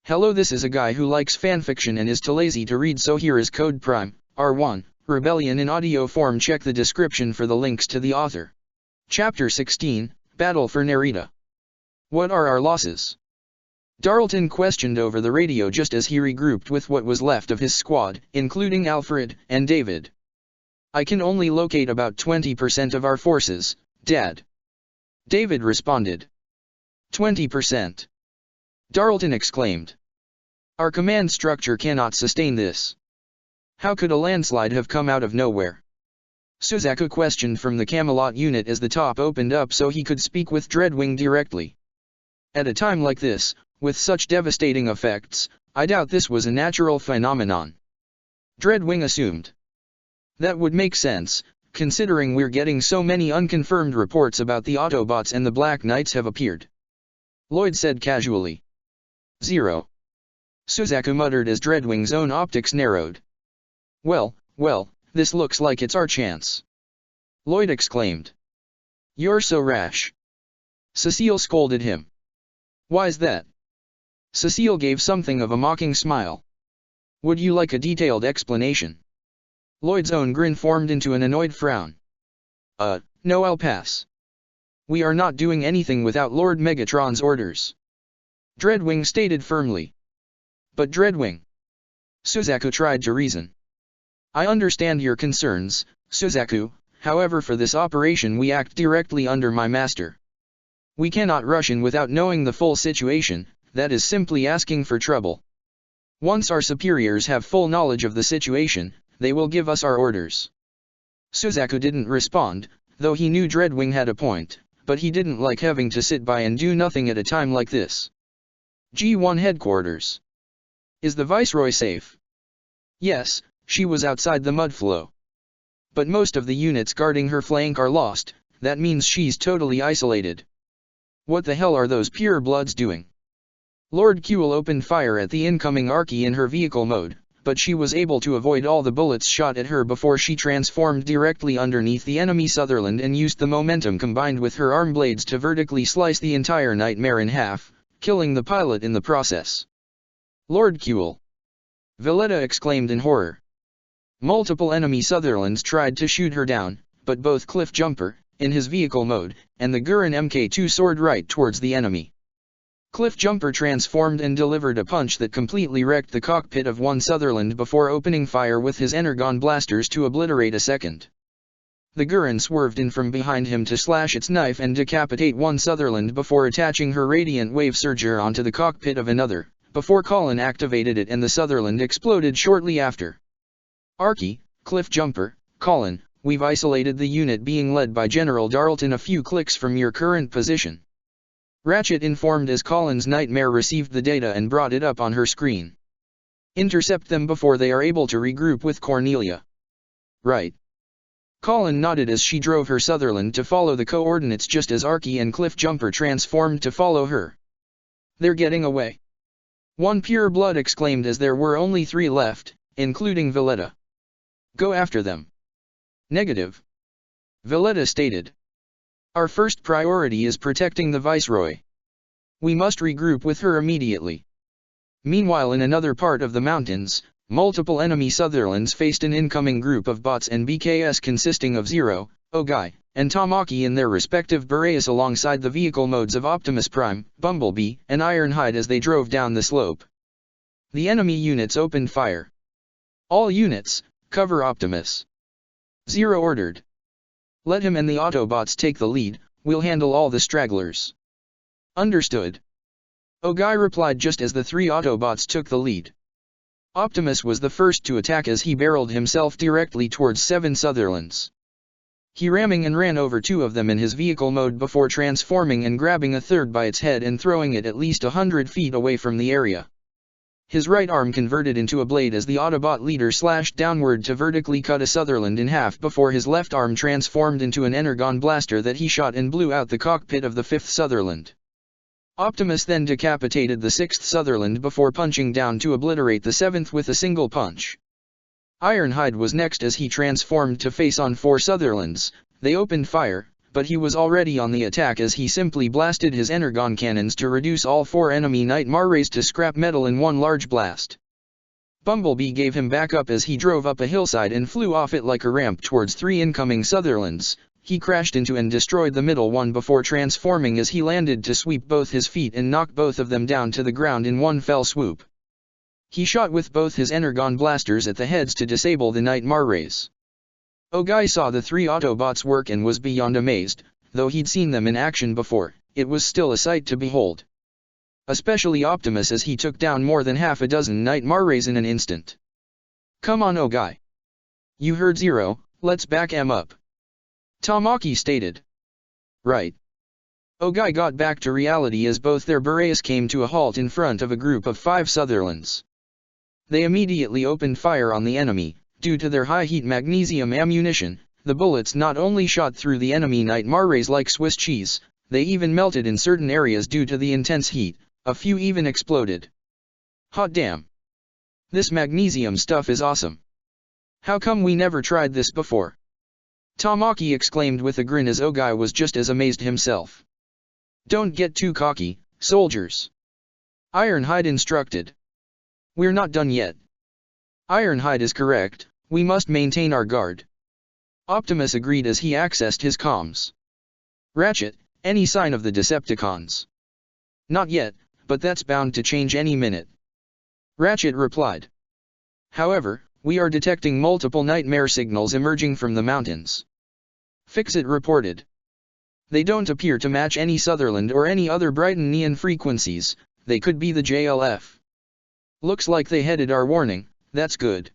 Hello, this is a guy who likes fanfiction and is too lazy to read, so here is Code Prime, R1, Rebellion in audio form. Check the description for the links to the author. Chapter 16, Battle for Narita. What are our losses? Darlton questioned over the radio just as he regrouped with what was left of his squad, including Alfred and David. I can only locate about 20% of our forces, Dad. David responded. 20%. Darlton exclaimed. Our command structure cannot sustain this. How could a landslide have come out of nowhere? Suzaku questioned from the Camelot unit as the top opened up so he could speak with Dreadwing directly. At a time like this, with such devastating effects, I doubt this was a natural phenomenon. Dreadwing assumed. That would make sense, considering we're getting so many unconfirmed reports about the Autobots and the Black Knights have appeared. Lloyd said casually. 0. Suzaku muttered as Dreadwing's own optics narrowed. Well, this looks like it's our chance. Lloyd exclaimed. You're so rash. Cecile scolded him. Why's that? Cecile gave something of a mocking smile. Would you like a detailed explanation? Lloyd's own grin formed into an annoyed frown. No, I'll pass. We are not doing anything without Lord Megatron's orders. Dreadwing stated firmly. But Dreadwing. Suzaku tried to reason. I understand your concerns, Suzaku, however for this operation we act directly under my master. We cannot rush in without knowing the full situation, that is simply asking for trouble. Once our superiors have full knowledge of the situation, they will give us our orders. Suzaku didn't respond, though he knew Dreadwing had a point, but he didn't like having to sit by and do nothing at a time like this. G1 headquarters. Is the Viceroy safe? Yes, she was outside the mudflow. But most of the units guarding her flank are lost, that means she's totally isolated. What the hell are those purebloods doing? Lord Kuel opened fire at the incoming Archie in her vehicle mode, but she was able to avoid all the bullets shot at her before she transformed directly underneath the enemy Sutherland and used the momentum combined with her arm blades to vertically slice the entire Nightmare in half, killing the pilot in the process. Lord Kuel! Valletta exclaimed in horror. Multiple enemy Sutherlands tried to shoot her down, but both Cliffjumper, in his vehicle mode, and the Gurren Mk2 soared right towards the enemy. Cliffjumper transformed and delivered a punch that completely wrecked the cockpit of one Sutherland before opening fire with his energon blasters to obliterate a second. The Gurren swerved in from behind him to slash its knife and decapitate one Sutherland before attaching her radiant wave surger onto the cockpit of another, before Colin activated it and the Sutherland exploded shortly after. Archie, Cliffjumper, Colin, we've isolated the unit being led by General Darlton a few clicks from your current position. Ratchet informed as Colin's Nightmare received the data and brought it up on her screen. Intercept them before they are able to regroup with Cornelia. Right. Colin nodded as she drove her Sutherland to follow the coordinates just as Archie and Cliffjumper transformed to follow her. They're getting away. One pureblood exclaimed as there were only 3 left, including Valletta. Go after them. Negative. Valletta stated. Our first priority is protecting the Viceroy. We must regroup with her immediately. Meanwhile, in another part of the mountains, multiple enemy Sutherlands faced an incoming group of bots and BKS consisting of Zero, Ogai, and Tamaki in their respective Boreas alongside the vehicle modes of Optimus Prime, Bumblebee, and Ironhide as they drove down the slope. The enemy units opened fire. All units, cover Optimus. Zero ordered. Let him and the Autobots take the lead, we'll handle all the stragglers. Understood. Ogai replied just as the 3 Autobots took the lead. Optimus was the first to attack as he barreled himself directly towards 7 Sutherlands. He ramming and ran over 2 of them in his vehicle mode before transforming and grabbing a third by its head and throwing it at least 100 feet away from the area. His right arm converted into a blade as the Autobot leader slashed downward to vertically cut a Sutherland in half before his left arm transformed into an energon blaster that he shot and blew out the cockpit of the 5th Sutherland. Optimus then decapitated the 6th Sutherland before punching down to obliterate the 7th with a single punch. Ironhide was next as he transformed to face on 4 Sutherlands. They opened fire, but he was already on the attack as he simply blasted his energon cannons to reduce all 4 enemy Nightmare Rays to scrap metal in one large blast. Bumblebee gave him back up as he drove up a hillside and flew off it like a ramp towards 3 incoming Sutherlands. He crashed into and destroyed the middle one before transforming as he landed to sweep both his feet and knock both of them down to the ground in one fell swoop. He shot with both his energon blasters at the heads to disable the Nightmare Rays. Ogai saw the 3 Autobots work and was beyond amazed. Though he'd seen them in action before, it was still a sight to behold. Especially Optimus as he took down more than half a dozen Nightmare Rays in an instant. "Come on, Ogai. You heard Zero, let's back him up," Tamaki stated. "Right." Ogai got back to reality as both their Boreas came to a halt in front of a group of 5 Sutherlands. They immediately opened fire on the enemy. Due to their high-heat magnesium ammunition, the bullets not only shot through the enemy Nightmare Rays like Swiss cheese, they even melted in certain areas due to the intense heat. A few even exploded. "Hot damn! This magnesium stuff is awesome. How come we never tried this before?" Tamaki exclaimed with a grin as Ogai was just as amazed himself. "Don't get too cocky, soldiers," Ironhide instructed. "We're not done yet." Ironhide is correct, we must maintain our guard. Optimus agreed as he accessed his comms. "Ratchet, any sign of the Decepticons?" "Not yet, but that's bound to change any minute," Ratchet replied. "However, we are detecting multiple nightmare signals emerging from the mountains," Fixit reported. "They don't appear to match any Sutherland or any other Brighton Neon frequencies. They could be the JLF. Looks like they headed our warning. That's good,"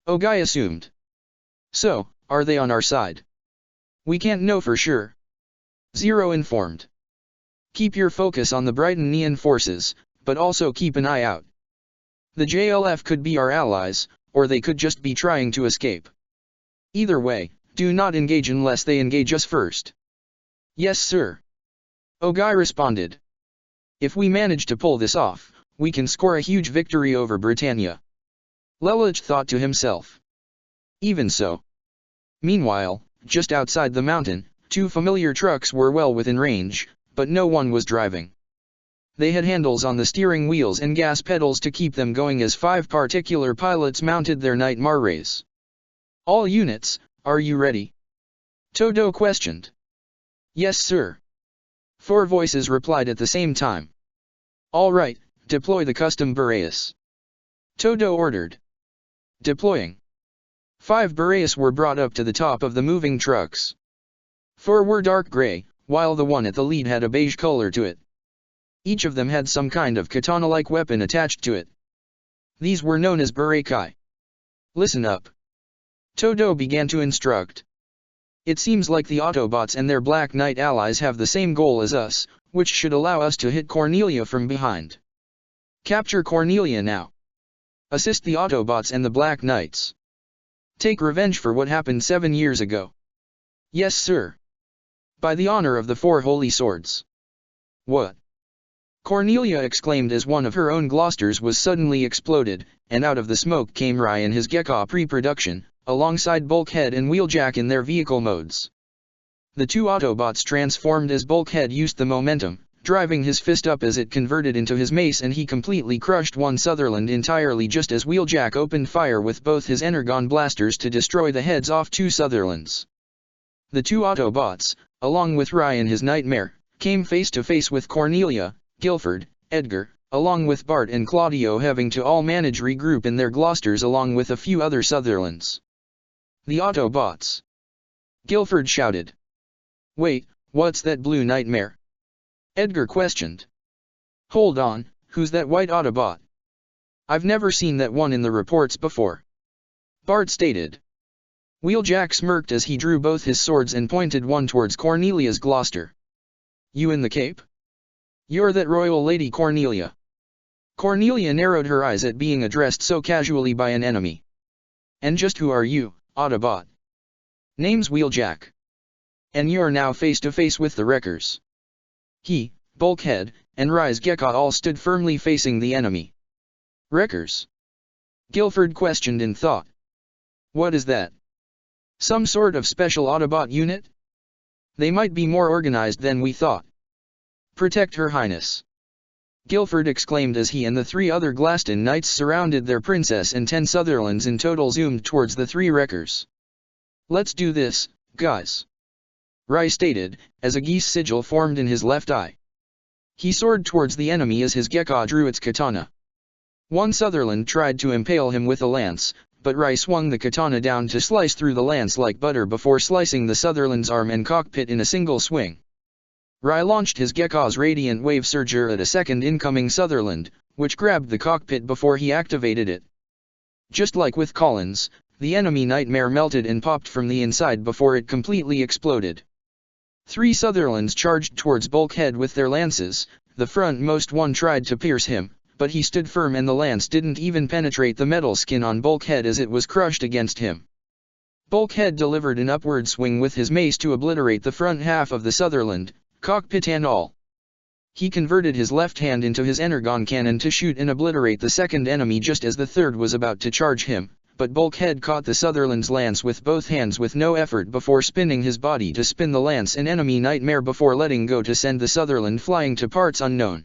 Ogai assumed. "So, are they on our side?" "We can't know for sure," Zero informed. "Keep your focus on the Brighton Neon forces, but also keep an eye out. The JLF could be our allies, or they could just be trying to escape. Either way, do not engage unless they engage us first." "Yes, sir," Ogai responded. "If we manage to pull this off, we can score a huge victory over Britannia," Lelich thought to himself. Even so. Meanwhile, just outside the mountain, 2 familiar trucks were well within range, but no one was driving. They had handles on the steering wheels and gas pedals to keep them going as 5 particular pilots mounted their Nightmare Rays. "All units, are you ready?" Todo questioned. "Yes, sir," 4 voices replied at the same time. "All right, deploy the custom Boreas," Todo ordered. Deploying. 5 Boreas were brought up to the top of the moving trucks. 4 were dark gray, while the one at the lead had a beige color to it. Each of them had some kind of katana-like weapon attached to it. These were known as Burekai. "Listen up," Todo began to instruct. "It seems like the Autobots and their Black Knight allies have the same goal as us, which should allow us to hit Cornelia from behind. Capture Cornelia now. Assist the Autobots and the Black Knights. Take revenge for what happened 7 years ago." "Yes, sir. By the honor of the 4 holy swords." "What?" Cornelia exclaimed as one of her own Gloucesters was suddenly exploded, and out of the smoke came Rai and his Gekka pre-production, alongside Bulkhead and Wheeljack in their vehicle modes. The 2 Autobots transformed as Bulkhead used the momentum, driving his fist up as it converted into his mace, and he completely crushed one Sutherland entirely just as Wheeljack opened fire with both his energon blasters to destroy the heads off 2 Sutherlands. The 2 Autobots, along with Rai and his Nightmare, came face to face with Cornelia, Guilford, Edgar, along with Bart and Claudio having to all manage regroup in their Gloucesters along with a few other Sutherlands. "The Autobots!" Guilford shouted. "Wait, what's that blue Nightmare?" Edgar questioned. "Hold on, who's that white Autobot? I've never seen that one in the reports before," Bart stated. Wheeljack smirked as he drew both his swords and pointed one towards Cornelia's Gloucester. "You in the cape? You're that royal lady Cornelia." Cornelia narrowed her eyes at being addressed so casually by an enemy. "And just who are you, Autobot?" "Name's Wheeljack. And you're now face to face with the Wreckers." He, Bulkhead, and Rai's Gekka all stood firmly facing the enemy. "Wreckers?" Guilford questioned in thought. "What is that? Some sort of special Autobot unit?" They might be more organized than we thought. Protect Her Highness! Guilford exclaimed as he and the 3 other Glaston knights surrounded their princess, and 10 Sutherlands in total zoomed towards the 3 wreckers. Let's do this, guys, Rai stated, as a geese sigil formed in his left eye. He soared towards the enemy as his Gekka drew its katana. One Sutherland tried to impale him with a lance, but Rai swung the katana down to slice through the lance like butter before slicing the Sutherland's arm and cockpit in a single swing. Rai launched his Gekka's Radiant Wave Surger at a second incoming Sutherland, which grabbed the cockpit before he activated it. Just like with Collins, the enemy Nightmare melted and popped from the inside before it completely exploded. 3 Sutherlands charged towards Bulkhead with their lances. The frontmost one tried to pierce him, but he stood firm and the lance didn't even penetrate the metal skin on Bulkhead as it was crushed against him. Bulkhead delivered an upward swing with his mace to obliterate the front half of the Sutherland, cockpit and all. He converted his left hand into his energon cannon to shoot and obliterate the second enemy just as the third was about to charge him, but Bulkhead caught the Sutherland's lance with both hands with no effort before spinning his body to spin the lance and enemy Nightmare before letting go to send the Sutherland flying to parts unknown.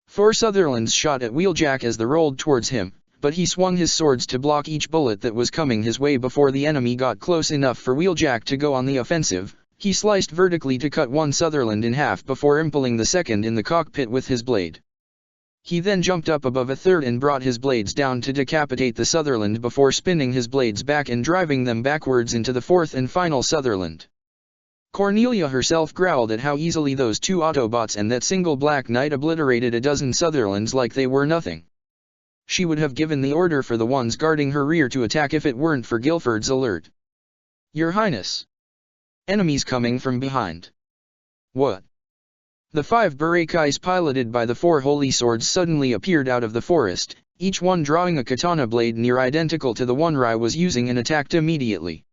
4 Sutherlands shot at Wheeljack as they rolled towards him, but he swung his swords to block each bullet that was coming his way before the enemy got close enough for Wheeljack to go on the offensive. He sliced vertically to cut one Sutherland in half before impaling the second in the cockpit with his blade. He then jumped up above a third and brought his blades down to decapitate the Sutherland before spinning his blades back and driving them backwards into the 4th and final Sutherland. Cornelia herself growled at how easily those 2 Autobots and that single Black Knight obliterated a dozen Sutherlands like they were nothing. She would have given the order for the ones guarding her rear to attack if it weren't for Guilford's alert. "Your Highness! Enemies coming from behind." "What?" The 5 Burakais piloted by the 4 holy swords suddenly appeared out of the forest, each one drawing a katana blade near identical to the one Rai was using and attacked immediately.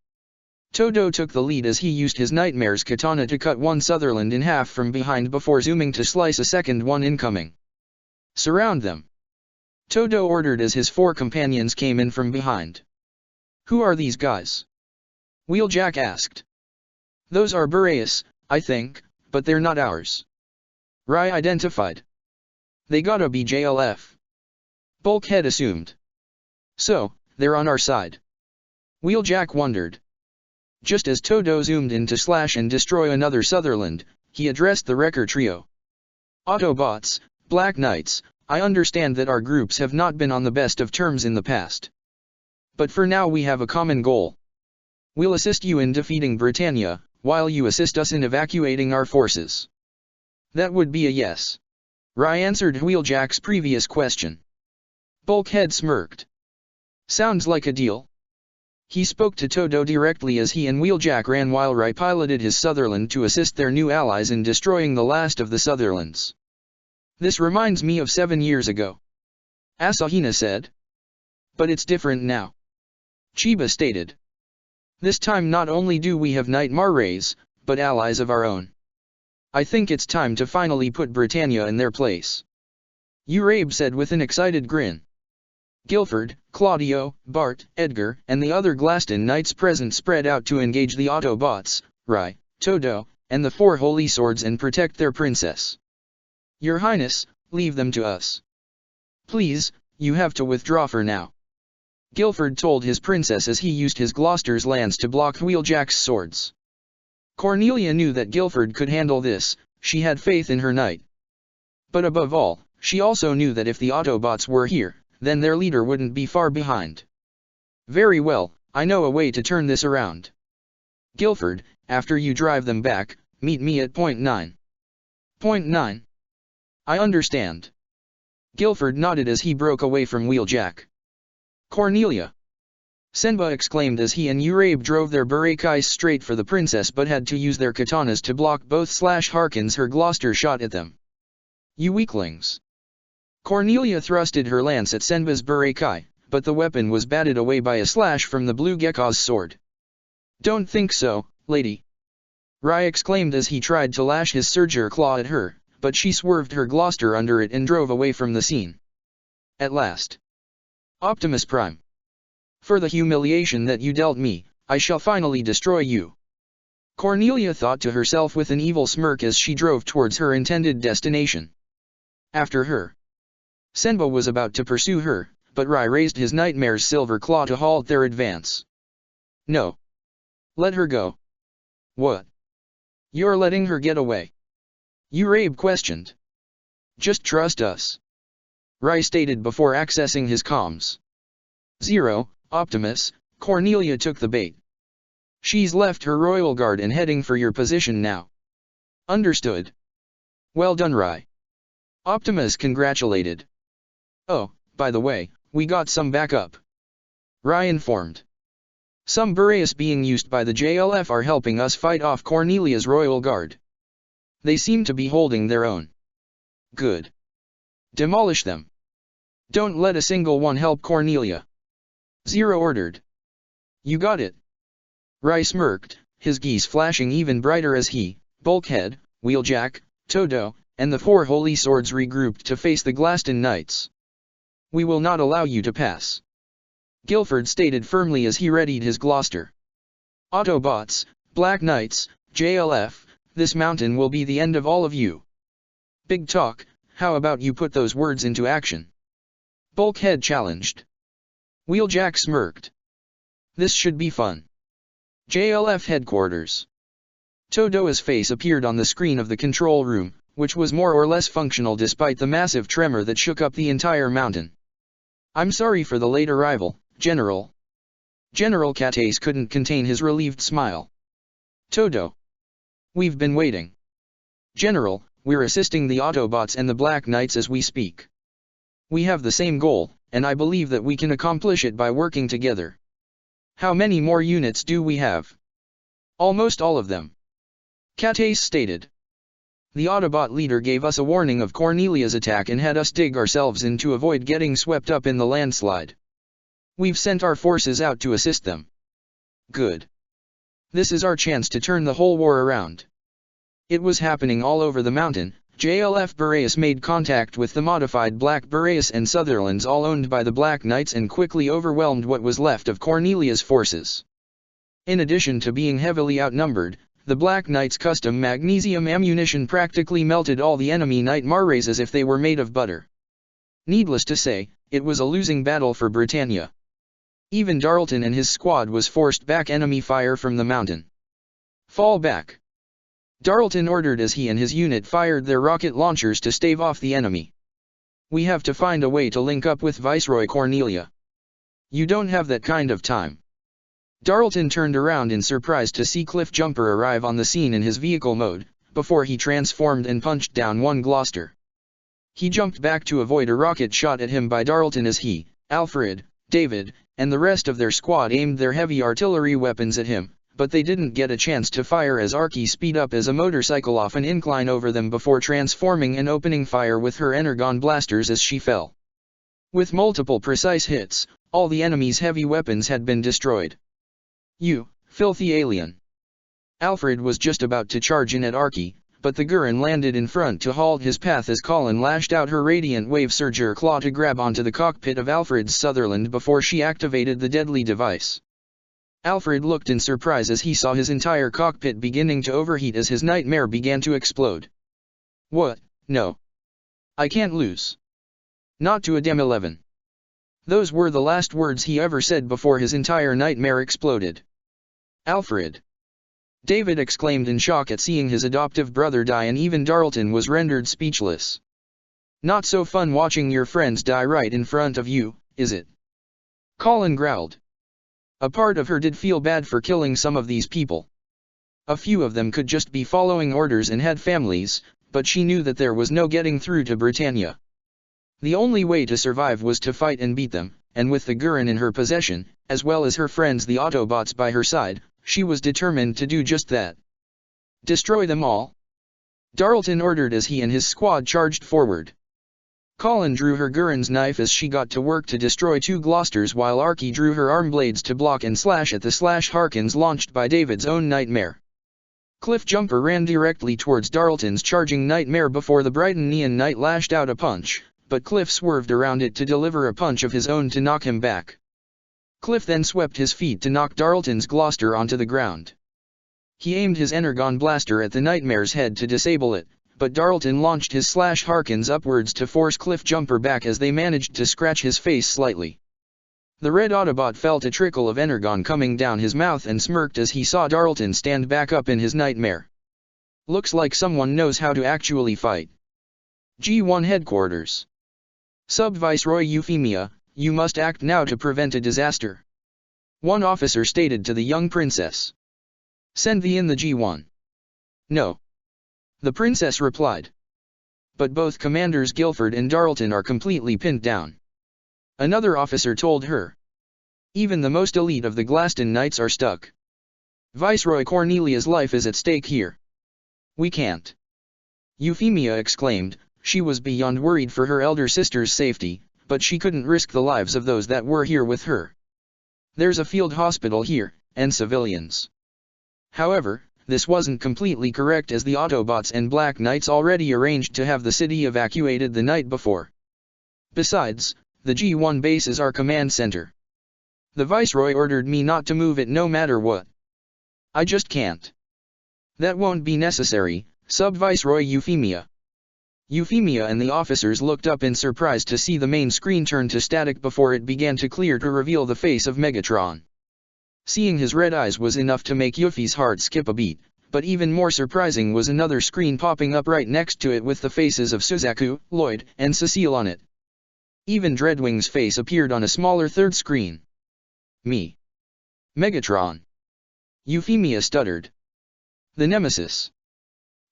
Todo took the lead as he used his Nightmare's katana to cut one Sutherland in half from behind before zooming to slice a second one incoming. "Surround them," Todo ordered as his 4 companions came in from behind. "Who are these guys?" Wheeljack asked. "Those are Boreas, I think, but they're not ours," Rai identified. "They gotta be JLF," Bulkhead assumed. "So, they're on our side?" Wheeljack wondered. Just as Todo zoomed in to slash and destroy another Sutherland, he addressed the wrecker trio. "Autobots, Black Knights, I understand that our groups have not been on the best of terms in the past. But for now we have a common goal. We'll assist you in defeating Britannia, while you assist us in evacuating our forces." "That would be a yes," Rai answered Wheeljack's previous question. Bulkhead smirked. "Sounds like a deal." He spoke to Todo directly as he and Wheeljack ran while Rai piloted his Sutherland to assist their new allies in destroying the last of the Sutherlands. "This reminds me of 7 years ago," Asahina said. "But it's different now," Chiba stated. "This time not only do we have Nightmare Rays, but allies of our own. I think it's time to finally put Britannia in their place," Urabe said with an excited grin. Guilford, Claudio, Bart, Edgar, and the other Glaston knights present spread out to engage the Autobots, Rai, Todo, and the 4 holy swords and protect their princess. "Your Highness, leave them to us. Please, you have to withdraw for now," Guilford told his princess as he used his Gloucester's lance to block Wheeljack's swords. Cornelia knew that Guilford could handle this. She had faith in her knight. But above all, she also knew that if the Autobots were here, then their leader wouldn't be far behind. "Very well, I know a way to turn this around. Guilford, after you drive them back, meet me at point 9. Point 9. I understand." Guilford nodded as he broke away from Wheeljack. "Cornelia!" Senba exclaimed as he and Urabe drove their Burakais straight for the princess but had to use their katanas to block both Harkins her Gloucester shot at them. "You weaklings!" Cornelia thrusted her lance at Senba's Burakai, but the weapon was batted away by a slash from the blue Gekka's sword. "Don't think so, lady!" Rai exclaimed as he tried to lash his Surger claw at her, but she swerved her Gloucester under it and drove away from the scene. "At last! Optimus Prime! For the humiliation that you dealt me, I shall finally destroy you!" Cornelia thought to herself with an evil smirk as she drove towards her intended destination. After her, Senba was about to pursue her, but Rai raised his nightmare's silver claw to halt their advance. No. Let her go. What? You're letting her get away? Urabe questioned. Just trust us, Rai stated before accessing his comms. Zero, Optimus, Cornelia took the bait. She's left her royal guard and heading for your position now. Understood. Well done, Rai. Optimus congratulated. Oh, by the way, we got some backup, Rai informed. Some Boreas being used by the JLF are helping us fight off Cornelia's royal guard. They seem to be holding their own. Good. Demolish them. Don't let a single one help Cornelia. Zero ordered. You got it. Rai smirked, his geese flashing even brighter as he, Bulkhead, Wheeljack, Todo, and the 4 holy swords regrouped to face the Glaston Knights. We will not allow you to pass, Guilford stated firmly as he readied his Gloucester. Autobots, Black Knights, JLF, this mountain will be the end of all of you. Big talk, how about you put those words into action? Bulkhead challenged. Wheeljack smirked. This should be fun. JLF headquarters. Todoa's face appeared on the screen of the control room, which was more or less functional despite the massive tremor that shook up the entire mountain. I'm sorry for the late arrival, General. General Katace couldn't contain his relieved smile. Todo. We've been waiting. General, we're assisting the Autobots and the Black Knights as we speak. We have the same goal, and I believe that we can accomplish it by working together. How many more units do we have? Almost all of them, Katace stated. The Autobot leader gave us a warning of Cornelia's attack and had us dig ourselves in to avoid getting swept up in the landslide. We've sent our forces out to assist them. Good. This is our chance to turn the whole war around. It was happening all over the mountain. JLF Boreas made contact with the modified Black Boreas and Sutherlands, all owned by the Black Knights, and quickly overwhelmed what was left of Cornelia's forces. In addition to being heavily outnumbered, the Black Knights' custom magnesium ammunition practically melted all the enemy Nightmares as if they were made of butter. Needless to say, it was a losing battle for Britannia. Even Darlton and his squad was forced back enemy fire from the mountain. Fall back, Darlton ordered as he and his unit fired their rocket launchers to stave off the enemy. We have to find a way to link up with Viceroy Cornelia. You don't have that kind of time. Darlton turned around in surprise to see Cliffjumper arrive on the scene in his vehicle mode, before he transformed and punched down one Gloucester. He jumped back to avoid a rocket shot at him by Darlton as he, Alfred, David, and the rest of their squad aimed their heavy artillery weapons at him, but they didn't get a chance to fire as Arky speed up as a motorcycle off an incline over them before transforming and opening fire with her energon blasters as she fell. With multiple precise hits, all the enemy's heavy weapons had been destroyed. You, filthy alien. Alfred was just about to charge in at Arky, but the Gurren landed in front to halt his path as Colin lashed out her radiant wave surger claw to grab onto the cockpit of Alfred's Sutherland before she activated the deadly device. Alfred looked in surprise as he saw his entire cockpit beginning to overheat as his nightmare began to explode. What? No. I can't lose. Not to a Dem-11. Those were the last words he ever said before his entire nightmare exploded. Alfred! David exclaimed in shock at seeing his adoptive brother die, and even Darlton was rendered speechless. Not so fun watching your friends die right in front of you, is it? Colin growled. A part of her did feel bad for killing some of these people. A few of them could just be following orders and had families, but she knew that there was no getting through to Britannia. The only way to survive was to fight and beat them, and with the Gurren in her possession, as well as her friends the Autobots by her side, she was determined to do just that. Destroy them all, Darlton ordered as he and his squad charged forward. Colin drew her Gurren's knife as she got to work to destroy two Gloucesters, while Arky drew her arm blades to block and slash at the Harkins launched by David's own Nightmare. Cliffjumper ran directly towards Darlton's charging Nightmare before the Brighton Neon Knight lashed out a punch, but Cliff swerved around it to deliver a punch of his own to knock him back. Cliff then swept his feet to knock Darlton's Gloucester onto the ground. He aimed his Energon blaster at the Nightmare's head to disable it, but Darlton launched his Slash Harkins upwards to force Cliffjumper back as they managed to scratch his face slightly. The red Autobot felt a trickle of Energon coming down his mouth and smirked as he saw Darlton stand back up in his Nightmare. Looks like someone knows how to actually fight. G1 Headquarters. Sub-Viceroy Euphemia, you must act now to prevent a disaster. One officer stated to the young princess. Send thee in the G1. No. The princess replied. But both Commanders Guilford and Darlton are completely pinned down. Another officer told her. Even the most elite of the Glaston Knights are stuck. Viceroy Cornelia's life is at stake here. We can't. Euphemia exclaimed. She was beyond worried for her elder sister's safety, but she couldn't risk the lives of those that were here with her. There's a field hospital here, and civilians. However, this wasn't completely correct as the Autobots and Black Knights already arranged to have the city evacuated the night before. Besides, the G1 base is our command center. The Viceroy ordered me not to move it no matter what. I just can't. That won't be necessary, Sub-Viceroy Euphemia. Euphemia and the officers looked up in surprise to see the main screen turn to static before it began to clear to reveal the face of Megatron. Seeing his red eyes was enough to make Yuffie's heart skip a beat, but even more surprising was another screen popping up right next to it with the faces of Suzaku, Lloyd, and Cecile on it. Even Dreadwing's face appeared on a smaller third screen. Me. Megatron. Euphemia stuttered. The Nemesis.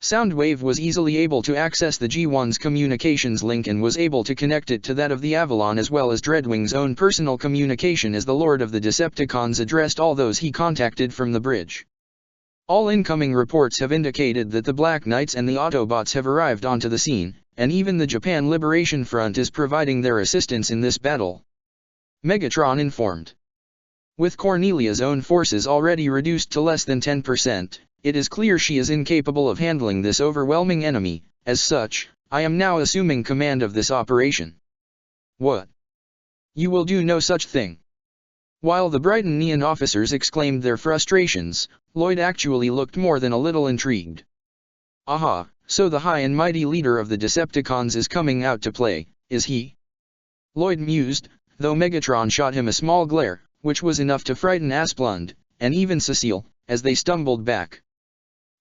Soundwave was easily able to access the G1's communications link and was able to connect it to that of the Avalon as well as Dreadwing's own personal communication as the Lord of the Decepticons addressed all those he contacted from the bridge. All incoming reports have indicated that the Black Knights and the Autobots have arrived onto the scene, and even the Japan Liberation Front is providing their assistance in this battle. Megatron informed. With Cornelia's own forces already reduced to less than 10%, it is clear she is incapable of handling this overwhelming enemy. As such, I am now assuming command of this operation. What? You will do no such thing. While the Brighton Neon officers exclaimed their frustrations, Lloyd actually looked more than a little intrigued. Aha, so the high and mighty leader of the Decepticons is coming out to play, is he? Lloyd mused, though Megatron shot him a small glare, which was enough to frighten Asplund, and even Cecile, as they stumbled back.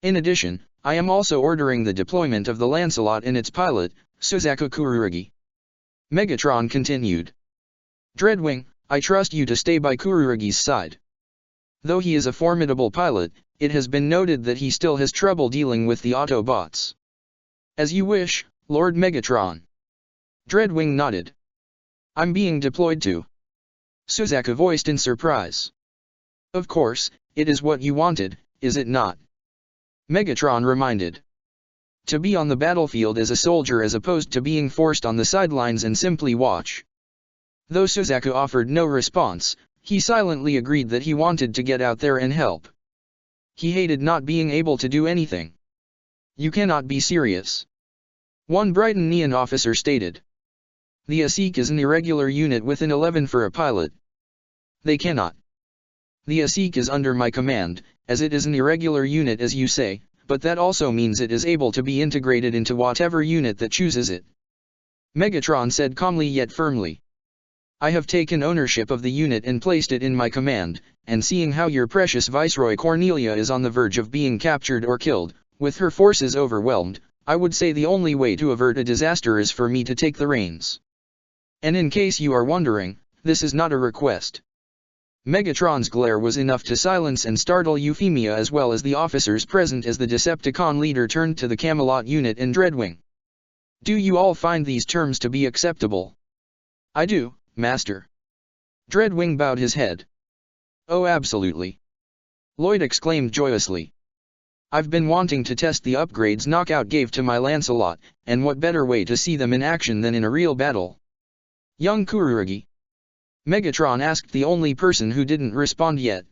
In addition, I am also ordering the deployment of the Lancelot and its pilot, Suzaku Kururugi. Megatron continued. Dreadwing, I trust you to stay by Kururugi's side. Though he is a formidable pilot, it has been noted that he still has trouble dealing with the Autobots. As you wish, Lord Megatron. Dreadwing nodded. I'm being deployed to. Suzaku voiced in surprise. Of course, it is what you wanted, is it not? Megatron reminded. To be on the battlefield as a soldier as opposed to being forced on the sidelines and simply watch. Though Suzaku offered no response, he silently agreed that he wanted to get out there and help. He hated not being able to do anything. You cannot be serious. One Brighton Neon officer stated. The ASIC is an irregular unit with an 11 for a pilot. They cannot. The ASIC is under my command, as it is an irregular unit as you say, but that also means it is able to be integrated into whatever unit that chooses it. Megatron said calmly yet firmly. I have taken ownership of the unit and placed it in my command, and seeing how your precious Viceroy Cornelia is on the verge of being captured or killed, with her forces overwhelmed, I would say the only way to avert a disaster is for me to take the reins. And in case you are wondering, this is not a request. Megatron's glare was enough to silence and startle Euphemia as well as the officers present as the Decepticon leader turned to the Camelot unit and Dreadwing. Do you all find these terms to be acceptable? I do, Master. Dreadwing bowed his head. Oh, absolutely. Lloyd exclaimed joyously. I've been wanting to test the upgrades Knockout gave to my Lancelot, and what better way to see them in action than in a real battle? Young Kururugi. Megatron asked the only person who didn't respond yet.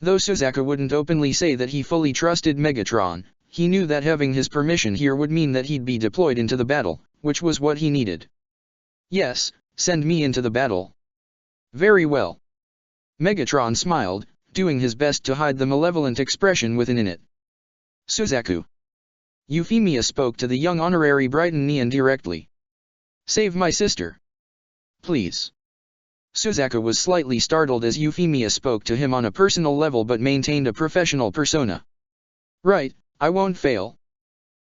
Though Suzaku wouldn't openly say that he fully trusted Megatron, he knew that having his permission here would mean that he'd be deployed into the battle, which was what he needed. Yes, send me into the battle. Very well. Megatron smiled, doing his best to hide the malevolent expression within it. Suzaku. Euphemia spoke to the young honorary Brighton Neon directly. Save my sister. Please. Suzaku was slightly startled as Euphemia spoke to him on a personal level but maintained a professional persona. Right, I won't fail.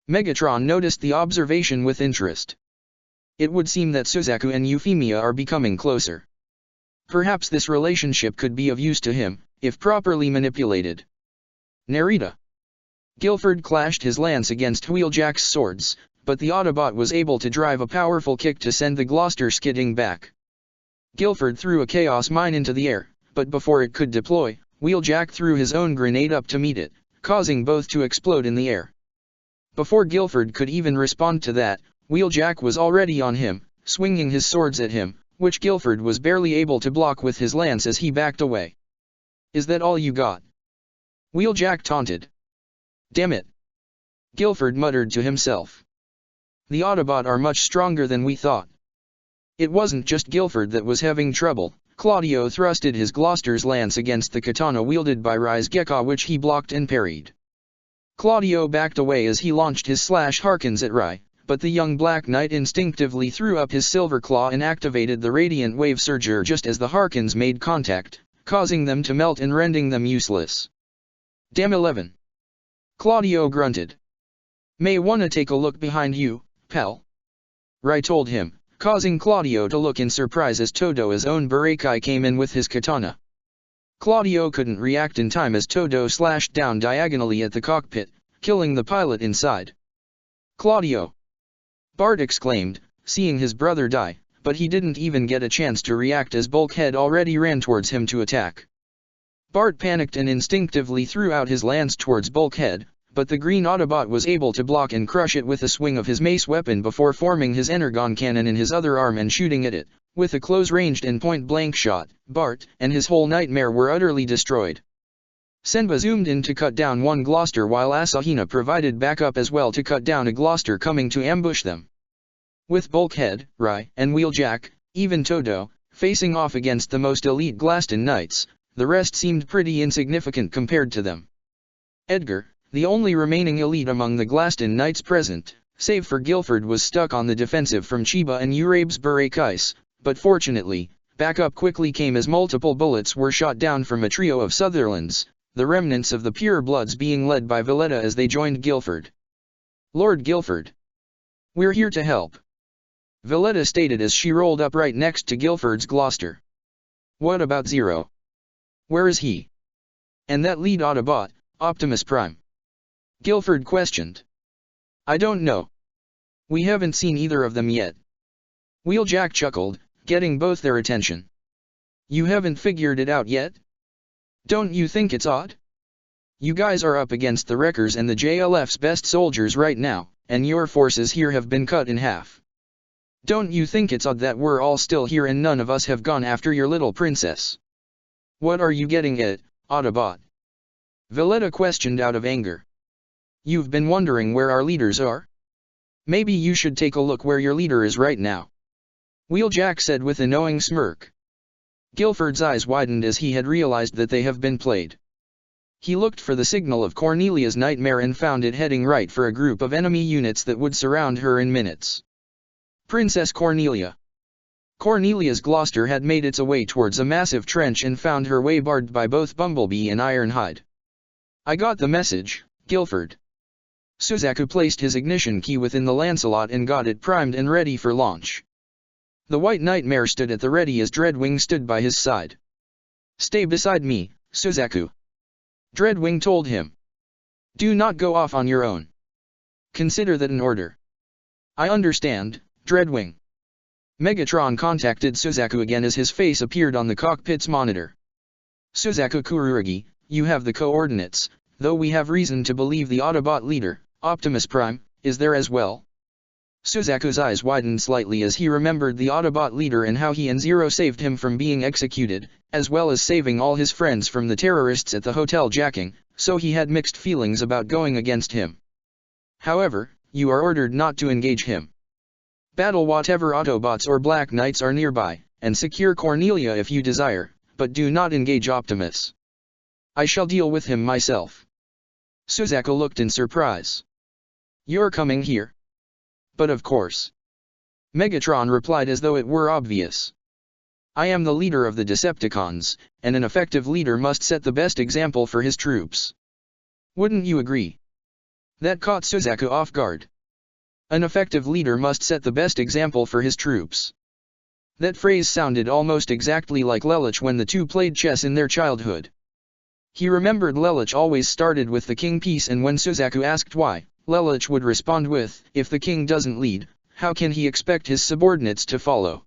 Megatron noticed the observation with interest. It would seem that Suzaku and Euphemia are becoming closer. Perhaps this relationship could be of use to him, if properly manipulated. Narita. Guilford clashed his lance against Wheeljack's swords, but the Autobot was able to drive a powerful kick to send the Gloucester skidding back. Guilford threw a chaos mine into the air, but before it could deploy, Wheeljack threw his own grenade up to meet it, causing both to explode in the air. Before Guilford could even respond to that, Wheeljack was already on him, swinging his swords at him, which Guilford was barely able to block with his lance as he backed away. Is that all you got? Wheeljack taunted. Damn it! Guilford muttered to himself. The Autobot are much stronger than we thought. It wasn't just Guilford that was having trouble. Claudio thrusted his Gloucester's lance against the katana wielded by Raizgekka, which he blocked and parried. Claudio backed away as he launched his slash Harkins at Rai, but the young Black Knight instinctively threw up his silver claw and activated the Radiant Wave Surger just as the Harkins made contact, causing them to melt and rendering them useless. Damn 11. Claudio grunted. May wanna take a look behind you, pal? Rai told him, causing Claudio to look in surprise as Todo's own Barakai came in with his katana. Claudio couldn't react in time as Todo slashed down diagonally at the cockpit, killing the pilot inside. Claudio! Bart exclaimed, seeing his brother die, but he didn't even get a chance to react as Bulkhead already ran towards him to attack. Bart panicked and instinctively threw out his lance towards Bulkhead, but the green Autobot was able to block and crush it with a swing of his mace weapon before forming his energon cannon in his other arm and shooting at it. With a close-ranged and point-blank shot, Bart and his whole nightmare were utterly destroyed. Senba zoomed in to cut down one Gloucester while Asahina provided backup as well to cut down a Gloucester coming to ambush them. With Bulkhead, Rai, and Wheeljack, even Todo, facing off against the most elite Glaston Knights, the rest seemed pretty insignificant compared to them. Edgar, the only remaining elite among the Glaston Knights present, save for Guilford, was stuck on the defensive from Chiba and Urabe's Burakais, but fortunately, backup quickly came as multiple bullets were shot down from a trio of Sutherlands, the remnants of the Pure Bloods being led by Valletta as they joined Guilford. Lord Guilford. We're here to help. Valletta stated as she rolled up right next to Guilford's Gloucester. What about Zero? Where is he? And that lead Autobot, Optimus Prime? Guilford questioned. I don't know. We haven't seen either of them yet. Wheeljack chuckled, getting both their attention. You haven't figured it out yet? Don't you think it's odd? You guys are up against the Wreckers and the JLF's best soldiers right now, and your forces here have been cut in half. Don't you think it's odd that we're all still here and none of us have gone after your little princess? What are you getting at, Autobot? Valletta questioned out of anger. You've been wondering where our leaders are? Maybe you should take a look where your leader is right now. Wheeljack said with a knowing smirk. Guilford's eyes widened as he had realized that they have been played. He looked for the signal of Cornelia's nightmare and found it heading right for a group of enemy units that would surround her in minutes. Princess Cornelia. Cornelia's Gloucester had made its way towards a massive trench and found her way barred by both Bumblebee and Ironhide. I got the message, Guilford. Suzaku placed his ignition key within the Lancelot and got it primed and ready for launch. The White Nightmare stood at the ready as Dreadwing stood by his side. Stay beside me, Suzaku. Dreadwing told him. Do not go off on your own. Consider that an order. I understand, Dreadwing. Megatron contacted Suzaku again as his face appeared on the cockpit's monitor. Suzaku Kurugi, you have the coordinates, though we have reason to believe the Autobot leader, Optimus Prime, is there as well. Suzaku's eyes widened slightly as he remembered the Autobot leader and how he and Zero saved him from being executed, as well as saving all his friends from the terrorists at the hotel jacking, so he had mixed feelings about going against him. However, you are ordered not to engage him. Battle whatever Autobots or Black Knights are nearby, and secure Cornelia if you desire, but do not engage Optimus. I shall deal with him myself. Suzaku looked in surprise. You're coming here? But of course. Megatron replied as though it were obvious. I am the leader of the Decepticons, and an effective leader must set the best example for his troops. Wouldn't you agree? That caught Suzaku off guard. An effective leader must set the best example for his troops. That phrase sounded almost exactly like Lelouch when the two played chess in their childhood. He remembered Lelouch always started with the king piece, and when Suzaku asked why, Lelouch would respond with, if the king doesn't lead, how can he expect his subordinates to follow?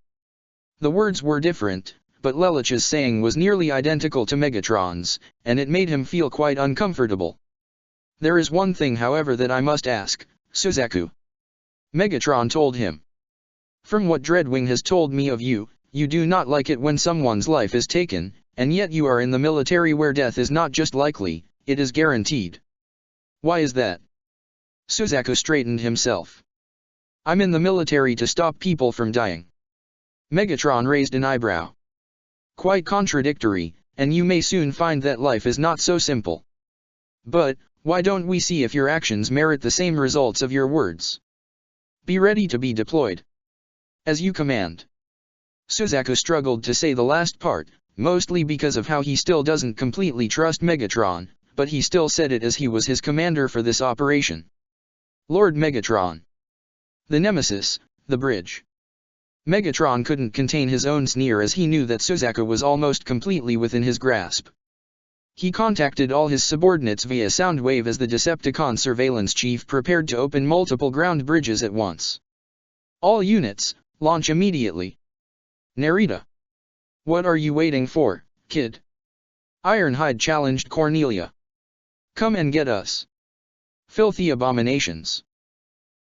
The words were different, but Lelouch's saying was nearly identical to Megatron's, and it made him feel quite uncomfortable. There is one thing, however, that I must ask, Suzaku. Megatron told him. From what Dreadwing has told me of you, you do not like it when someone's life is taken, and yet you are in the military where death is not just likely, it is guaranteed. Why is that? Suzaku straightened himself. I'm in the military to stop people from dying. Megatron raised an eyebrow. Quite contradictory, and you may soon find that life is not so simple. But, why don't we see if your actions merit the same results of your words? Be ready to be deployed. As you command. Suzaku struggled to say the last part, mostly because of how he still doesn't completely trust Megatron, but he still said it as he was his commander for this operation. Lord Megatron. The Nemesis, the bridge. Megatron couldn't contain his own sneer as he knew that Suzaku was almost completely within his grasp. He contacted all his subordinates via Soundwave as the Decepticon surveillance chief prepared to open multiple ground bridges at once. All units, launch immediately. Narita. What are you waiting for, kid? Ironhide challenged Cornelia. Come and get us. Filthy abominations.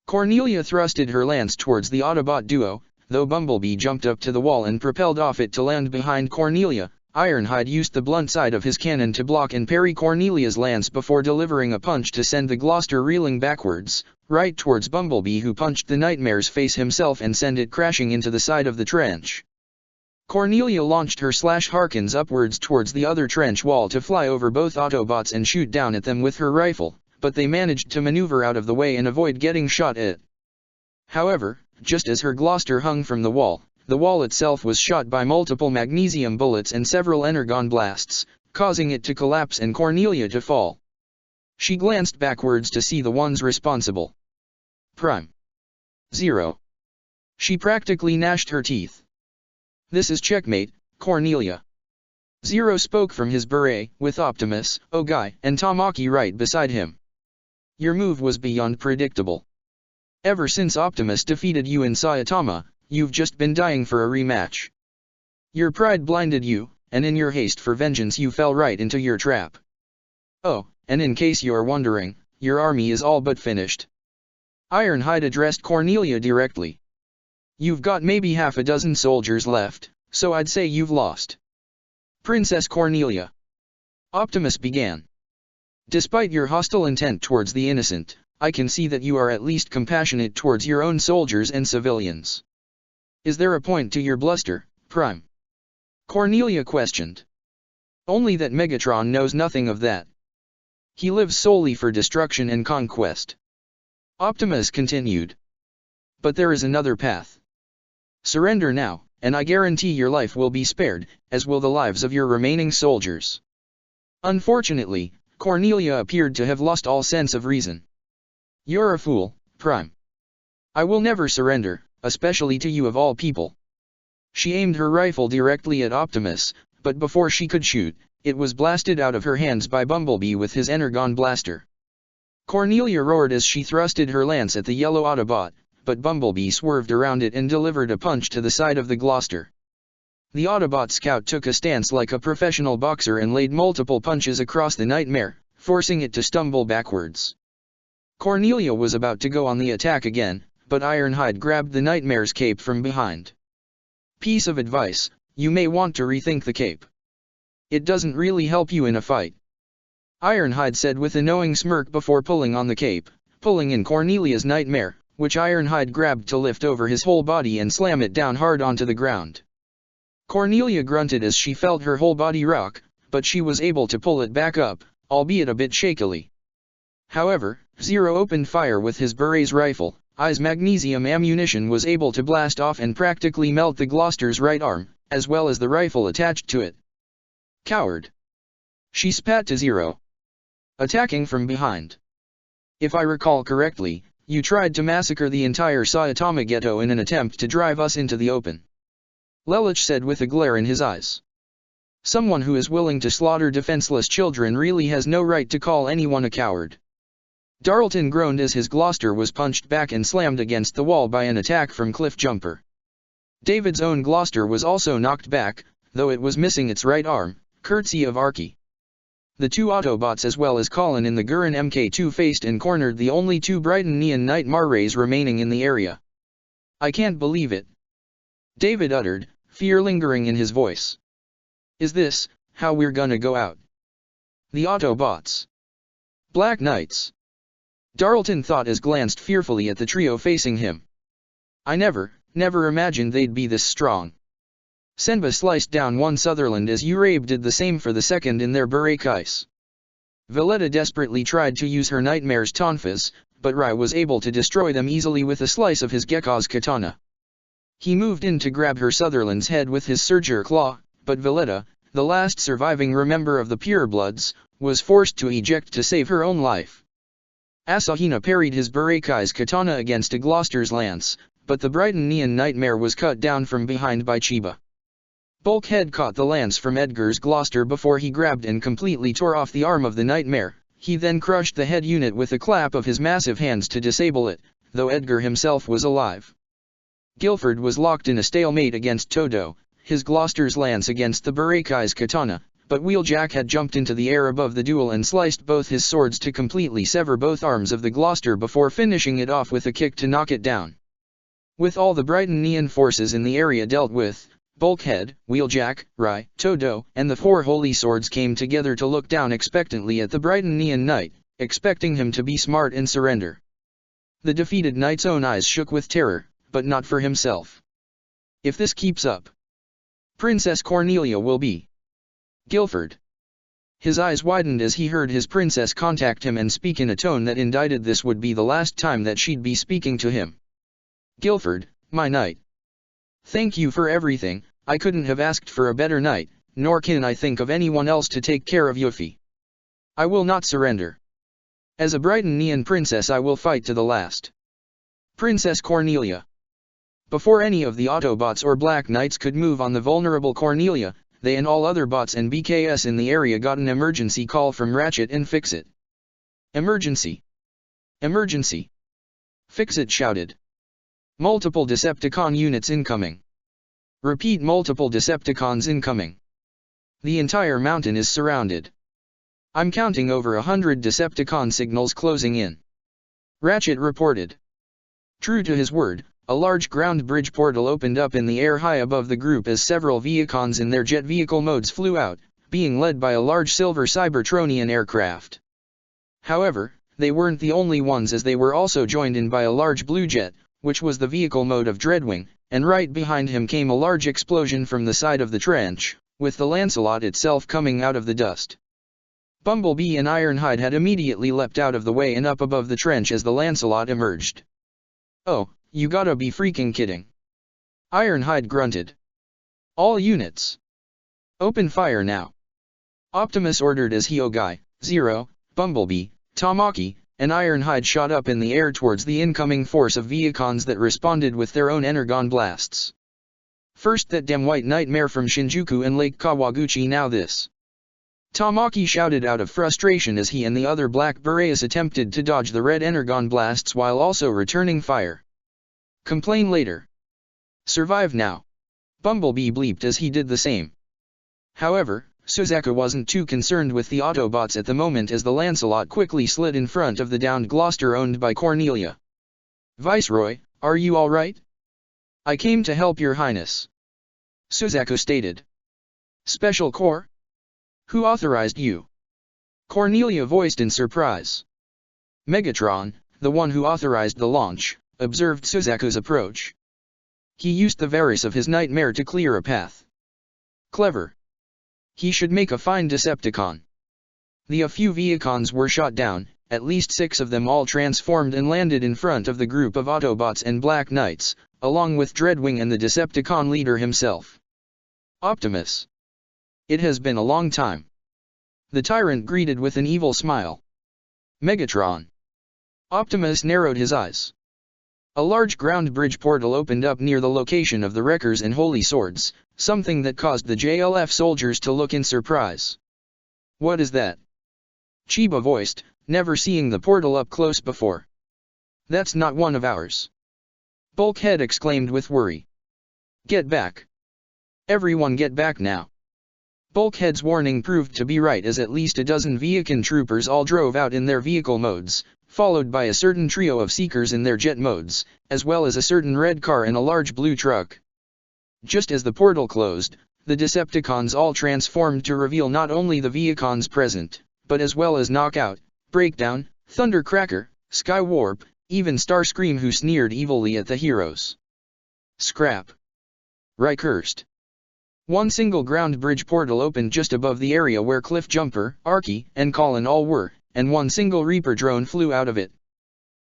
Cornelia thrusted her lance towards the Autobot duo, though Bumblebee jumped up to the wall and propelled off it to land behind Cornelia. Ironhide used the blunt side of his cannon to block and parry Cornelia's lance before delivering a punch to send the Gloster reeling backwards, right towards Bumblebee, who punched the Nightmare's face himself and sent it crashing into the side of the trench. Cornelia launched her Harkins upwards towards the other trench wall to fly over both Autobots and shoot down at them with her rifle, but they managed to maneuver out of the way and avoid getting shot at. However, just as her Gloster hung from the wall itself was shot by multiple magnesium bullets and several energon blasts, causing it to collapse and Cornelia to fall. She glanced backwards to see the ones responsible. Prime. Zero. She practically gnashed her teeth. This is checkmate, Cornelia. Zero spoke from his beret, with Optimus, Ogai, and Tamaki right beside him. Your move was beyond predictable. Ever since Optimus defeated you in Saitama, you've just been dying for a rematch. Your pride blinded you, and in your haste for vengeance you fell right into your trap. Oh, and in case you're wondering, your army is all but finished. Ironhide addressed Cornelia directly. You've got maybe half a dozen soldiers left, so I'd say you've lost. Princess Cornelia. Optimus began. Despite your hostile intent towards the innocent, I can see that you are at least compassionate towards your own soldiers and civilians. Is there a point to your bluster, Prime? Cornelia questioned. Only that Megatron knows nothing of that. He lives solely for destruction and conquest. Optimus continued. But there is another path. Surrender now, and I guarantee your life will be spared, as will the lives of your remaining soldiers. Unfortunately, Cornelia appeared to have lost all sense of reason. You're a fool, Prime. I will never surrender, especially to you of all people. She aimed her rifle directly at Optimus, but before she could shoot, it was blasted out of her hands by Bumblebee with his energon blaster. Cornelia roared as she thrusted her lance at the yellow Autobot, but Bumblebee swerved around it and delivered a punch to the side of the Gloster. The Autobot scout took a stance like a professional boxer and laid multiple punches across the Nightmare, forcing it to stumble backwards. Cornelia was about to go on the attack again, but Ironhide grabbed the Nightmare's cape from behind. Piece of advice, you may want to rethink the cape. It doesn't really help you in a fight. Ironhide said with a knowing smirk before pulling on the cape, pulling in Cornelia's Nightmare, which Ironhide grabbed to lift over his whole body and slam it down hard onto the ground. Cornelia grunted as she felt her whole body rock, but she was able to pull it back up, albeit a bit shakily. However, Zero opened fire with his Beret's rifle. I's magnesium ammunition was able to blast off and practically melt the Gloucester's right arm, as well as the rifle attached to it. Coward! She spat to Zero. Attacking from behind. If I recall correctly, you tried to massacre the entire Saitama ghetto in an attempt to drive us into the open. Lelich said with a glare in his eyes. Someone who is willing to slaughter defenseless children really has no right to call anyone a coward. Darlton groaned as his Gloucester was punched back and slammed against the wall by an attack from Cliffjumper. David's own Gloucester was also knocked back, though it was missing its right arm, courtesy of Archie. The two Autobots as well as Colin in the Gurren Mk2 faced and cornered the only two Brighton Neon Knight Marrays remaining in the area. I can't believe it. David uttered, fear lingering in his voice. Is this how we're gonna go out? The Autobots. Black Knights. Darlton thought as glanced fearfully at the trio facing him. I never imagined they'd be this strong. Senba sliced down one Sutherland as Urabe did the same for the second in their Burekais. Valletta desperately tried to use her Nightmare's tonfas, but Rai was able to destroy them easily with a slice of his Gekko's katana. He moved in to grab her Sutherland's head with his Surger claw, but Valletta, the last surviving member of the Purebloods, was forced to eject to save her own life. Asahina parried his Burekai's katana against a Gloucester's lance, but the Brighton Neon Nightmare was cut down from behind by Chiba. Bulkhead caught the lance from Edgar's Gloucester before he grabbed and completely tore off the arm of the Nightmare. He then crushed the head unit with a clap of his massive hands to disable it, though Edgar himself was alive. Guilford was locked in a stalemate against Todo, his Gloucester's lance against the Burekai's katana, but Wheeljack had jumped into the air above the duel and sliced both his swords to completely sever both arms of the Gloucester before finishing it off with a kick to knock it down. With all the Brighton Neon forces in the area dealt with, Bulkhead, Wheeljack, Rai, Todo, and the four holy swords came together to look down expectantly at the Brighton Neon Knight, expecting him to be smart and surrender. The defeated knight's own eyes shook with terror, but not for himself. If this keeps up, Princess Cornelia will be Guilford. His eyes widened as he heard his princess contact him and speak in a tone that indicted this would be the last time that she'd be speaking to him. Guilford, my knight. Thank you for everything. I couldn't have asked for a better knight, nor can I think of anyone else to take care of Yuffie. I will not surrender. As a Brighton Neon princess I will fight to the last. Princess Cornelia. Before any of the Autobots or Black Knights could move on the vulnerable Cornelia, they and all other bots and BKS in the area got an emergency call from Ratchet and Fix-It. Emergency! Emergency! Fix-It shouted. Multiple Decepticon units incoming. Repeat, multiple Decepticons incoming. The entire mountain is surrounded. I'm counting over 100 Decepticon signals closing in. Ratchet reported. True to his word, a large ground bridge portal opened up in the air high above the group as several Vehicons in their jet vehicle modes flew out, being led by a large silver Cybertronian aircraft. However, they weren't the only ones, as they were also joined in by a large blue jet, which was the vehicle mode of Dreadwing, and right behind him came a large explosion from the side of the trench, with the Lancelot itself coming out of the dust. Bumblebee and Ironhide had immediately leapt out of the way and up above the trench as the Lancelot emerged. Oh, you gotta be freaking kidding. Ironhide grunted. All units. Open fire now. Optimus ordered as Hyogai, Zero, Bumblebee, Tamaki, and Ironhide shot up in the air towards the incoming force of Vehicons that responded with their own Energon blasts. First that damn white nightmare from Shinjuku and Lake Kawaguchi, now this. Tamaki shouted out of frustration as he and the other Black Berets attempted to dodge the red Energon blasts while also returning fire. Complain later. Survive now. Bumblebee bleeped as he did the same. However, Suzaku wasn't too concerned with the Autobots at the moment as the Lancelot quickly slid in front of the downed Gloucester owned by Cornelia. Viceroy, are you alright? I came to help your highness. Suzaku stated. Special Corps? Who authorized you? Cornelia voiced in surprise. Megatron, the one who authorized the launch, observed Suzaku's approach. He used the Varus of his nightmare to clear a path. Clever. He should make a fine Decepticon. A few Viacons were shot down, at least 6 of them all transformed and landed in front of the group of Autobots and Black Knights, along with Dreadwing and the Decepticon leader himself. Optimus. It has been a long time. The tyrant greeted with an evil smile. Megatron. Optimus narrowed his eyes. A large ground bridge portal opened up near the location of the Wreckers and Holy Swords, something that caused the JLF soldiers to look in surprise. What is that? Chiba voiced, never seeing the portal up close before. That's not one of ours. Bulkhead exclaimed with worry. Get back. Everyone get back now. Bulkhead's warning proved to be right as at least a dozen Viacon troopers all drove out in their vehicle modes, followed by a certain trio of Seekers in their jet modes, as well as a certain red car and a large blue truck. Just as the portal closed, the Decepticons all transformed to reveal not only the Viacons present, but as well as Knockout, Breakdown, Thundercracker, Skywarp, even Starscream, who sneered evilly at the heroes. Scrap. Ryhurst. One single ground bridge portal opened just above the area where Cliffjumper, Arky, and Colin all were, and one single Reaper drone flew out of it.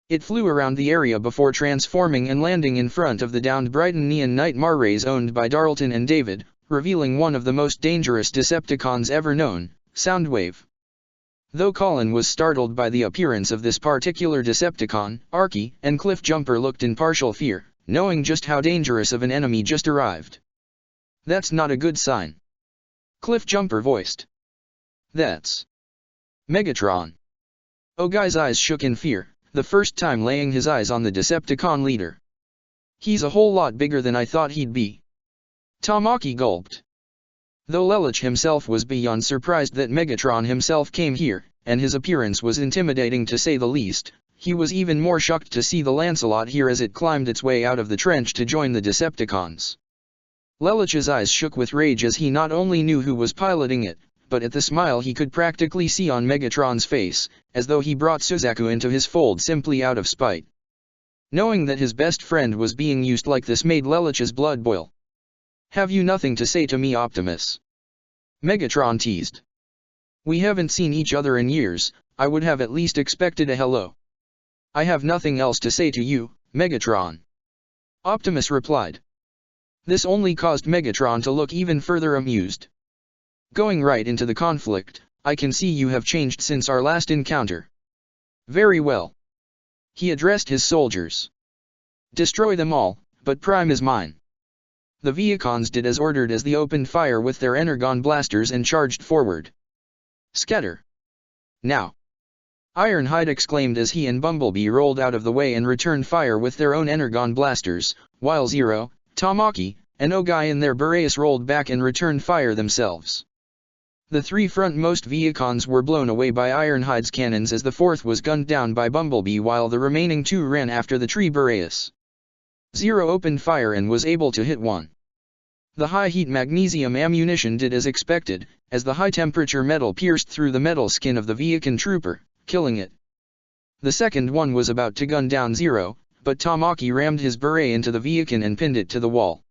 It flew around the area before transforming and landing in front of the downed Brighton Neon Nightmare rays owned by Darlton and David, revealing one of the most dangerous Decepticons ever known, Soundwave. Though Colin was startled by the appearance of this particular Decepticon, Arky and Cliffjumper looked in partial fear, knowing just how dangerous of an enemy just arrived. That's not a good sign. Cliffjumper voiced. That's Megatron. Ogai's eyes shook in fear, the first time laying his eyes on the Decepticon leader. He's a whole lot bigger than I thought he'd be. Tamaki gulped. Though Lelich himself was beyond surprised that Megatron himself came here, and his appearance was intimidating to say the least, he was even more shocked to see the Lancelot here as it climbed its way out of the trench to join the Decepticons. Lelich's eyes shook with rage as he not only knew who was piloting it, but at the smile he could practically see on Megatron's face, as though he brought Suzaku into his fold simply out of spite. Knowing that his best friend was being used like this made Lelich's blood boil. Have you nothing to say to me, Optimus? Megatron teased. We haven't seen each other in years, I would have at least expected a hello. I have nothing else to say to you, Megatron. Optimus replied. This only caused Megatron to look even further amused. Going right into the conflict, I can see you have changed since our last encounter. Very well. He addressed his soldiers. Destroy them all, but Prime is mine. The Viacons did as ordered as they opened fire with their Energon blasters and charged forward. Scatter. Now. Ironhide exclaimed as he and Bumblebee rolled out of the way and returned fire with their own Energon blasters, while Zero, Tamaki, and Ogai and their Boreas rolled back and returned fire themselves. The 3 frontmost Viacons were blown away by Ironhide's cannons as the 4th was gunned down by Bumblebee while the remaining 2 ran after the tree Boreas. Zero opened fire and was able to hit one. The high-heat magnesium ammunition did as expected, as the high-temperature metal pierced through the metal skin of the Viacon trooper, killing it. The second one was about to gun down Zero, but Tamaki rammed his beret into the Viacon and pinned it to the wall.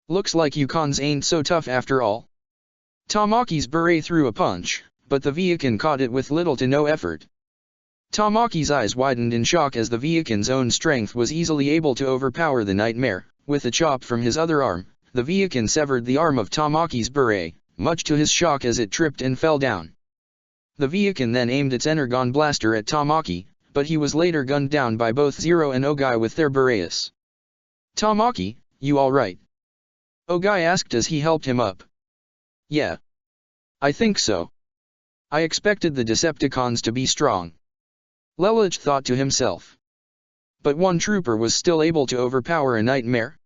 Looks like you cons ain't so tough after all. Tamaki's beret threw a punch, but the Viacon caught it with little to no effort. Tamaki's eyes widened in shock as the Viacon's own strength was easily able to overpower the Nightmare. With a chop from his other arm, the Viacon severed the arm of Tamaki's beret, much to his shock as it tripped and fell down. The Viacon then aimed its Energon blaster at Tamaki, but he was later gunned down by both Zero and Ogai with their Boreas. Tamaki, you alright? Ogai asked as he helped him up. Yeah. I think so. I expected the Decepticons to be strong. Lelich thought to himself. But one trooper was still able to overpower a Nightmare?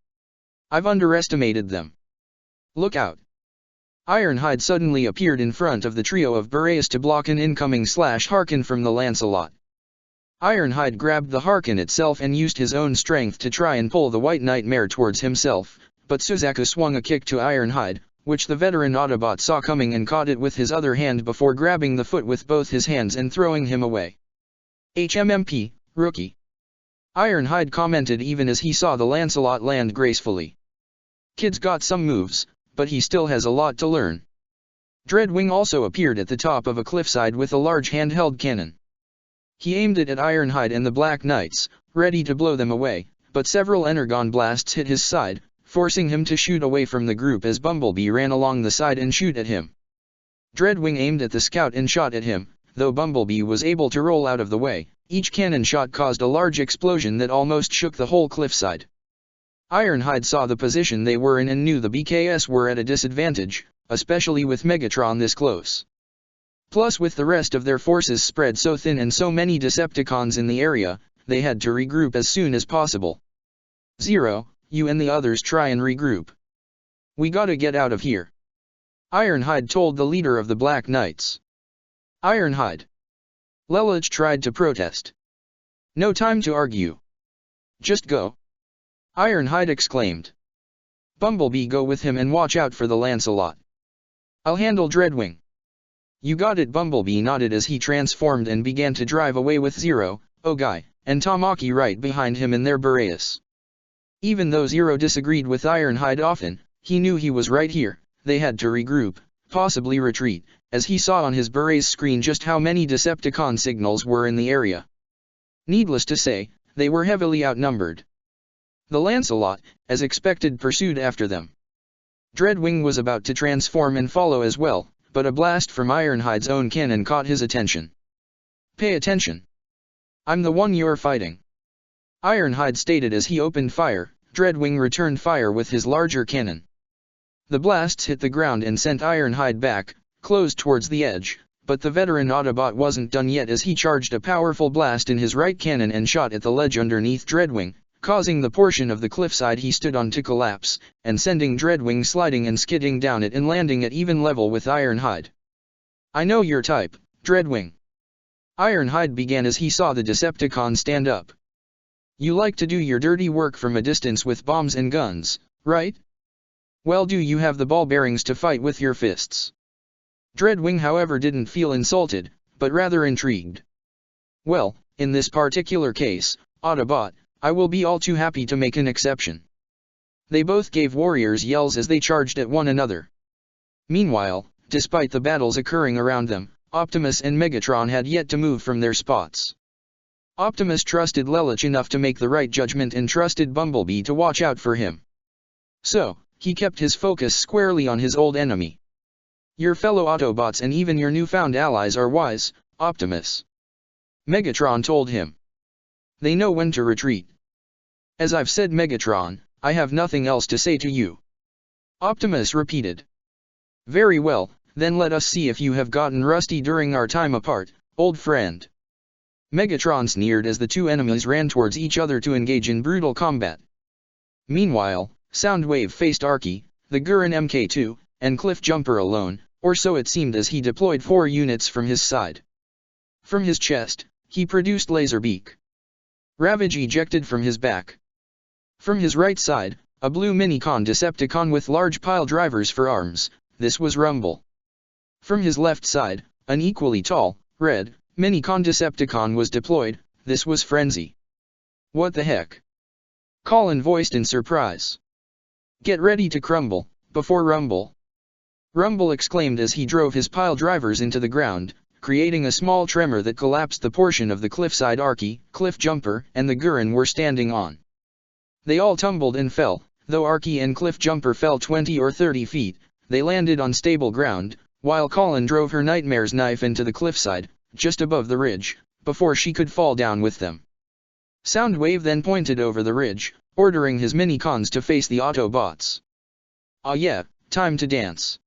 I've underestimated them. Look out. Ironhide suddenly appeared in front of the trio of Boreas to block an incoming Harken from the Lancelot. Ironhide grabbed the Harken itself and used his own strength to try and pull the White Nightmare towards himself, but Suzaku swung a kick to Ironhide, which the veteran Autobot saw coming and caught it with his other hand before grabbing the foot with both his hands and throwing him away. HMMP, rookie. Ironhide commented even as he saw the Lancelot land gracefully. Kid's got some moves, but he still has a lot to learn. Dreadwing also appeared at the top of a cliffside with a large handheld cannon. He aimed it at Ironhide and the Black Knights, ready to blow them away, but several energon blasts hit his side, forcing him to shoot away from the group as Bumblebee ran along the side and shoot at him. Dreadwing aimed at the scout and shot at him, though Bumblebee was able to roll out of the way. Each cannon shot caused a large explosion that almost shook the whole cliffside. Ironhide saw the position they were in and knew the BKS were at a disadvantage, especially with Megatron this close. Plus, with the rest of their forces spread so thin and so many Decepticons in the area, they had to regroup as soon as possible. Zero, you and the others try and regroup. We gotta get out of here. Ironhide told the leader of the Black Knights. Ironhide. Lelouch tried to protest. No time to argue. Just go. Ironhide exclaimed. Bumblebee, go with him and watch out for the Lancelot. I'll handle Dreadwing. You got it. Bumblebee nodded as he transformed and began to drive away with Zero, Ogai, and Tamaki right behind him in their Boreas. Even though Zero disagreed with Ironhide often, he knew he was right here. They had to regroup, possibly retreat, as he saw on his Boreas screen just how many Decepticon signals were in the area. Needless to say, they were heavily outnumbered. The Lancelot, as expected, pursued after them. Dreadwing was about to transform and follow as well, but a blast from Ironhide's own cannon caught his attention. Pay attention. I'm the one you're fighting. Ironhide stated as he opened fire. Dreadwing returned fire with his larger cannon. The blasts hit the ground and sent Ironhide back, close towards the edge, but the veteran Autobot wasn't done yet as he charged a powerful blast in his right cannon and shot at the ledge underneath Dreadwing, causing the portion of the cliffside he stood on to collapse, and sending Dreadwing sliding and skidding down it and landing at even level with Ironhide. I know your type, Dreadwing. Ironhide began as he saw the Decepticon stand up. You like to do your dirty work from a distance with bombs and guns, right? Well, do you have the ball bearings to fight with your fists? Dreadwing, however, didn't feel insulted, but rather intrigued. Well, in this particular case, Autobot, I will be all too happy to make an exception. They both gave warriors yells as they charged at one another. Meanwhile, despite the battles occurring around them, Optimus and Megatron had yet to move from their spots. Optimus trusted Lelouch enough to make the right judgment and trusted Bumblebee to watch out for him. So, he kept his focus squarely on his old enemy. Your fellow Autobots and even your newfound allies are wise, Optimus. Megatron told him. They know when to retreat. As I've said, Megatron, I have nothing else to say to you. Optimus repeated. Very well, then let us see if you have gotten rusty during our time apart, old friend. Megatron sneered as the two enemies ran towards each other to engage in brutal combat. Meanwhile, Soundwave faced Arky, the Gurren Mk2, and Cliff Jumper alone, or so it seemed as he deployed 4 units from his side. From his chest, he produced Laserbeak. Ravage ejected from his back. From his right side, a blue Minicon Decepticon with large pile drivers for arms, this was Rumble. From his left side, an equally tall, red, Minicon Decepticon was deployed, this was Frenzy. What the heck? Colin voiced in surprise. Get ready to crumble, before Rumble. Rumble exclaimed as he drove his pile drivers into the ground, creating a small tremor that collapsed the portion of the cliffside Arky, Cliff Jumper, and the Gurren were standing on. They all tumbled and fell, though Arky and Cliff Jumper fell 20 or 30 feet, they landed on stable ground, while Colin drove her Nightmare's knife into the cliffside, just above the ridge, before she could fall down with them. Soundwave then pointed over the ridge, ordering his Minicons to face the Autobots. Ah yeah, time to dance.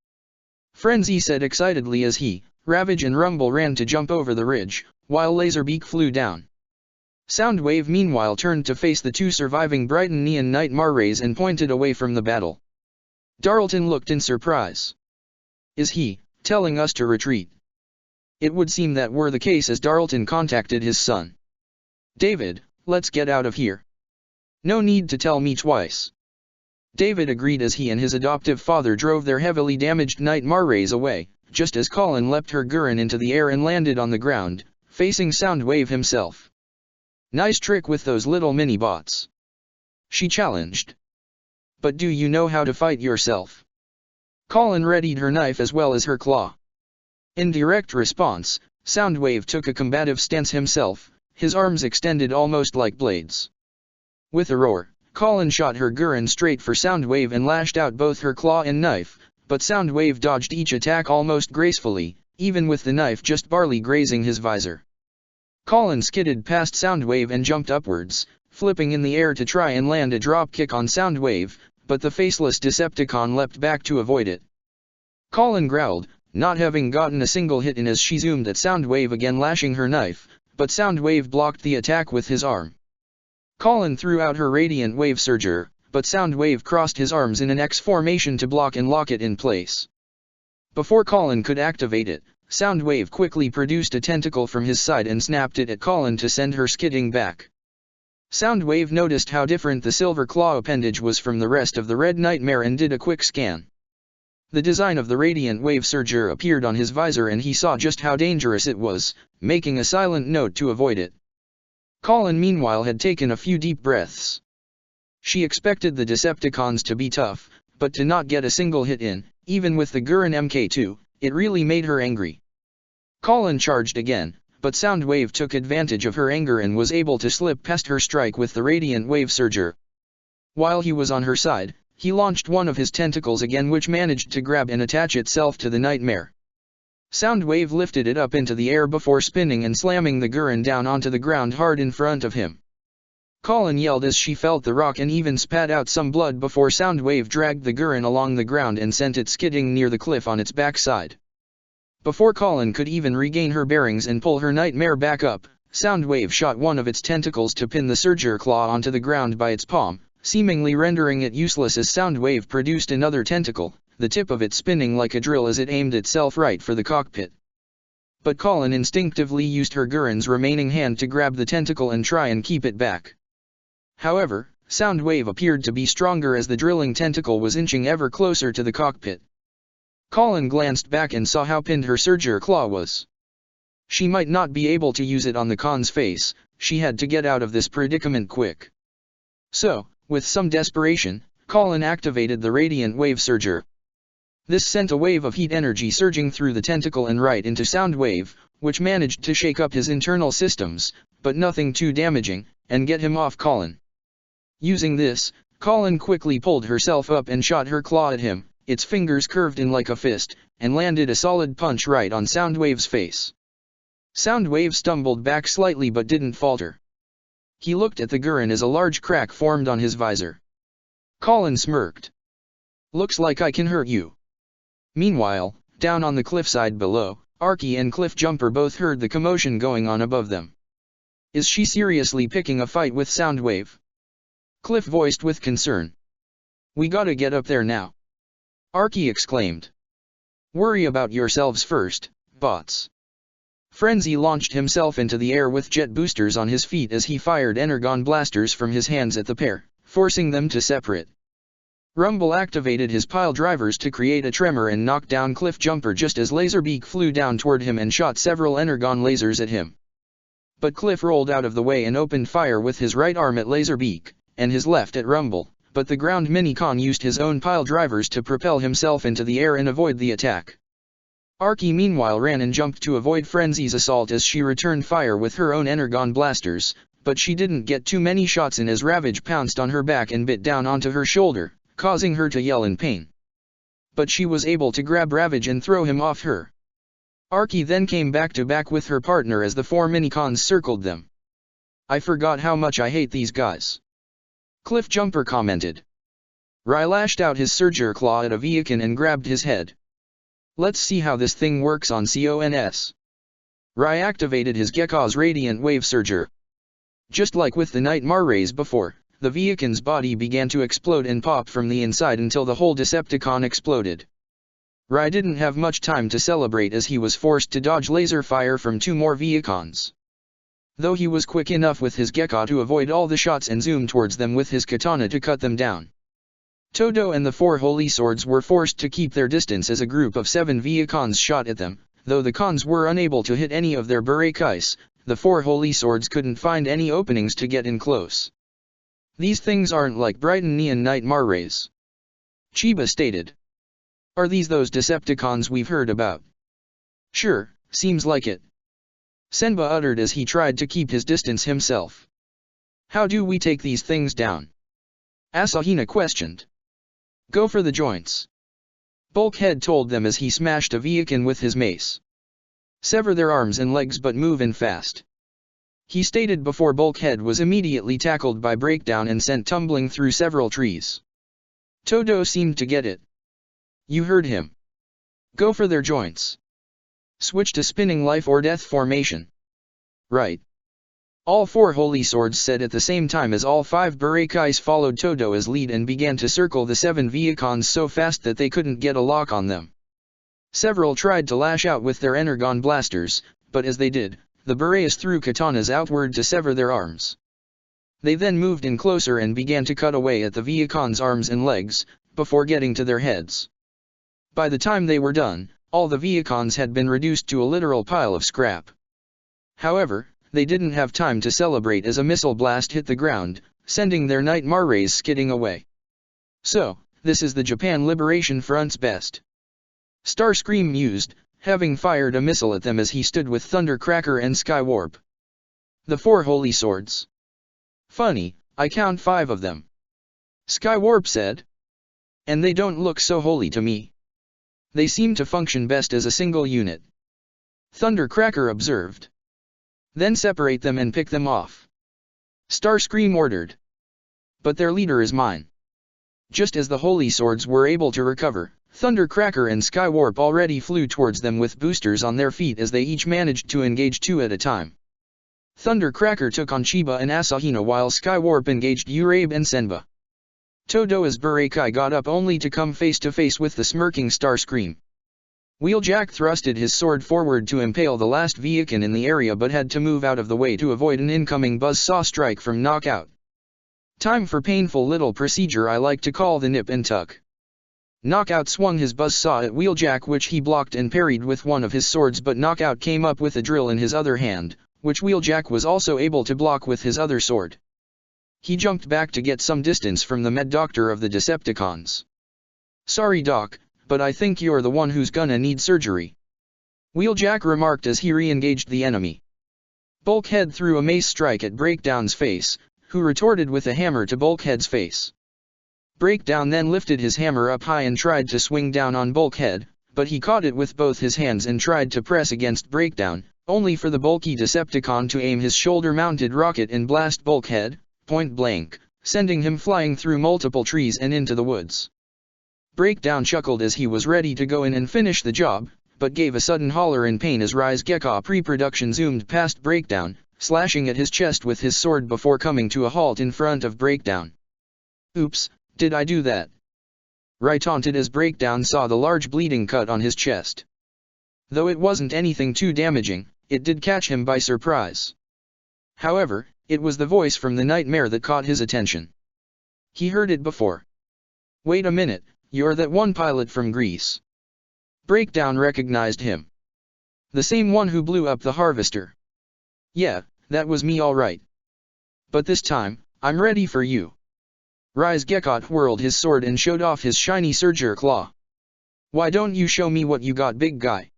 Frenzy said excitedly as he, Ravage and Rumble ran to jump over the ridge, while Laserbeak flew down. Soundwave meanwhile turned to face the 2 surviving Brighton Neon Nightmare rays and pointed away from the battle. Darlton looked in surprise. Is he telling us to retreat? It would seem that were the case as Darlton contacted his son. David, let's get out of here. No need to tell me twice. David agreed as he and his adoptive father drove their heavily damaged Nightmare rays away, just as Colin leapt her Gurren into the air and landed on the ground, facing Soundwave himself. Nice trick with those little mini-bots. She challenged. But do you know how to fight yourself? Colin readied her knife as well as her claw. In direct response, Soundwave took a combative stance himself, his arms extended almost like blades. With a roar, Colin shot her Gurren straight for Soundwave and lashed out both her claw and knife, but Soundwave dodged each attack almost gracefully, even with the knife just barely grazing his visor. Colin skidded past Soundwave and jumped upwards, flipping in the air to try and land a drop kick on Soundwave, but the faceless Decepticon leapt back to avoid it. Colin growled, not having gotten a single hit in as she zoomed at Soundwave again, lashing her knife, but Soundwave blocked the attack with his arm. Colin threw out her Radiant Wave Surger, but Soundwave crossed his arms in an X formation to block and lock it in place. Before Colin could activate it, Soundwave quickly produced a tentacle from his side and snapped it at Colin to send her skidding back. Soundwave noticed how different the silver claw appendage was from the rest of the Red Nightmare and did a quick scan. The design of the Radiant Wave Surger appeared on his visor and he saw just how dangerous it was, making a silent note to avoid it. Colin meanwhile had taken a few deep breaths. She expected the Decepticons to be tough, but to not get a single hit in, even with the Gurren MK2, it really made her angry. Colin charged again, but Soundwave took advantage of her anger and was able to slip past her strike with the Radiant Wave Surger. While he was on her side, he launched one of his tentacles again, which managed to grab and attach itself to the Nightmare. Soundwave lifted it up into the air before spinning and slamming the Gurren down onto the ground hard in front of him. Colin yelled as she felt the rock and even spat out some blood before Soundwave dragged the Gurren along the ground and sent it skidding near the cliff on its backside. Before Colin could even regain her bearings and pull her Nightmare back up, Soundwave shot one of its tentacles to pin the Surger claw onto the ground by its palm, seemingly rendering it useless as Soundwave produced another tentacle, the tip of it spinning like a drill as it aimed itself right for the cockpit. But Colin instinctively used her Gurren's remaining hand to grab the tentacle and try and keep it back. However, Soundwave appeared to be stronger as the drilling tentacle was inching ever closer to the cockpit. Colin glanced back and saw how pinned her Surger claw was. She might not be able to use it on the Khan's face, she had to get out of this predicament quick. So, with some desperation, Colin activated the Radiant Wave Surger. This sent a wave of heat energy surging through the tentacle and right into Soundwave, which managed to shake up his internal systems, but nothing too damaging, and get him off Colin. Using this, Colin quickly pulled herself up and shot her claw at him, its fingers curved in like a fist, and landed a solid punch right on Soundwave's face. Soundwave stumbled back slightly but didn't falter. He looked at the Gurren as a large crack formed on his visor. Colin smirked. "Looks like I can hurt you." Meanwhile, down on the cliffside below, Arky and Cliffjumper both heard the commotion going on above them. "Is she seriously picking a fight with Soundwave?" Cliff voiced with concern. "We gotta get up there now," Arky exclaimed. "Worry about yourselves first, bots." Frenzy launched himself into the air with jet boosters on his feet as he fired energon blasters from his hands at the pair, forcing them to separate. Rumble activated his pile drivers to create a tremor and knocked down Cliffjumper just as Laserbeak flew down toward him and shot several energon lasers at him. But Cliff rolled out of the way and opened fire with his right arm at Laserbeak, and his left at Rumble, but the ground Minicon used his own pile drivers to propel himself into the air and avoid the attack. Arky meanwhile ran and jumped to avoid Frenzy's assault as she returned fire with her own energon blasters, but she didn't get too many shots in as Ravage pounced on her back and bit down onto her shoulder, causing her to yell in pain. But she was able to grab Ravage and throw him off her. Arky then came back to back with her partner as the four Minicons circled them. "I forgot how much I hate these guys," Cliffjumper commented. Rai lashed out his Surger claw at a Viakin and grabbed his head. "Let's see how this thing works on Cons." Rai activated his Gekka's Radiant Wave Surger. Just like with the Nightmare rays before, the Viakin's body began to explode and pop from the inside until the whole Decepticon exploded. Rai didn't have much time to celebrate as he was forced to dodge laser fire from two more Viacons. Though he was quick enough with his Gekka to avoid all the shots and zoom towards them with his katana to cut them down. Todo and the four Holy Swords were forced to keep their distance as a group of 7 Viacons shot at them. Though the Khans were unable to hit any of their Burakais, the four Holy Swords couldn't find any openings to get in close. "These things aren't like Brighton Neon Nightmare rays," Chiba stated. Are these those Decepticons we've heard about? Sure, seems like it. Senba uttered as he tried to keep his distance himself. How do we take these things down? Asahina questioned. Go for the joints. Bulkhead told them as he smashed a Viakin with his mace. Sever their arms and legs but move in fast. He stated before Bulkhead was immediately tackled by Breakdown and sent tumbling through several trees. Todo seemed to get it. You heard him. Go for their joints. Switch to spinning life or death formation. Right. All four holy swords said at the same time as all five Burakais followed Todo as lead and began to circle the seven Viacons so fast that they couldn't get a lock on them. Several tried to lash out with their Energon blasters, but as they did, the Boreas threw katanas outward to sever their arms. They then moved in closer and began to cut away at the Viacons' arms and legs, before getting to their heads. By the time they were done, all the Viacons had been reduced to a literal pile of scrap. However, they didn't have time to celebrate as a missile blast hit the ground, sending their Nightmare rays skidding away. So, this is the Japan Liberation Front's best. Starscream mused, having fired a missile at them as he stood with Thundercracker and Skywarp. The four holy swords. Funny, I count 5 of them. Skywarp said. And they don't look so holy to me. They seem to function best as a single unit. Thundercracker observed. Then separate them and pick them off. Starscream ordered. But their leader is mine. Just as the holy swords were able to recover, Thundercracker and Skywarp already flew towards them with boosters on their feet as they each managed to engage 2 at a time. Thundercracker took on Chiba and Asahina while Skywarp engaged Urabe and Senba. Todo's Burakai got up only to come face to face with the smirking Starscream. Wheeljack thrusted his sword forward to impale the last Viakin in the area but had to move out of the way to avoid an incoming buzzsaw strike from Knockout. Time for painful little procedure I like to call the nip and tuck. Knockout swung his buzzsaw at Wheeljack which he blocked and parried with one of his swords but Knockout came up with a drill in his other hand, which Wheeljack was also able to block with his other sword. He jumped back to get some distance from the med doctor of the Decepticons. Sorry Doc, but I think you're the one who's gonna need surgery. Wheeljack remarked as he re-engaged the enemy. Bulkhead threw a mace strike at Breakdown's face, who retorted with a hammer to Bulkhead's face. Breakdown then lifted his hammer up high and tried to swing down on Bulkhead, but he caught it with both his hands and tried to press against Breakdown, only for the bulky Decepticon to aim his shoulder-mounted rocket and blast Bulkhead, point blank, sending him flying through multiple trees and into the woods. Breakdown chuckled as he was ready to go in and finish the job, but gave a sudden holler in pain as Rise Gekka pre-production zoomed past Breakdown, slashing at his chest with his sword before coming to a halt in front of Breakdown. Oops, did I do that? Rai taunted as Breakdown saw the large bleeding cut on his chest. Though it wasn't anything too damaging, it did catch him by surprise. However, it was the voice from the Nightmare that caught his attention. He heard it before. Wait a minute, you're that one pilot from Greece. Breakdown recognized him. The same one who blew up the Harvester. Yeah, that was me all right. But this time, I'm ready for you. Rise Gekka whirled his sword and showed off his shiny Surger claw. Why don't you show me what you got, big guy?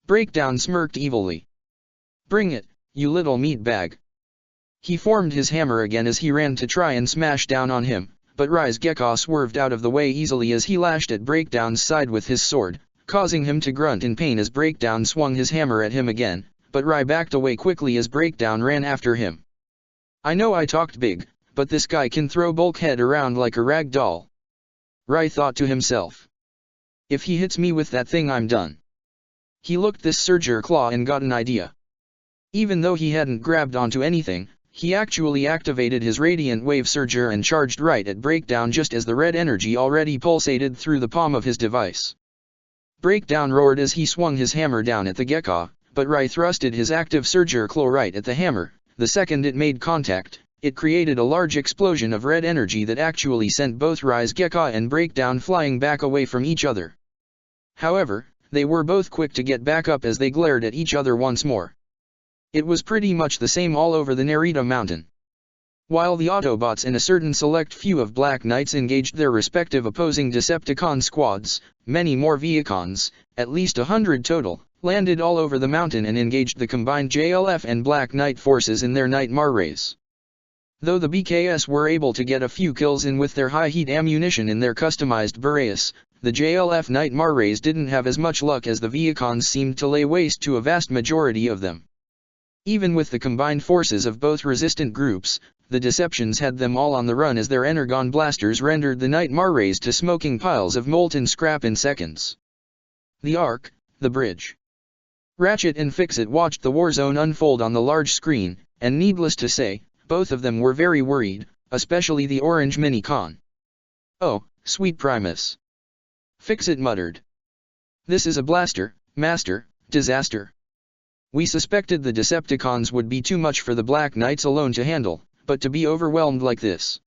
Breakdown smirked evilly. Bring it, you little meatbag. He formed his hammer again as he ran to try and smash down on him, but Rise Gekka swerved out of the way easily as he lashed at Breakdown's side with his sword, causing him to grunt in pain as Breakdown swung his hammer at him again, but Rai backed away quickly as Breakdown ran after him. I know I talked big, but this guy can throw Bulkhead around like a rag doll. Rai thought to himself. If he hits me with that thing I'm done. He looked this Surger claw and got an idea. Even though he hadn't grabbed onto anything, he actually activated his Radiant Wave Surger and charged right at Breakdown just as the red energy already pulsated through the palm of his device. Breakdown roared as he swung his hammer down at the Gekka, but Rai thrusted his active Surger claw right at the hammer. The second it made contact, it created a large explosion of red energy that actually sent both Rise Gekka and Breakdown flying back away from each other. However, they were both quick to get back up as they glared at each other once more. It was pretty much the same all over the Narita mountain. While the Autobots and a certain select few of Black Knights engaged their respective opposing Decepticon squads, many more Vehicons, at least 100 total, landed all over the mountain and engaged the combined JLF and Black Knight forces in their Nightmare rays. Though the BKS were able to get a few kills in with their high-heat ammunition in their customized Boreas, the JLF Nightmare rays didn't have as much luck as the Vehicons seemed to lay waste to a vast majority of them. Even with the combined forces of both resistant groups, the Deceptions had them all on the run as their Energon blasters rendered the Nightmare rays to smoking piles of molten scrap in seconds. The Ark, the bridge. Ratchet and Fix-It watched the war zone unfold on the large screen, and needless to say, both of them were very worried, especially the orange Minicon. "Oh, sweet Primus," Fix-It muttered. "This is a blaster, Master, disaster. We suspected the Decepticons would be too much for the Black Knights alone to handle, but to be overwhelmed like this."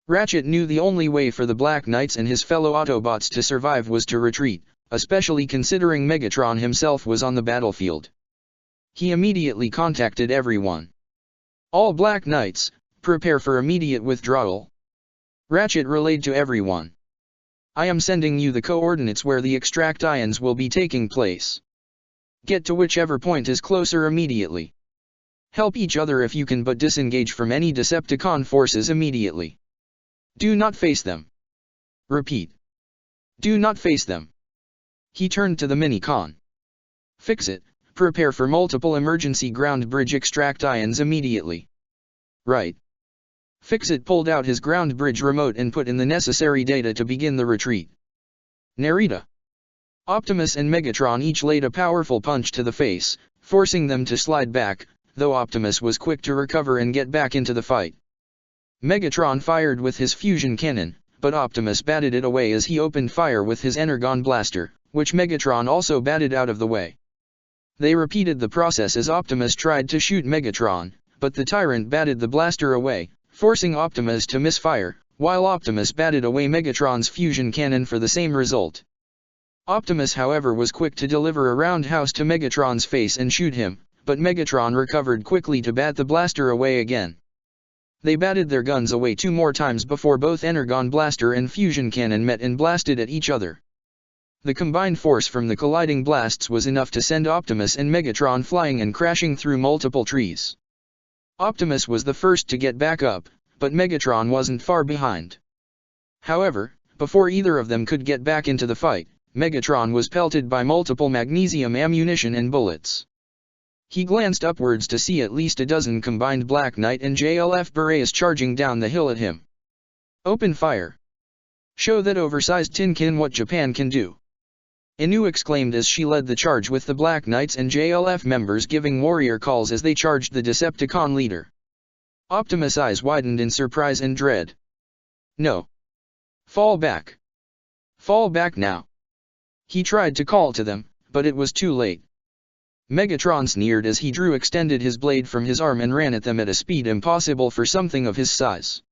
Ratchet knew the only way for the Black Knights and his fellow Autobots to survive was to retreat, especially considering Megatron himself was on the battlefield. He immediately contacted everyone. "All Black Knights, prepare for immediate withdrawal." Ratchet relayed to everyone. "I am sending you the coordinates where the extractions will be taking place. Get to whichever point is closer immediately. Help each other if you can, but disengage from any Decepticon forces immediately. Do not face them. Repeat. Do not face them." He turned to the Minicon. "Fix-It, prepare for multiple emergency ground bridge extractions immediately." "Right." Fix-It pulled out his ground bridge remote and put in the necessary data to begin the retreat. Narita. Optimus and Megatron each laid a powerful punch to the face, forcing them to slide back, though Optimus was quick to recover and get back into the fight. Megatron fired with his fusion cannon, but Optimus batted it away as he opened fire with his Energon blaster, which Megatron also batted out of the way. They repeated the process as Optimus tried to shoot Megatron, but the Tyrant batted the blaster away, forcing Optimus to misfire, while Optimus batted away Megatron's fusion cannon for the same result. Optimus, however, was quick to deliver a roundhouse to Megatron's face and shoot him, but Megatron recovered quickly to bat the blaster away again. They batted their guns away 2 more times before both Energon blaster and fusion cannon met and blasted at each other. The combined force from the colliding blasts was enough to send Optimus and Megatron flying and crashing through multiple trees. Optimus was the first to get back up, but Megatron wasn't far behind. However, before either of them could get back into the fight, Megatron was pelted by multiple magnesium ammunition and bullets. He glanced upwards to see at least a dozen combined Black Knight and JLF Boreas charging down the hill at him. "Open fire! Show that oversized tinkin what Japan can do!" Inu exclaimed as she led the charge with the Black Knights and JLF members giving warrior calls as they charged the Decepticon leader. Optimus' eyes widened in surprise and dread. "No! Fall back! Fall back now!" He tried to call to them, but it was too late. Megatron sneered as he extended his blade from his arm and ran at them at a speed impossible for something of his size.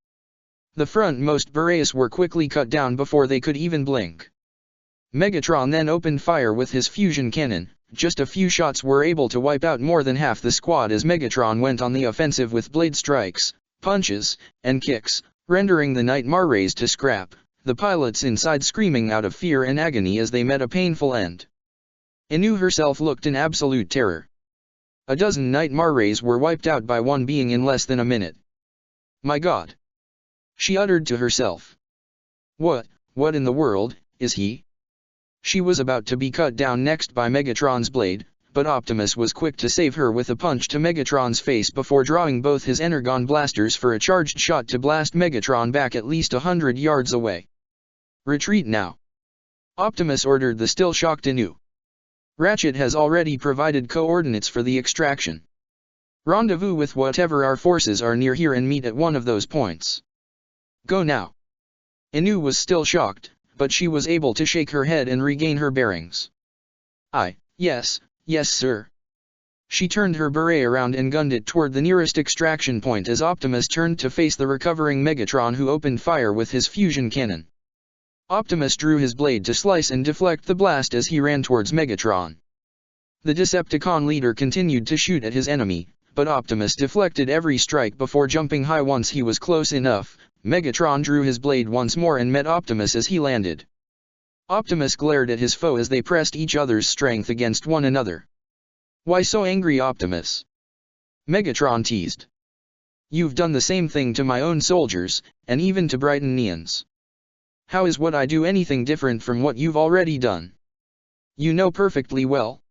The frontmost Boreas were quickly cut down before they could even blink. Megatron then opened fire with his fusion cannon. Just a few shots were able to wipe out more than half the squad as Megatron went on the offensive with blade strikes, punches, and kicks, rendering the Nightmare rays to scrap, the pilots inside screaming out of fear and agony as they met a painful end. Inu herself looked in absolute terror. A dozen Nightmare rays were wiped out by one being in less than a minute. "My God!" she uttered to herself. What in the world, is he?" She was about to be cut down next by Megatron's blade, but Optimus was quick to save her with a punch to Megatron's face before drawing both his Energon blasters for a charged shot to blast Megatron back at least 100 yards away. "Retreat now!" Optimus ordered the still shocked Inu. "Ratchet has already provided coordinates for the extraction. Rendezvous with whatever our forces are near here and meet at one of those points. Go now." Inu was still shocked, but she was able to shake her head and regain her bearings. Yes, sir." She turned her beret around and gunned it toward the nearest extraction point as Optimus turned to face the recovering Megatron, who opened fire with his fusion cannon. Optimus drew his blade to slice and deflect the blast as he ran towards Megatron. The Decepticon leader continued to shoot at his enemy, but Optimus deflected every strike before jumping high. Once he was close enough, Megatron drew his blade once more and met Optimus as he landed. Optimus glared at his foe as they pressed each other's strength against one another. "Why so angry, Optimus?" Megatron teased. "You've done the same thing to my own soldiers, and even to Brightonians. How is what I do anything different from what you've already done?" "You know perfectly well,"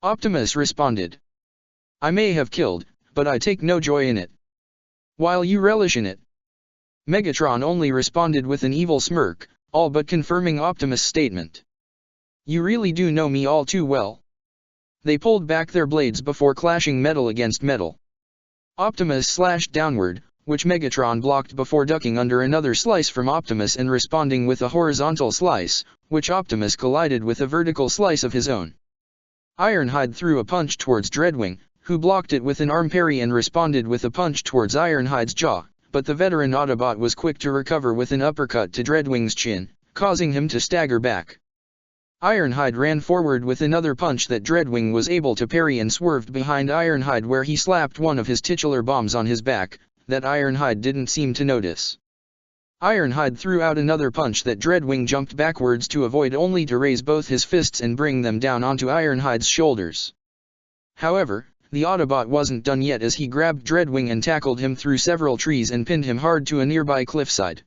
Optimus responded. "I may have killed, but I take no joy in it." "While you relish in it." Megatron only responded with an evil smirk, all but confirming Optimus' statement. "You really do know me all too well." They pulled back their blades before clashing metal against metal. Optimus slashed downward, which Megatron blocked before ducking under another slice from Optimus and responding with a horizontal slice, which Optimus collided with a vertical slice of his own. Ironhide threw a punch towards Dreadwing, who blocked it with an arm parry and responded with a punch towards Ironhide's jaw, but the veteran Autobot was quick to recover with an uppercut to Dreadwing's chin, causing him to stagger back. Ironhide ran forward with another punch that Dreadwing was able to parry and swerved behind Ironhide, where he slapped one of his titular bombs on his back, that Ironhide didn't seem to notice. Ironhide threw out another punch that Dreadwing jumped backwards to avoid, only to raise both his fists and bring them down onto Ironhide's shoulders. However, the Autobot wasn't done yet, as he grabbed Dreadwing and tackled him through several trees and pinned him hard to a nearby cliffside.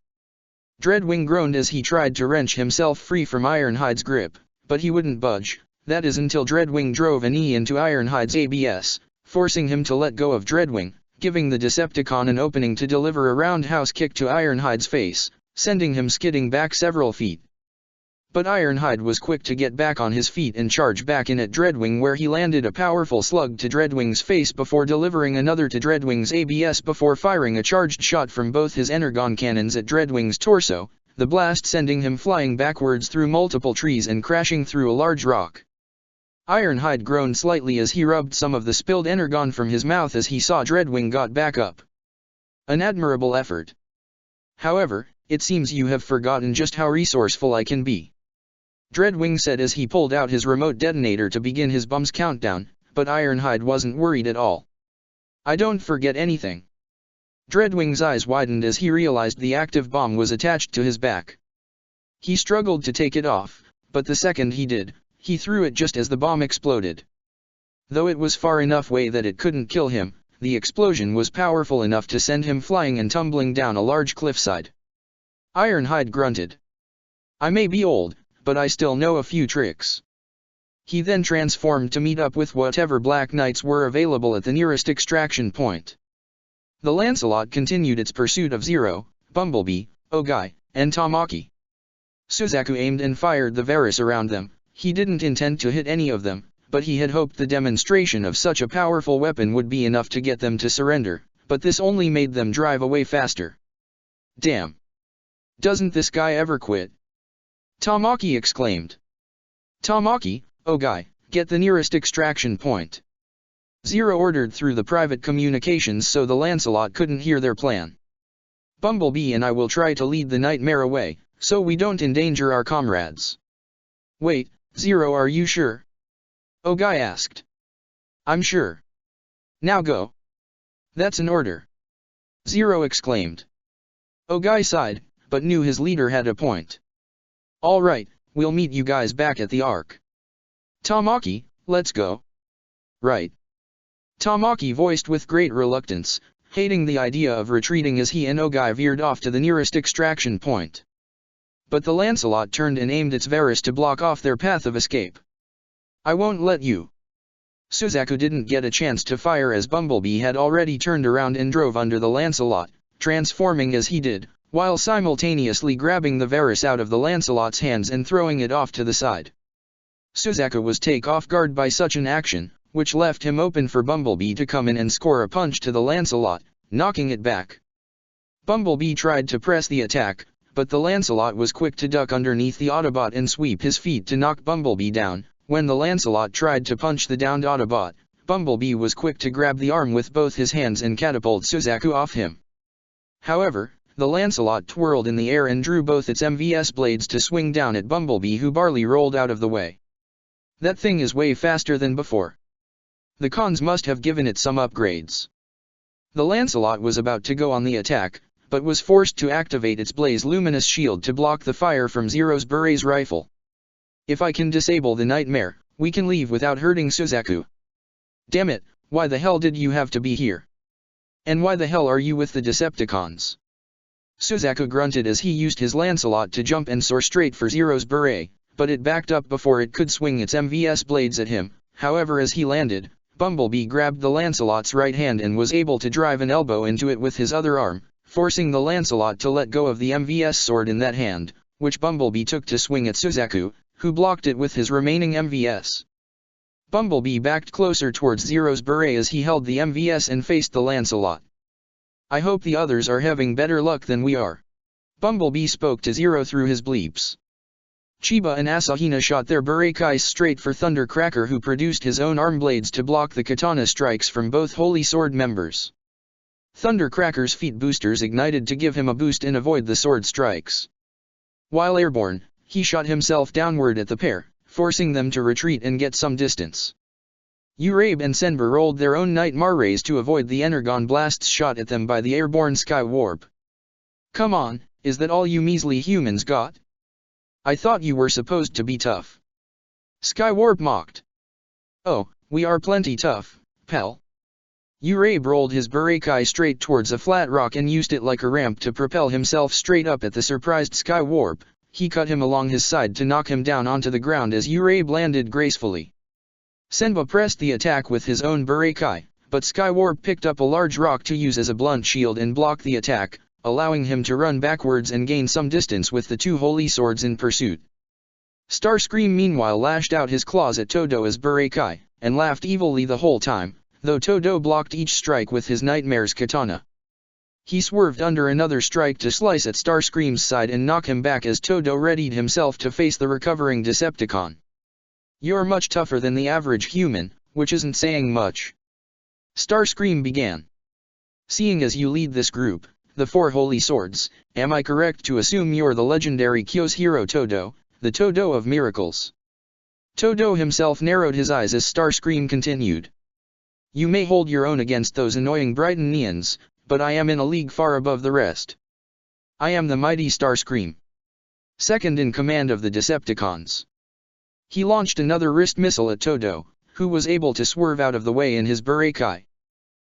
Dreadwing groaned as he tried to wrench himself free from Ironhide's grip, but he wouldn't budge, that is until Dreadwing drove a knee into Ironhide's ABS, forcing him to let go of Dreadwing, giving the Decepticon an opening to deliver a roundhouse kick to Ironhide's face, sending him skidding back several feet. But Ironhide was quick to get back on his feet and charge back in at Dreadwing, where he landed a powerful slug to Dreadwing's face before delivering another to Dreadwing's ABS before firing a charged shot from both his energon cannons at Dreadwing's torso, the blast sending him flying backwards through multiple trees and crashing through a large rock. Ironhide groaned slightly as he rubbed some of the spilled energon from his mouth as he saw Dreadwing got back up. An admirable effort. However, it seems you have forgotten just how resourceful I can be, Dreadwing said as he pulled out his remote detonator to begin his bomb's countdown, but Ironhide wasn't worried at all. "I don't forget anything." Dreadwing's eyes widened as he realized the active bomb was attached to his back. He struggled to take it off, but the second he did, he threw it just as the bomb exploded. Though it was far enough away that it couldn't kill him, the explosion was powerful enough to send him flying and tumbling down a large cliffside. Ironhide grunted. "I may be old, but I still know a few tricks." He then transformed to meet up with whatever Black Knights were available at the nearest extraction point. The Lancelot continued its pursuit of Zero, Bumblebee, Ogai, and Tamaki. Suzaku aimed and fired the Varus around them. He didn't intend to hit any of them, but he had hoped the demonstration of such a powerful weapon would be enough to get them to surrender, but this only made them drive away faster. "Damn! Doesn't this guy ever quit?" Tamaki exclaimed. "Tamaki, Ogai, get the nearest extraction point." Zero ordered through the private communications so the Lancelot couldn't hear their plan. "Bumblebee and I will try to lead the Nightmare away, so we don't endanger our comrades." "Wait, Zero, are you sure?" Ogai asked. "I'm sure." "Now go." "That's an order," Zero exclaimed. Ogai sighed, but knew his leader had a point. "All right, we'll meet you guys back at the Ark." "Tamaki, let's go." "Right." Tamaki voiced with great reluctance, hating the idea of retreating as he and Ogai veered off to the nearest extraction point. But the Lancelot turned and aimed its Varus to block off their path of escape. "I won't let you." Suzaku didn't get a chance to fire as Bumblebee had already turned around and drove under the Lancelot, transforming as he did, while simultaneously grabbing the Varus out of the Lancelot's hands and throwing it off to the side. Suzaku was taken off guard by such an action, which left him open for Bumblebee to come in and score a punch to the Lancelot, knocking it back. Bumblebee tried to press the attack, but the Lancelot was quick to duck underneath the Autobot and sweep his feet to knock Bumblebee down. When the Lancelot tried to punch the downed Autobot, Bumblebee was quick to grab the arm with both his hands and catapult Suzaku off him. However, the Lancelot twirled in the air and drew both its MVS blades to swing down at Bumblebee, who barely rolled out of the way. "That thing is way faster than before." The cons must have given it some upgrades. The Lancelot was about to go on the attack, but was forced to activate its Blaze Luminous Shield to block the fire from Zero's Beret's rifle. If I can disable the Nightmare, we can leave without hurting Suzaku. Damn it, why the hell did you have to be here? And why the hell are you with the Decepticons? Suzaku grunted as he used his Lancelot to jump and soar straight for Zero's Beret, but it backed up before it could swing its MVS blades at him. However, as he landed, Bumblebee grabbed the Lancelot's right hand and was able to drive an elbow into it with his other arm, forcing the Lancelot to let go of the MVS sword in that hand, which Bumblebee took to swing at Suzaku, who blocked it with his remaining MVS. Bumblebee backed closer towards Zero's Beret as he held the MVS and faced the Lancelot. I hope the others are having better luck than we are. Bumblebee spoke to Zero through his bleeps. Chiba and Asahina shot their Burakais straight for Thundercracker, who produced his own arm blades to block the katana strikes from both Holy Sword members. Thundercracker's feet boosters ignited to give him a boost and avoid the sword strikes. While airborne, he shot himself downward at the pair, forcing them to retreat and get some distance. Urabe and Senbur rolled their own Nightmare rays to avoid the Energon blasts shot at them by the airborne Sky Warp. Come on, is that all you measly humans got? I thought you were supposed to be tough. Sky Warp mocked. Oh, we are plenty tough, pal. Urabe rolled his Burakai straight towards a flat rock and used it like a ramp to propel himself straight up at the surprised Sky Warp. He cut him along his side to knock him down onto the ground as Urabe landed gracefully. Senba pressed the attack with his own Burakai, but Skywarp picked up a large rock to use as a blunt shield and block the attack, allowing him to run backwards and gain some distance with the two holy swords in pursuit. Starscream meanwhile lashed out his claws at Todo as Burakai, and laughed evilly the whole time, though Todo blocked each strike with his Nightmare's katana. He swerved under another strike to slice at Starscream's side and knock him back as Todo readied himself to face the recovering Decepticon. You're much tougher than the average human, which isn't saying much. Starscream began. Seeing as you lead this group, the Four Holy Swords, am I correct to assume you're the legendary Kyo's hero Todo, the Todo of Miracles? Todo himself narrowed his eyes as Starscream continued. You may hold your own against those annoying Brightonians, but I am in a league far above the rest. I am the mighty Starscream, second in command of the Decepticons. He launched another wrist missile at Todo, who was able to swerve out of the way in his Burakai.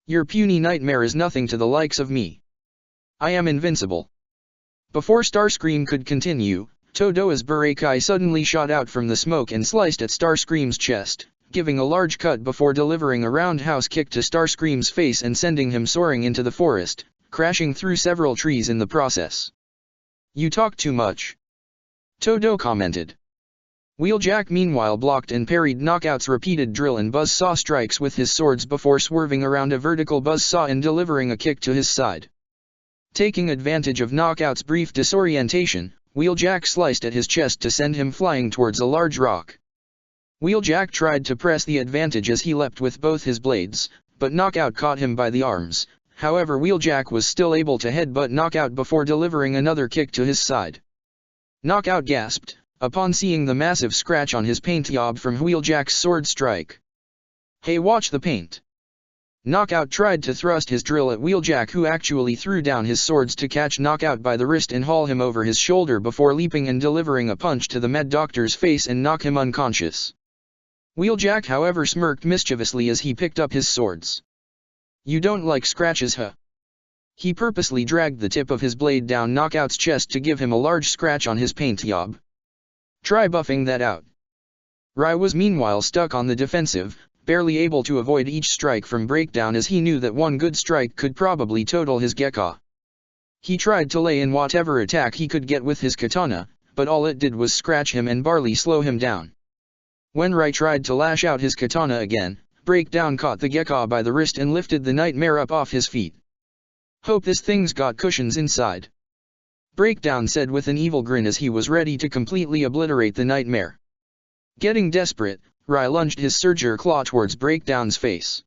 Your puny Nightmare is nothing to the likes of me. I am invincible. Before Starscream could continue, Todo's Burakai suddenly shot out from the smoke and sliced at Starscream's chest, giving a large cut before delivering a roundhouse kick to Starscream's face and sending him soaring into the forest, crashing through several trees in the process. You talk too much. Todo commented. Wheeljack meanwhile blocked and parried Knockout's repeated drill and buzzsaw strikes with his swords before swerving around a vertical buzzsaw and delivering a kick to his side. Taking advantage of Knockout's brief disorientation, Wheeljack sliced at his chest to send him flying towards a large rock. Wheeljack tried to press the advantage as he leapt with both his blades, but Knockout caught him by the arms. However, Wheeljack was still able to headbutt Knockout before delivering another kick to his side. Knockout gasped upon seeing the massive scratch on his paint job from Wheeljack's sword strike. Hey, watch the paint. Knockout tried to thrust his drill at Wheeljack, who actually threw down his swords to catch Knockout by the wrist and haul him over his shoulder before leaping and delivering a punch to the Med Doctor's face and knock him unconscious. Wheeljack however smirked mischievously as he picked up his swords. You don't like scratches, huh? He purposely dragged the tip of his blade down Knockout's chest to give him a large scratch on his paint job. Try buffing that out. Rai was meanwhile stuck on the defensive, barely able to avoid each strike from Breakdown as he knew that one good strike could probably total his Gekka. He tried to lay in whatever attack he could get with his katana, but all it did was scratch him and barely slow him down. When Rai tried to lash out his katana again, Breakdown caught the Gekka by the wrist and lifted the Nightmare up off his feet. Hope this thing's got cushions inside. Breakdown said with an evil grin as he was ready to completely obliterate the Nightmare. Getting desperate, Rai lunged his Surger claw towards Breakdown's face.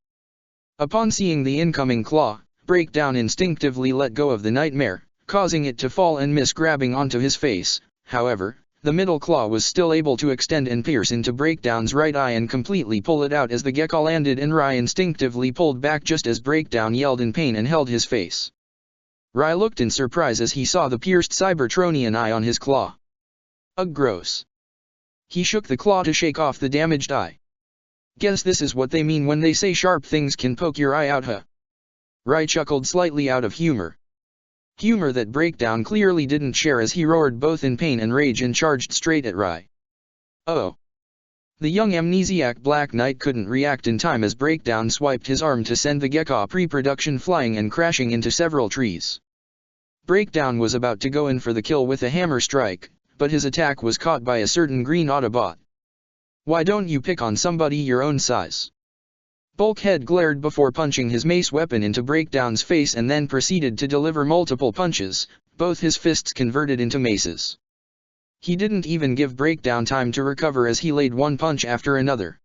Upon seeing the incoming claw, Breakdown instinctively let go of the Nightmare, causing it to fall and miss grabbing onto his face. However, The middle claw was still able to extend and pierce into Breakdown's right eye and completely pull it out as the Gecko landed, and Rai instinctively pulled back just as Breakdown yelled in pain and held his face. Rai looked in surprise as he saw the pierced Cybertronian eye on his claw. Ugh, gross. He shook the claw to shake off the damaged eye. Guess this is what they mean when they say sharp things can poke your eye out, huh? Rai chuckled slightly out of humor. Humor that Breakdown clearly didn't share as he roared both in pain and rage and charged straight at Rai. Oh. The young amnesiac Black Knight couldn't react in time as Breakdown swiped his arm to send the Gecko pre-production flying and crashing into several trees. Breakdown was about to go in for the kill with a hammer strike, but his attack was caught by a certain green Autobot. Why don't you pick on somebody your own size? Bulkhead glared before punching his mace weapon into Breakdown's face and then proceeded to deliver multiple punches, both his fists converted into maces. He didn't even give Breakdown time to recover as he laid one punch after another.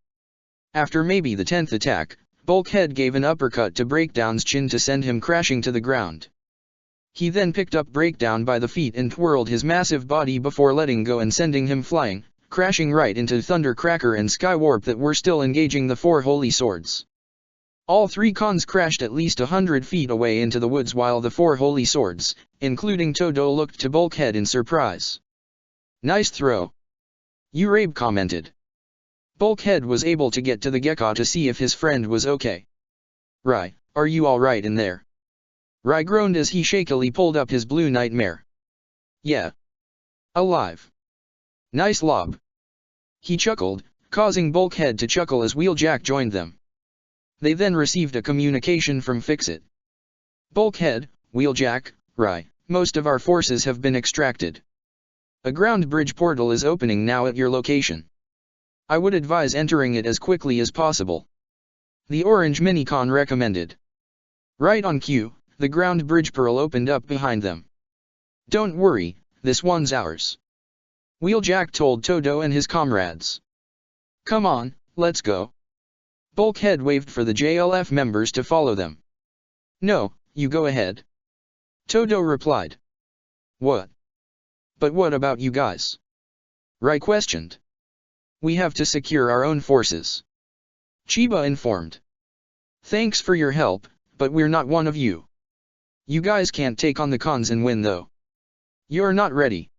After maybe the 10th attack, Bulkhead gave an uppercut to Breakdown's chin to send him crashing to the ground. He then picked up Breakdown by the feet and twirled his massive body before letting go and sending him flying, crashing right into Thundercracker and Skywarp that were still engaging the 4 holy swords. All 3 cons crashed at least 100 feet away into the woods while the 4 holy swords, including Todo, looked to Bulkhead in surprise. Nice throw. Urabe commented. Bulkhead was able to get to the Gecko to see if his friend was okay. Rai, are you alright in there? Rai groaned as he shakily pulled up his blue nightmare. Yeah. Alive. Nice lob. He chuckled, causing Bulkhead to chuckle as Wheeljack joined them. They then received a communication from Fixit. Bulkhead, Wheeljack, Rai, most of our forces have been extracted. A ground bridge portal is opening now at your location. I would advise entering it as quickly as possible. The orange minicon recommended. Right on cue, the ground bridge portal opened up behind them. Don't worry, this one's ours. Wheeljack told Todo and his comrades. Come on, let's go. Bulkhead waved for the JLF members to follow them. No, you go ahead. Todo replied. What? But what about you guys? Rai questioned. We have to secure our own forces. Chiba informed. Thanks for your help, but we're not one of you. You guys can't take on the cons and win though. You're not ready.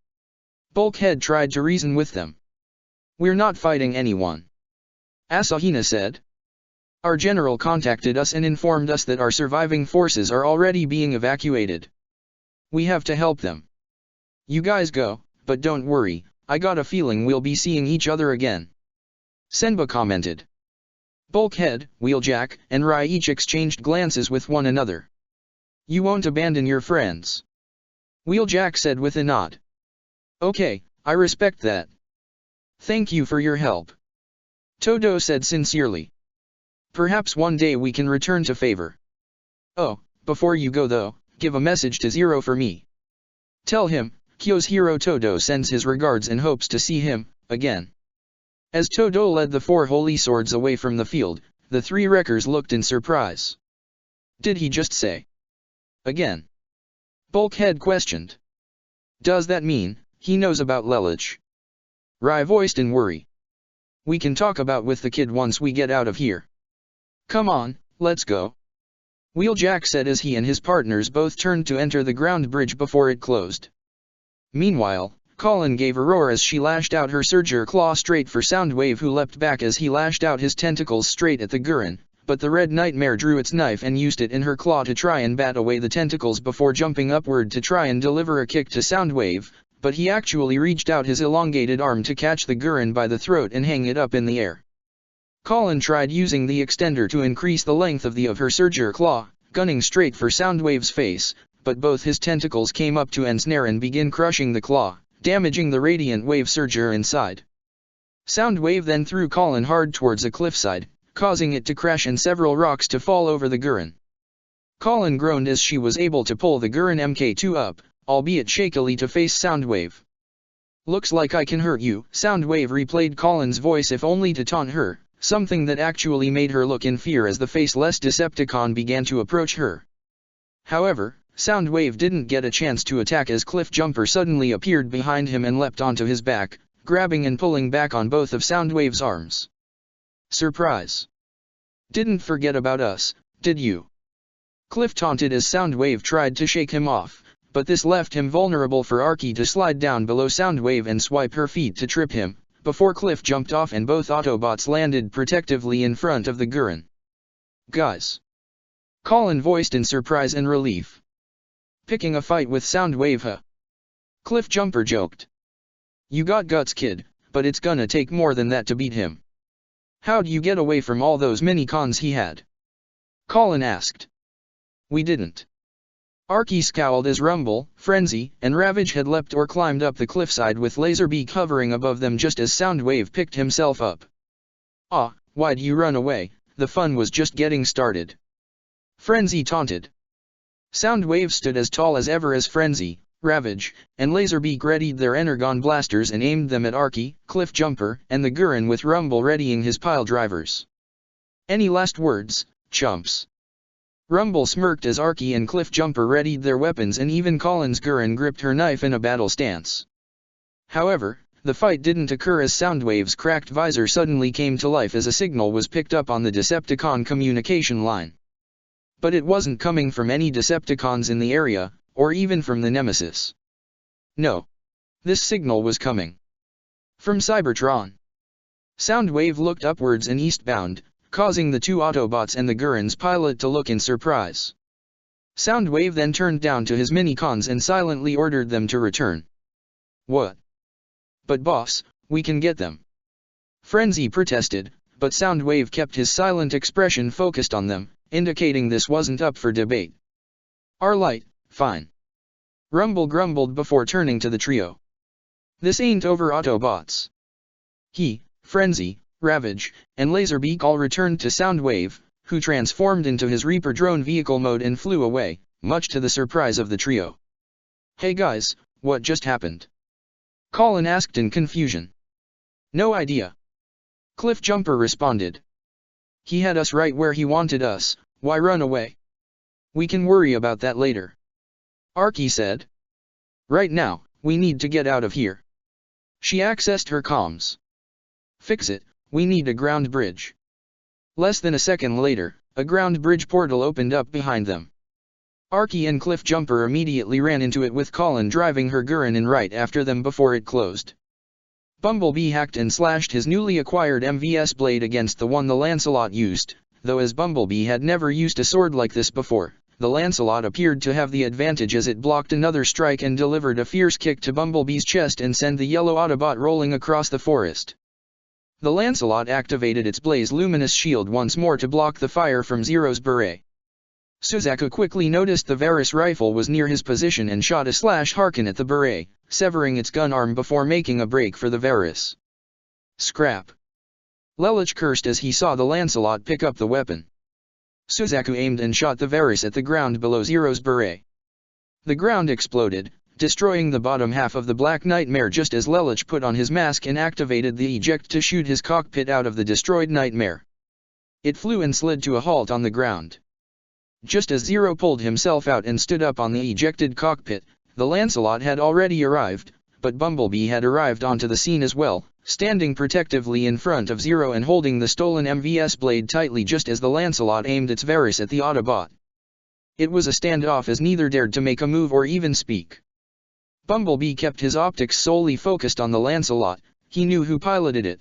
Bulkhead tried to reason with them. We're not fighting anyone. Asahina said. Our general contacted us and informed us that our surviving forces are already being evacuated. We have to help them. You guys go, but don't worry, I got a feeling we'll be seeing each other again. Senba commented. Bulkhead, Wheeljack, and Rai each exchanged glances with one another. You won't abandon your friends. Wheeljack said with a nod. Okay, I respect that. Thank you for your help. Todo said sincerely. Perhaps one day we can return to favor. Oh, before you go though, give a message to Zero for me. Tell him, Kyo's hero Todo sends his regards and hopes to see him, again. As Todo led the 4 holy swords away from the field, the 3 wreckers looked in surprise. Did he just say? Again? Bulkhead questioned. Does that mean he knows about Lelich? Rai voiced in worry. We can talk about with the kid once we get out of here. Come on, let's go. Wheeljack said as he and his partners both turned to enter the ground bridge before it closed. Meanwhile, Colin gave a roar as she lashed out her Surger claw straight for Soundwave, who leapt back as he lashed out his tentacles straight at the Gurren, but the Red Nightmare drew its knife and used it in her claw to try and bat away the tentacles before jumping upward to try and deliver a kick to Soundwave, but he actually reached out his elongated arm to catch the Gurren by the throat and hang it up in the air. Colin tried using the extender to increase the length of her Surger claw, gunning straight for Soundwave's face, but both his tentacles came up to ensnare and begin crushing the claw, damaging the Radiant Wave Surger inside. Soundwave then threw Colin hard towards a cliffside, causing it to crash and several rocks to fall over the Gurren. Colin groaned as she was able to pull the Gurren Mk2 up, albeit shakily, to face Soundwave. Looks like I can hurt you, Soundwave replayed Colin's voice if only to taunt her, something that actually made her look in fear as the faceless Decepticon began to approach her. However, Soundwave didn't get a chance to attack as Cliffjumper suddenly appeared behind him and leapt onto his back, grabbing and pulling back on both of Soundwave's arms. Surprise! Didn't forget about us, did you? Cliff taunted as Soundwave tried to shake him off, but this left him vulnerable for Arky to slide down below Soundwave and swipe her feet to trip him, before Cliff jumped off and both Autobots landed protectively in front of the Gurren. Guys! Colin voiced in surprise and relief. Picking a fight with Soundwave, huh? Cliffjumper joked. You got guts, kid, but it's gonna take more than that to beat him. How'd you get away from all those mini-cons he had? Colin asked. We didn't. Arky scowled as Rumble, Frenzy, and Ravage had leapt or climbed up the cliffside with Laserbeak hovering above them just as Soundwave picked himself up. Ah, why'd you run away? The fun was just getting started. Frenzy taunted. Soundwave stood as tall as ever as Frenzy, Ravage, and Laserbeak readied their Energon blasters and aimed them at Arky, Cliffjumper, and the Gurren with Rumble readying his pile drivers. Any last words, chumps? Rumble smirked as Arky and Cliffjumper readied their weapons and even Colin's Gurren gripped her knife in a battle stance. However, the fight didn't occur as Soundwave's cracked visor suddenly came to life as a signal was picked up on the Decepticon communication line. But it wasn't coming from any Decepticons in the area, or even from the Nemesis. No. This signal was coming from Cybertron. Soundwave looked upwards and eastbound, causing the two Autobots and the Gurren's pilot to look in surprise. Soundwave then turned down to his mini-cons and silently ordered them to return. What? But boss, we can get them. Frenzy protested, but Soundwave kept his silent expression focused on them, indicating this wasn't up for debate. Arlight, fine. Rumble grumbled before turning to the trio. This ain't over, Autobots. He, Frenzy, Ravage, and Laserbeak all returned to Soundwave, who transformed into his Reaper drone vehicle mode and flew away, much to the surprise of the trio. Hey guys, what just happened? Colin asked in confusion. No idea. Cliffjumper responded. He had us right where he wanted us, why run away? We can worry about that later. Arky said. Right now, we need to get out of here. She accessed her comms. Fix it, we need a ground bridge. Less than a second later, a ground bridge portal opened up behind them. Arky and Cliffjumper immediately ran into it with Colin driving her Gurren in right after them before it closed. Bumblebee hacked and slashed his newly acquired MVS blade against the one the Lancelot used, though as Bumblebee had never used a sword like this before, the Lancelot appeared to have the advantage as it blocked another strike and delivered a fierce kick to Bumblebee's chest and sent the yellow Autobot rolling across the forest. The Lancelot activated its blaze luminous shield once more to block the fire from Zero's beret. Suzaku quickly noticed the Varus rifle was near his position and shot a slash Harkin at the beret, severing its gun arm before making a break for the Varus. Scrap. Lelich cursed as he saw the Lancelot pick up the weapon. Suzaku aimed and shot the Varus at the ground below Zero's beret. The ground exploded, destroying the bottom half of the Black Nightmare just as Lelich put on his mask and activated the eject to shoot his cockpit out of the destroyed Nightmare. It flew and slid to a halt on the ground. Just as Zero pulled himself out and stood up on the ejected cockpit, the Lancelot had already arrived, but Bumblebee had arrived onto the scene as well, standing protectively in front of Zero and holding the stolen MVS blade tightly just as the Lancelot aimed its Varus at the Autobot. It was a standoff as neither dared to make a move or even speak. Bumblebee kept his optics solely focused on the Lancelot, he knew who piloted it.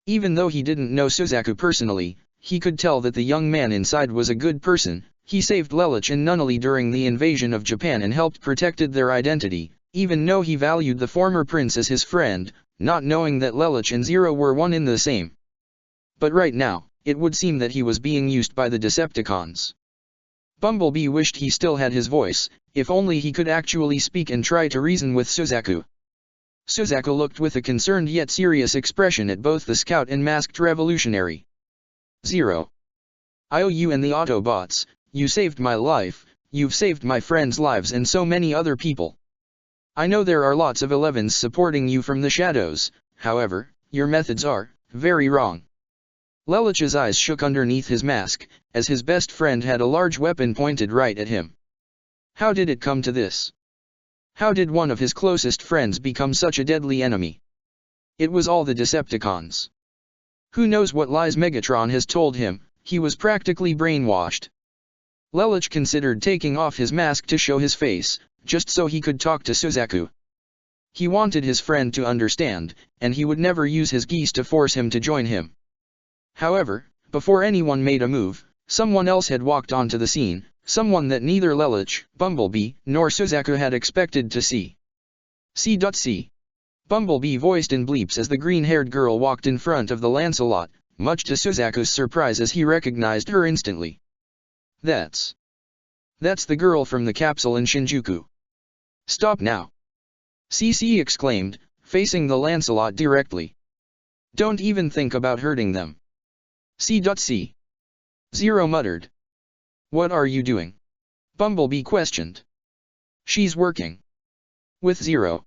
Even though he didn't know Suzaku personally, he could tell that the young man inside was a good person. He saved Lelich and Nunnally during the invasion of Japan and helped protected their identity, even though he valued the former prince as his friend, not knowing that Lelich and Zero were one in the same. But right now, it would seem that he was being used by the Decepticons. Bumblebee wished he still had his voice, if only he could actually speak and try to reason with Suzaku. Suzaku looked with a concerned yet serious expression at both the scout and masked revolutionary. Zero. I owe you and the Autobots. You saved my life, you've saved my friends' lives and so many other people. I know there are lots of 11s supporting you from the shadows, however, your methods are very wrong. Lelich's eyes shook underneath his mask, as his best friend had a large weapon pointed right at him. How did it come to this? How did one of his closest friends become such a deadly enemy? It was all the Decepticons. Who knows what lies Megatron has told him? He was practically brainwashed. Lelouch considered taking off his mask to show his face, just so he could talk to Suzaku. He wanted his friend to understand, and he would never use his geese to force him to join him. However, before anyone made a move, someone else had walked onto the scene, someone that neither Lelouch, Bumblebee, nor Suzaku had expected to see. C.C. Bumblebee voiced in bleeps as the green-haired girl walked in front of the Lancelot, much to Suzaku's surprise as he recognized her instantly. That's the girl from the capsule in Shinjuku. Stop now! CC exclaimed, facing the Lancelot directly. Don't even think about hurting them. C.C. Zero muttered. What are you doing? Bumblebee questioned. She's working. With Zero.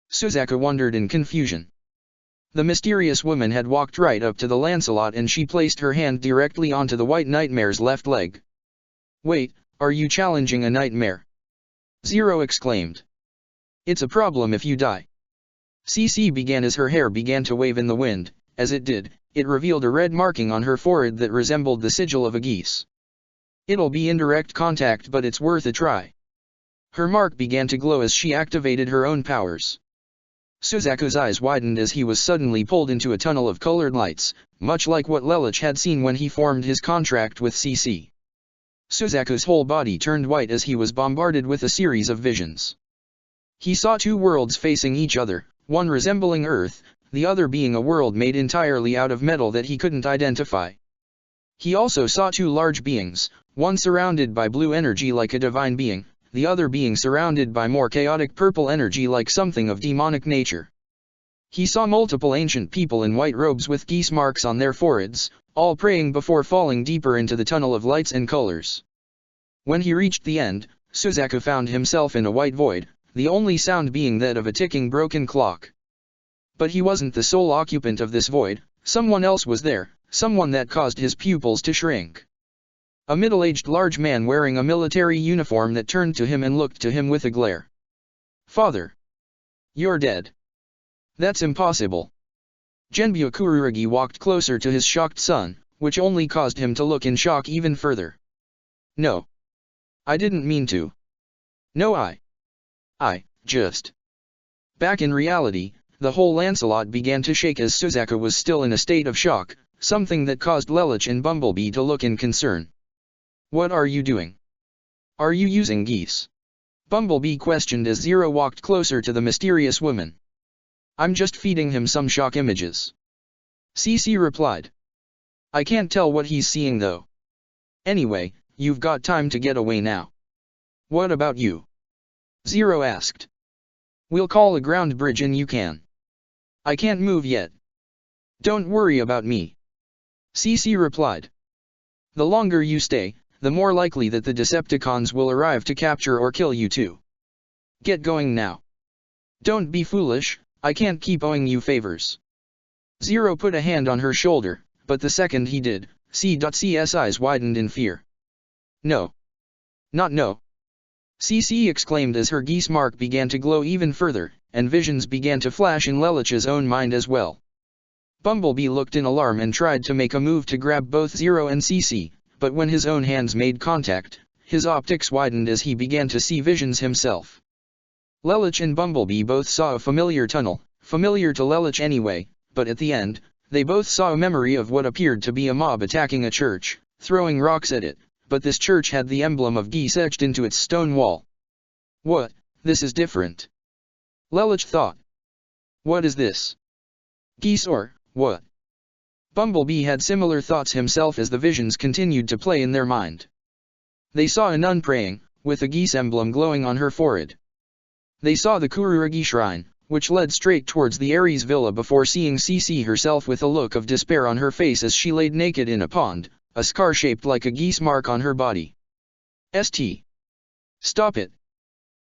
Suzaku wondered in confusion. The mysterious woman had walked right up to the Lancelot and she placed her hand directly onto the White Nightmare's left leg. Wait, are you challenging a nightmare? Zero exclaimed. It's a problem if you die. CC began as her hair began to wave in the wind. As it did, it revealed a red marking on her forehead that resembled the sigil of a geese. It'll be indirect contact, but it's worth a try. Her mark began to glow as she activated her own powers. Suzaku's eyes widened as he was suddenly pulled into a tunnel of colored lights, much like what Lelouch had seen when he formed his contract with CC. Suzaku's whole body turned white as he was bombarded with a series of visions. He saw two worlds facing each other, one resembling Earth, the other being a world made entirely out of metal that he couldn't identify. He also saw two large beings, one surrounded by blue energy like a divine being, the other being surrounded by more chaotic purple energy like something of demonic nature. He saw multiple ancient people in white robes with geese marks on their foreheads, all praying before falling deeper into the tunnel of lights and colors. When he reached the end, Suzaku found himself in a white void, the only sound being that of a ticking broken clock. But he wasn't the sole occupant of this void, someone else was there, someone that caused his pupils to shrink. A middle-aged large man wearing a military uniform that turned to him and looked to him with a glare. Father! You're dead. That's impossible. Genbyu Kururagi walked closer to his shocked son, which only caused him to look in shock even further. No. I didn't mean to. No, I just... Back in reality, the whole Lancelot began to shake as Suzaku was still in a state of shock, something that caused Lelouch and Bumblebee to look in concern. What are you doing? Are you using geese? Bumblebee questioned as Zero walked closer to the mysterious woman. I'm just feeding him some shock images. CC replied. I can't tell what he's seeing though. Anyway, you've got time to get away now. What about you? Zero asked. We'll call a ground bridge and you can. I can't move yet. Don't worry about me. CC replied. The longer you stay, the more likely that the Decepticons will arrive to capture or kill you too. Get going now. Don't be foolish, I can't keep owing you favors. Zero put a hand on her shoulder, but the second he did, C.C's eyes widened in fear. No. Not no. CC exclaimed as her geese mark began to glow even further, and visions began to flash in Lelouch's own mind as well. Bumblebee looked in alarm and tried to make a move to grab both Zero and CC, but when his own hands made contact, his optics widened as he began to see visions himself. Lelouch and Bumblebee both saw a familiar tunnel, familiar to Lelouch anyway, but at the end, they both saw a memory of what appeared to be a mob attacking a church, throwing rocks at it, but this church had the emblem of geese etched into its stone wall. What, this is different. Lelouch thought. What is this? Geese or what? Bumblebee had similar thoughts himself as the visions continued to play in their mind. They saw a nun praying, with a geese emblem glowing on her forehead. They saw the Kururagi shrine, which led straight towards the Ares villa before seeing CC herself with a look of despair on her face as she laid naked in a pond, a scar shaped like a geese mark on her body. St. Stop it.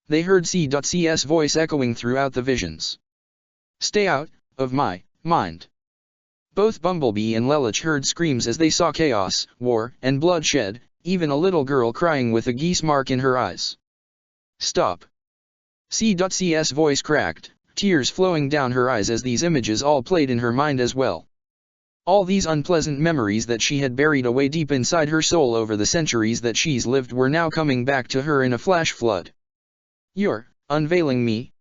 They heard C.C's voice echoing throughout the visions. Stay out of my mind. Both Bumblebee and Lelouch heard screams as they saw chaos, war, and bloodshed, even a little girl crying with a geese mark in her eyes. Stop. C.C's voice cracked, tears flowing down her eyes as these images all played in her mind as well. All these unpleasant memories that she had buried away deep inside her soul over the centuries that she's lived were now coming back to her in a flash flood. You're unveiling me?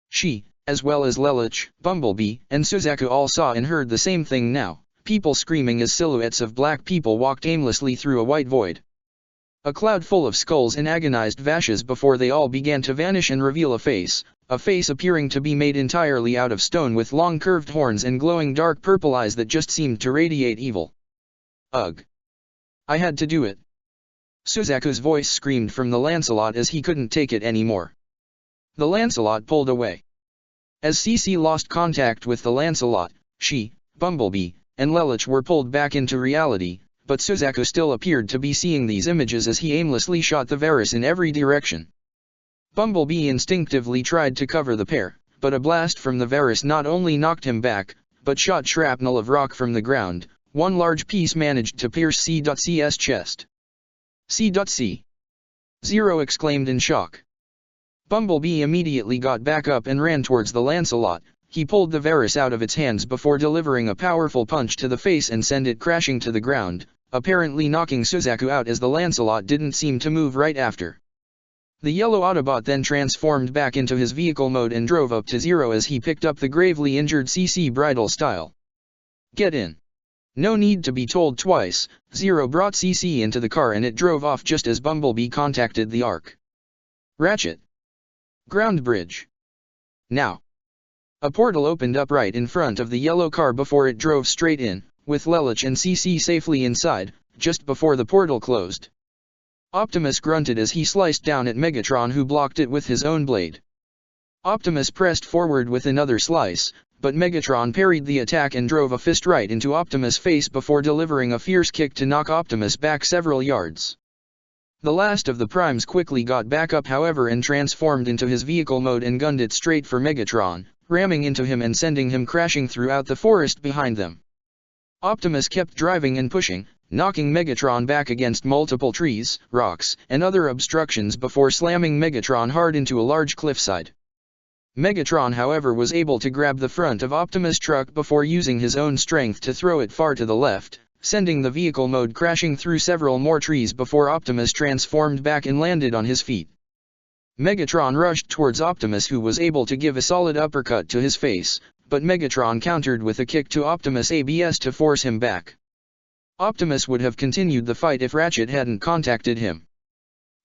She, as well as Lelouch, Bumblebee, and Suzaku all saw and heard the same thing now, people screaming as silhouettes of black people walked aimlessly through a white void. A cloud full of skulls and agonized vashes before they all began to vanish and reveal a face appearing to be made entirely out of stone with long curved horns and glowing dark purple eyes that just seemed to radiate evil. Ugh. I had to do it. Suzaku's voice screamed from the Lancelot as he couldn't take it anymore. The Lancelot pulled away. As CC lost contact with the Lancelot, she, Bumblebee, and Lelouch were pulled back into reality, but Suzaku still appeared to be seeing these images as he aimlessly shot the Varus in every direction. Bumblebee instinctively tried to cover the pair, but a blast from the Varus not only knocked him back, but shot shrapnel of rock from the ground. One large piece managed to pierce C.C's chest. C.C. Zero exclaimed in shock. Bumblebee immediately got back up and ran towards the Lancelot. He pulled the Varus out of its hands before delivering a powerful punch to the face and sent it crashing to the ground, apparently knocking Suzaku out as the Lancelot didn't seem to move right after. The yellow Autobot then transformed back into his vehicle mode and drove up to Zero as he picked up the gravely injured CC bridal style. Get in. No need to be told twice, Zero brought CC into the car and it drove off just as Bumblebee contacted the Ark. Ratchet. Ground bridge. Now. A portal opened up right in front of the yellow car before it drove straight in, with Lelouch and CC safely inside, just before the portal closed. Optimus grunted as he sliced down at Megatron, who blocked it with his own blade. Optimus pressed forward with another slice, but Megatron parried the attack and drove a fist right into Optimus' face before delivering a fierce kick to knock Optimus back several yards. The last of the Primes quickly got back up however and transformed into his vehicle mode and gunned it straight for Megatron, ramming into him and sending him crashing throughout the forest behind them. Optimus kept driving and pushing, knocking Megatron back against multiple trees, rocks, and other obstructions before slamming Megatron hard into a large cliffside. Megatron however was able to grab the front of Optimus' truck before using his own strength to throw it far to the left, sending the vehicle mode crashing through several more trees before Optimus transformed back and landed on his feet. Megatron rushed towards Optimus, who was able to give a solid uppercut to his face, but Megatron countered with a kick to Optimus' abs to force him back. Optimus would have continued the fight if Ratchet hadn't contacted him.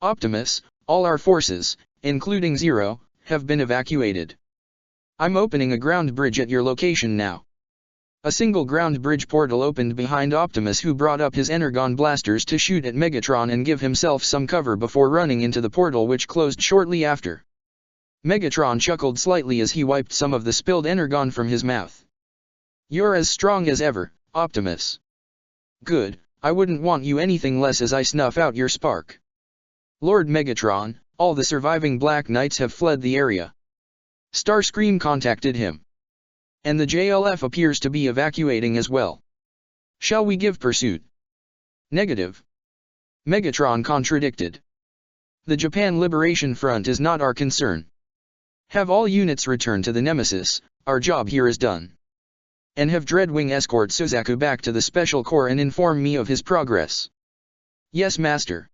Optimus, all our forces, including Zero, have been evacuated. I'm opening a ground bridge at your location now. A single ground bridge portal opened behind Optimus, who brought up his Energon blasters to shoot at Megatron and give himself some cover before running into the portal, which closed shortly after. Megatron chuckled slightly as he wiped some of the spilled Energon from his mouth. You're as strong as ever, Optimus. Good, I wouldn't want you anything less as I snuff out your spark. Lord Megatron, all the surviving Black Knights have fled the area. Starscream contacted him. And the JLF appears to be evacuating as well. Shall we give pursuit? Negative. Megatron contradicted. The Japan Liberation Front is not our concern. Have all units return to the Nemesis, our job here is done. And have Dreadwing escort Suzaku back to the Special Corps and inform me of his progress. Yes, Master.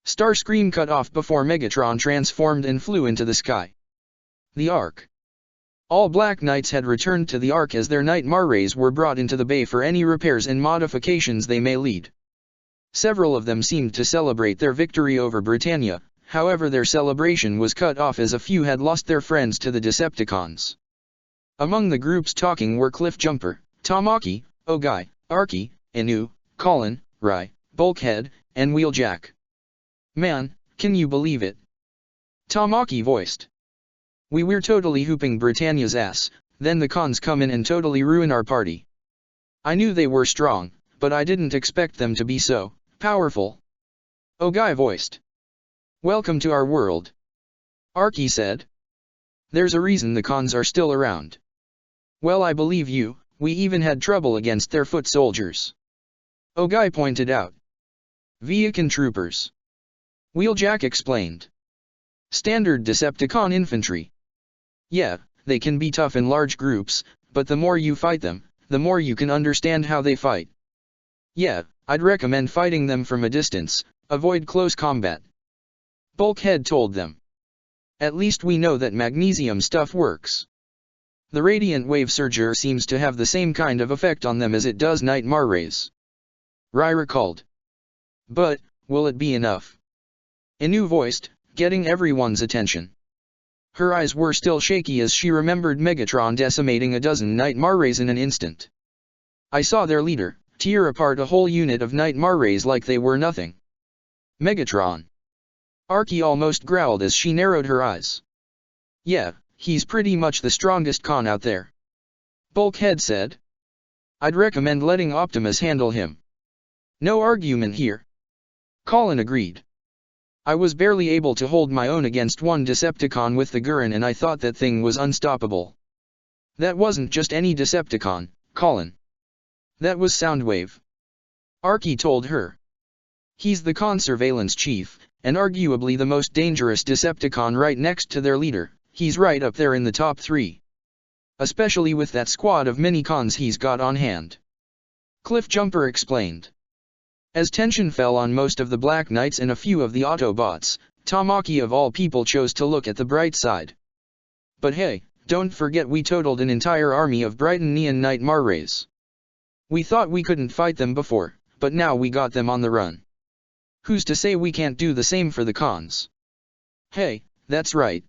Starscream cut off before Megatron transformed and flew into the sky. The Ark. All Black Knights had returned to the Ark as their Nightmare rays were brought into the bay for any repairs and modifications they may lead. Several of them seemed to celebrate their victory over Britannia, however their celebration was cut off as a few had lost their friends to the Decepticons. Among the groups talking were Cliffjumper, Tamaki, Ogai, Arky, Inu, Colin, Rai, Bulkhead, and Wheeljack. Man, can you believe it? Tamaki voiced. We were totally hooping Britannia's ass, then the cons come in and totally ruin our party. I knew they were strong, but I didn't expect them to be so powerful. Ogai voiced. Welcome to our world. Arky said. There's a reason the cons are still around. Well, I believe you, we even had trouble against their foot soldiers. Ogai pointed out. Viacan troopers. Wheeljack explained. Standard Decepticon infantry. Yeah, they can be tough in large groups, but the more you fight them, the more you can understand how they fight. Yeah, I'd recommend fighting them from a distance, avoid close combat. Bulkhead told them. At least we know that magnesium stuff works. The Radiant Wave Surger seems to have the same kind of effect on them as it does Nightmare Rays. Rai recalled. But, will it be enough? Inu voiced, getting everyone's attention. Her eyes were still shaky as she remembered Megatron decimating a dozen Nightmare Rays in an instant. I saw their leader tear apart a whole unit of Nightmare Rays like they were nothing. Megatron. Archie almost growled as she narrowed her eyes. Yeah, he's pretty much the strongest con out there. Bulkhead said. I'd recommend letting Optimus handle him. No argument here. Colin agreed. I was barely able to hold my own against one Decepticon with the Gurren and I thought that thing was unstoppable. That wasn't just any Decepticon, Colin. That was Soundwave. Archie told her. He's the con surveillance chief, and arguably the most dangerous Decepticon right next to their leader. He's right up there in the top 3. Especially with that squad of mini-cons he's got on hand. Cliffjumper explained. As tension fell on most of the Black Knights and a few of the Autobots, Tamaki of all people chose to look at the bright side. But hey, don't forget we totaled an entire army of Brighton Neon Nightmare Rays. We thought we couldn't fight them before, but now we got them on the run. Who's to say we can't do the same for the cons? Hey, that's right.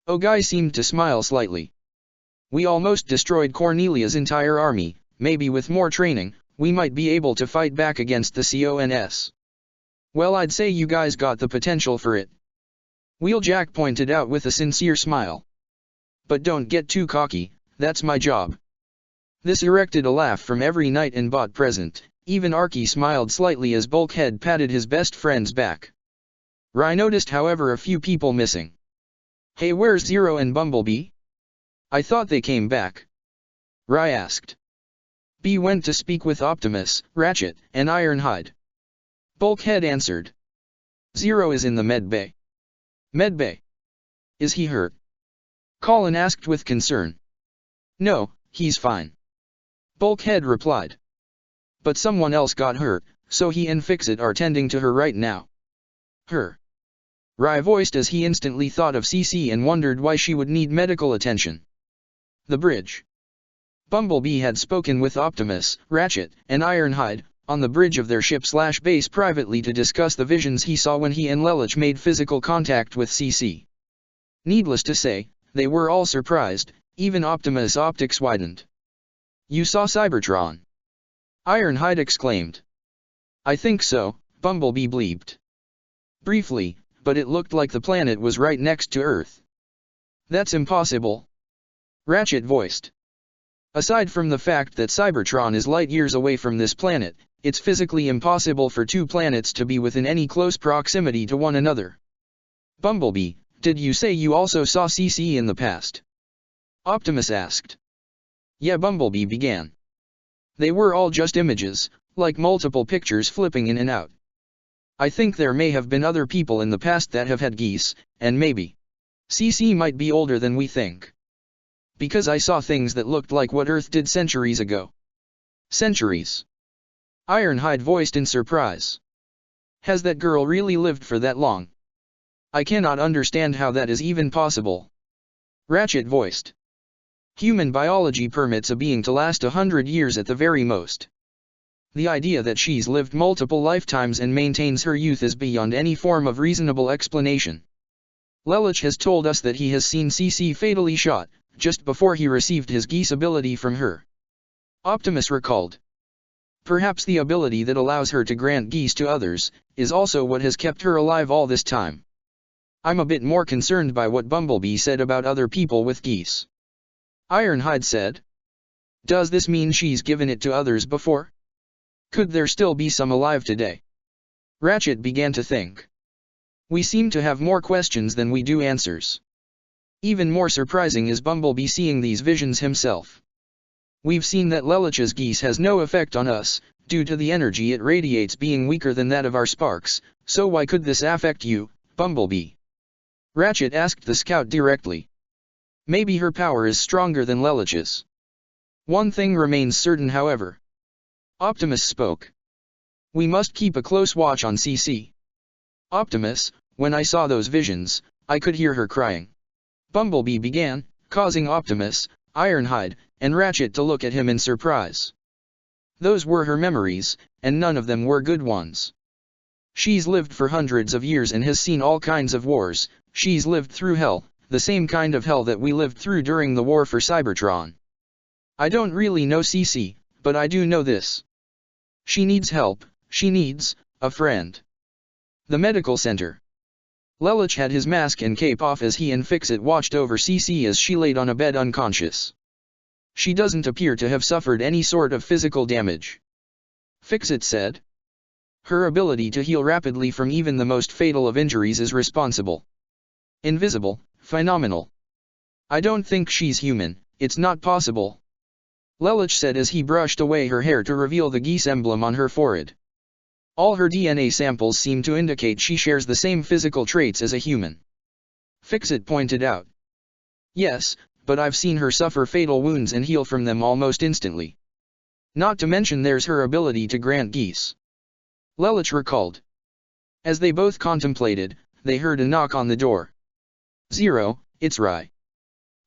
Ogai seemed to smile slightly. We almost destroyed Cornelia's entire army, maybe with more training, we might be able to fight back against the CONS. Well, I'd say you guys got the potential for it. Wheeljack pointed out with a sincere smile. But don't get too cocky, that's my job. This erected a laugh from every knight and bot present, even Archie smiled slightly as Bulkhead patted his best friend's back. Rai noticed however a few people missing. Hey, where's Zero and Bumblebee? I thought they came back. Rai asked. B went to speak with Optimus, Ratchet, and Ironhide. Bulkhead answered. Zero is in the medbay. Medbay? Is he hurt? Colin asked with concern. No, he's fine. Bulkhead replied. But someone else got hurt, so he and Fixit are tending to her right now. Her? Rai voiced as he instantly thought of CC and wondered why she would need medical attention. The bridge. Bumblebee had spoken with Optimus, Ratchet, and Ironhide, on the bridge of their ship/base privately to discuss the visions he saw when he and Lelich made physical contact with CC. Needless to say, they were all surprised, even Optimus' optics widened. You saw Cybertron? Ironhide exclaimed. I think so, Bumblebee bleeped. Briefly, but it looked like the planet was right next to Earth. That's impossible. Ratchet voiced. Aside from the fact that Cybertron is light years away from this planet, it's physically impossible for two planets to be within any close proximity to one another. Bumblebee, did you say you also saw CC in the past? Optimus asked. Yeah, Bumblebee began. They were all just images, like multiple pictures flipping in and out. I think there may have been other people in the past that have had geese, and maybe CC might be older than we think. Because I saw things that looked like what Earth did centuries ago. Centuries? Ironhide voiced in surprise. Has that girl really lived for that long? I cannot understand how that is even possible. Ratchet voiced. Human biology permits a being to last 100 years at the very most. The idea that she's lived multiple lifetimes and maintains her youth is beyond any form of reasonable explanation. Lelich has told us that he has seen CC fatally shot, just before he received his geese ability from her. Optimus recalled. Perhaps the ability that allows her to grant geese to others, is also what has kept her alive all this time. I'm a bit more concerned by what Bumblebee said about other people with geese. Ironhide said. Does this mean she's given it to others before? Could there still be some alive today? Ratchet began to think. We seem to have more questions than we do answers. Even more surprising is Bumblebee seeing these visions himself. We've seen that Lelich's geese has no effect on us, due to the energy it radiates being weaker than that of our sparks, so why could this affect you, Bumblebee? Ratchet asked the scout directly. Maybe her power is stronger than Lelich's. One thing remains certain, however. Optimus spoke. We must keep a close watch on CC. Optimus, when I saw those visions, I could hear her crying. Bumblebee began, causing Optimus, Ironhide, and Ratchet to look at him in surprise. Those were her memories, and none of them were good ones. She's lived for hundreds of years and has seen all kinds of wars. She's lived through hell, the same kind of hell that we lived through during the war for Cybertron. I don't really know CC, but I do know this. She needs help, she needs a friend. The medical center. Lelich had his mask and cape off as he and Fixit watched over CC as she laid on a bed unconscious. She doesn't appear to have suffered any sort of physical damage. Fixit said. Her ability to heal rapidly from even the most fatal of injuries is responsible. Invisible, phenomenal. I don't think she's human, it's not possible. Lelich said as he brushed away her hair to reveal the geese emblem on her forehead. All her DNA samples seem to indicate she shares the same physical traits as a human. Fixit pointed out. Yes, but I've seen her suffer fatal wounds and heal from them almost instantly. Not to mention there's her ability to grant geese. Lelich recalled. As they both contemplated, they heard a knock on the door. Zero, it's Rai.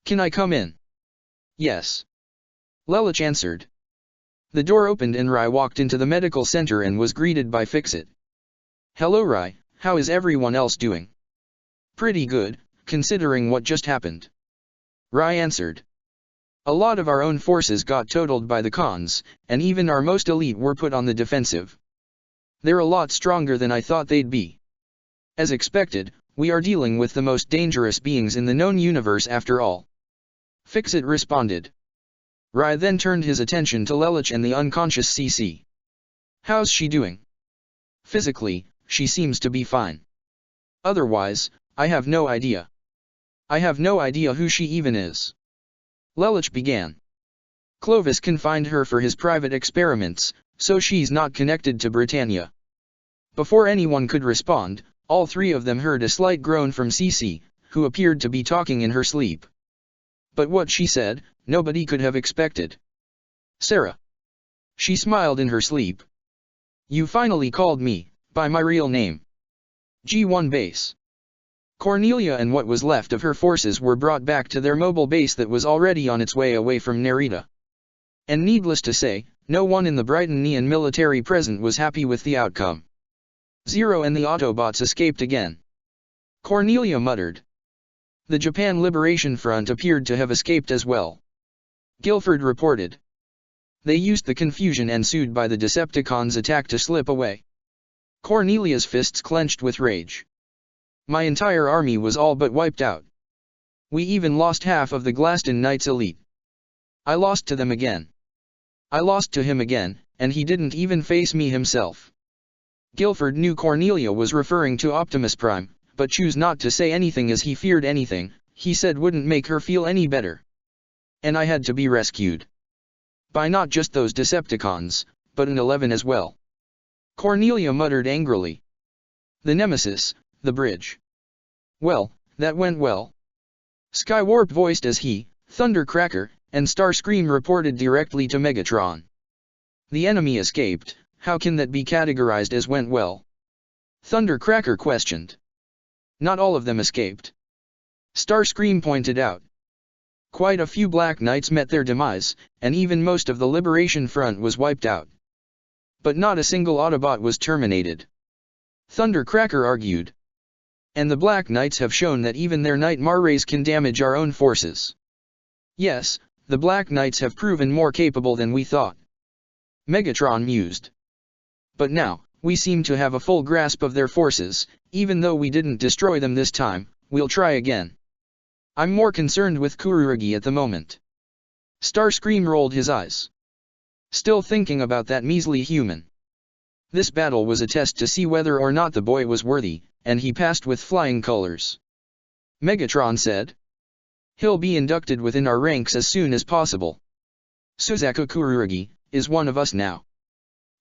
Can I come in? Yes. Lelich answered. The door opened and Rai walked into the medical center and was greeted by Fixit. Hello Rai, how is everyone else doing? Pretty good, considering what just happened. Rai answered. A lot of our own forces got totaled by the cons, and even our most elite were put on the defensive. They're a lot stronger than I thought they'd be. As expected, we are dealing with the most dangerous beings in the known universe after all. Fixit responded. Rai then turned his attention to Lelich and the unconscious CC. How's she doing? Physically, she seems to be fine. Otherwise, I have no idea. I have no idea who she even is. Lelich began. Clovis confined her for his private experiments, so she's not connected to Britannia. Before anyone could respond, all three of them heard a slight groan from CC, who appeared to be talking in her sleep. But what she said, nobody could have expected. Sarah. She smiled in her sleep. You finally called me, by my real name. G1 base. Cornelia and what was left of her forces were brought back to their mobile base that was already on its way away from Narita. And needless to say, no one in the Brightonian military present was happy with the outcome. Zero and the Autobots escaped again. Cornelia muttered. The Japan Liberation Front appeared to have escaped as well. Guilford reported. They used the confusion ensued by the Decepticons' attack to slip away. Cornelia's fists clenched with rage. My entire army was all but wiped out. We even lost half of the Glaston Knights elite. I lost to them again. I lost to him again, and he didn't even face me himself. Guilford knew Cornelia was referring to Optimus Prime, but chose not to say anything as he feared anything he said wouldn't make her feel any better. And I had to be rescued. By not just those Decepticons, but an 11 as well. Cornelia muttered angrily. The Nemesis, the bridge. Well, that went well. Skywarp voiced as he, Thundercracker, and Starscream reported directly to Megatron. The enemy escaped, how can that be categorized as went well? Thundercracker questioned. Not all of them escaped. Starscream pointed out. Quite a few Black Knights met their demise, and even most of the Liberation Front was wiped out. But not a single Autobot was terminated. Thundercracker argued. And the Black Knights have shown that even their Nightmare rays can damage our own forces. Yes, the Black Knights have proven more capable than we thought. Megatron mused. But now, we seem to have a full grasp of their forces, even though we didn't destroy them this time, we'll try again. I'm more concerned with Kurugi at the moment. Starscream rolled his eyes. Still thinking about that measly human. This battle was a test to see whether or not the boy was worthy, and he passed with flying colors. Megatron said. He'll be inducted within our ranks as soon as possible. Suzaku Kurugi is one of us now.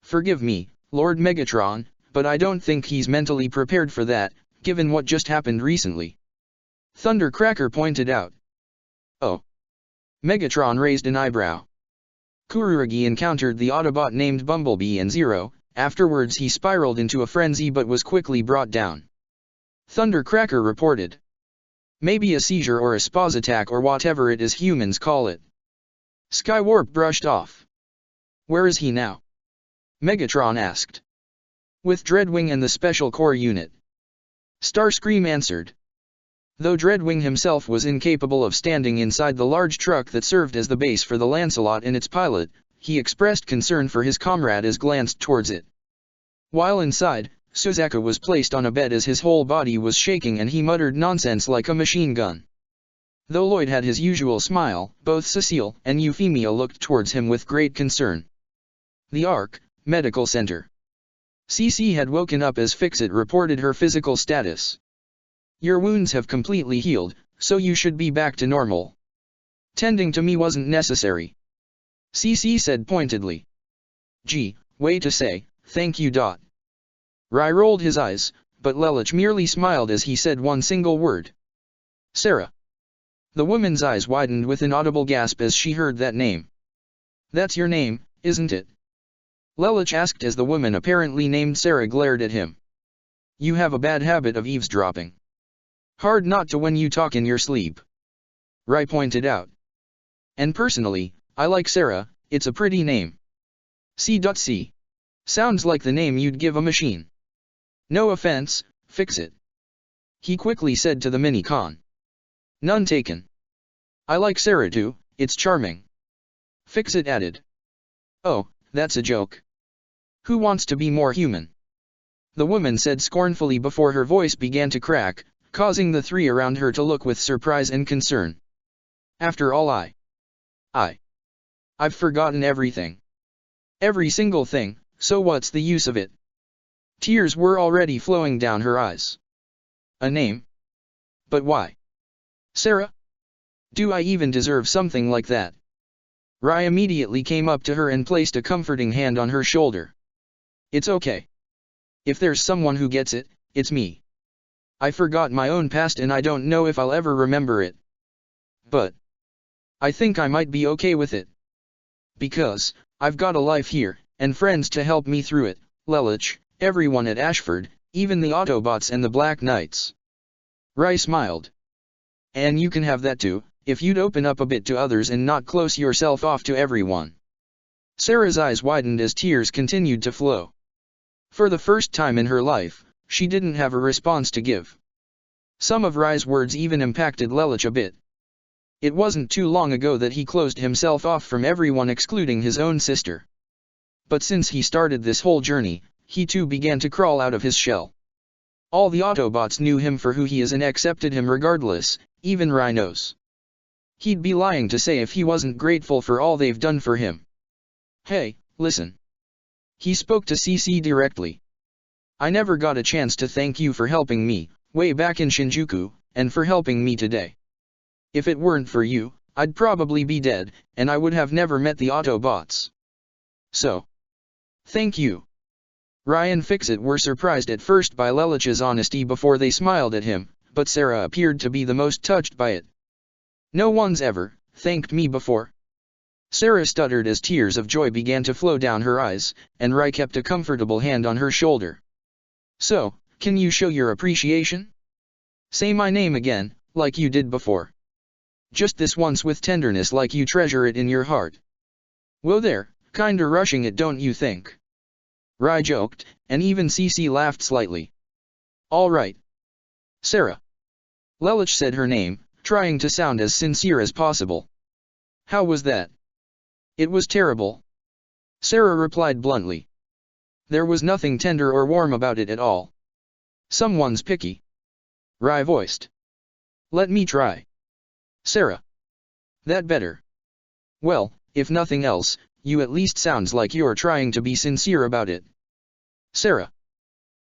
Forgive me, Lord Megatron, but I don't think he's mentally prepared for that, given what just happened recently. Thundercracker pointed out. Oh. Megatron raised an eyebrow. Kuroragi encountered the Autobot named Bumblebee and Zero. Afterwards he spiraled into a frenzy but was quickly brought down. Thundercracker reported. Maybe a seizure or a spaz attack or whatever it is humans call it. Skywarp brushed off. Where is he now? Megatron asked. With Dreadwing and the Special Corps unit. Starscream answered. Though Dreadwing himself was incapable of standing inside the large truck that served as the base for the Lancelot and its pilot, he expressed concern for his comrade as glanced towards it. While inside, Suzaku was placed on a bed as his whole body was shaking and he muttered nonsense like a machine gun. Though Lloyd had his usual smile, both Cecile and Euphemia looked towards him with great concern. The Ark Medical Center. CC had woken up as Fixit reported her physical status. Your wounds have completely healed, so you should be back to normal. Tending to me wasn't necessary. CC said pointedly. Gee, way to say, thank you. Rai rolled his eyes, but Lelich merely smiled as he said one single word. Sarah. The woman's eyes widened with an audible gasp as she heard that name. That's your name, isn't it? Lelich asked as the woman apparently named Sarah glared at him. You have a bad habit of eavesdropping. Hard not to when you talk in your sleep. Rai pointed out. And personally, I like Sarah, it's a pretty name. C.C. Sounds like the name you'd give a machine. No offense, Fixit. He quickly said to the Mini-Con. None taken. I like Sarah too, it's charming. Fixit added. Oh, that's a joke. Who wants to be more human? The woman said scornfully before her voice began to crack, causing the three around her to look with surprise and concern. After all I've forgotten everything. Every single thing, so what's the use of it? Tears were already flowing down her eyes. A name? But why? Sarah? Do I even deserve something like that? Rai immediately came up to her and placed a comforting hand on her shoulder. It's okay. If there's someone who gets it, it's me. I forgot my own past and I don't know if I'll ever remember it. But I think I might be okay with it. Because I've got a life here, and friends to help me through it, Lelich, everyone at Ashford, even the Autobots and the Black Knights. Rai smiled. And you can have that too, if you'd open up a bit to others and not close yourself off to everyone. Sarah's eyes widened as tears continued to flow. For the first time in her life, she didn't have a response to give. Some of Rai's words even impacted Lelich a bit. It wasn't too long ago that he closed himself off from everyone excluding his own sister. But since he started this whole journey, he too began to crawl out of his shell. All the Autobots knew him for who he is and accepted him regardless, even Rai knows. He'd be lying to say if he wasn't grateful for all they've done for him. Hey, listen. He spoke to CC directly. I never got a chance to thank you for helping me, way back in Shinjuku, and for helping me today. If it weren't for you, I'd probably be dead, and I would have never met the Autobots. So. Thank you. Rai and Fixit were surprised at first by Lelich's honesty before they smiled at him, but Sarah appeared to be the most touched by it. No one's ever thanked me before. Sarah stuttered as tears of joy began to flow down her eyes, and Rai kept a comfortable hand on her shoulder. So, can you show your appreciation? Say my name again, like you did before. Just this once with tenderness like you treasure it in your heart. Whoa there, kinda rushing it don't you think? Rai joked, and even CC laughed slightly. All right. Sarah. Lelich said her name, trying to sound as sincere as possible. How was that? It was terrible. Sarah replied bluntly. There was nothing tender or warm about it at all. Someone's picky. Rai voiced. Let me try. Sarah. That better. Well, if nothing else, you at least sounds like you're trying to be sincere about it. Sarah.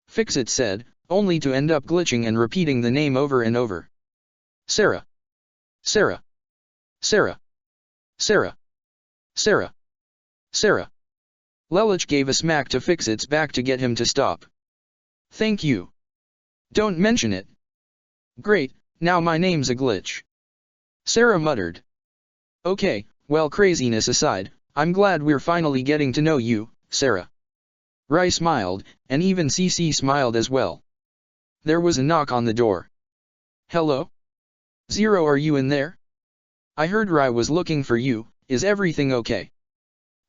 Fixit said, only to end up glitching and repeating the name over and over. Sarah. Sarah. Sarah. Sarah. Sarah. Sarah. Lelich gave a smack to Fixit's back to get him to stop. Thank you. Don't mention it. Great, Now my name's a glitch. Sarah muttered. Okay, well, craziness aside, I'm glad we're finally getting to know you, Sarah. Rai smiled, and even CC smiled as well. There was a knock on the door. Hello? Zero, are you in there? I heard Rai was looking for you, is everything okay?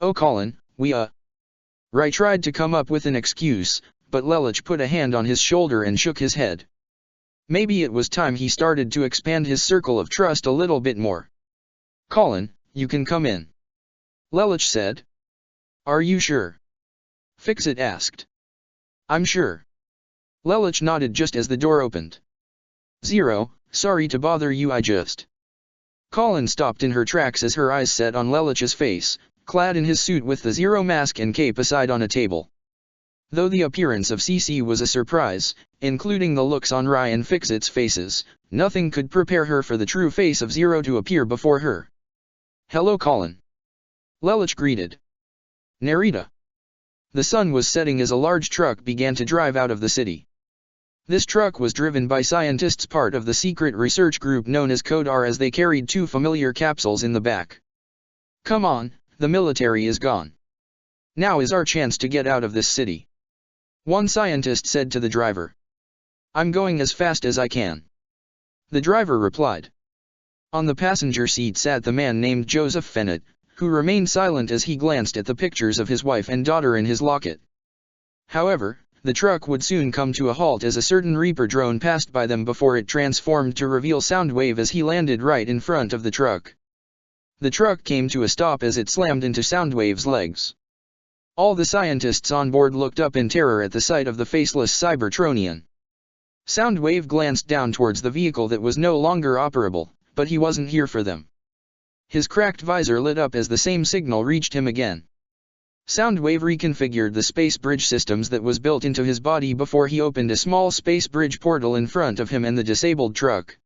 Oh Colin, Rai tried to come up with an excuse, but Lelich put a hand on his shoulder and shook his head. Maybe it was time he started to expand his circle of trust a little bit more. Colin, you can come in. Lelich said. Are you sure? Fixit asked. I'm sure. Lelich nodded just as the door opened. Zero, sorry to bother you, I just... Colin stopped in her tracks as her eyes set on Lelich's face, clad in his suit with the Zero mask and cape aside on a table. Though the appearance of CC was a surprise, including the looks on Rai and Fixit's faces, nothing could prepare her for the true face of Zero to appear before her. Hello Colin. Lelich greeted. Narita. The sun was setting as a large truck began to drive out of the city. This truck was driven by scientists, part of the secret research group known as Code R, as they carried two familiar capsules in the back. Come on, the military is gone. Now is our chance to get out of this city. One scientist said to the driver. I'm going as fast as I can. The driver replied. On the passenger seat sat the man named Joseph Fennett, who remained silent as he glanced at the pictures of his wife and daughter in his locket. However, the truck would soon come to a halt as a certain Reaper drone passed by them before it transformed to reveal Soundwave as he landed right in front of the truck. The truck came to a stop as it slammed into Soundwave's legs. All the scientists on board looked up in terror at the sight of the faceless Cybertronian. Soundwave glanced down towards the vehicle that was no longer operable, but he wasn't here for them. His cracked visor lit up as the same signal reached him again. Soundwave reconfigured the space bridge systems that was built into his body before he opened a small space bridge portal in front of him and the disabled truck.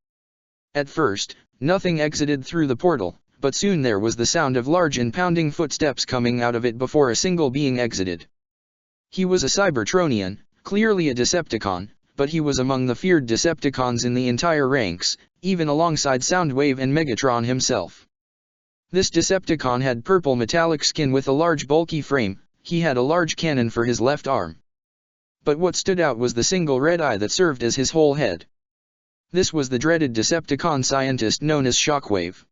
At first, nothing exited through the portal, but soon there was the sound of large and pounding footsteps coming out of it before a single being exited. He was a Cybertronian, clearly a Decepticon, but he was among the feared Decepticons in the entire ranks, even alongside Soundwave and Megatron himself. This Decepticon had purple metallic skin with a large bulky frame. He had a large cannon for his left arm. But what stood out was the single red eye that served as his whole head. This was the dreaded Decepticon scientist known as Shockwave.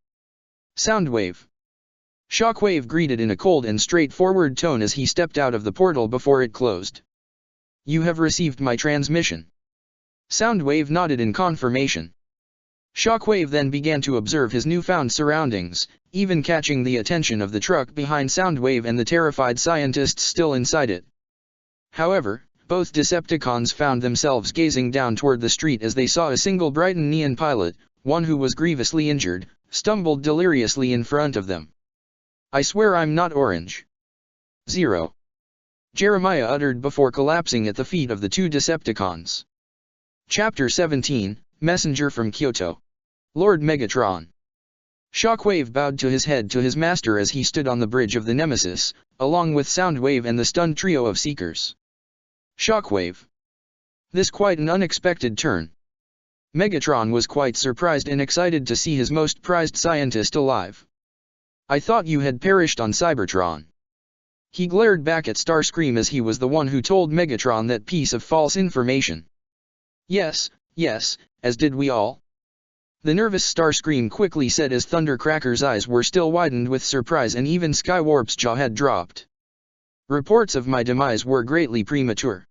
Soundwave. Shockwave greeted in a cold and straightforward tone as he stepped out of the portal before it closed. You have received my transmission. Soundwave nodded in confirmation. Shockwave then began to observe his newfound surroundings, even catching the attention of the truck behind Soundwave and the terrified scientists still inside it. However, both Decepticons found themselves gazing down toward the street as they saw a single Brighton Neon pilot, one who was grievously injured, stumbled deliriously in front of them. I swear I'm not orange. Zero. Jeremiah uttered before collapsing at the feet of the two Decepticons. Chapter 17, Messenger from Kyoto. Lord Megatron. Shockwave bowed to his head to his master as he stood on the bridge of the Nemesis, along with Soundwave and the stunned trio of Seekers. Shockwave. This quite an unexpected turn. Megatron was quite surprised and excited to see his most prized scientist alive. I thought you had perished on Cybertron. He glared back at Starscream as he was the one who told Megatron that piece of false information. Yes, as did we all. The nervous Starscream quickly said as Thundercracker's eyes were still widened with surprise and even Skywarp's jaw had dropped. Reports of my demise were greatly premature.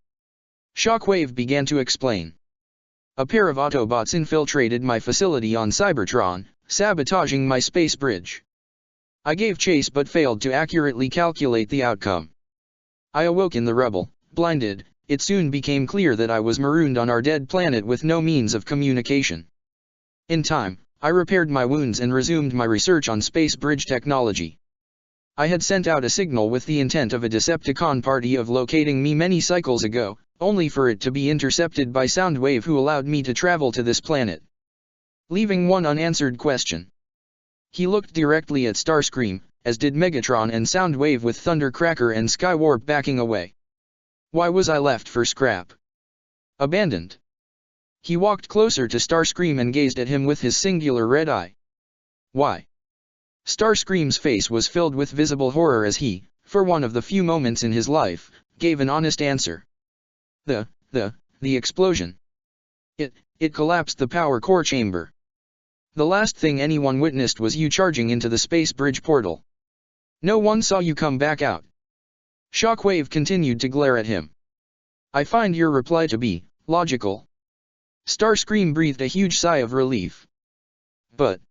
Shockwave began to explain. A pair of Autobots infiltrated my facility on Cybertron, sabotaging my space bridge. I gave chase but failed to accurately calculate the outcome. I awoke in the rubble, blinded. It soon became clear that I was marooned on our dead planet with no means of communication. In time, I repaired my wounds and resumed my research on space bridge technology. I had sent out a signal with the intent of a Decepticon party of locating me many cycles ago, only for it to be intercepted by Soundwave, who allowed me to travel to this planet, leaving one unanswered question. He looked directly at Starscream, as did Megatron and Soundwave, with Thundercracker and Skywarp backing away. Why was I left for scrap? Abandoned. He walked closer to Starscream and gazed at him with his singular red eye. Why? Starscream's face was filled with visible horror as he, for one of the few moments in his life, gave an honest answer. The explosion. It collapsed the power core chamber. The last thing anyone witnessed was you charging into the space bridge portal. No one saw you come back out. Shockwave continued to glare at him. I find your reply to be logical. Starscream breathed a huge sigh of relief. But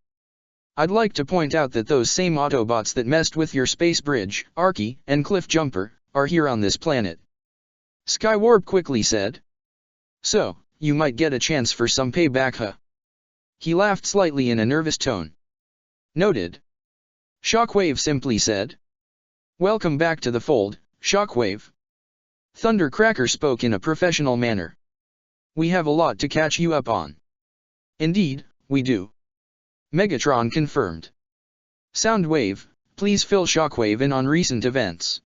I'd like to point out that those same Autobots that messed with your space bridge, Archie, and Cliffjumper, are here on this planet. Skywarp quickly said. So, you might get a chance for some payback, huh? He laughed slightly in a nervous tone. Noted. Shockwave simply said. Welcome back to the fold, Shockwave. Thundercracker spoke in a professional manner. We have a lot to catch you up on. Indeed, we do. Megatron confirmed. Soundwave, please fill Shockwave in on recent events.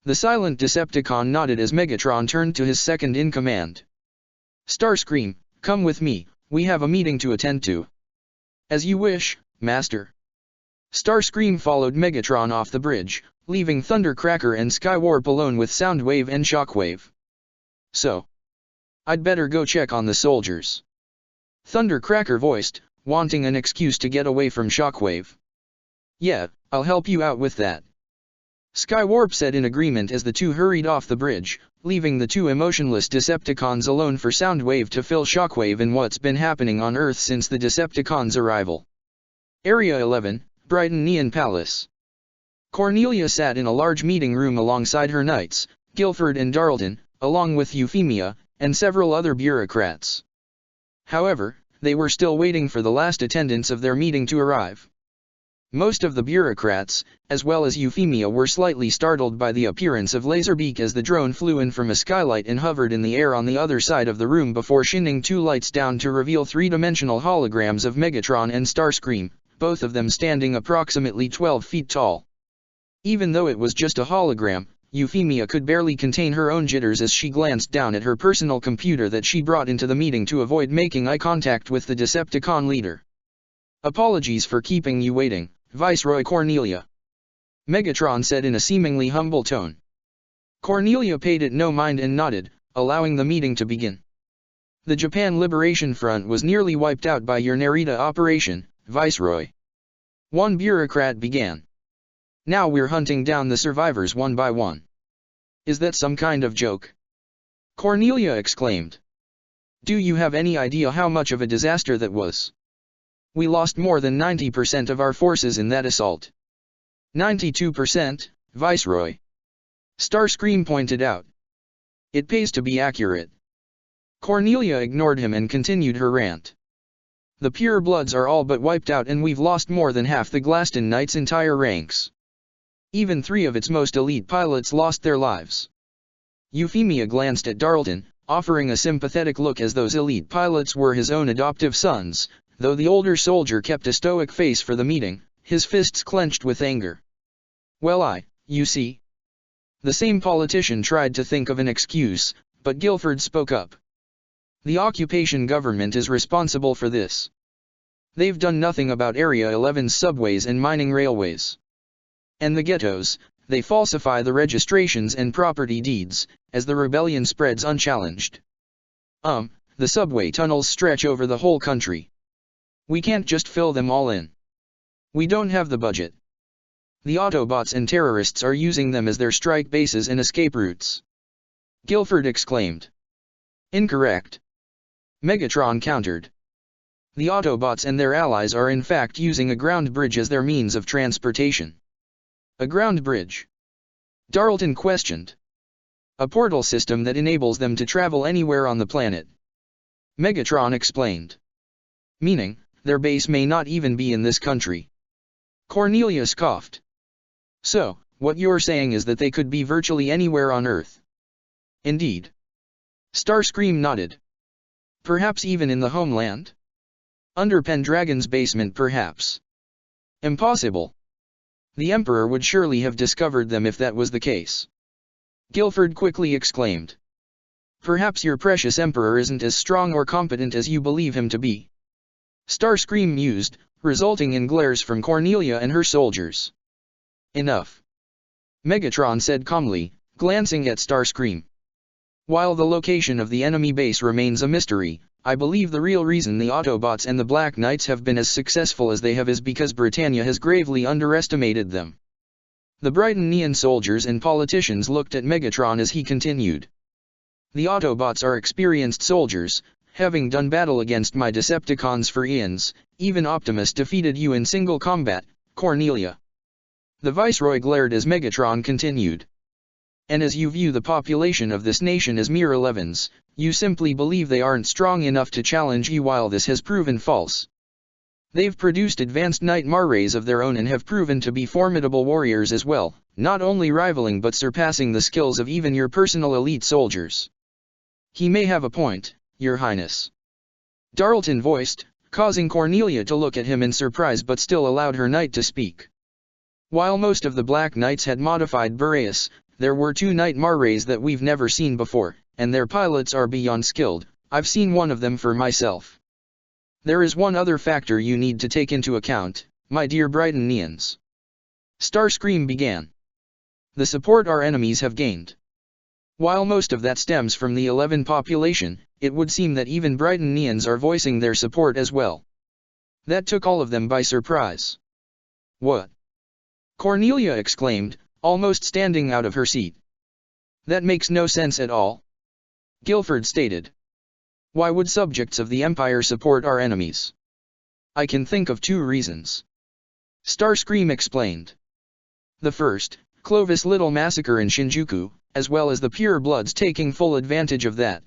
The silent Decepticon nodded as Megatron turned to his second-in-command. Starscream, come with me, we have a meeting to attend to. As you wish, Master. Starscream followed Megatron off the bridge, leaving Thundercracker and Skywarp alone with Soundwave and Shockwave. So, I'd better go check on the soldiers. Thundercracker voiced, wanting an excuse to get away from Shockwave. Yeah, I'll help you out with that. Skywarp said in agreement as the two hurried off the bridge, leaving the two emotionless Decepticons alone for Soundwave to fill Shockwave in what's been happening on Earth since the Decepticons' arrival. Area 11, Brighton Neon Palace. Cornelia sat in a large meeting room alongside her knights, Guilford and Darlton, along with Euphemia, and several other bureaucrats. However, they were still waiting for the last attendants of their meeting to arrive. Most of the bureaucrats, as well as Euphemia, were slightly startled by the appearance of Laserbeak as the drone flew in from a skylight and hovered in the air on the other side of the room before shining two lights down to reveal three-dimensional holograms of Megatron and Starscream, both of them standing approximately 12 feet tall. Even though it was just a hologram, Euphemia could barely contain her own jitters as she glanced down at her personal computer that she brought into the meeting to avoid making eye contact with the Decepticon leader. Apologies for keeping you waiting, Viceroy Cornelia. Megatron said in a seemingly humble tone. Cornelia paid it no mind and nodded, allowing the meeting to begin. The Japan Liberation Front was nearly wiped out by your Narita operation, Viceroy. One bureaucrat began. Now we're hunting down the survivors one by one. Is that some kind of joke? Cornelia exclaimed. Do you have any idea how much of a disaster that was? We lost more than 90% of our forces in that assault. 92%, Viceroy. Starscream pointed out. It pays to be accurate. Cornelia ignored him and continued her rant. The purebloods are all but wiped out and we've lost more than half the Glaston Knights' entire ranks. Even 3 of its most elite pilots lost their lives. Euphemia glanced at Darlton, offering a sympathetic look as those elite pilots were his own adoptive sons, though the older soldier kept a stoic face for the meeting, his fists clenched with anger. Well, you see. The same politician tried to think of an excuse, but Guilford spoke up. The occupation government is responsible for this. They've done nothing about Area 11's subways and mining railways. And the ghettos, they falsify the registrations and property deeds, as the rebellion spreads unchallenged. The subway tunnels stretch over the whole country. We can't just fill them all in. We don't have the budget. The Autobots and terrorists are using them as their strike bases and escape routes. Guilford exclaimed. Incorrect. Megatron countered. The Autobots and their allies are in fact using a ground bridge as their means of transportation. A ground bridge? Darlton questioned. A portal system that enables them to travel anywhere on the planet. Megatron explained. Meaning, their base may not even be in this country. Cornelia scoffed. So, what you're saying is that they could be virtually anywhere on Earth. Indeed. Starscream nodded. Perhaps even in the homeland? Under Pendragon's basement perhaps. Impossible. The Emperor would surely have discovered them if that was the case. Guilford quickly exclaimed. Perhaps your precious emperor isn't as strong or competent as you believe him to be. Starscream mused, resulting in glares from Cornelia and her soldiers. Enough. Megatron said calmly, glancing at Starscream. While the location of the enemy base remains a mystery, I believe the real reason the Autobots and the Black Knights have been as successful as they have is because Britannia has gravely underestimated them. The Britannian soldiers and politicians looked at Megatron as he continued. The Autobots are experienced soldiers, having done battle against my Decepticons for eons. Even Optimus defeated you in single combat, Cornelia. The Viceroy glared as Megatron continued. And as you view the population of this nation as mere 11s, you simply believe they aren't strong enough to challenge you, while this has proven false. They've produced advanced Nightmare rays of their own and have proven to be formidable warriors as well, not only rivaling but surpassing the skills of even your personal elite soldiers. He may have a point, Your Highness. Darlton voiced, causing Cornelia to look at him in surprise but still allowed her knight to speak. While most of the Black Knights had modified Boreas, there were 2 Nightmare rays that we've never seen before, and their pilots are beyond skilled. I've seen one of them for myself. There is one other factor you need to take into account, my dear Britannians. Starscream began. The support our enemies have gained. While most of that stems from the 11 population, it would seem that even Britannians are voicing their support as well. That took all of them by surprise. What? Cornelia exclaimed, almost standing out of her seat. That makes no sense at all. Guilford stated. Why would subjects of the Empire support our enemies? I can think of 2 reasons. Starscream explained. The first, Clovis Little massacre in Shinjuku, as well as the purebloods taking full advantage of that.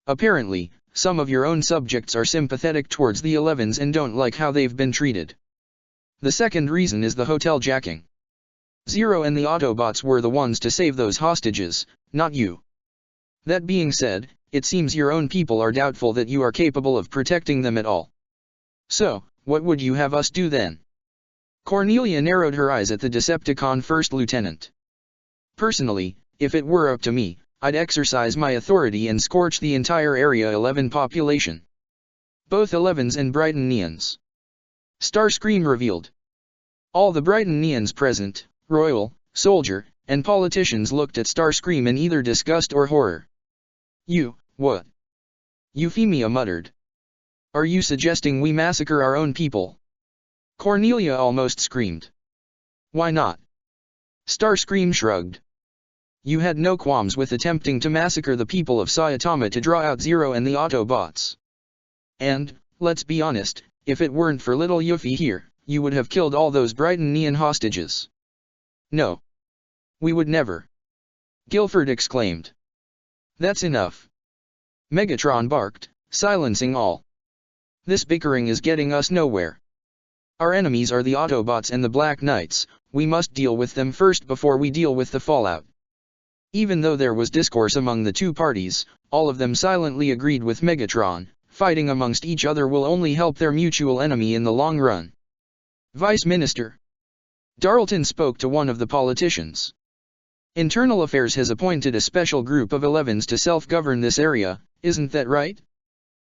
Apparently, some of your own subjects are sympathetic towards the 11s and don't like how they've been treated. The second reason is the hotel jacking. Zero and the Autobots were the ones to save those hostages, not you. That being said, it seems your own people are doubtful that you are capable of protecting them at all. So, what would you have us do then? Cornelia narrowed her eyes at the Decepticon First Lieutenant. Personally, if it were up to me, I'd exercise my authority and scorch the entire Area 11 population. Both 11s and Britannians. Starscream revealed. All the Britannians present, royal, soldier, and politicians looked at Starscream in either disgust or horror. You, what? Euphemia muttered. Are you suggesting we massacre our own people? Cornelia almost screamed. Why not? Starscream shrugged. You had no qualms with attempting to massacre the people of Saitama to draw out Zero and the Autobots. And, let's be honest, if it weren't for little Yuffie here, you would have killed all those Britannian hostages. No. We would never. Guilford exclaimed. That's enough. Megatron barked, silencing all. This bickering is getting us nowhere. Our enemies are the Autobots and the Black Knights. We must deal with them first before we deal with the fallout. Even though there was discourse among the 2 parties, all of them silently agreed with Megatron. Fighting amongst each other will only help their mutual enemy in the long run. Vice Minister. Darlton spoke to one of the politicians. Internal Affairs has appointed a special group of 11s to self-govern this area, isn't that right?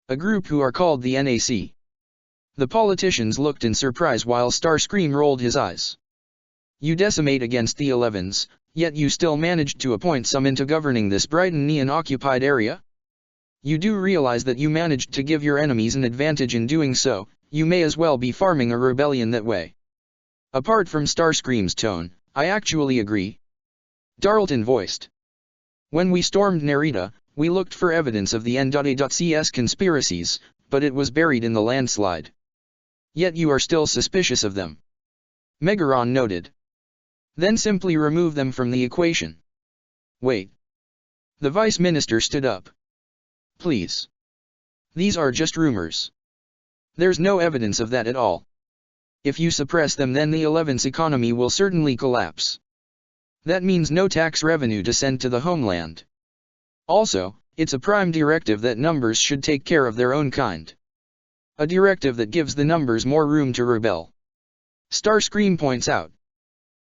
A group who are called the NAC. The politicians looked in surprise while Starscream rolled his eyes. You decimate against the 11s, yet you still managed to appoint some into governing this Britannian-occupied area? You do realize that you managed to give your enemies an advantage in doing so. You may as well be farming a rebellion that way. Apart from Starscream's tone, I actually agree. Darlton voiced. When we stormed Narita, we looked for evidence of the N.A.CS conspiracies, but it was buried in the landslide. Yet you are still suspicious of them. Megaron noted. Then simply remove them from the equation. Wait. The Vice Minister stood up. Please. These are just rumors. There's no evidence of that at all. If you suppress them, then the 11's economy will certainly collapse. That means no tax revenue to send to the homeland. Also, it's a prime directive that numbers should take care of their own kind. A directive that gives the numbers more room to rebel. Starscream points out.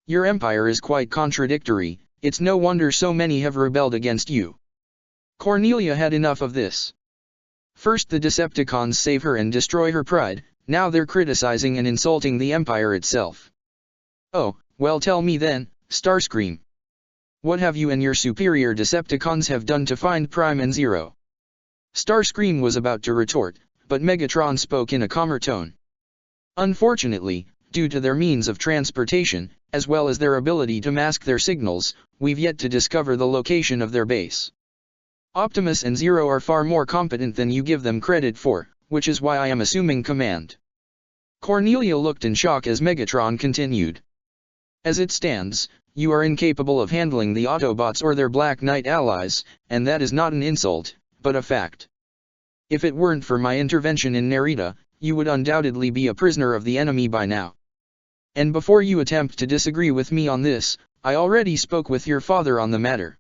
Your empire is quite contradictory, it's no wonder so many have rebelled against you. Cornelia had enough of this. First the Decepticons save her and destroy her pride, now they're criticizing and insulting the Empire itself. Oh, well tell me then, Starscream. What have you and your superior Decepticons have done to find Prime and Zero? Starscream was about to retort, but Megatron spoke in a calmer tone. Unfortunately, due to their means of transportation, as well as their ability to mask their signals, we've yet to discover the location of their base. Optimus and Zero are far more competent than you give them credit for, which is why I am assuming command. Cornelia looked in shock as Megatron continued. As it stands, you are incapable of handling the Autobots or their Black Knight allies, and that is not an insult, but a fact. If it weren't for my intervention in Narita, you would undoubtedly be a prisoner of the enemy by now. And before you attempt to disagree with me on this, I already spoke with your father on the matter.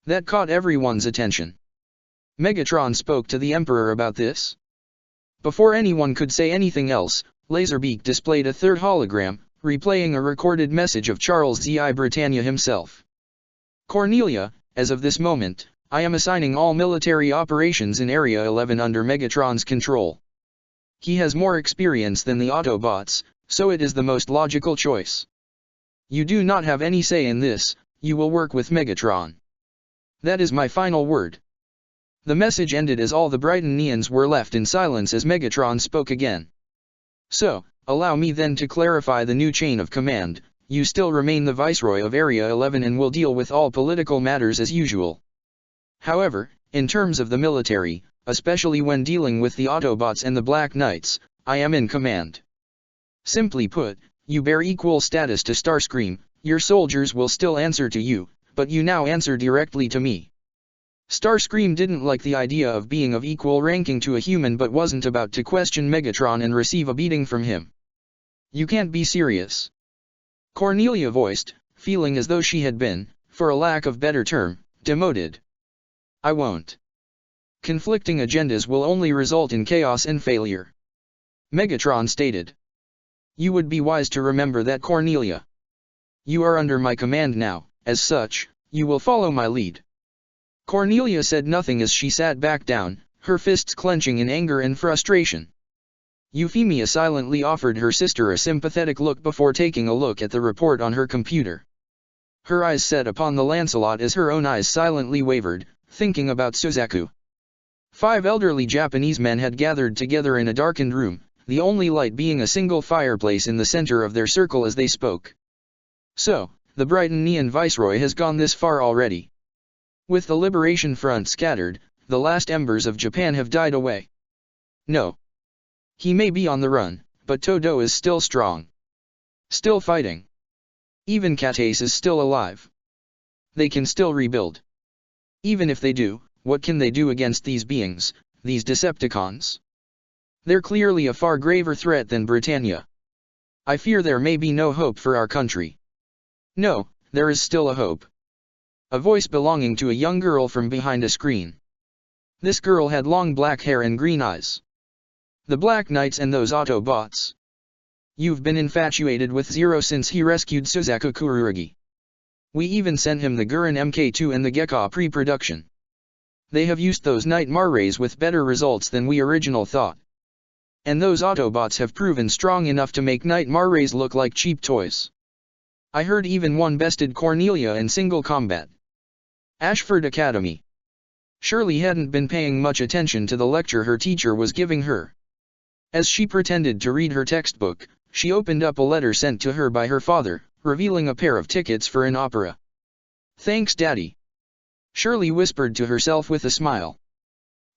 That caught everyone's attention. Megatron spoke to the Emperor about this. Before anyone could say anything else, Laserbeak displayed a third hologram, replaying a recorded message of Charles Z.I. Britannia himself. Cornelia, as of this moment, I am assigning all military operations in Area 11 under Megatron's control. He has more experience than the Autobots, so it is the most logical choice. You do not have any say in this, you will work with Megatron. That is my final word. The message ended as all the Brightonians were left in silence as Megatron spoke again. So, allow me then to clarify the new chain of command. You still remain the Viceroy of Area 11 and will deal with all political matters as usual. However, in terms of the military, especially when dealing with the Autobots and the Black Knights, I am in command. Simply put, you bear equal status to Starscream, your soldiers will still answer to you, but you now answer directly to me. Starscream didn't like the idea of being of equal ranking to a human but wasn't about to question Megatron and receive a beating from him. You can't be serious. Cornelia voiced, feeling as though she had been, for a lack of better term, demoted. I won't. Conflicting agendas will only result in chaos and failure. Megatron stated. You would be wise to remember that, Cornelia. You are under my command now, as such, you will follow my lead. Cornelia said nothing as she sat back down, her fists clenching in anger and frustration. Euphemia silently offered her sister a sympathetic look before taking a look at the report on her computer. Her eyes set upon the Lancelot as her own eyes silently wavered, thinking about Suzaku. 5 elderly Japanese men had gathered together in a darkened room, the only light being a single fireplace in the center of their circle as they spoke. So, the Brightonian Viceroy has gone this far already. With the Liberation Front scattered, the last embers of Japan have died away. No. He may be on the run, but Todo is still strong. Still fighting. Even Kataise is still alive. They can still rebuild. Even if they do, what can they do against these beings, these Decepticons? They're clearly a far graver threat than Britannia. I fear there may be no hope for our country. No, there is still a hope. A voice belonging to a young girl from behind a screen. This girl had long black hair and green eyes. The Black Knights and those Autobots. You've been infatuated with Zero since he rescued Suzaku Kurugi. We even sent him the Gurren MK2 and the Gekka pre-production. They have used those Nightmare rays with better results than we originally thought. And those Autobots have proven strong enough to make Nightmare rays look like cheap toys. I heard even one bested Cornelia in single combat. Ashford Academy. Shirley hadn't been paying much attention to the lecture her teacher was giving her. As she pretended to read her textbook, she opened up a letter sent to her by her father, revealing a pair of tickets for an opera. Thanks, Daddy. Shirley whispered to herself with a smile.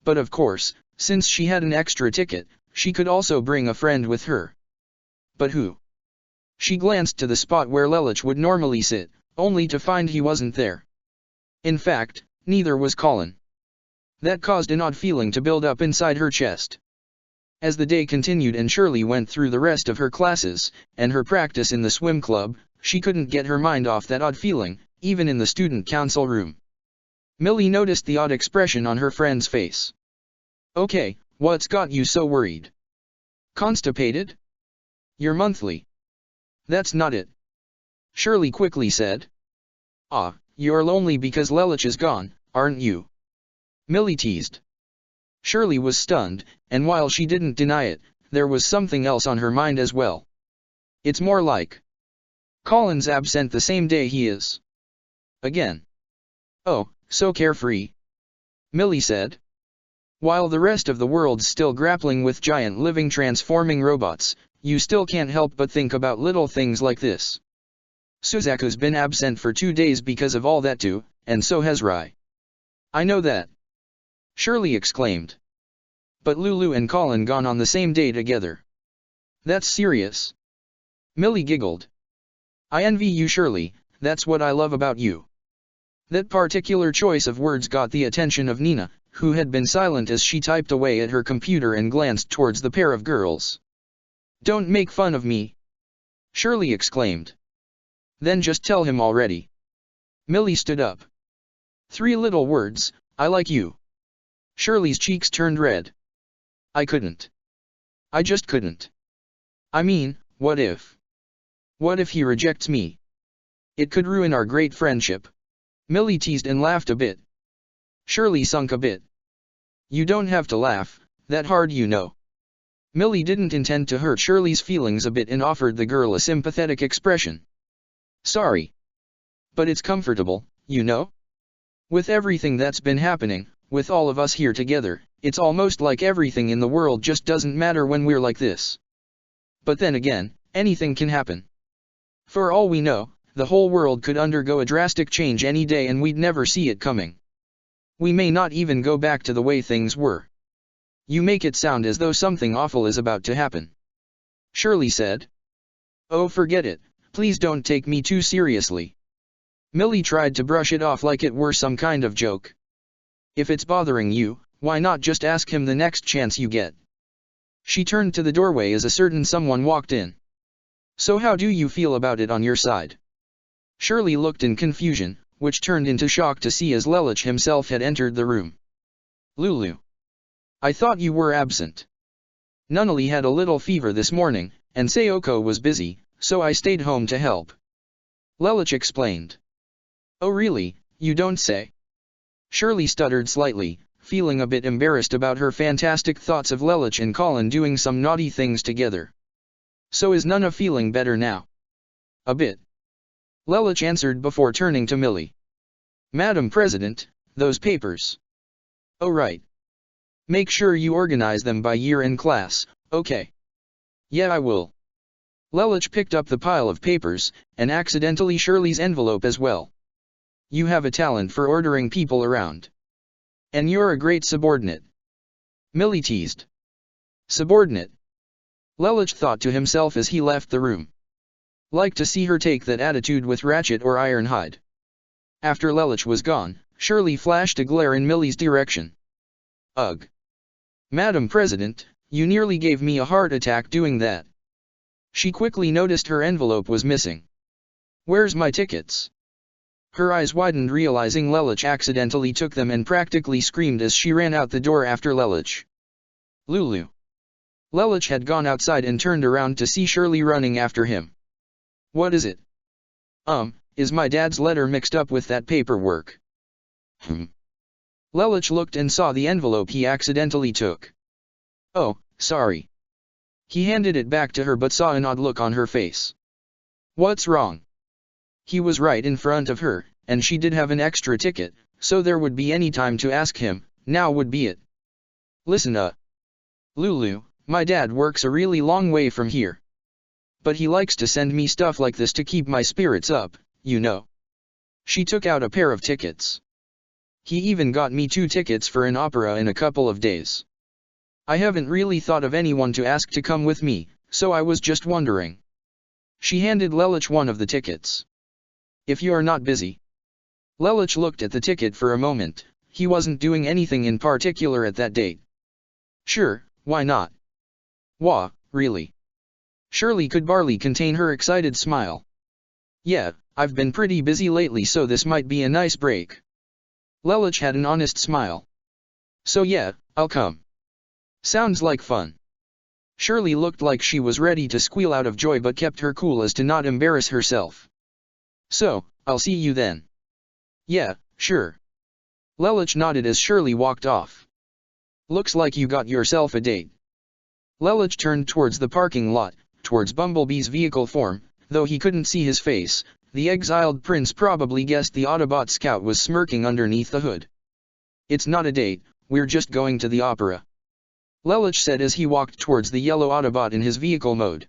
But of course, since she had an extra ticket, she could also bring a friend with her. But who? She glanced to the spot where Lelich would normally sit, only to find he wasn't there. In fact, neither was Colin. That caused an odd feeling to build up inside her chest. As the day continued and Shirley went through the rest of her classes, and her practice in the swim club, she couldn't get her mind off that odd feeling, even in the student council room. Millie noticed the odd expression on her friend's face. Okay, what's got you so worried? Constipated? You're monthly. That's not it. Shirley quickly said. Ah, you're lonely because Lelich is gone, aren't you? Millie teased. Shirley was stunned, and while she didn't deny it, there was something else on her mind as well. It's more like Colin's absent the same day he is. Again. Oh, so carefree. Millie said. While the rest of the world's still grappling with giant living transforming robots, you still can't help but think about little things like this. Suzaku's been absent for 2 days because of all that too, and so has Rai. I know that. Shirley exclaimed. But Lulu and Colin gone on the same day together. That's serious. Millie giggled. I envy you, Shirley, that's what I love about you. That particular choice of words got the attention of Nina, who had been silent as she typed away at her computer and glanced towards the pair of girls. Don't make fun of me, Shirley exclaimed. Then just tell him already. Millie stood up. 3 little words, I like you. Shirley's cheeks turned red. I couldn't. I just couldn't. I mean, what if? What if he rejects me? It could ruin our great friendship. Millie teased and laughed a bit. Shirley sunk a bit. You don't have to laugh, that hard you know. Millie didn't intend to hurt Shirley's feelings a bit and offered the girl a sympathetic expression. Sorry. But it's comfortable, you know? With everything that's been happening, with all of us here together, it's almost like everything in the world just doesn't matter when we're like this. But then again, anything can happen. For all we know, the whole world could undergo a drastic change any day and we'd never see it coming. We may not even go back to the way things were. You make it sound as though something awful is about to happen. Shirley said. Oh, forget it, please don't take me too seriously. Millie tried to brush it off like it were some kind of joke. If it's bothering you, why not just ask him the next chance you get? She turned to the doorway as a certain someone walked in. So how do you feel about it on your side? Shirley looked in confusion, which turned into shock to see as Lelich himself had entered the room. Lulu. I thought you were absent. Nunnally had a little fever this morning, and Sayoko was busy, so I stayed home to help. Lelich explained. Oh really, you don't say? Shirley stuttered slightly, feeling a bit embarrassed about her fantastic thoughts of Lelich and Colin doing some naughty things together. So is Nunna feeling better now? A bit. Lelich answered before turning to Millie. Madam President, those papers. Oh right. Make sure you organize them by year in class, okay? Yeah, I will. Lelich picked up the pile of papers, and accidentally Shirley's envelope as well. You have a talent for ordering people around. And you're a great subordinate. Millie teased. Subordinate. Lelich thought to himself as he left the room. Like to see her take that attitude with Ratchet or Ironhide. After Lelich was gone, Shirley flashed a glare in Millie's direction. Ugh. Madam President, you nearly gave me a heart attack doing that. She quickly noticed her envelope was missing. Where's my tickets? Her eyes widened realizing Lelich accidentally took them and practically screamed as she ran out the door after Lelich. Lulu. Lelich had gone outside and turned around to see Shirley running after him. What is it? Is my dad's letter mixed up with that paperwork? Lelich looked and saw the envelope he accidentally took. Oh, sorry. He handed it back to her but saw an odd look on her face. What's wrong? He was right in front of her, and she did have an extra ticket, so there would be any time to ask him, now would be it. Listen Lulu, my dad works a really long way from here. But he likes to send me stuff like this to keep my spirits up, you know. She took out a pair of tickets. He even got me 2 tickets for an opera in a couple of days. I haven't really thought of anyone to ask to come with me, so I was just wondering. She handed Lelich one of the tickets. If you are not busy. Lelich looked at the ticket for a moment, he wasn't doing anything in particular at that date. Sure, why not? Wah, really? Shirley could barely contain her excited smile. Yeah, I've been pretty busy lately so this might be a nice break. Lelich had an honest smile. So yeah, I'll come. Sounds like fun. Shirley looked like she was ready to squeal out of joy but kept her cool as to not embarrass herself. So, I'll see you then. Yeah, sure. Lelich nodded as Shirley walked off. Looks like you got yourself a date. Lelich turned towards the parking lot, towards Bumblebee's vehicle form, though he couldn't see his face. The exiled prince probably guessed the Autobot scout was smirking underneath the hood. It's not a date, we're just going to the opera. Lelich said as he walked towards the yellow Autobot in his vehicle mode.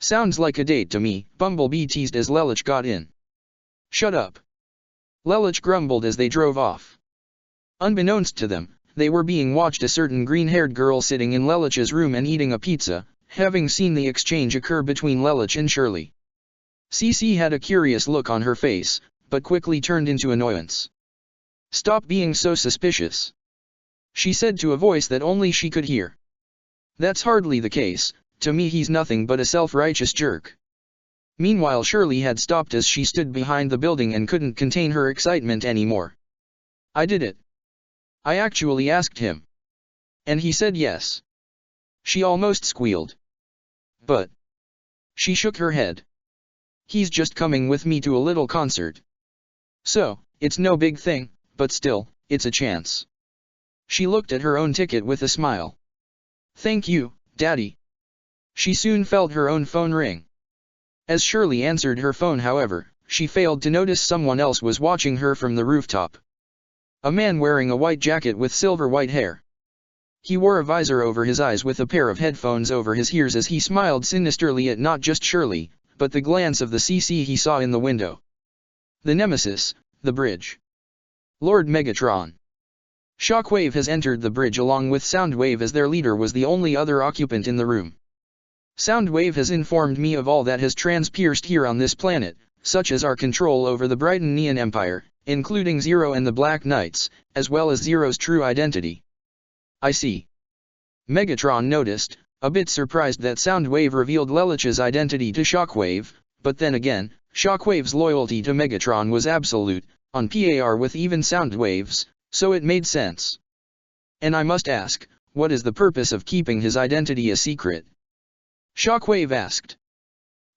Sounds like a date to me, Bumblebee teased as Lelich got in. Shut up. Lelich grumbled as they drove off. Unbeknownst to them, they were being watched. A certain green-haired girl sitting in Lelich's room and eating a pizza, having seen the exchange occur between Lelich and Shirley. Cece had a curious look on her face, but quickly turned into annoyance. Stop being so suspicious, she said to a voice that only she could hear. That's hardly the case, to me he's nothing but a self-righteous jerk. Meanwhile Shirley had stopped as she stood behind the building and couldn't contain her excitement anymore. I did it. I actually asked him. And he said yes. She almost squealed. But she shook her head. He's just coming with me to a little concert. So, it's no big thing, but still, it's a chance. She looked at her own ticket with a smile. Thank you, Daddy. She soon felt her own phone ring. As Shirley answered her phone, however, she failed to notice someone else was watching her from the rooftop. A man wearing a white jacket with silver-white hair. He wore a visor over his eyes with a pair of headphones over his ears as he smiled sinisterly at not just Shirley, but the glance of the CC he saw in the window. The Nemesis, the bridge. Lord Megatron. Shockwave has entered the bridge along with Soundwave as their leader was the only other occupant in the room. Soundwave has informed me of all that has transpierced here on this planet, such as our control over the Brighton Neon Empire, including Zero and the Black Knights, as well as Zero's true identity. I see. Megatron noticed, a bit surprised that Soundwave revealed Lelich's identity to Shockwave, but then again, Shockwave's loyalty to Megatron was absolute, on par with even Soundwave's, so it made sense. And I must ask, what is the purpose of keeping his identity a secret? Shockwave asked.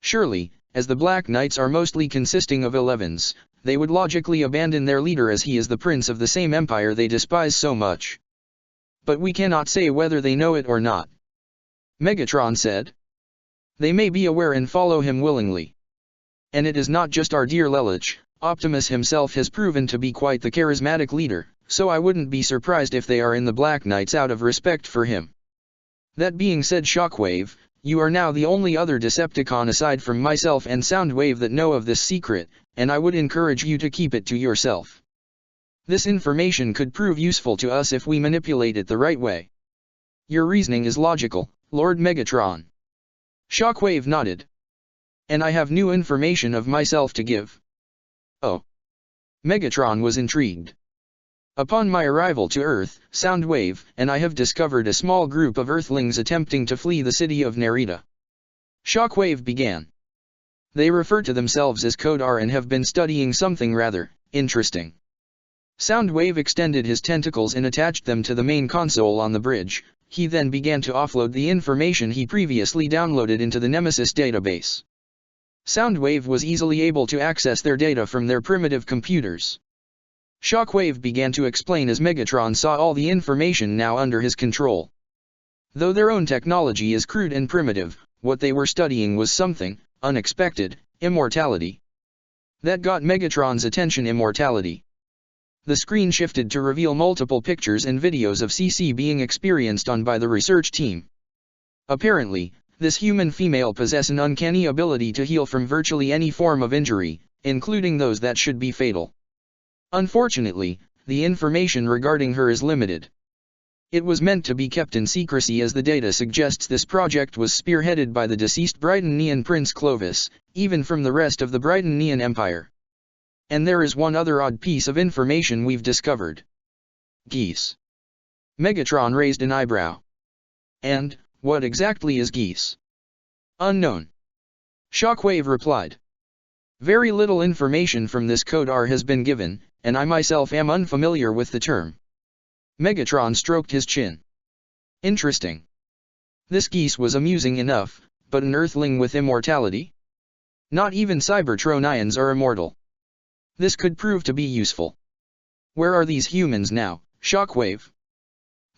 Surely, as the Black Knights are mostly consisting of 11s, they would logically abandon their leader as he is the prince of the same empire they despise so much. But we cannot say whether they know it or not. Megatron said. They may be aware and follow him willingly. And it is not just our dear Lelich, Optimus himself has proven to be quite the charismatic leader, so I wouldn't be surprised if they are in the Black Knights out of respect for him. That being said, Shockwave, you are now the only other Decepticon aside from myself and Soundwave that know of this secret, and I would encourage you to keep it to yourself. This information could prove useful to us if we manipulate it the right way. Your reasoning is logical, Lord Megatron. Shockwave nodded. And I have new information of myself to give. Oh. Megatron was intrigued. Upon my arrival to Earth, Soundwave and I have discovered a small group of Earthlings attempting to flee the city of Narita. Shockwave began. They refer to themselves as Code R and have been studying something rather interesting. Soundwave extended his tentacles and attached them to the main console on the bridge. He then began to offload the information he previously downloaded into the Nemesis database. Soundwave was easily able to access their data from their primitive computers. Shockwave began to explain as Megatron saw all the information now under his control. Though their own technology is crude and primitive, what they were studying was something unexpected: immortality. That got Megatron's attention. Immortality. The screen shifted to reveal multiple pictures and videos of CC being experienced on by the research team. Apparently, this human female possesses an uncanny ability to heal from virtually any form of injury, including those that should be fatal. Unfortunately, the information regarding her is limited. It was meant to be kept in secrecy as the data suggests this project was spearheaded by the deceased Brighton Neon Prince Clovis, even from the rest of the Brighton Neon Empire. And there is one other odd piece of information we've discovered. Geese. Megatron raised an eyebrow. And, what exactly is geese? Unknown. Shockwave replied. Very little information from this Code R has been given, and I myself am unfamiliar with the term. Megatron stroked his chin. Interesting. This geese was amusing enough, but an Earthling with immortality? Not even Cybertronians are immortal. This could prove to be useful. Where are these humans now, Shockwave?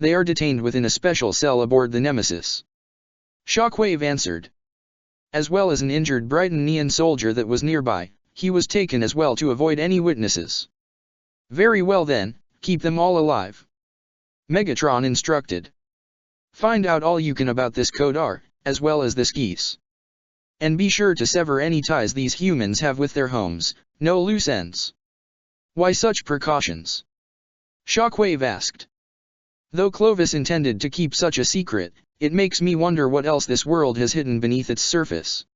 They are detained within a special cell aboard the Nemesis. Shockwave answered. As well as an injured Brytonian soldier that was nearby, he was taken as well to avoid any witnesses. Very well then, keep them all alive. Megatron instructed. Find out all you can about this Code R, as well as this geese. And be sure to sever any ties these humans have with their homes, no loose ends. Why such precautions? Shockwave asked. Though Clovis intended to keep such a secret, it makes me wonder what else this world has hidden beneath its surface.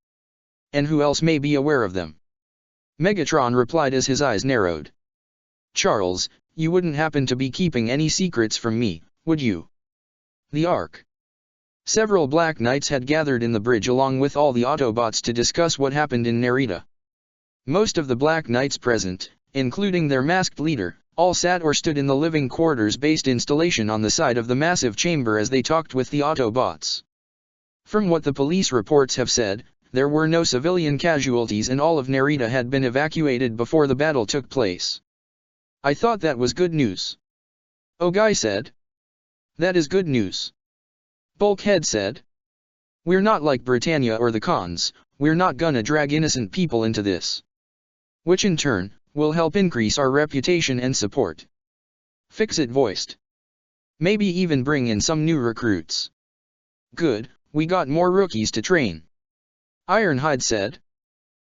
And who else may be aware of them? Megatron replied as his eyes narrowed. Charles, you wouldn't happen to be keeping any secrets from me, would you? The Ark. Several Black Knights had gathered in the bridge along with all the Autobots to discuss what happened in Narita. Most of the Black Knights present, including their masked leader, all sat or stood in the living quarters-based installation on the side of the massive chamber as they talked with the Autobots. From what the police reports have said, there were no civilian casualties and all of Narita had been evacuated before the battle took place. I thought that was good news. Ogai said. That is good news. Bulkhead said. We're not like Britannia or the Khans, we're not gonna drag innocent people into this. Which in turn, will help increase our reputation and support. Fix-It voiced. Maybe even bring in some new recruits. Good, we got more rookies to train. Ironhide said.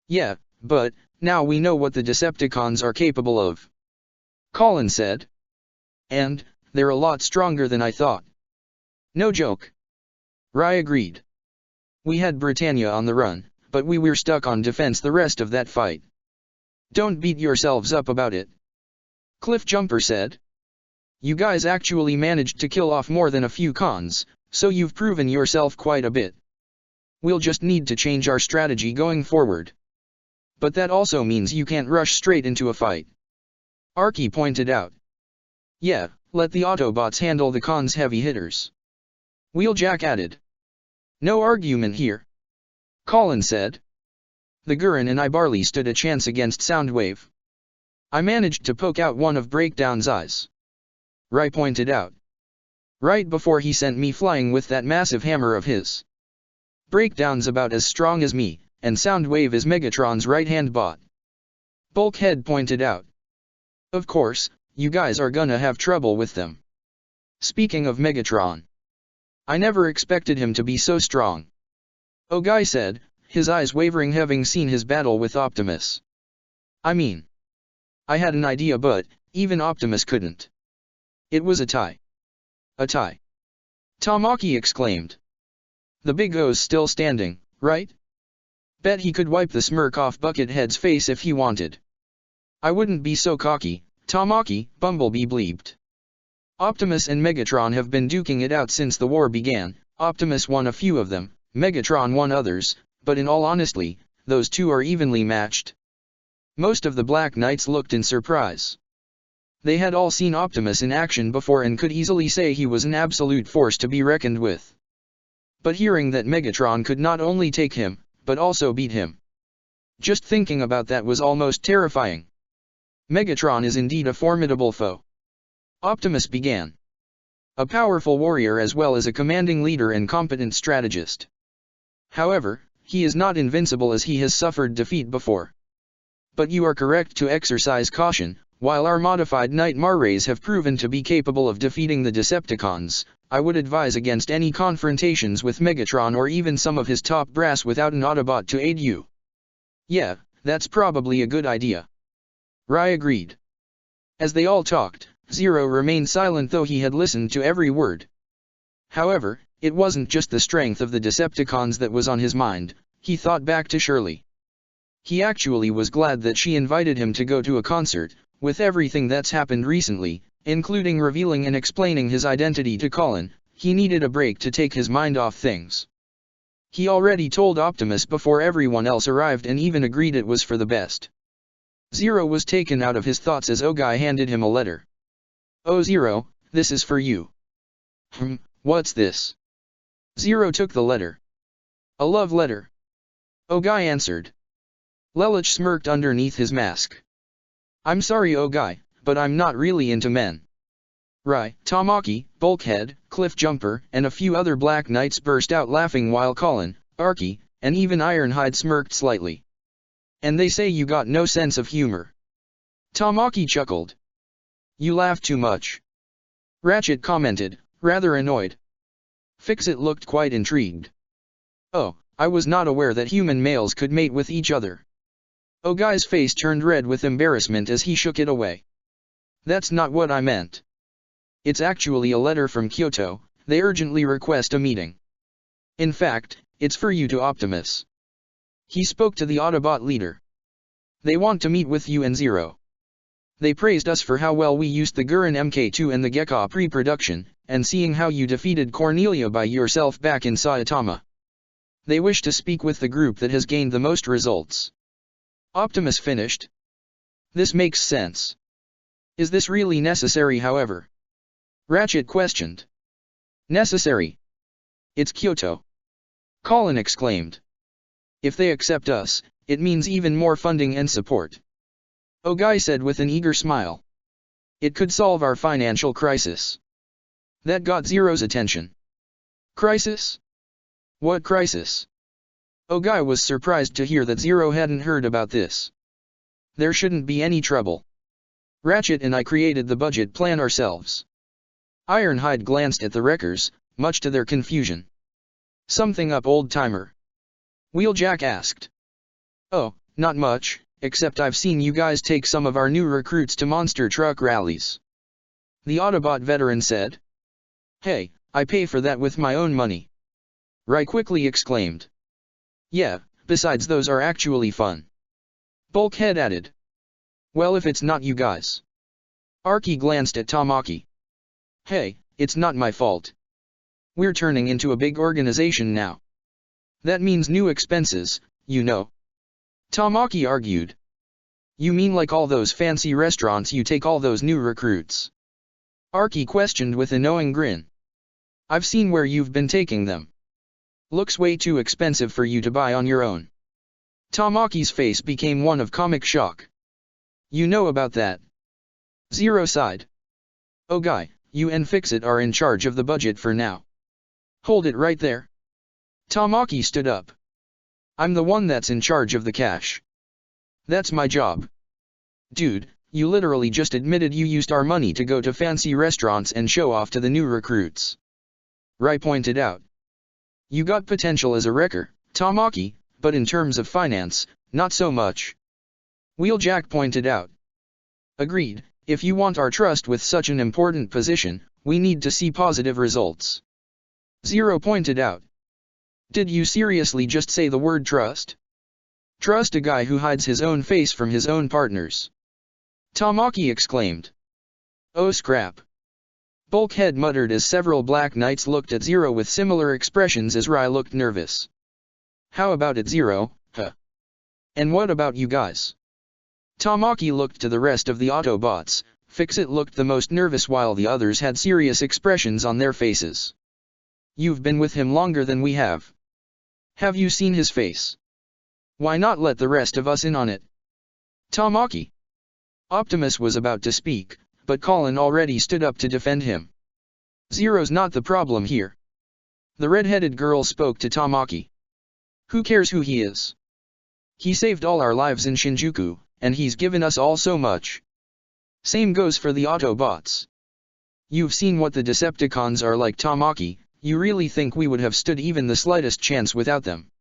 Yeah, but, now we know what the Decepticons are capable of. Colin said. And, they're a lot stronger than I thought. No joke. Rai agreed. We had Britannia on the run, but we were stuck on defense the rest of that fight. Don't beat yourselves up about it. Cliffjumper said. You guys actually managed to kill off more than a few cons, so you've proven yourself quite a bit. We'll just need to change our strategy going forward. But that also means you can't rush straight into a fight. Arky pointed out. Yeah, let the Autobots handle the cons' heavy hitters. Wheeljack added. No argument here. Colin said. The Gurren and Ibarli stood a chance against Soundwave. I managed to poke out one of Breakdown's eyes. Rai pointed out. Right before he sent me flying with that massive hammer of his. Breakdown's about as strong as me, and Soundwave is Megatron's right-hand bot. Bulkhead pointed out. Of course, you guys are gonna have trouble with them. Speaking of Megatron. I never expected him to be so strong. Ogai said, his eyes wavering having seen his battle with Optimus. I mean, I had an idea but, even Optimus couldn't. It was a tie. A tie. Tamaki exclaimed. The Big O's still standing, right? Bet he could wipe the smirk off Buckethead's face if he wanted. I wouldn't be so cocky, Tamaki, Bumblebee bleeped. Optimus and Megatron have been duking it out since the war began. Optimus won a few of them, Megatron won others, but in all honesty, those two are evenly matched. Most of the Black Knights looked in surprise. They had all seen Optimus in action before and could easily say he was an absolute force to be reckoned with. But hearing that Megatron could not only take him, but also beat him. Just thinking about that was almost terrifying. Megatron is indeed a formidable foe. Optimus began. A powerful warrior as well as a commanding leader and competent strategist. However, he is not invincible as he has suffered defeat before. But you are correct to exercise caution. While our modified Nightmare Rays have proven to be capable of defeating the Decepticons, I would advise against any confrontations with Megatron or even some of his top brass without an Autobot to aid you. Yeah, that's probably a good idea. Rai agreed. As they all talked, Zero remained silent though he had listened to every word. However, it wasn't just the strength of the Decepticons that was on his mind, he thought back to Shirley. He actually was glad that she invited him to go to a concert. With everything that's happened recently, including revealing and explaining his identity to Colin, he needed a break to take his mind off things. He already told Optimus before everyone else arrived and even agreed it was for the best. Zero was taken out of his thoughts as Ogai handed him a letter. Oh Zero, this is for you. What's this? Zero took the letter. A love letter. Ogai answered. Lelich smirked underneath his mask. I'm sorry Ogai, but I'm not really into men. Rai, Tamaki, Bulkhead, Cliffjumper, and a few other Black Knights burst out laughing while Colin, Arky, and even Ironhide smirked slightly. And they say you got no sense of humor. Tamaki chuckled. You laugh too much. Ratchet commented, rather annoyed. Fixit looked quite intrigued. Oh, I was not aware that human males could mate with each other. Ogai's face turned red with embarrassment as he shook it away. That's not what I meant. It's actually a letter from Kyoto, they urgently request a meeting. In fact, it's for you to Optimus. He spoke to the Autobot leader. They want to meet with you and Zero. They praised us for how well we used the Gurren MK2 and the Gekka pre-production, and seeing how you defeated Cornelia by yourself back in Saitama. They wish to speak with the group that has gained the most results. Optimus finished. This makes sense. Is this really necessary, however? Ratchet questioned. Necessary? It's Kyoto. Colin exclaimed. If they accept us, it means even more funding and support. Ogai said with an eager smile. It could solve our financial crisis. That got Zero's attention. Crisis? What crisis? Ogai was surprised to hear that Zero hadn't heard about this. There shouldn't be any trouble. Ratchet and I created the budget plan ourselves. Ironhide glanced at the wreckers, much to their confusion. Something up, old-timer? Wheeljack asked. Oh, not much, except I've seen you guys take some of our new recruits to monster truck rallies. The Autobot veteran said. Hey, I pay for that with my own money. Rai quickly exclaimed. Yeah, besides those are actually fun. Bulkhead added. Well, if it's not you guys. Arky glanced at Tamaki. Hey, it's not my fault. We're turning into a big organization now. That means new expenses, you know. Tamaki argued. You mean like all those fancy restaurants you take all those new recruits? Arky questioned with a knowing grin. I've seen where you've been taking them. Looks way too expensive for you to buy on your own. Tamaki's face became one of comic shock. You know about that. Zero sighed. Ogai, you and Fixit are in charge of the budget for now. Hold it right there. Tamaki stood up. I'm the one that's in charge of the cash. That's my job. Dude, you literally just admitted you used our money to go to fancy restaurants and show off to the new recruits. Rai pointed out. You got potential as a wrecker, Tamaki, but in terms of finance, not so much. Wheeljack pointed out. Agreed, if you want our trust with such an important position, we need to see positive results. Zero pointed out. Did you seriously just say the word trust? Trust a guy who hides his own face from his own partners. Tamaki exclaimed. Oh scrap. Bulkhead muttered as several Black Knights looked at Zero with similar expressions as Rai looked nervous. How about it, Zero, huh? And what about you guys? Tamaki looked to the rest of the Autobots. Fixit looked the most nervous while the others had serious expressions on their faces. You've been with him longer than we have. Have you seen his face? Why not let the rest of us in on it? Tamaki. Optimus was about to speak, but Colin already stood up to defend him. Zero's not the problem here. The red-headed girl spoke to Tamaki. Who cares who he is? He saved all our lives in Shinjuku, and he's given us all so much. Same goes for the Autobots. You've seen what the Decepticons are like, Tamaki. You really think we would have stood even the slightest chance without them?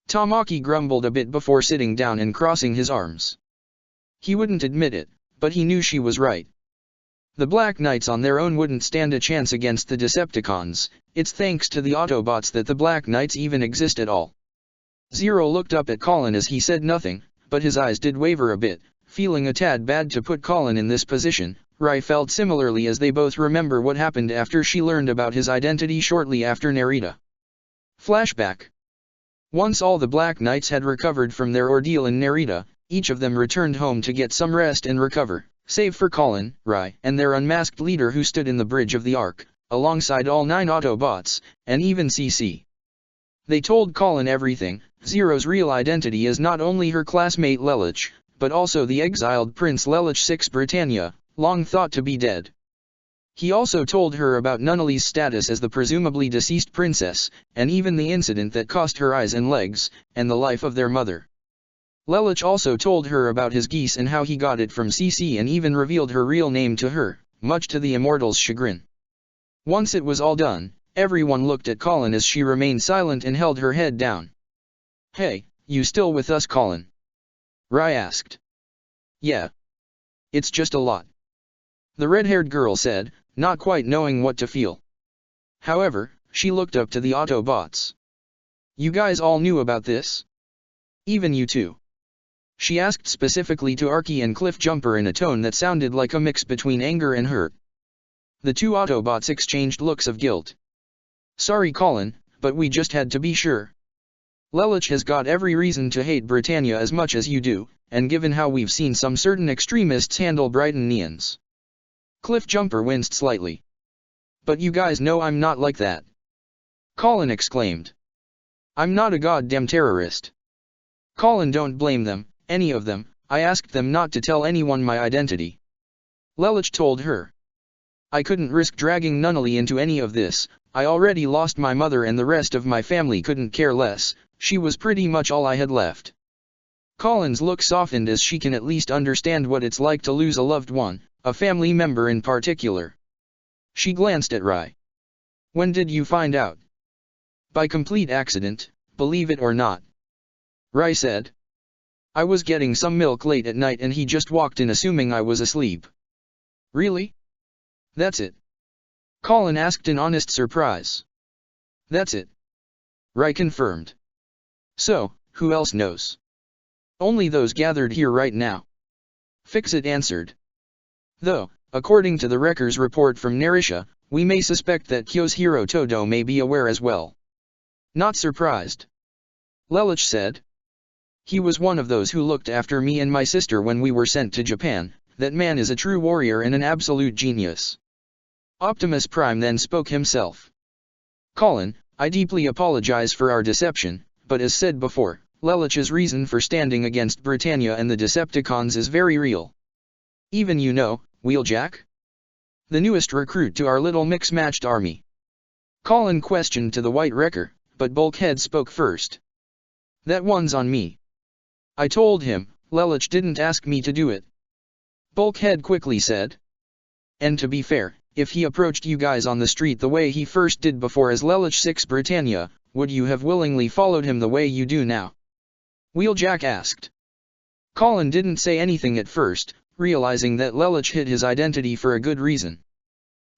Tamaki grumbled a bit before sitting down and crossing his arms. He wouldn't admit it, but he knew she was right. The Black Knights on their own wouldn't stand a chance against the Decepticons. It's thanks to the Autobots that the Black Knights even exist at all. Zero looked up at Colin as he said nothing, but his eyes did waver a bit, feeling a tad bad to put Colin in this position. Rai felt similarly as they both remember what happened after she learned about his identity shortly after Narita. Flashback. Once all the Black Knights had recovered from their ordeal in Narita, each of them returned home to get some rest and recover, save for Colin, Rai, and their unmasked leader who stood in the bridge of the Ark, alongside all 9 Autobots, and even CC. They told Colin everything. Zero's real identity is not only her classmate Lelich, but also the exiled Prince Lelich VI Britannia, long thought to be dead. He also told her about Nunnally's status as the presumably deceased princess, and even the incident that cost her eyes and legs, and the life of their mother. Lelich also told her about his geese and how he got it from Cece, and even revealed her real name to her, much to the Immortal's chagrin. Once it was all done, everyone looked at Colin as she remained silent and held her head down. "Hey, you still with us, Colin?" Rai asked. "Yeah. It's just a lot," the red-haired girl said, not quite knowing what to feel. However, she looked up to the Autobots. "You guys all knew about this? Even you two?" She asked specifically to Arky and Cliffjumper in a tone that sounded like a mix between anger and hurt. The two Autobots exchanged looks of guilt. "Sorry, Colin, but we just had to be sure. Lelich has got every reason to hate Britannia as much as you do, and given how we've seen some certain extremists handle Britannians." Cliffjumper winced slightly. "But you guys know I'm not like that," Colin exclaimed. "I'm not a goddamn terrorist." "Colin, don't blame them, any of them. I asked them not to tell anyone my identity," Lelich told her. "I couldn't risk dragging Nunnally into any of this. I already lost my mother and the rest of my family couldn't care less. She was pretty much all I had left." Colin's look softened as she can at least understand what it's like to lose a loved one, a family member in particular. She glanced at Rai. "When did you find out?" "By complete accident, believe it or not," Rai said. "I was getting some milk late at night and he just walked in assuming I was asleep." "Really? That's it?" Colin asked in honest surprise. "That's it," Rai confirmed. "So, who else knows?" "Only those gathered here right now," Fixit answered. "Though, according to the Wrecker's report from Narisha, we may suspect that Kyo's hero Todo may be aware as well." "Not surprised," Lelich said. "He was one of those who looked after me and my sister when we were sent to Japan. That man is a true warrior and an absolute genius." Optimus Prime then spoke himself. "Colin, I deeply apologize for our deception, but as said before, Lelich's reason for standing against Britannia and the Decepticons is very real. Even you know, Wheeljack? The newest recruit to our little mix-matched army." Colin questioned to the White Wrecker, but Bulkhead spoke first. "That one's on me. I told him, Lelich didn't ask me to do it," Bulkhead quickly said. "And to be fair, if he approached you guys on the street the way he first did before as Lelich 6 Britannia, would you have willingly followed him the way you do now?" Wheeljack asked. Colin didn't say anything at first, realizing that Lelich hid his identity for a good reason.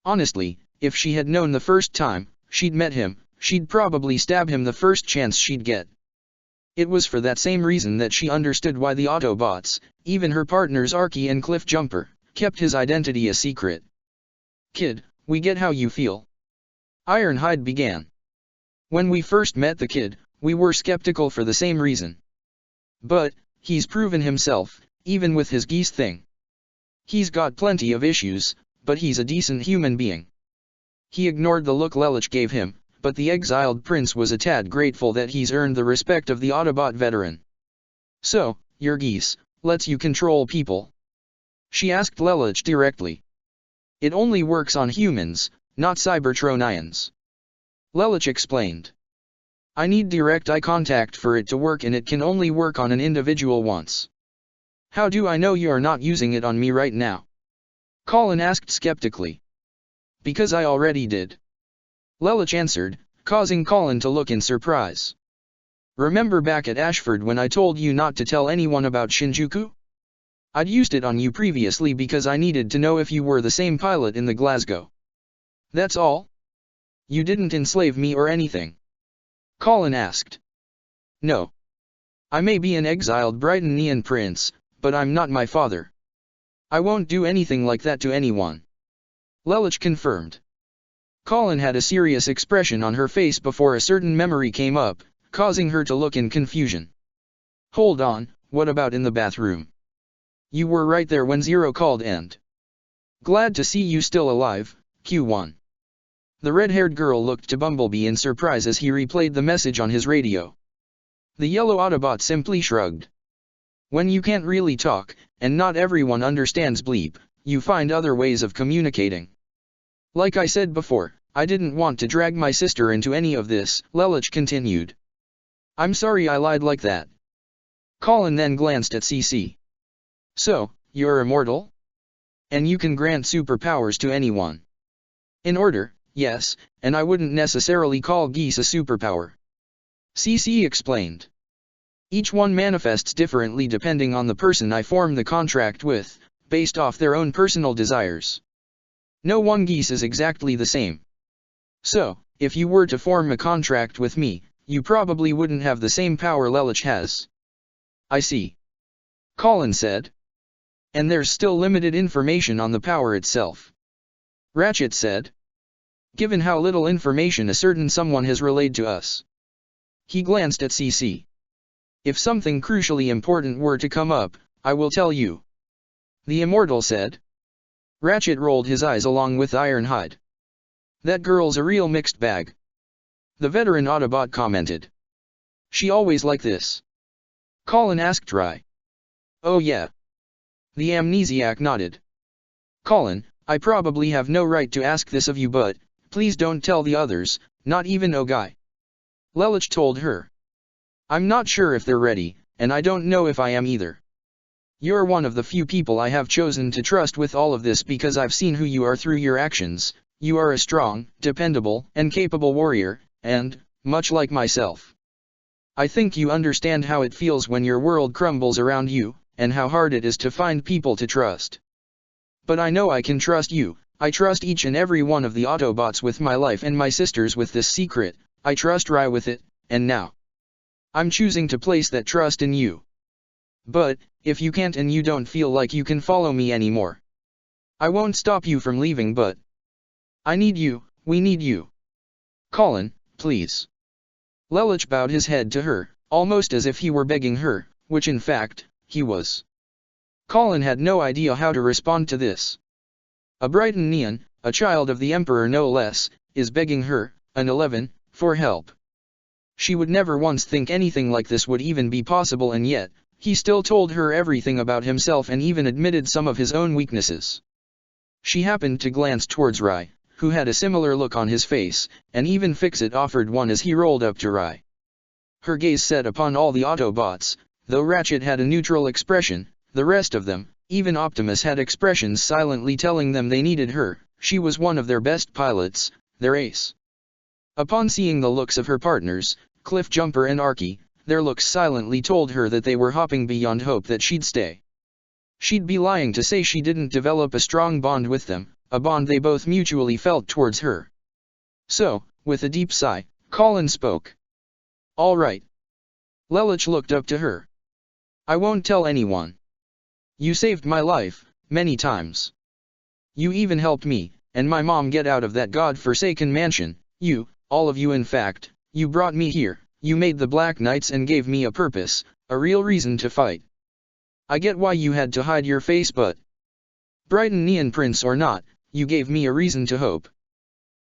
Honestly, if she had known the first time she'd met him, she'd probably stab him the first chance she'd get. It was for that same reason that she understood why the Autobots, even her partners Arky and Cliffjumper, kept his identity a secret. "Kid, we get how you feel," Ironhide began. "When we first met the kid, we were skeptical for the same reason. But, he's proven himself, even with his geese thing. He's got plenty of issues, but he's a decent human being." He ignored the look Lelich gave him, but the exiled prince was a tad grateful that he's earned the respect of the Autobot veteran. "So, your geese lets you control people?" she asked Lelich directly. "It only works on humans, not Cybertronians," Lelich explained. "I need direct eye contact for it to work, and it can only work on an individual once." "How do I know you're not using it on me right now?" Colin asked skeptically. "Because I already did," Lelich answered, causing Colin to look in surprise. "Remember back at Ashford when I told you not to tell anyone about Shinjuku? I'd used it on you previously because I needed to know if you were the same pilot in the Glasgow. That's all? You didn't enslave me or anything?" Colin asked. "No. I may be an exiled Britannian prince, but I'm not my father. I won't do anything like that to anyone," Lelich confirmed. Colin had a serious expression on her face before a certain memory came up, causing her to look in confusion. "Hold on, what about in the bathroom? You were right there when Zero called and..." "Glad to see you still alive, Q1." The red-haired girl looked to Bumblebee in surprise as he replayed the message on his radio. The yellow Autobot simply shrugged. "When you can't really talk, and not everyone understands bleep, you find other ways of communicating. Like I said before, I didn't want to drag my sister into any of this, Lelouch continued. I'm sorry I lied like that. Colin then glanced at CC. So, you're immortal? And you can grant superpowers to anyone. In order, yes, and I wouldn't necessarily call geese a superpower. CC explained. Each one manifests differently depending on the person I form the contract with, based off their own personal desires. No one geese is exactly the same. So, if you were to form a contract with me, you probably wouldn't have the same power Lelouch has. I see. Colin said. And there's still limited information on the power itself. Ratchet said. Given how little information a certain someone has relayed to us. He glanced at CC. If something crucially important were to come up, I will tell you. The Immortal said. Ratchet rolled his eyes along with Ironhide. That girl's a real mixed bag. The veteran Autobot commented. She always like this? Colin asked Rai. Oh yeah. The Amnesiac nodded. Colin, I probably have no right to ask this of you, but please don't tell the others, not even Ogai. Lelouch told her. I'm not sure if they're ready, and I don't know if I am either. You're one of the few people I have chosen to trust with all of this because I've seen who you are through your actions. You are a strong, dependable, and capable warrior, and, much like myself, I think you understand how it feels when your world crumbles around you, and how hard it is to find people to trust. But I know I can trust you. I trust each and every one of the Autobots with my life and my sisters with this secret. I trust Rai with it, and now I'm choosing to place that trust in you. But, if you can't and you don't feel like you can follow me anymore, I won't stop you from leaving, but I need you, we need you. Colin, please. Lelouch bowed his head to her, almost as if he were begging her, which in fact, he was. Colin had no idea how to respond to this. A Brighton Neon, a child of the Emperor no less, is begging her, an 11, for help. She would never once think anything like this would even be possible, and yet, he still told her everything about himself and even admitted some of his own weaknesses. She happened to glance towards Rai, who had a similar look on his face, and even Fixit offered one as he rolled up to Rai. Her gaze set upon all the Autobots. Though Ratchet had a neutral expression, the rest of them, even Optimus, had expressions silently telling them they needed her. She was one of their best pilots, their ace. Upon seeing the looks of her partners, Cliffjumper and Arky, their looks silently told her that they were hopping beyond hope that she'd stay. She'd be lying to say she didn't develop a strong bond with them, a bond they both mutually felt towards her. So, with a deep sigh, Colin spoke. All right. Lelouch looked up to her. I won't tell anyone. You saved my life, many times. You even helped me, and my mom get out of that god-forsaken mansion. You, all of you, in fact, you brought me here. You made the Black Knights and gave me a purpose, a real reason to fight. I get why you had to hide your face, but Brighton Neon Prince or not, you gave me a reason to hope.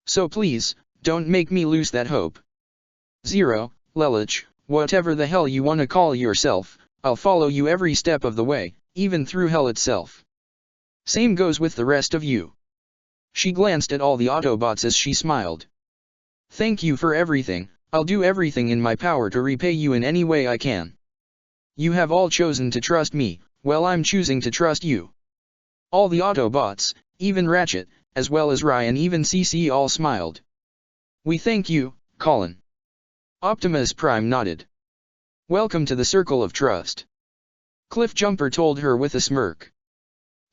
So please, don't make me lose that hope. Zero, Lelouch, whatever the hell you wanna call yourself, I'll follow you every step of the way, even through hell itself. Same goes with the rest of you. She glanced at all the Autobots as she smiled. Thank you for everything. I'll do everything in my power to repay you in any way I can. You have all chosen to trust me, well, I'm choosing to trust you. All the Autobots, even Ratchet, as well as Rai and even CC, all smiled. We thank you, Colin. Optimus Prime nodded. Welcome to the Circle of Trust. Cliffjumper told her with a smirk.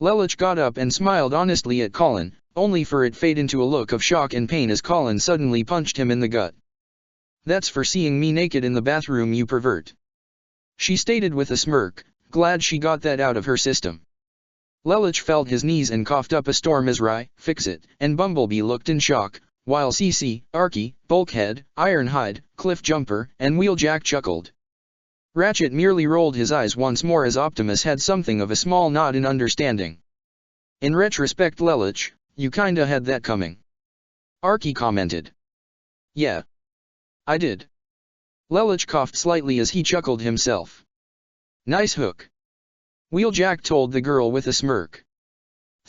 Lelouch got up and smiled honestly at Colin, only for it fade into a look of shock and pain as Colin suddenly punched him in the gut. That's for seeing me naked in the bathroom, you pervert. She stated with a smirk, glad she got that out of her system. Lelouch felt his knees and coughed up a storm as Rai, Fixit, and Bumblebee looked in shock, while CC, Arky, Bulkhead, Ironhide, Cliffjumper, and Wheeljack chuckled. Ratchet merely rolled his eyes once more as Optimus had something of a small nod in understanding. In retrospect, Lelouch, you kinda had that coming. Arky commented. Yeah. I did. Lelouch coughed slightly as he chuckled himself. Nice hook. Wheeljack told the girl with a smirk.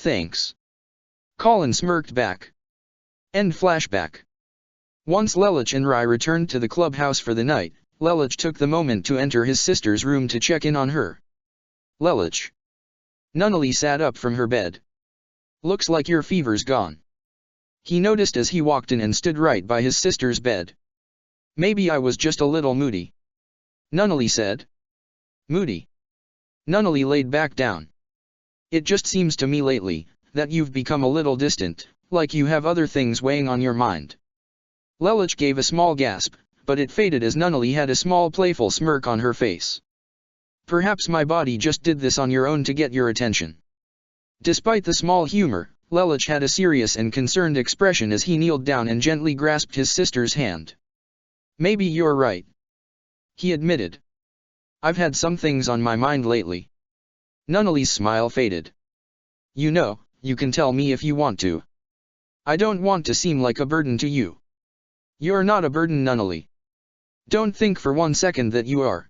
Thanks. Colin smirked back. End flashback. Once Lelich and Rai returned to the clubhouse for the night, Lelich took the moment to enter his sister's room to check in on her. Lelich. Nunnally sat up from her bed. Looks like your fever's gone. He noticed as he walked in and stood right by his sister's bed. Maybe I was just a little moody. Nunnally said. Moody. Nunnally laid back down. It just seems to me lately, that you've become a little distant, like you have other things weighing on your mind. Lelich gave a small gasp, but it faded as Nunnally had a small playful smirk on her face. Perhaps my body just did this on your own to get your attention. Despite the small humor, Lelich had a serious and concerned expression as he kneeled down and gently grasped his sister's hand. Maybe you're right. He admitted. I've had some things on my mind lately. Nunnally's smile faded. You know, you can tell me if you want to. I don't want to seem like a burden to you. You're not a burden, Nunnally. Don't think for one second that you are.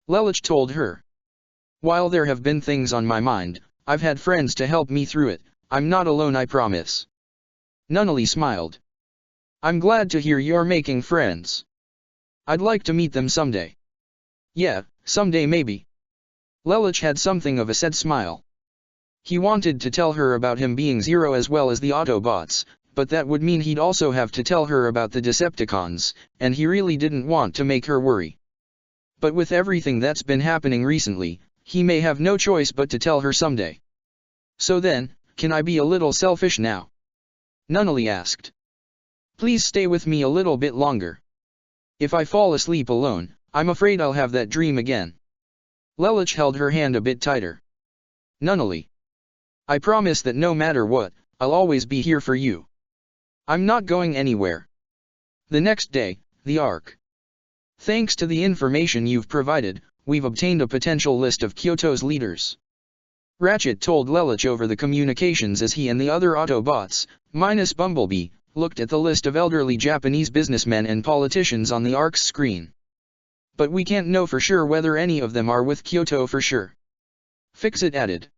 Lelich told her. While there have been things on my mind, I've had friends to help me through it. I'm not alone, I promise. Nunnally smiled. I'm glad to hear you're making friends. I'd like to meet them someday. Yeah, someday maybe. Lelich had something of a sad smile. He wanted to tell her about him being Zero as well as the Autobots, but that would mean he'd also have to tell her about the Decepticons, and he really didn't want to make her worry. But with everything that's been happening recently, he may have no choice but to tell her someday. So then, can I be a little selfish now? Nunnally asked. Please stay with me a little bit longer. If I fall asleep alone, I'm afraid I'll have that dream again. Lelich held her hand a bit tighter. Nunnally. I promise that no matter what, I'll always be here for you. I'm not going anywhere. The next day, the Ark. Thanks to the information you've provided, we've obtained a potential list of Kyoto's leaders. Ratchet told Lelich over the communications as he and the other Autobots, minus Bumblebee, looked at the list of elderly Japanese businessmen and politicians on the Ark's screen. But we can't know for sure whether any of them are with Kyoto for sure. Fixit added.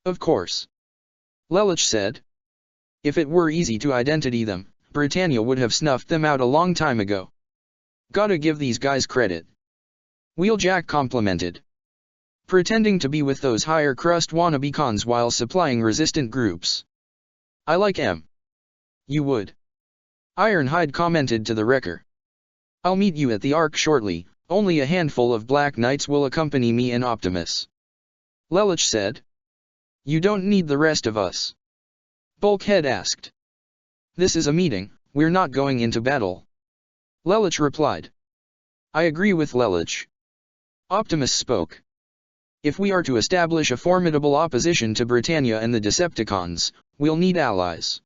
Of course. Lelich said. If it were easy to identify them, Britannia would have snuffed them out a long time ago. Gotta give these guys credit. Wheeljack complimented. Pretending to be with those higher crust wannabe cons while supplying resistant groups. I like 'em. You would. Ironhide commented to the wrecker. I'll meet you at the Ark shortly, only a handful of Black Knights will accompany me and Optimus. Lelich said. You don't need the rest of us. Bulkhead asked. This is a meeting, we're not going into battle. Lelich replied. I agree with Lelich. Optimus spoke. If we are to establish a formidable opposition to Britannia and the Decepticons, we'll need allies.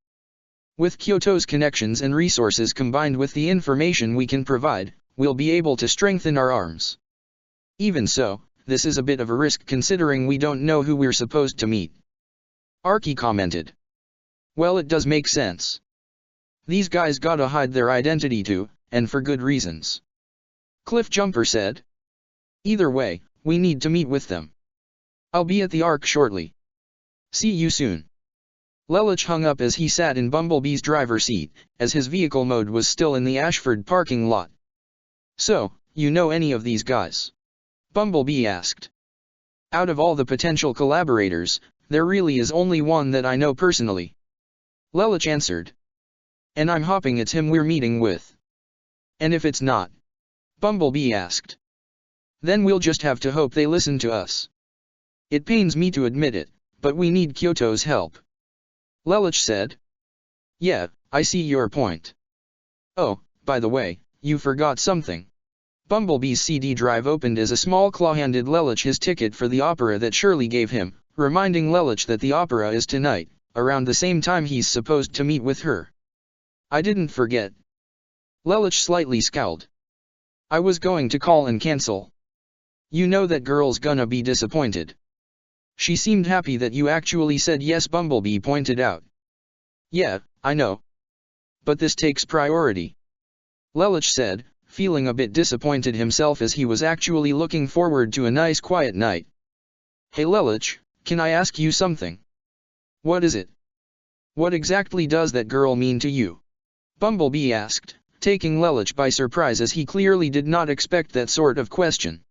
With Kyoto's connections and resources combined with the information we can provide, we'll be able to strengthen our arms. Even so, this is a bit of a risk considering we don't know who we're supposed to meet. Arky commented. Well, it does make sense. These guys gotta hide their identity too, and for good reasons. Cliffjumper said. Either way, we need to meet with them. I'll be at the Ark shortly. See you soon. Lelich hung up as he sat in Bumblebee's driver's seat, as his vehicle mode was still in the Ashford parking lot. So, you know any of these guys? Bumblebee asked. Out of all the potential collaborators, there really is only one that I know personally. Lelich answered. And I'm hoping it's him we're meeting with. And if it's not? Bumblebee asked. Then we'll just have to hope they listen to us. It pains me to admit it, but we need Kyoto's help. Lelich said. Yeah, I see your point. Oh, by the way, you forgot something. Bumblebee's CD drive opened as a small claw handed Lelich his ticket for the opera that Shirley gave him, reminding Lelich that the opera is tonight, around the same time he's supposed to meet with her. I didn't forget. Lelich slightly scowled. I was going to call and cancel. You know that girl's gonna be disappointed. She seemed happy that you actually said yes, Bumblebee pointed out. Yeah, I know. But this takes priority. Lelich said, feeling a bit disappointed himself as he was actually looking forward to a nice quiet night. Hey Lelich, can I ask you something? What is it? What exactly does that girl mean to you? Bumblebee asked, taking Lelouch by surprise as he clearly did not expect that sort of question.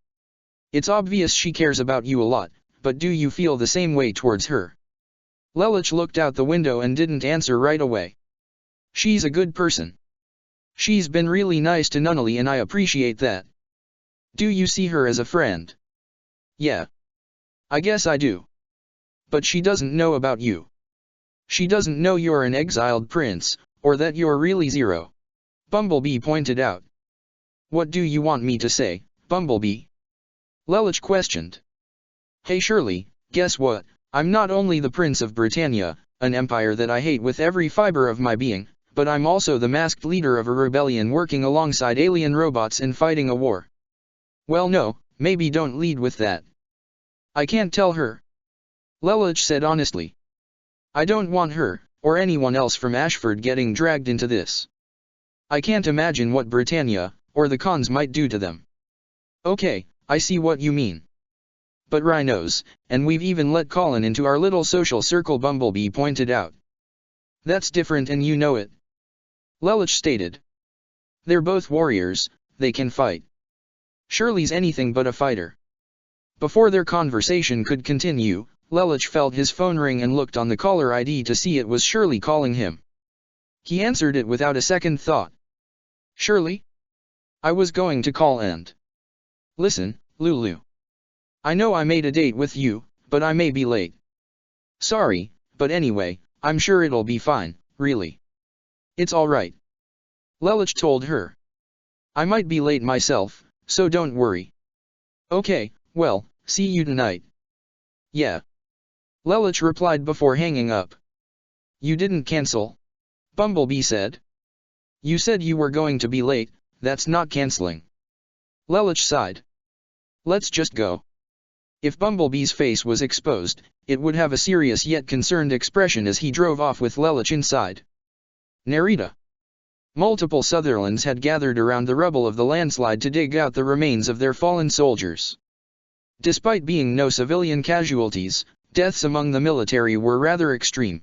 It's obvious she cares about you a lot, but do you feel the same way towards her? Lelouch looked out the window and didn't answer right away. She's a good person. She's been really nice to Nunnally and I appreciate that. Do you see her as a friend? Yeah. I guess I do. But she doesn't know about you. She doesn't know you're an exiled prince, or that you're really Zero. Bumblebee pointed out. What do you want me to say, Bumblebee? Lelouch questioned. Hey Shirley, guess what? I'm not only the Prince of Britannia, an empire that I hate with every fiber of my being, but I'm also the masked leader of a rebellion working alongside alien robots and fighting a war. Well no, maybe don't lead with that. I can't tell her. Lelouch said honestly. I don't want her, or anyone else from Ashford getting dragged into this. I can't imagine what Britannia, or the cons might do to them. Okay, I see what you mean. But rhinos, and we've even let Colin into our little social circle, Bumblebee pointed out. That's different and you know it. Lelouch stated. They're both warriors, they can fight. Shirley's anything but a fighter. Before their conversation could continue, Lelouch felt his phone ring and looked on the caller ID to see it was Shirley calling him. He answered it without a second thought. Shirley? I was going to call and... Listen, Lulu. I know I made a date with you, but I may be late. Sorry, but anyway, I'm sure it'll be fine, really. It's alright. Lelouch told her. I might be late myself, so don't worry. Okay, well, see you tonight. Yeah. Lelouch replied before hanging up. You didn't cancel? Bumblebee said. You said you were going to be late, that's not canceling. Lelouch sighed. Let's just go. If Bumblebee's face was exposed, it would have a serious yet concerned expression as he drove off with Lelouch inside. Nerita. Multiple Sutherlands had gathered around the rubble of the landslide to dig out the remains of their fallen soldiers. Despite being no civilian casualties, deaths among the military were rather extreme.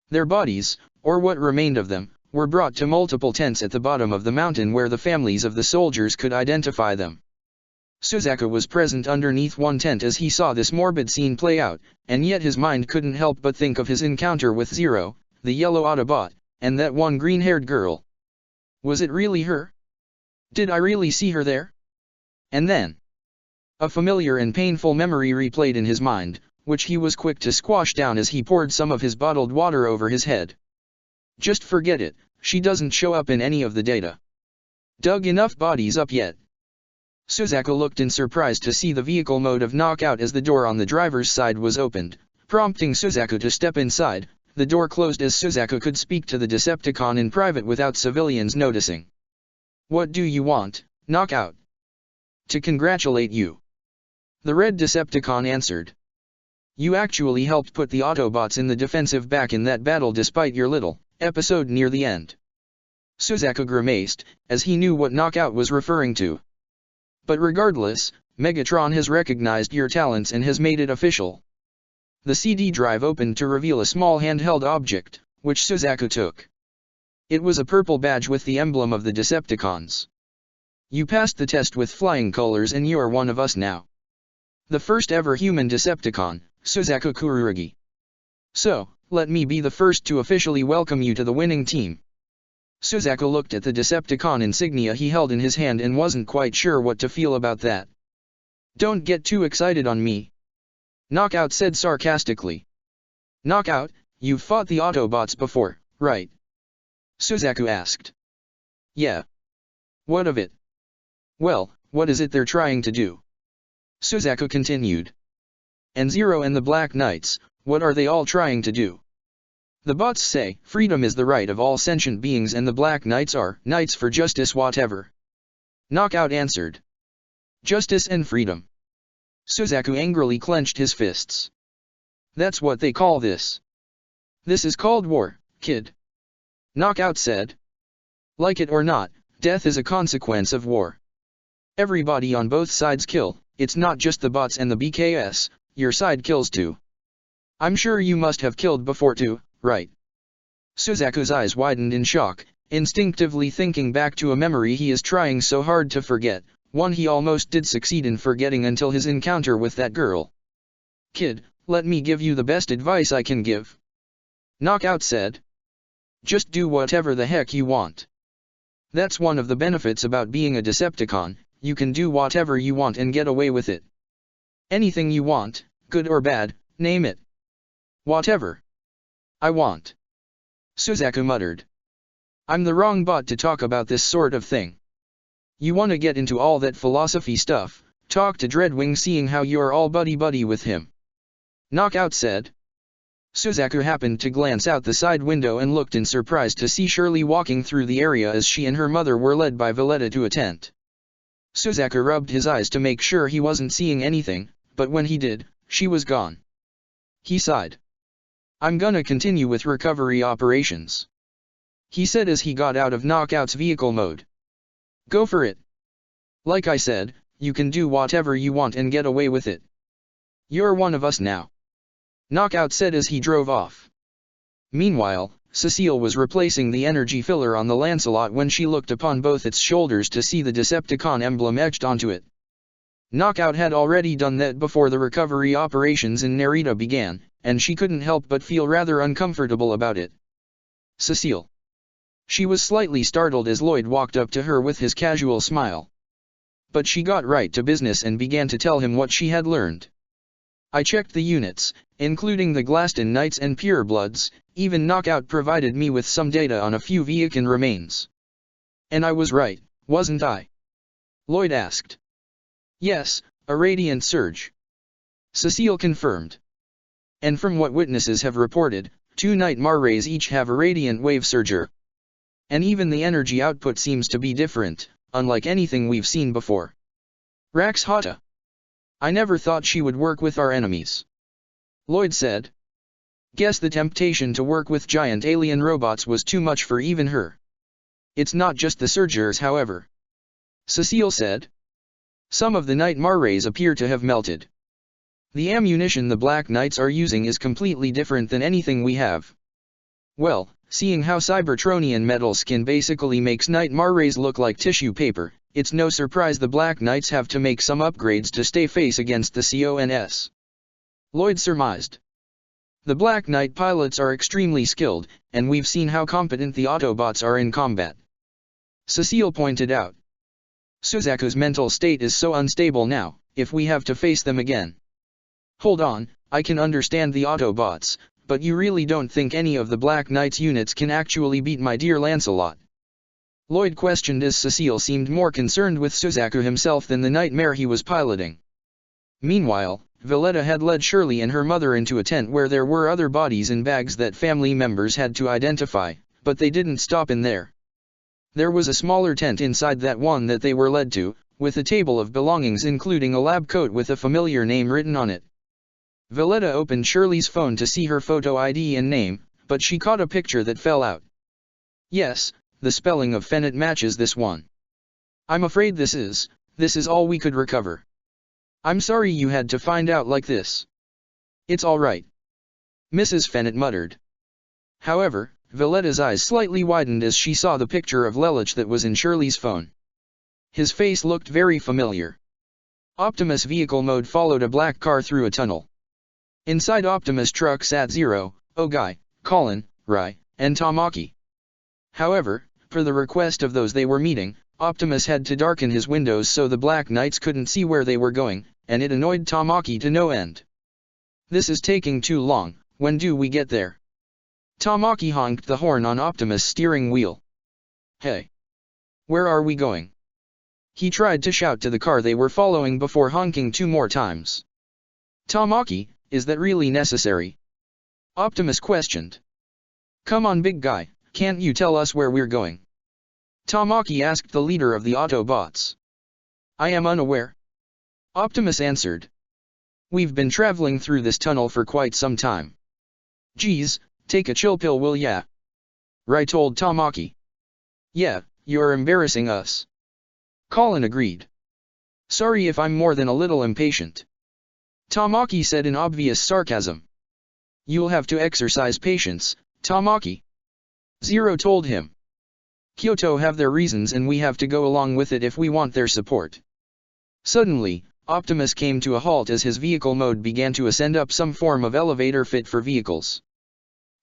Their bodies, or what remained of them, were brought to multiple tents at the bottom of the mountain where the families of the soldiers could identify them. Suzaku was present underneath one tent as he saw this morbid scene play out, and yet his mind couldn't help but think of his encounter with Zero, the yellow Autobot, and that one green-haired girl. Was it really her? Did I really see her there? And then, a familiar and painful memory replayed in his mind, which he was quick to squash down as he poured some of his bottled water over his head. Just forget it, she doesn't show up in any of the data. Dug enough bodies up yet? Suzaku looked in surprise to see the vehicle mode of knockout as the door on the driver's side was opened, prompting Suzaku to step inside. The door closed as Suzaku could speak to the Decepticon in private without civilians noticing. What do you want, Knockout? To congratulate you. The red Decepticon answered. You actually helped put the Autobots in the defensive back in that battle despite your little episode near the end. Suzaku grimaced, as he knew what Knockout was referring to. But regardless, Megatron has recognized your talents and has made it official. The CD drive opened to reveal a small handheld object, which Suzaku took. It was a purple badge with the emblem of the Decepticons. You passed the test with flying colors and you are one of us now. The first ever human Decepticon, Suzaku Kurugi. So, let me be the first to officially welcome you to the winning team. Suzaku looked at the Decepticon insignia he held in his hand and wasn't quite sure what to feel about that. Don't get too excited on me. Knockout said sarcastically. Knockout, you've fought the Autobots before, right? Suzaku asked. Yeah. What of it? Well, what is it they're trying to do? Suzaku continued. And Zero and the Black Knights, what are they all trying to do? The bots say, freedom is the right of all sentient beings and the Black Knights are, knights for justice whatever. Knockout answered. Justice and freedom. Suzaku angrily clenched his fists. That's what they call this. This is called war, kid. Knockout said. Like it or not, death is a consequence of war. Everybody on both sides kill, it's not just the bots and the BKS, your side kills too. I'm sure you must have killed before too, right? Suzaku's eyes widened in shock, instinctively thinking back to a memory he is trying so hard to forget, one he almost did succeed in forgetting until his encounter with that girl. Kid, let me give you the best advice I can give. Knockout said. Just do whatever the heck you want. That's one of the benefits about being a Decepticon, you can do whatever you want and get away with it. Anything you want, good or bad, name it. Whatever. I want. Suzaku muttered. I'm the wrong bot to talk about this sort of thing. You wanna get into all that philosophy stuff, talk to Dreadwing seeing how you're all buddy-buddy with him. Knockout said. Suzaku happened to glance out the side window and looked in surprise to see Shirley walking through the area as she and her mother were led by Valletta to a tent. Suzaku rubbed his eyes to make sure he wasn't seeing anything, but when he did, she was gone. He sighed. I'm gonna continue with recovery operations, he said as he got out of Knockout's vehicle mode. Go for it. Like I said, you can do whatever you want and get away with it. You're one of us now. Knockout said as he drove off. Meanwhile, Cecile was replacing the energy filler on the Lancelot when she looked upon both its shoulders to see the Decepticon emblem etched onto it. Knockout had already done that before the recovery operations in Narita began, and she couldn't help but feel rather uncomfortable about it. Cecile. She was slightly startled as Lloyd walked up to her with his casual smile. But she got right to business and began to tell him what she had learned. I checked the units, including the Glaston Knights and Purebloods, even Knockout provided me with some data on a few Viakin remains. And I was right, wasn't I? Lloyd asked. Yes, a radiant surge. Cecile confirmed. And from what witnesses have reported, 2 Nightmare rays each have a radiant wave surger. And even the energy output seems to be different, unlike anything we've seen before. Rax Hata. I never thought she would work with our enemies. Lloyd said. Guess the temptation to work with giant alien robots was too much for even her. It's not just the surgers, however. Cecile said. Some of the Nightmare rays appear to have melted. The ammunition the Black Knights are using is completely different than anything we have. Well, seeing how Cybertronian metal skin basically makes Nightmare rays look like tissue paper, it's no surprise the Black Knights have to make some upgrades to stay face against the CONS. Lloyd surmised. The Black Knight pilots are extremely skilled, and we've seen how competent the Autobots are in combat. Cecile pointed out. Suzaku's mental state is so unstable now, if we have to face them again. Hold on, I can understand the Autobots, but you really don't think any of the Black Knight's units can actually beat my dear Lancelot? Lloyd questioned as Cecile seemed more concerned with Suzaku himself than the nightmare he was piloting. Meanwhile, Valletta had led Shirley and her mother into a tent where there were other bodies in bags that family members had to identify, but they didn't stop in there. There was a smaller tent inside that one that they were led to, with a table of belongings including a lab coat with a familiar name written on it. Valletta opened Shirley's phone to see her photo ID and name, but she caught a picture that fell out. Yes, the spelling of Fennett matches this one. I'm afraid this is all we could recover. I'm sorry you had to find out like this. It's all right. Mrs. Fennett muttered. However, Valletta's eyes slightly widened as she saw the picture of Lelich that was in Shirley's phone. His face looked very familiar. Optimus vehicle mode followed a black car through a tunnel. Inside Optimus truck sat Zero, Ogai, Colin, Rai, and Tamaki. However, per the request of those they were meeting, Optimus had to darken his windows so the Black Knights couldn't see where they were going, and it annoyed Tamaki to no end. This is taking too long, when do we get there? Tamaki honked the horn on Optimus' steering wheel. Hey! Where are we going? He tried to shout to the car they were following before honking 2 more times. Tamaki, is that really necessary? Optimus questioned. Come on big guy, can't you tell us where we're going? Tamaki asked the leader of the Autobots. I am unaware. Optimus answered. We've been traveling through this tunnel for quite some time. Geez, take a chill pill will ya? Rai told Tamaki. Yeah, you're embarrassing us. Colin agreed. Sorry if I'm more than a little impatient. Tamaki said in obvious sarcasm. You'll have to exercise patience, Tamaki. Zero told him. Kyoto have their reasons and we have to go along with it if we want their support. Suddenly, Optimus came to a halt as his vehicle mode began to ascend up some form of elevator fit for vehicles.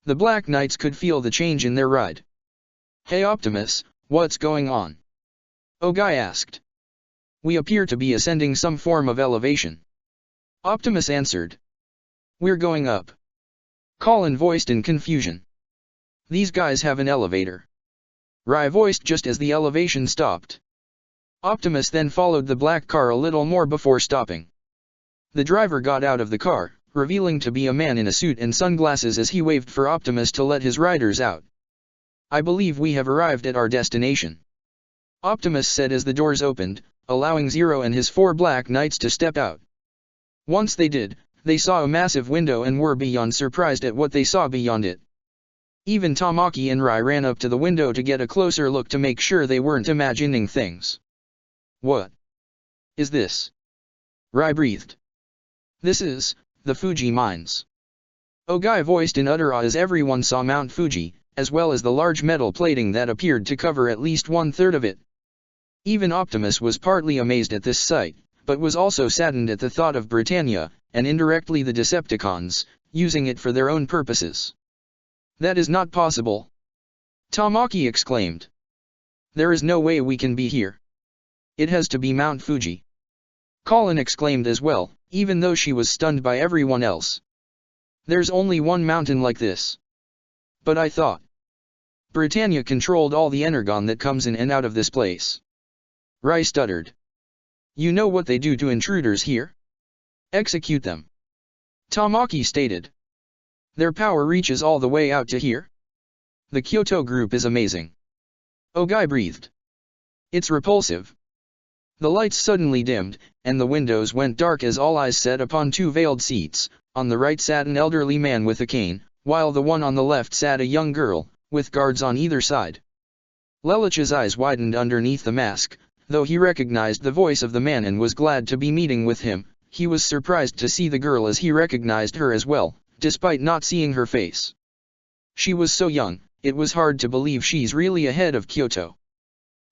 The Black Knights could feel the change in their ride. Hey Optimus, what's going on? Ogai asked. We appear to be ascending some form of elevation. Optimus answered. We're going up. Colin voiced in confusion. These guys have an elevator. Rai voiced just as the elevation stopped. Optimus then followed the black car a little more before stopping. The driver got out of the car, revealing to be a man in a suit and sunglasses as he waved for Optimus to let his riders out. I believe we have arrived at our destination. Optimus said as the doors opened, allowing Zero and his 4 Black Knights to step out. Once they did, they saw a massive window and were beyond surprised at what they saw beyond it. Even Tamaki and Rai ran up to the window to get a closer look to make sure they weren't imagining things. What is this? Rai breathed. This is the Fuji Mines. Ogai voiced in utter awe as everyone saw Mount Fuji, as well as the large metal plating that appeared to cover at least 1/3 of it. Even Optimus was partly amazed at this sight, but was also saddened at the thought of Britannia, and indirectly the Decepticons, using it for their own purposes. That is not possible. Tamaki exclaimed. There is no way we can be here. It has to be Mount Fuji. Colin exclaimed as well, even though she was stunned by everyone else. There's only one mountain like this. But I thought Britannia controlled all the energon that comes in and out of this place. Rai stuttered. You know what they do to intruders here? Execute them. Tamaki stated. Their power reaches all the way out to here? The Kyoto group is amazing. Ogai breathed. It's repulsive. The lights suddenly dimmed, and the windows went dark as all eyes set upon 2 veiled seats. On the right sat an elderly man with a cane, while the one on the left sat a young girl, with guards on either side. Lelich's eyes widened underneath the mask. Though he recognized the voice of the man and was glad to be meeting with him, he was surprised to see the girl as he recognized her as well, despite not seeing her face. She was so young, it was hard to believe she's really ahead of Kyoto.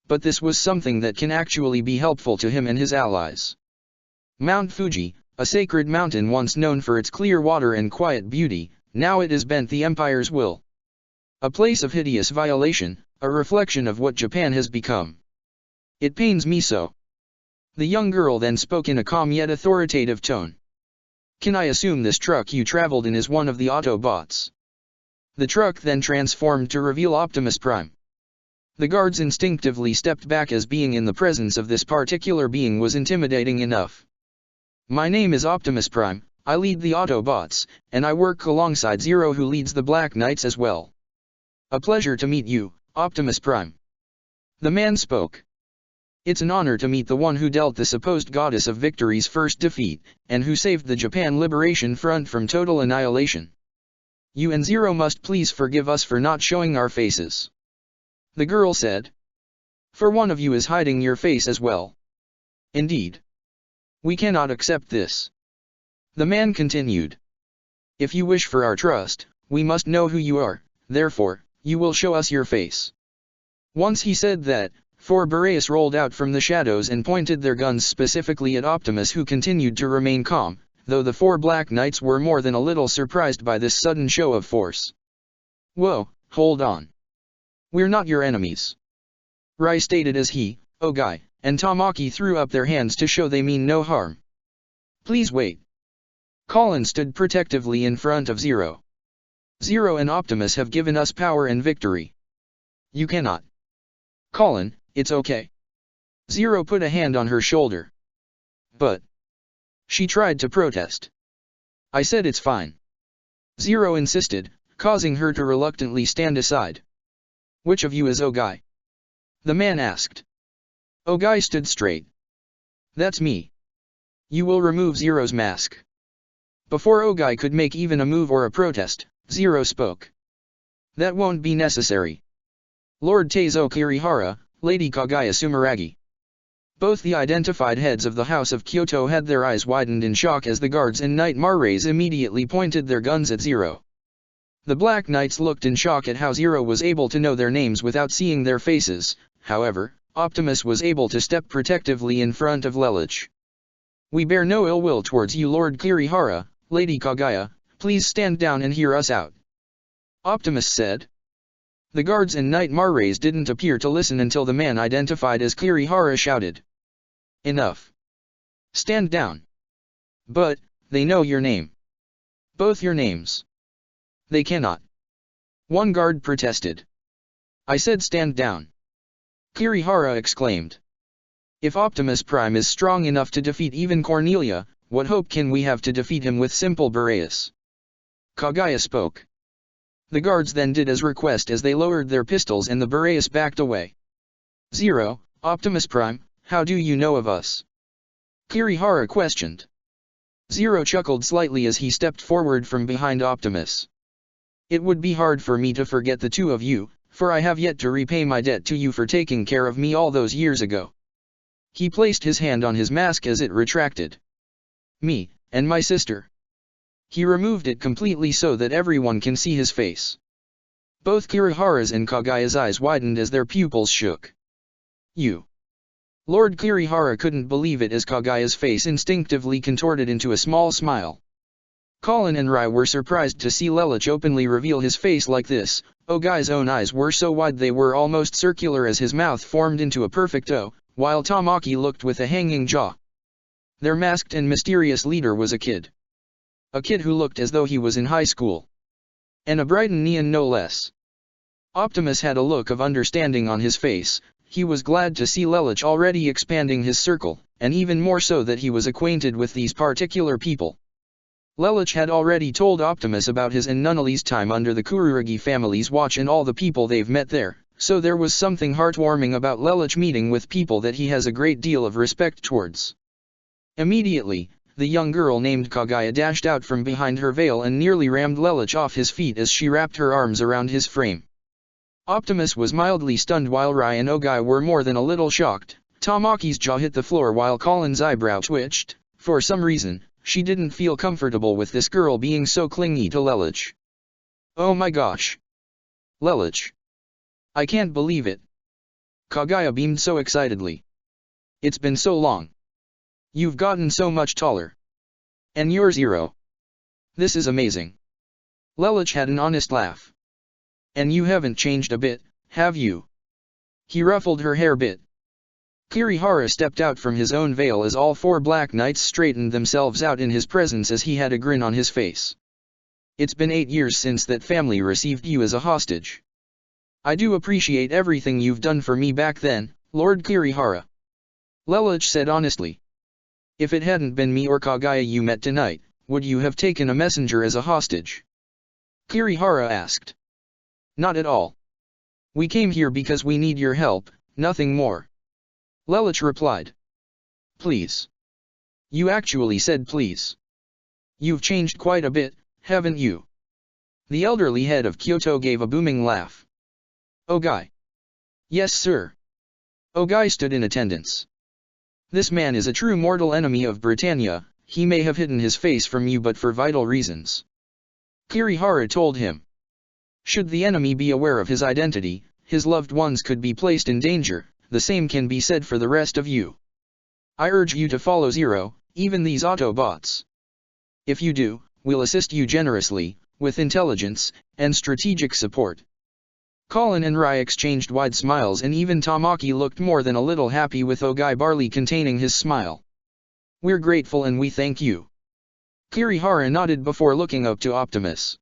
But this was something that can actually be helpful to him and his allies. Mount Fuji, a sacred mountain once known for its clear water and quiet beauty, now it has bent the empire's will. A place of hideous violation, a reflection of what Japan has become. It pains me so. The young girl then spoke in a calm yet authoritative tone. Can I assume this truck you traveled in is one of the Autobots? The truck then transformed to reveal Optimus Prime. The guards instinctively stepped back as being in the presence of this particular being was intimidating enough. My name is Optimus Prime, I lead the Autobots, and I work alongside Zero who leads the Black Knights as well. A pleasure to meet you, Optimus Prime. The man spoke. It's an honor to meet the one who dealt the supposed goddess of victory's first defeat, and who saved the Japan Liberation Front from total annihilation. You and Zero must please forgive us for not showing our faces. The girl said. For one of you is hiding your face as well. Indeed. We cannot accept this. The man continued. If you wish for our trust, we must know who you are, therefore, you will show us your face. Once he said that, 4 Boreas rolled out from the shadows and pointed their guns specifically at Optimus, who continued to remain calm, though the 4 Black Knights were more than a little surprised by this sudden show of force. Whoa, hold on. We're not your enemies. Rai stated as he, Ogai, and Tamaki threw up their hands to show they mean no harm. Please wait. Colin stood protectively in front of Zero. Zero and Optimus have given us power and victory. You cannot. Colin, it's okay. Zero put a hand on her shoulder. But she tried to protest. I said it's fine. Zero insisted, causing her to reluctantly stand aside. Which of you is Ogai? The man asked. Ogai stood straight. That's me. You will remove Zero's mask. Before Ogai could make even a move or a protest, Zero spoke. That won't be necessary. Lord Teizo Kirihara, Lady Kagaya Sumeragi. Both the identified heads of the House of Kyoto had their eyes widened in shock as the guards and Knight Marrays immediately pointed their guns at Zero. The Black Knights looked in shock at how Zero was able to know their names without seeing their faces. However, Optimus was able to step protectively in front of Lelouch. "We bear no ill will towards you, Lord Kirihara, Lady Kaguya, please stand down and hear us out," Optimus said. The guards and Knight Marrays didn't appear to listen until the man identified as Kirihara shouted, "Enough. Stand down." "But, they know your name. Both your names." "They cannot." One guard protested. "I said stand down," Kirihara exclaimed. "If Optimus Prime is strong enough to defeat even Cornelia, what hope can we have to defeat him with simple Boreas?" Kaguya spoke. The guards then did as requested as they lowered their pistols and the Boreas backed away. "Zero, Optimus Prime, how do you know of us?" Kirihara questioned. Zero chuckled slightly as he stepped forward from behind Optimus. "It would be hard for me to forget the two of you, for I have yet to repay my debt to you for taking care of me all those years ago." He placed his hand on his mask as it retracted. "Me, and my sister." He removed it completely so that everyone can see his face. Both Kirihara's and Kaguya's eyes widened as their pupils shook. "You?" Lord Kirihara couldn't believe it as Kaguya's face instinctively contorted into a small smile. Colin and Rai were surprised to see Lelouch openly reveal his face like this. Ogai's own eyes were so wide they were almost circular as his mouth formed into a perfect O, while Tamaki looked with a hanging jaw. Their masked and mysterious leader was a kid. A kid who looked as though he was in high school. And a Brighton Neon no less. Optimus had a look of understanding on his face. He was glad to see Lelouch already expanding his circle, and even more so that he was acquainted with these particular people. Lelouch had already told Optimus about his and Nunnally's time under the Kururugi family's watch and all the people they've met there, so there was something heartwarming about Lelouch meeting with people that he has a great deal of respect towards. Immediately, the young girl named Kaguya dashed out from behind her veil and nearly rammed Lelouch off his feet as she wrapped her arms around his frame. Optimus was mildly stunned while Rai and Ogai were more than a little shocked. Tamaki's jaw hit the floor while Colin's eyebrow twitched. For some reason, she didn't feel comfortable with this girl being so clingy to Lelouch. "Oh my gosh! Lelouch! I can't believe it!" Kaguya beamed so excitedly. "It's been so long. You've gotten so much taller. And you're Zero. This is amazing." Lelouch had an honest laugh. "And you haven't changed a bit, have you?" He ruffled her hair bit. Kirihara stepped out from his own veil as all four Black Knights straightened themselves out in his presence as he had a grin on his face. "It's been 8 years since that family received you as a hostage. I do appreciate everything you've done for me back then, Lord Kirihara," Lelouch said honestly. "If it hadn't been me or Kaguya you met tonight, would you have taken a messenger as a hostage?" Kirihara asked. "Not at all. We came here because we need your help, nothing more," Lelouch replied. "Please. You actually said please. You've changed quite a bit, haven't you?" The elderly head of Kyoto gave a booming laugh. "Ogai." "Yes sir." Ogai stood in attendance. "This man is a true mortal enemy of Britannia. He may have hidden his face from you but for vital reasons," Kirihara told him. "Should the enemy be aware of his identity, his loved ones could be placed in danger. The same can be said for the rest of you. I urge you to follow Zero, even these Autobots. If you do, we'll assist you generously, with intelligence, and strategic support." Colin and Rai exchanged wide smiles and even Tamaki looked more than a little happy with Ogai barely containing his smile. "We're grateful and we thank you." Kirihara nodded before looking up to Optimus.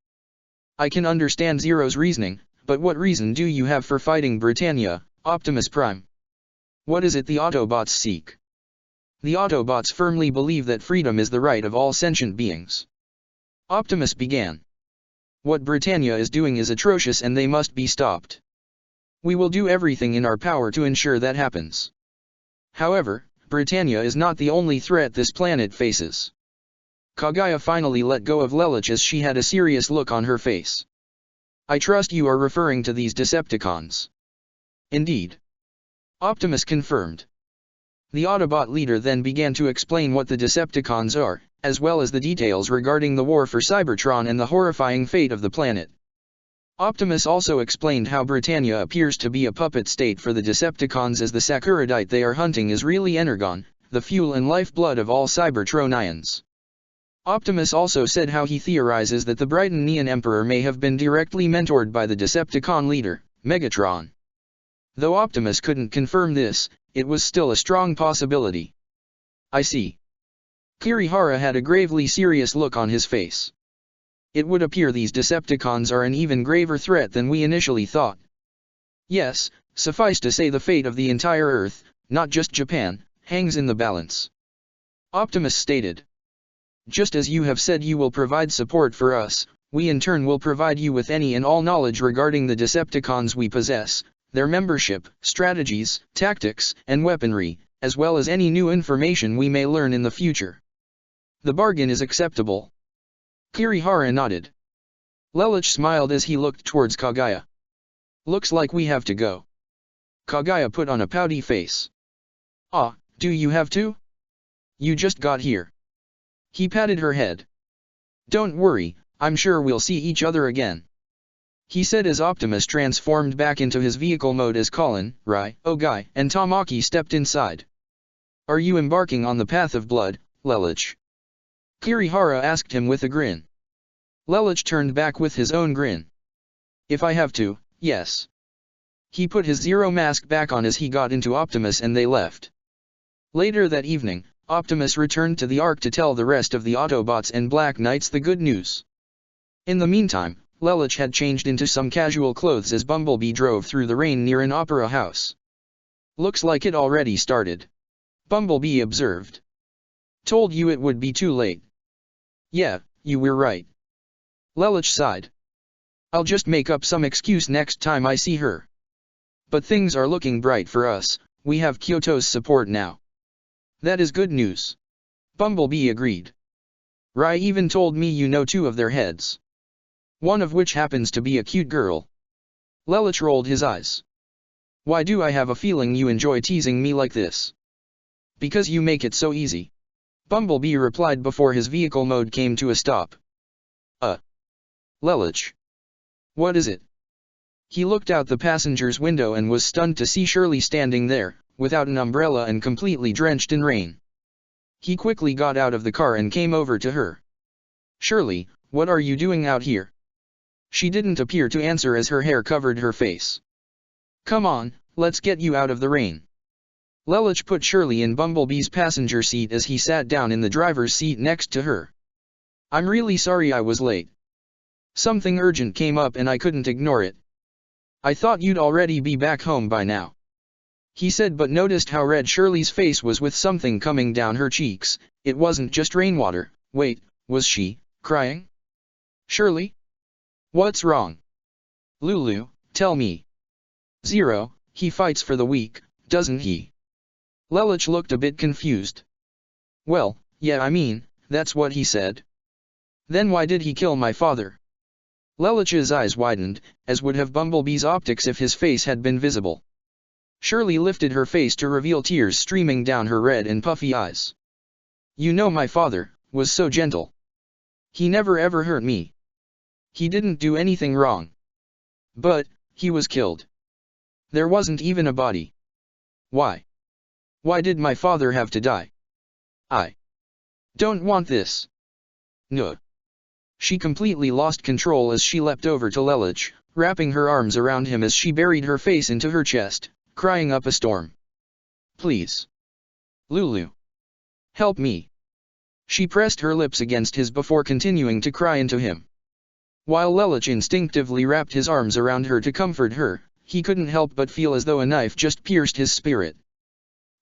"I can understand Zero's reasoning, but what reason do you have for fighting Britannia, Optimus Prime? What is it the Autobots seek?" "The Autobots firmly believe that freedom is the right of all sentient beings," Optimus began. "What Britannia is doing is atrocious and they must be stopped. We will do everything in our power to ensure that happens. However, Britannia is not the only threat this planet faces." Kaguya finally let go of Lelouch as she had a serious look on her face. "I trust you are referring to these Decepticons." "Indeed," Optimus confirmed. The Autobot leader then began to explain what the Decepticons are, as well as the details regarding the war for Cybertron and the horrifying fate of the planet. Optimus also explained how Britannia appears to be a puppet state for the Decepticons, as the Sakuradite they are hunting is really Energon, the fuel and lifeblood of all Cybertronians. Optimus also said how he theorizes that the Britannian Emperor may have been directly mentored by the Decepticon leader, Megatron. Though Optimus couldn't confirm this, it was still a strong possibility. I see. Kirihara had a gravely serious look on his face. It would appear these Decepticons are an even graver threat than we initially thought. Yes, suffice to say the fate of the entire Earth, not just Japan, hangs in the balance. Optimus stated. Just as you have said you will provide support for us, we in turn will provide you with any and all knowledge regarding the Decepticons we possess, their membership, strategies, tactics, and weaponry, as well as any new information we may learn in the future. The bargain is acceptable. Kirihara nodded. Lelouch smiled as he looked towards Kaguya. Looks like we have to go. Kaguya put on a pouty face. Ah, do you have to? You just got here. He patted her head. Don't worry, I'm sure we'll see each other again. He said as Optimus transformed back into his vehicle mode as Colin, Rai, Ogai, and Tamaki stepped inside. Are you embarking on the path of blood, Lelouch? Kirihara asked him with a grin. Lelouch turned back with his own grin. If I have to, yes. He put his Zero mask back on as he got into Optimus and they left. Later that evening, Optimus returned to the Ark to tell the rest of the Autobots and Black Knights the good news. In the meantime, Lelouch had changed into some casual clothes as Bumblebee drove through the rain near an opera house. Looks like it already started. Bumblebee observed. Told you it would be too late. Yeah, you were right. Lelouch sighed. I'll just make up some excuse next time I see her. But things are looking bright for us, we have Kyoto's support now. That is good news. Bumblebee agreed. Rai even told me you know two of their heads. One of which happens to be a cute girl. Lelouch rolled his eyes. Why do I have a feeling you enjoy teasing me like this? Because you make it so easy. Bumblebee replied before his vehicle mode came to a stop. Lelouch. What is it? He looked out the passenger's window and was stunned to see Shirley standing there, without an umbrella and completely drenched in rain. He quickly got out of the car and came over to her. Shirley, what are you doing out here? She didn't appear to answer as her hair covered her face. Come on, let's get you out of the rain. Lelouch put Shirley in Bumblebee's passenger seat as he sat down in the driver's seat next to her. I'm really sorry I was late. Something urgent came up and I couldn't ignore it. I thought you'd already be back home by now. He said, but noticed how red Shirley's face was with something coming down her cheeks. It wasn't just rainwater. Wait, was she crying? Shirley? What's wrong? Lulu, tell me. Zero, he fights for the weak, doesn't he? Lelouch looked a bit confused. Well, yeah, I mean, that's what he said. Then why did he kill my father? Lelouch's eyes widened, as would have Bumblebee's optics if his face had been visible. Shirley lifted her face to reveal tears streaming down her red and puffy eyes. You know, my father was so gentle. He never ever hurt me. He didn't do anything wrong. But he was killed. There wasn't even a body. Why? Why did my father have to die? I don't want this. No. She completely lost control as she leapt over to Lelouch, wrapping her arms around him as she buried her face into her chest, crying up a storm. Please. Lulu. Help me. She pressed her lips against his before continuing to cry into him. While Lelouch instinctively wrapped his arms around her to comfort her, he couldn't help but feel as though a knife just pierced his spirit.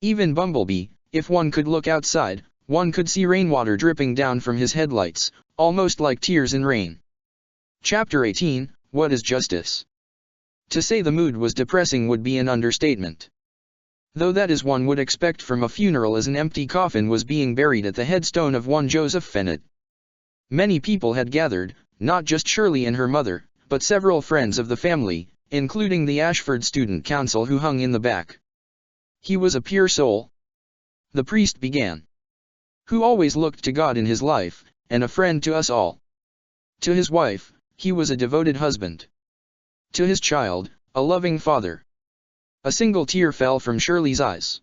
Even Bumblebee, if one could look outside, one could see rainwater dripping down from his headlights, almost like tears in rain. Chapter 18, What is Justice? To say the mood was depressing would be an understatement. Though that is one would expect from a funeral, as an empty coffin was being buried at the headstone of one Joseph Fennett. Many people had gathered, not just Shirley and her mother, but several friends of the family, including the Ashford Student Council who hung in the back. He was a pure soul. The priest began. Who always looked to God in his life, and a friend to us all. To his wife, he was a devoted husband. To his child, a loving father. A single tear fell from Shirley's eyes.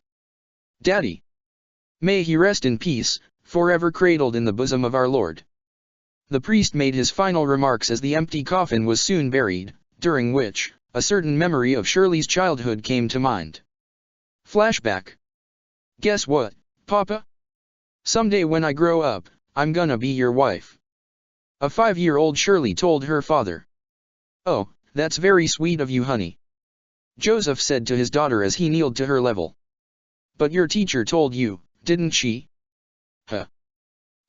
Daddy! May he rest in peace, forever cradled in the bosom of our Lord. The priest made his final remarks as the empty coffin was soon buried, during which, a certain memory of Shirley's childhood came to mind. Flashback. Guess what, Papa? Someday when I grow up, I'm gonna be your wife. A 5-year-old Shirley told her father. Oh, that's very sweet of you, honey. Joseph said to his daughter as he kneeled to her level. But your teacher told you, didn't she? Huh.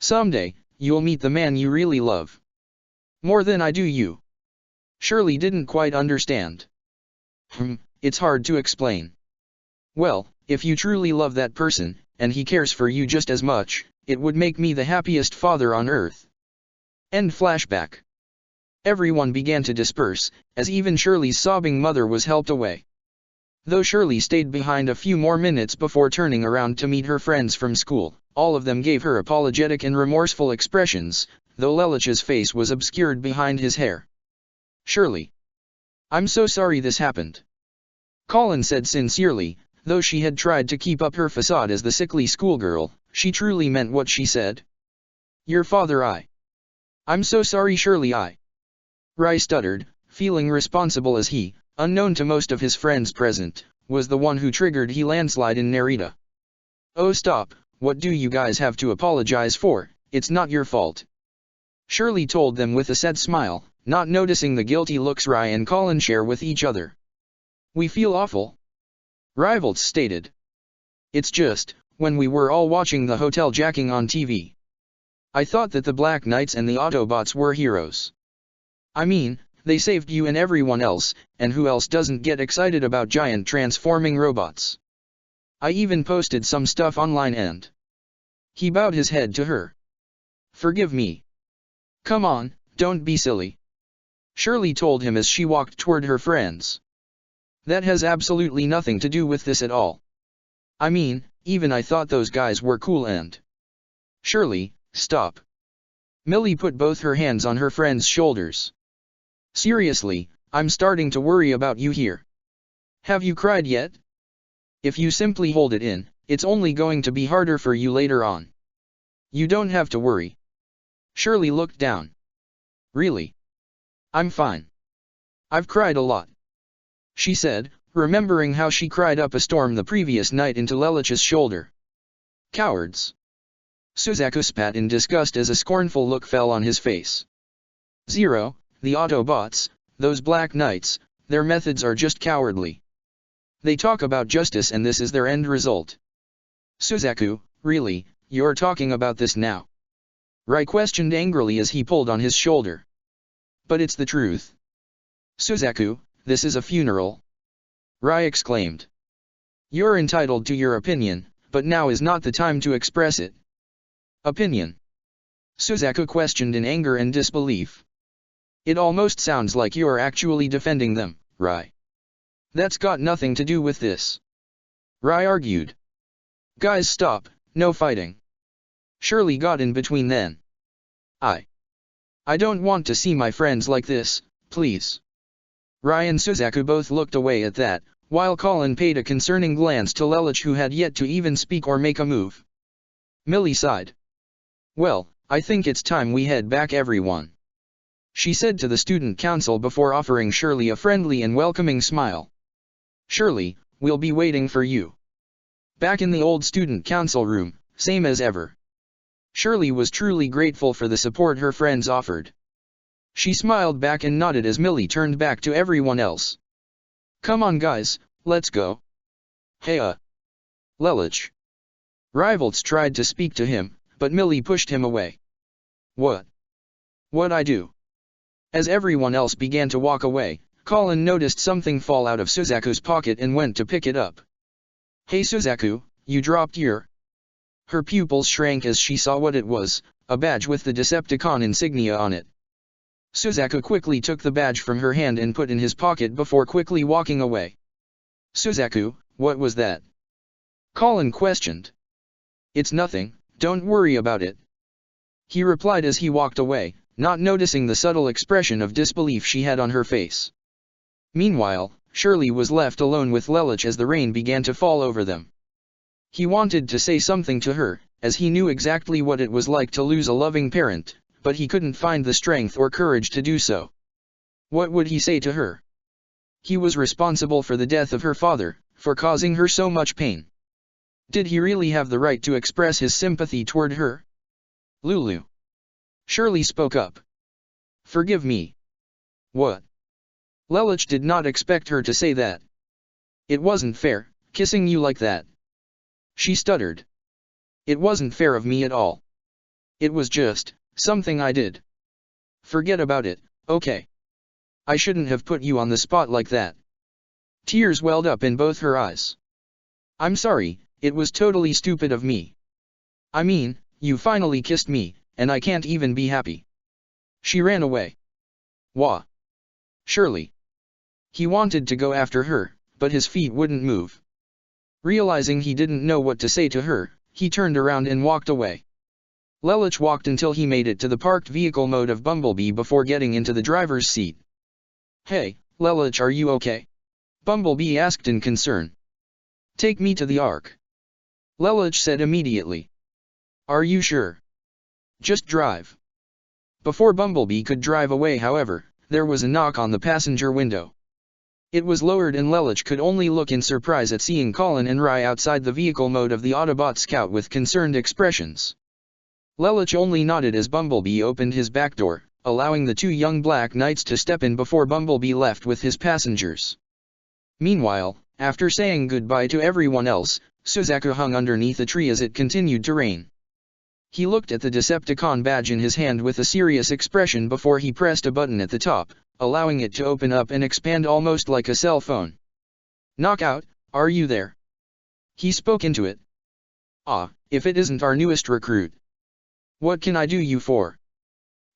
Someday, you'll meet the man you really love. More than I do you. Shirley didn't quite understand. It's hard to explain. Well, if you truly love that person, and he cares for you just as much, it would make me the happiest father on earth. End flashback. Everyone began to disperse, as even Shirley's sobbing mother was helped away. Though Shirley stayed behind a few more minutes before turning around to meet her friends from school, all of them gave her apologetic and remorseful expressions, though Lelich's face was obscured behind his hair. Shirley. I'm so sorry this happened. Colin said sincerely, though she had tried to keep up her facade as the sickly schoolgirl, she truly meant what she said. Your father I'm so sorry Shirley Rai stuttered, feeling responsible as he, unknown to most of his friends present, was the one who triggered the landslide in Narita. Oh stop, what do you guys have to apologize for? It's not your fault. Shirley told them with a sad smile, not noticing the guilty looks Rai and Colin share with each other. We feel awful. Rivals stated. It's just, when we were all watching the hotel jacking on TV. I thought that the Black Knights and the Autobots were heroes. I mean, they saved you and everyone else, and who else doesn't get excited about giant transforming robots? I even posted some stuff online and... He bowed his head to her. Forgive me. Come on, don't be silly. Shirley told him as she walked toward her friends. That has absolutely nothing to do with this at all. I mean, even I thought those guys were cool and... Shirley, stop. Millie put both her hands on her friend's shoulders. Seriously, I'm starting to worry about you here. Have you cried yet? If you simply hold it in, it's only going to be harder for you later on. You don't have to worry. Shirley looked down. Really? I'm fine. I've cried a lot. She said, remembering how she cried up a storm the previous night into Lelich's shoulder. Cowards. Suzaku spat in disgust as a scornful look fell on his face. Zero, the Autobots, those Black Knights, their methods are just cowardly. They talk about justice and this is their end result. Suzaku, really, you're talking about this now? Rai questioned angrily as he pulled on his shoulder. But it's the truth. Suzaku, this is a funeral. Rai exclaimed. You're entitled to your opinion, but now is not the time to express it. Opinion? Suzaku questioned in anger and disbelief. It almost sounds like you're actually defending them, Rai. That's got nothing to do with this. Rai argued. Guys stop, no fighting. Shirley got in between then. I don't want to see my friends like this, please. Rai and Suzaku both looked away at that, while Colin paid a concerning glance to Lelich who had yet to even speak or make a move. Millie sighed. Well, I think it's time we head back everyone. She said to the student council before offering Shirley a friendly and welcoming smile. Shirley, we'll be waiting for you. Back in the old student council room, same as ever. Shirley was truly grateful for the support her friends offered. She smiled back and nodded as Millie turned back to everyone else. Come on guys, let's go. Hey Lelich. Rivals tried to speak to him, but Millie pushed him away. What? What'd I do? As everyone else began to walk away, Colin noticed something fall out of Suzaku's pocket and went to pick it up. Hey Suzaku, you dropped your... Her pupils shrank as she saw what it was, a badge with the Decepticon insignia on it. Suzaku quickly took the badge from her hand and put in his pocket before quickly walking away. Suzaku, what was that? Colin questioned. It's nothing, don't worry about it. He replied as he walked away, not noticing the subtle expression of disbelief she had on her face. Meanwhile, Shirley was left alone with Lelich as the rain began to fall over them. He wanted to say something to her, as he knew exactly what it was like to lose a loving parent, but he couldn't find the strength or courage to do so. What would he say to her? He was responsible for the death of her father, for causing her so much pain. Did he really have the right to express his sympathy toward her? Lulu. Shirley spoke up. Forgive me. What? Lelich did not expect her to say that. It wasn't fair, kissing you like that. She stuttered. It wasn't fair of me at all. It was just something I did. Forget about it, okay? I shouldn't have put you on the spot like that. Tears welled up in both her eyes. I'm sorry, it was totally stupid of me. I mean, you finally kissed me, and I can't even be happy. She ran away. Wah. Shirley. He wanted to go after her, but his feet wouldn't move. Realizing he didn't know what to say to her, he turned around and walked away. Lelich walked until he made it to the parked vehicle mode of Bumblebee before getting into the driver's seat. Hey, Lelich, are you okay? Bumblebee asked in concern. Take me to the Ark. Lelich said immediately. Are you sure? Just drive. Before Bumblebee could drive away, however, there was a knock on the passenger window. It was lowered and Lelich could only look in surprise at seeing Colin and Rye outside the vehicle mode of the Autobot Scout with concerned expressions. Lelich only nodded as Bumblebee opened his back door, allowing the two young Black Knights to step in before Bumblebee left with his passengers. Meanwhile, after saying goodbye to everyone else, Suzaku hung underneath a tree as it continued to rain. He looked at the Decepticon badge in his hand with a serious expression before he pressed a button at the top, allowing it to open up and expand almost like a cell phone. Knockout, are you there? He spoke into it. Ah, if it isn't our newest recruit. What can I do you for?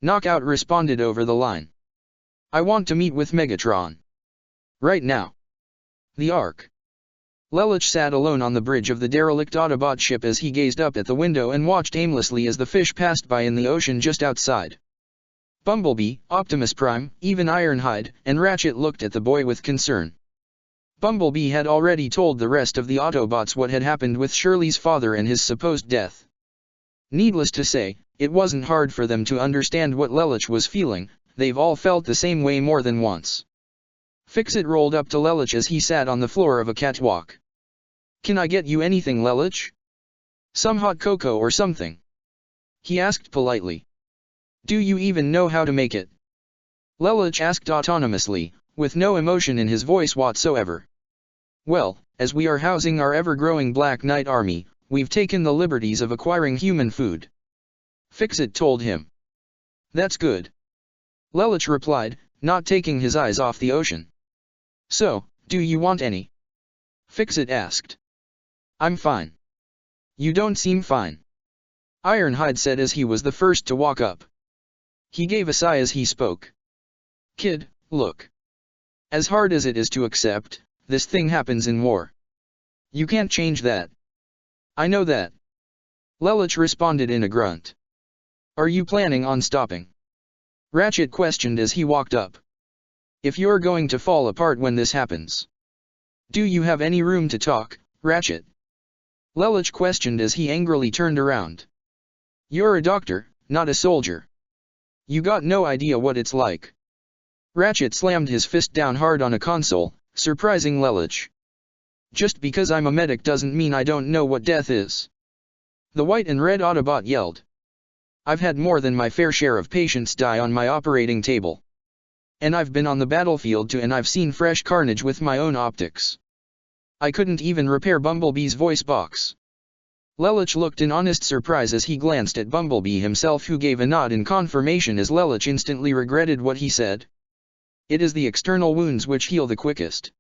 Knockout responded over the line. I want to meet with Megatron. Right now. The Ark. Lelich sat alone on the bridge of the derelict Autobot ship as he gazed up at the window and watched aimlessly as the fish passed by in the ocean just outside. Bumblebee, Optimus Prime, even Ironhide, and Ratchet looked at the boy with concern. Bumblebee had already told the rest of the Autobots what had happened with Shirley's father and his supposed death. Needless to say, it wasn't hard for them to understand what Lelich was feeling. They've all felt the same way more than once. Fix-It rolled up to Lelich as he sat on the floor of a catwalk. Can I get you anything, Lelich? Some hot cocoa or something? He asked politely. Do you even know how to make it? Lelich asked autonomously, with no emotion in his voice whatsoever. Well, as we are housing our ever-growing Black Knight army, we've taken the liberties of acquiring human food. Fix-It told him. That's good. Lelich replied, not taking his eyes off the ocean. So, do you want any? Fix-It asked. I'm fine. You don't seem fine. Ironhide said as he was the first to walk up. He gave a sigh as he spoke. Kid, look. As hard as it is to accept, this thing happens in war. You can't change that. I know that. Lelich responded in a grunt. Are you planning on stopping? Ratchet questioned as he walked up. If you're going to fall apart when this happens. Do you have any room to talk, Ratchet? Lelich questioned as he angrily turned around. You're a doctor, not a soldier. You got no idea what it's like. Ratchet slammed his fist down hard on a console, surprising Lelich. Just because I'm a medic doesn't mean I don't know what death is. The white and red Autobot yelled. I've had more than my fair share of patients die on my operating table. And I've been on the battlefield too, and I've seen fresh carnage with my own optics. I couldn't even repair Bumblebee's voice box. Lelich looked in honest surprise as he glanced at Bumblebee himself, who gave a nod in confirmation as Lelich instantly regretted what he said. It is the external wounds which heal the quickest.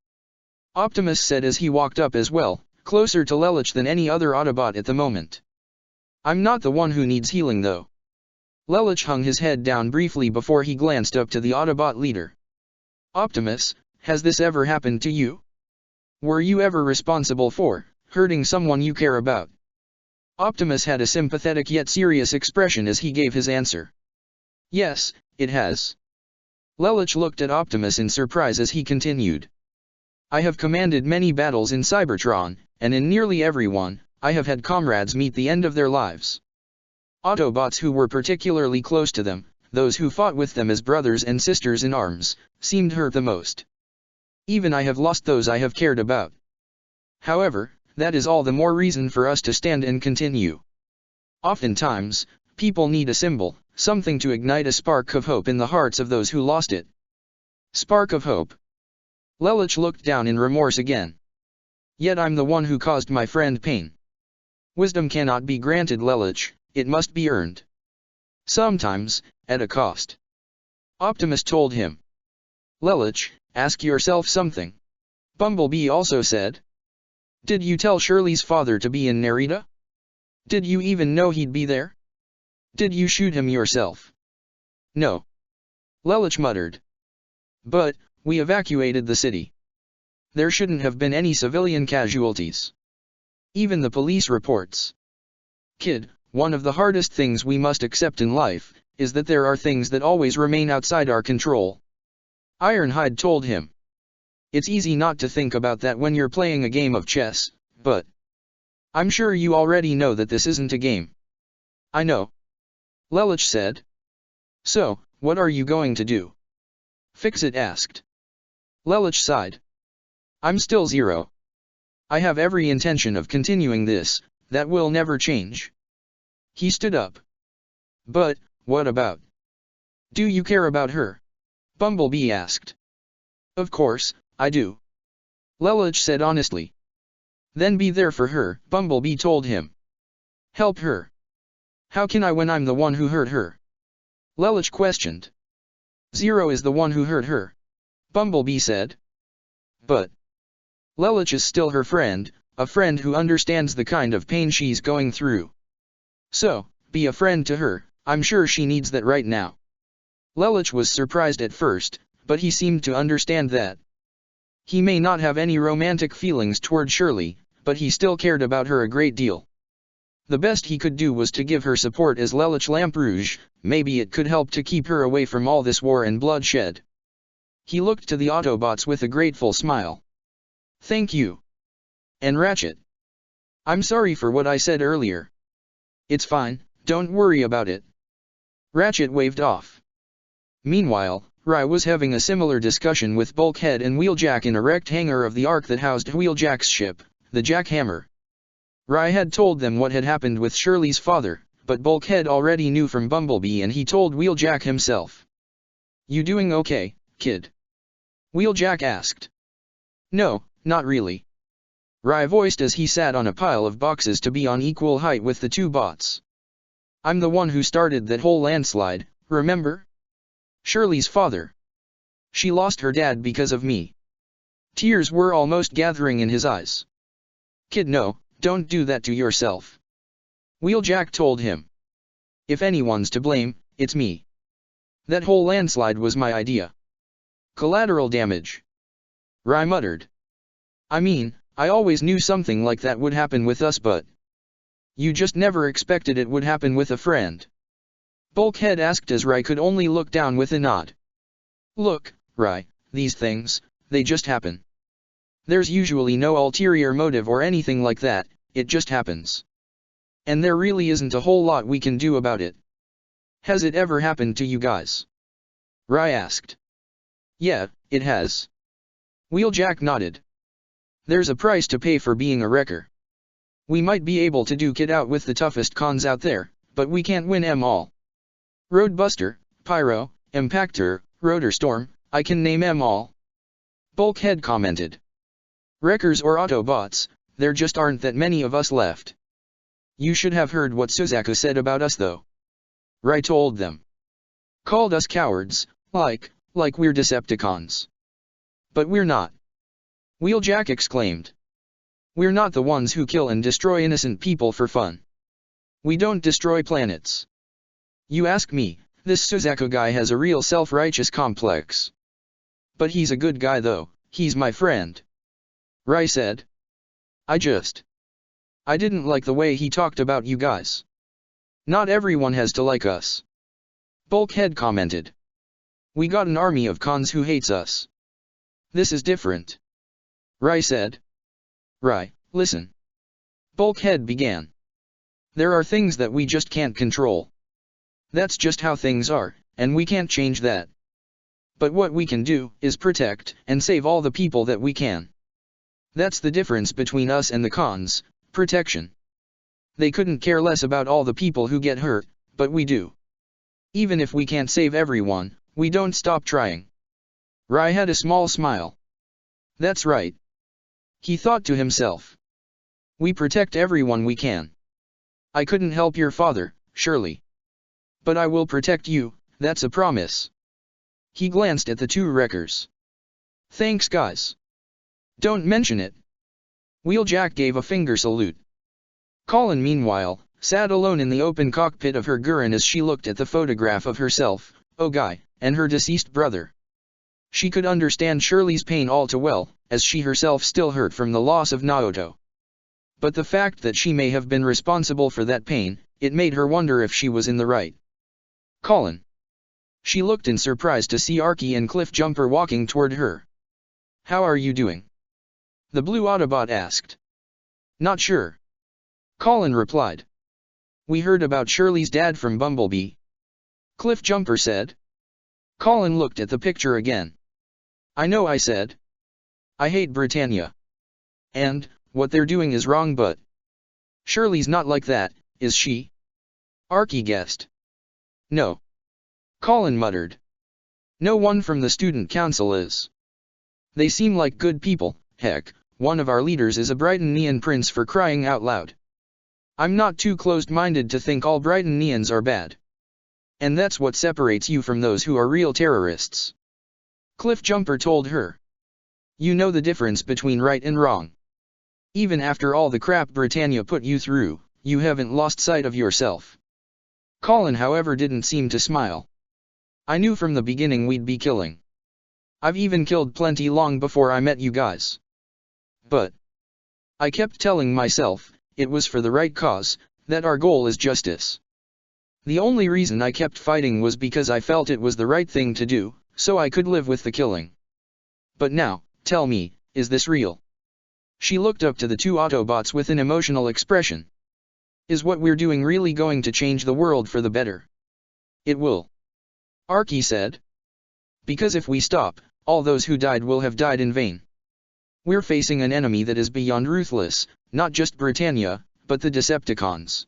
Optimus said as he walked up as well, closer to Lelich than any other Autobot at the moment. I'm not the one who needs healing though. Lelich hung his head down briefly before he glanced up to the Autobot leader. Optimus, has this ever happened to you? Were you ever responsible for hurting someone you care about? Optimus had a sympathetic yet serious expression as he gave his answer. Yes, it has. Lelich looked at Optimus in surprise as he continued. I have commanded many battles in Cybertron, and in nearly every one, I have had comrades meet the end of their lives. Autobots who were particularly close to them, those who fought with them as brothers and sisters in arms, seemed hurt the most. Even I have lost those I have cared about. However, that is all the more reason for us to stand and continue. Oftentimes, people need a symbol, something to ignite a spark of hope in the hearts of those who lost it. Spark of hope. Lelich looked down in remorse again. Yet I'm the one who caused my friend pain. Wisdom cannot be granted, Lelich, it must be earned. Sometimes, at a cost. Optimus told him. Lelich, ask yourself something. Bumblebee also said. Did you tell Shirley's father to be in Narita? Did you even know he'd be there? Did you shoot him yourself? No. Lelich muttered. But, we evacuated the city. There shouldn't have been any civilian casualties. Even the police reports. Kid, one of the hardest things we must accept in life, is that there are things that always remain outside our control. Ironhide told him. It's easy not to think about that when you're playing a game of chess, but I'm sure you already know that this isn't a game. I know. Lelich said. So, what are you going to do? Fix-It asked. Lelich sighed. I'm still Zero. I have every intention of continuing this, that will never change. He stood up. But, what about? Do you care about her? Bumblebee asked. Of course, I do. Lelich said honestly. Then be there for her, Bumblebee told him. Help her. How can I when I'm the one who hurt her? Lelich questioned. Zero is the one who hurt her. Bumblebee said. But Lelich is still her friend, a friend who understands the kind of pain she's going through. So, be a friend to her, I'm sure she needs that right now. Lelich was surprised at first, but he seemed to understand that. He may not have any romantic feelings toward Shirley, but he still cared about her a great deal. The best he could do was to give her support as Lelich Lamperouge, maybe it could help to keep her away from all this war and bloodshed. He looked to the Autobots with a grateful smile. Thank you. And Ratchet. I'm sorry for what I said earlier. It's fine, don't worry about it. Ratchet waved off. Meanwhile, Rai was having a similar discussion with Bulkhead and Wheeljack in a wrecked hangar of the Ark that housed Wheeljack's ship, the Jackhammer. Rai had told them what had happened with Shirley's father, but Bulkhead already knew from Bumblebee and he told Wheeljack himself. You doing okay, kid? Wheeljack asked. No, not really. Rai voiced as he sat on a pile of boxes to be on equal height with the two bots. I'm the one who started that whole landslide, remember? Shirley's father. She lost her dad because of me. Tears were almost gathering in his eyes. Kid, no, don't do that to yourself. Wheeljack told him. If anyone's to blame, it's me. That whole landslide was my idea. Collateral damage. Rai muttered. I mean, I always knew something like that would happen with us, but you just never expected it would happen with a friend. Bulkhead asked as Rai could only look down with a nod. Look, Rai, these things, they just happen. There's usually no ulterior motive or anything like that, it just happens. And there really isn't a whole lot we can do about it. Has it ever happened to you guys? Rai asked. Yeah, it has. Wheeljack nodded. There's a price to pay for being a wrecker. We might be able to duke it out with the toughest cons out there, but we can't win 'em all. Roadbuster, Pyro, Impactor, Rotorstorm, I can name 'em all. Bulkhead commented. Wreckers or Autobots, there just aren't that many of us left. You should have heard what Suzaku said about us though. Rai told them. Called us cowards, like we're Decepticons. But we're not. Wheeljack exclaimed. We're not the ones who kill and destroy innocent people for fun. We don't destroy planets. You ask me, this Suzaku guy has a real self-righteous complex. But he's a good guy though, he's my friend. Rai said. I just I didn't like the way he talked about you guys. Not everyone has to like us. Bulkhead commented. We got an army of cons who hates us. This is different. Rai said. Rai, listen. Bulkhead began. There are things that we just can't control. That's just how things are, and we can't change that. But what we can do, is protect, and save all the people that we can. That's the difference between us and the cons, protection. They couldn't care less about all the people who get hurt, but we do. Even if we can't save everyone, we don't stop trying. Rai had a small smile. That's right. He thought to himself. We protect everyone we can. I couldn't help your father, surely. But I will protect you, that's a promise. He glanced at the two wreckers. Thanks guys. Don't mention it. Wheeljack gave a finger salute. Colin meanwhile, sat alone in the open cockpit of her Gurren as she looked at the photograph of herself, Ogai, and her deceased brother. She could understand Shirley's pain all too well, as she herself still hurt from the loss of Naoto. But the fact that she may have been responsible for that pain, it made her wonder if she was in the right. Colin. She looked in surprise to see Archie and Cliffjumper walking toward her. How are you doing? The blue Autobot asked. Not sure. Colin replied. We heard about Shirley's dad from Bumblebee. Cliffjumper said. Colin looked at the picture again. I know I said. I hate Britannia. And, what they're doing is wrong but... Shirley's not like that, is she? Archie guessed. No. Colin muttered. No one from the student council is. They seem like good people, heck, one of our leaders is a Brightonian prince for crying out loud. I'm not too closed-minded to think all Brightonians are bad. And that's what separates you from those who are real terrorists. Cliffjumper told her. You know the difference between right and wrong. Even after all the crap Britannia put you through, you haven't lost sight of yourself. Colin however didn't seem to smile. I knew from the beginning we'd be killing. I've even killed plenty long before I met you guys. But I kept telling myself, it was for the right cause, that our goal is justice. The only reason I kept fighting was because I felt it was the right thing to do, so I could live with the killing. But now, tell me, is this real? She looked up to the two Autobots with an emotional expression. Is what we're doing really going to change the world for the better? It will. Archie said. Because if we stop, all those who died will have died in vain. We're facing an enemy that is beyond ruthless, not just Britannia, but the Decepticons.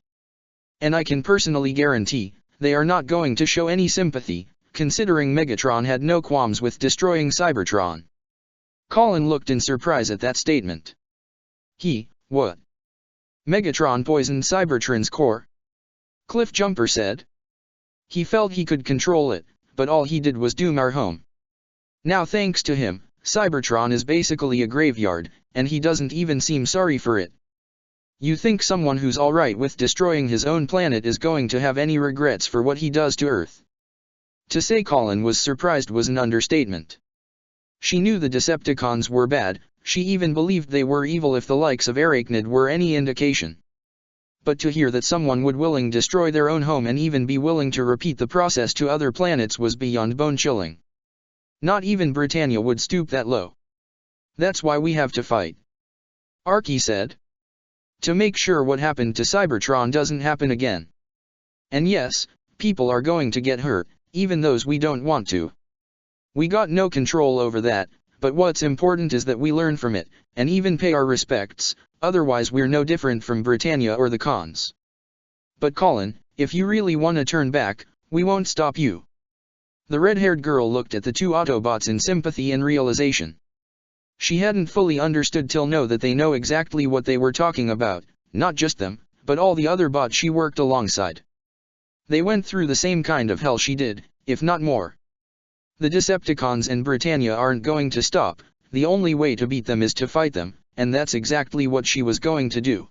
And I can personally guarantee, they are not going to show any sympathy, considering Megatron had no qualms with destroying Cybertron. Colin looked in surprise at that statement. What? Megatron poisoned Cybertron's core? Cliffjumper said. He felt he could control it, but all he did was doom our home. Now thanks to him, Cybertron is basically a graveyard, and he doesn't even seem sorry for it. You think someone who's alright with destroying his own planet is going to have any regrets for what he does to Earth? To say Colin was surprised was an understatement. She knew the Decepticons were bad, she even believed they were evil if the likes of Arachnid were any indication. But to hear that someone would willing destroy their own home and even be willing to repeat the process to other planets was beyond bone-chilling. Not even Britannia would stoop that low. That's why we have to fight. Archie said. To make sure what happened to Cybertron doesn't happen again. And yes, people are going to get hurt, even those we don't want to. We got no control over that, but what's important is that we learn from it, and even pay our respects, otherwise we're no different from Britannia or the cons. But Colin, if you really want to turn back, we won't stop you. The red-haired girl looked at the two Autobots in sympathy and realization. She hadn't fully understood till now that they know exactly what they were talking about, not just them, but all the other bots she worked alongside. They went through the same kind of hell she did, if not more. The Decepticons and Britannia aren't going to stop, the only way to beat them is to fight them, and that's exactly what she was going to do.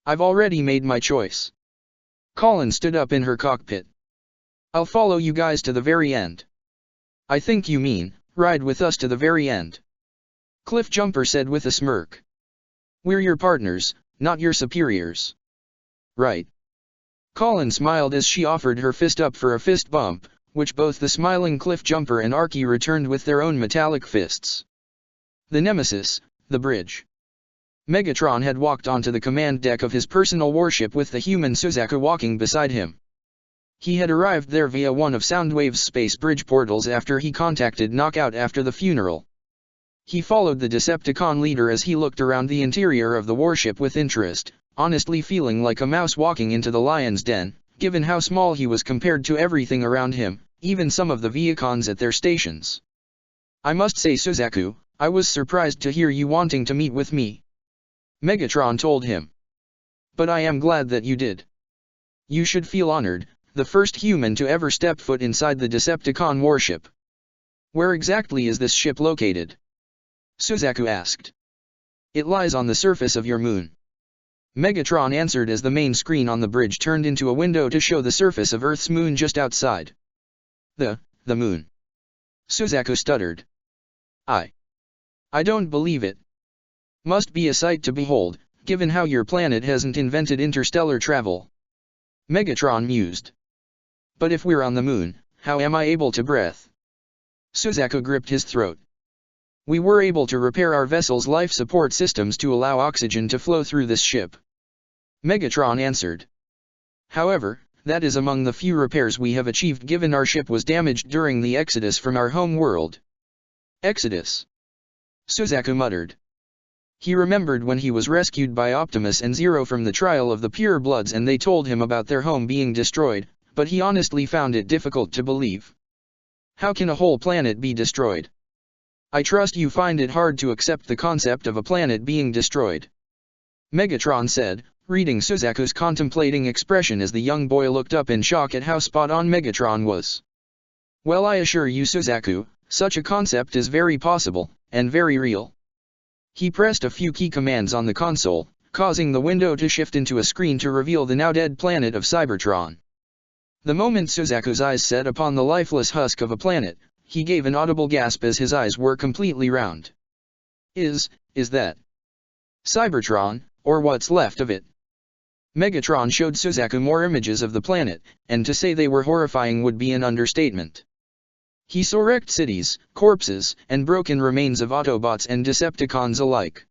I've already made my choice. Colin stood up in her cockpit. I'll follow you guys to the very end. I think you mean, ride with us to the very end. Cliffjumper said with a smirk. We're your partners, not your superiors. Right. Colin smiled as she offered her fist up for a fist bump, which both the smiling cliff jumper and Archie returned with their own metallic fists. The Nemesis, the bridge. Megatron had walked onto the command deck of his personal warship with the human Suzaku walking beside him. He had arrived there via one of Soundwave's space bridge portals after he contacted Knockout after the funeral. He followed the Decepticon leader as he looked around the interior of the warship with interest, honestly feeling like a mouse walking into the lion's den, given how small he was compared to everything around him, even some of the Viacons at their stations. I must say, Suzaku, I was surprised to hear you wanting to meet with me. Megatron told him. But I am glad that you did. You should feel honored, the first human to ever step foot inside the Decepticon warship. Where exactly is this ship located? Suzaku asked. It lies on the surface of your moon. Megatron answered as the main screen on the bridge turned into a window to show the surface of Earth's moon just outside. The moon. Suzaku stuttered. I don't believe it. Must be a sight to behold, given how your planet hasn't invented interstellar travel. Megatron mused. But if we're on the moon, how am I able to breathe? Suzaku gripped his throat. We were able to repair our vessel's life support systems to allow oxygen to flow through this ship. Megatron answered. However, that is among the few repairs we have achieved given our ship was damaged during the exodus from our home world. Exodus? Suzaku muttered. He remembered when he was rescued by Optimus and Zero from the trial of the Pure Bloods and they told him about their home being destroyed, but he honestly found it difficult to believe. How can a whole planet be destroyed? I trust you find it hard to accept the concept of a planet being destroyed. Megatron said, reading Suzaku's contemplating expression as the young boy looked up in shock at how spot-on Megatron was. Well, I assure you, Suzaku, such a concept is very possible, and very real. He pressed a few key commands on the console, causing the window to shift into a screen to reveal the now-dead planet of Cybertron. The moment Suzaku's eyes set upon the lifeless husk of a planet, he gave an audible gasp as his eyes were completely round. Is that Cybertron, or what's left of it? Megatron showed Suzaku more images of the planet, and to say they were horrifying would be an understatement. He saw wrecked cities, corpses, and broken remains of Autobots and Decepticons alike.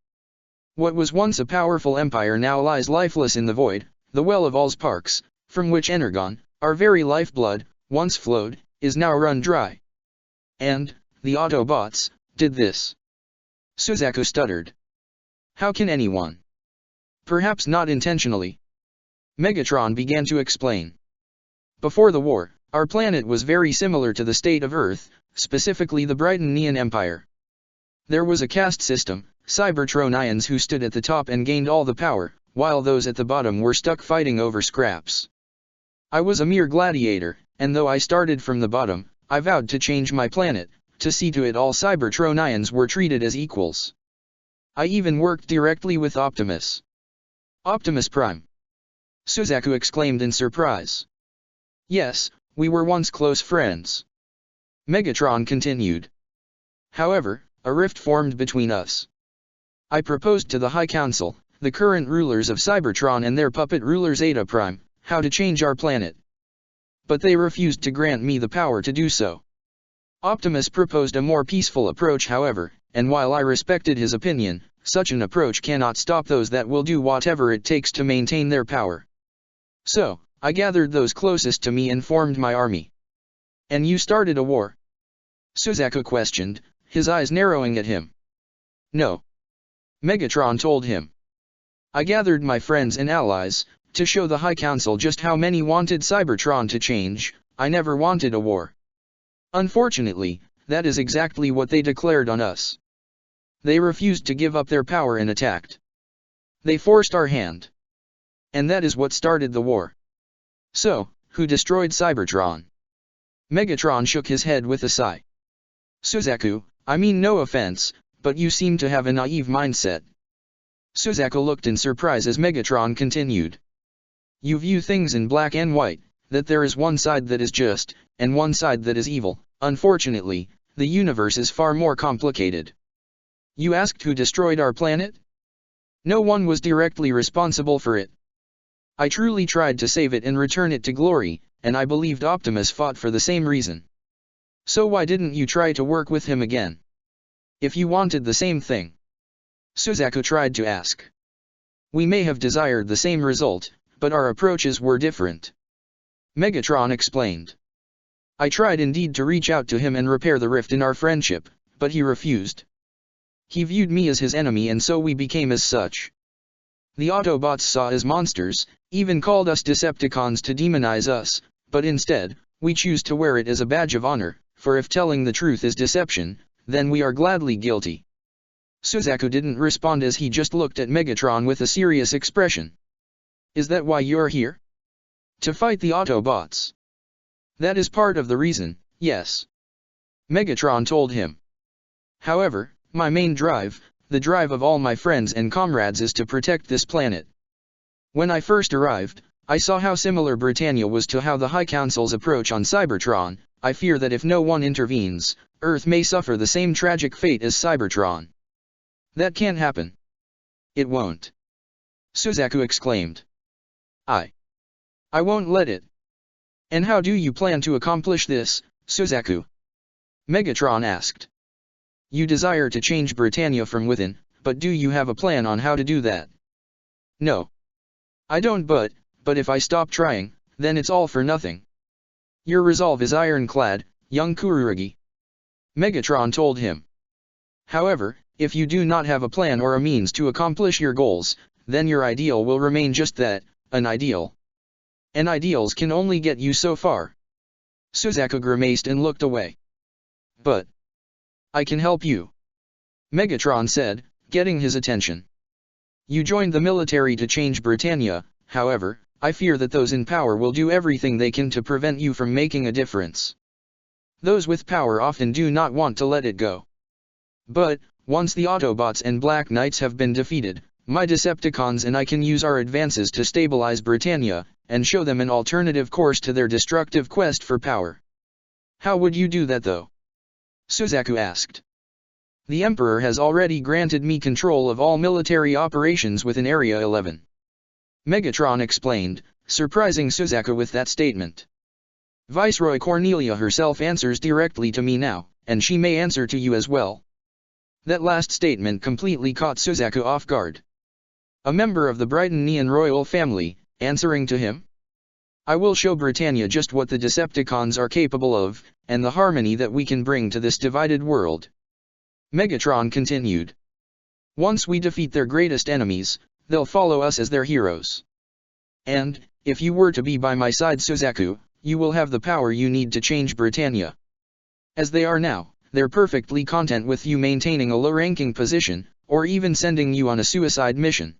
What was once a powerful empire now lies lifeless in the void, the well of Allsparks, from which Energon, our very lifeblood, once flowed, is now run dry. And, the Autobots, did this. Suzaku stuttered. How can anyone? Perhaps not intentionally. Megatron began to explain. Before the war, our planet was very similar to the state of Earth, specifically the Brighton Empire. There was a caste system, Cybertronians who stood at the top and gained all the power, while those at the bottom were stuck fighting over scraps. I was a mere gladiator, and though I started from the bottom, I vowed to change my planet, to see to it all Cybertronians were treated as equals. I even worked directly with Optimus. Optimus Prime. Suzaku exclaimed in surprise. Yes, we were once close friends. Megatron continued. However, a rift formed between us. I proposed to the High Council, the current rulers of Cybertron and their puppet ruler Zeta Prime, how to change our planet. But they refused to grant me the power to do so. Optimus proposed a more peaceful approach, however, and while I respected his opinion, such an approach cannot stop those that will do whatever it takes to maintain their power. So, I gathered those closest to me and formed my army. And you started a war? Suzaku questioned, his eyes narrowing at him. No. Megatron told him. I gathered my friends and allies, to show the High Council just how many wanted Cybertron to change. I never wanted a war. Unfortunately, that is exactly what they declared on us. They refused to give up their power and attacked. They forced our hand. And that is what started the war. So, who destroyed Cybertron? Megatron shook his head with a sigh. Suzaku, I mean no offense, but you seem to have a naive mindset. Suzaku looked in surprise as Megatron continued. You view things in black and white, that there is one side that is just, and one side that is evil. Unfortunately, the universe is far more complicated. You asked who destroyed our planet? No one was directly responsible for it. I truly tried to save it and return it to glory, and I believed Optimus fought for the same reason. So why didn't you try to work with him again? If you wanted the same thing. Suzaku tried to ask. We may have desired the same result, but our approaches were different. Megatron explained. I tried indeed to reach out to him and repair the rift in our friendship, but he refused. He viewed me as his enemy and so we became as such. The Autobots saw us as monsters, even called us Decepticons to demonize us, but instead, we choose to wear it as a badge of honor, for if telling the truth is deception, then we are gladly guilty. Suzaku didn't respond as he just looked at Megatron with a serious expression. Is that why you're here? To fight the Autobots? That is part of the reason, yes. Megatron told him. However, my main drive, the drive of all my friends and comrades is to protect this planet. When I first arrived, I saw how similar Britannia was to how the High Council's approach on Cybertron. I fear that if no one intervenes, Earth may suffer the same tragic fate as Cybertron. That can't happen. It won't. Suzaku exclaimed. I won't let it. And how do you plan to accomplish this, Suzaku? Megatron asked. You desire to change Britannia from within, but do you have a plan on how to do that? No. I don't but if I stop trying, then it's all for nothing. Your resolve is ironclad, young Kurugi. Megatron told him. However, if you do not have a plan or a means to accomplish your goals, then your ideal will remain just that, an ideal. And ideals can only get you so far. Suzaku grimaced and looked away. But I can help you. Megatron said, getting his attention. You joined the military to change Britannia, however, I fear that those in power will do everything they can to prevent you from making a difference. Those with power often do not want to let it go. But, once the Autobots and Black Knights have been defeated, my Decepticons and I can use our advances to stabilize Britannia, and show them an alternative course to their destructive quest for power. How would you do that though? Suzaku asked. The Emperor has already granted me control of all military operations within Area 11. Megatron explained, surprising Suzaku with that statement. Viceroy Cornelia herself answers directly to me now, and she may answer to you as well. That last statement completely caught Suzaku off guard. A member of the Brightonian royal family, answering to him? I will show Britannia just what the Decepticons are capable of, and the harmony that we can bring to this divided world. Megatron continued. Once we defeat their greatest enemies, they'll follow us as their heroes. And, if you were to be by my side Suzaku, you will have the power you need to change Britannia. As they are now, they're perfectly content with you maintaining a low-ranking position, or even sending you on a suicide mission.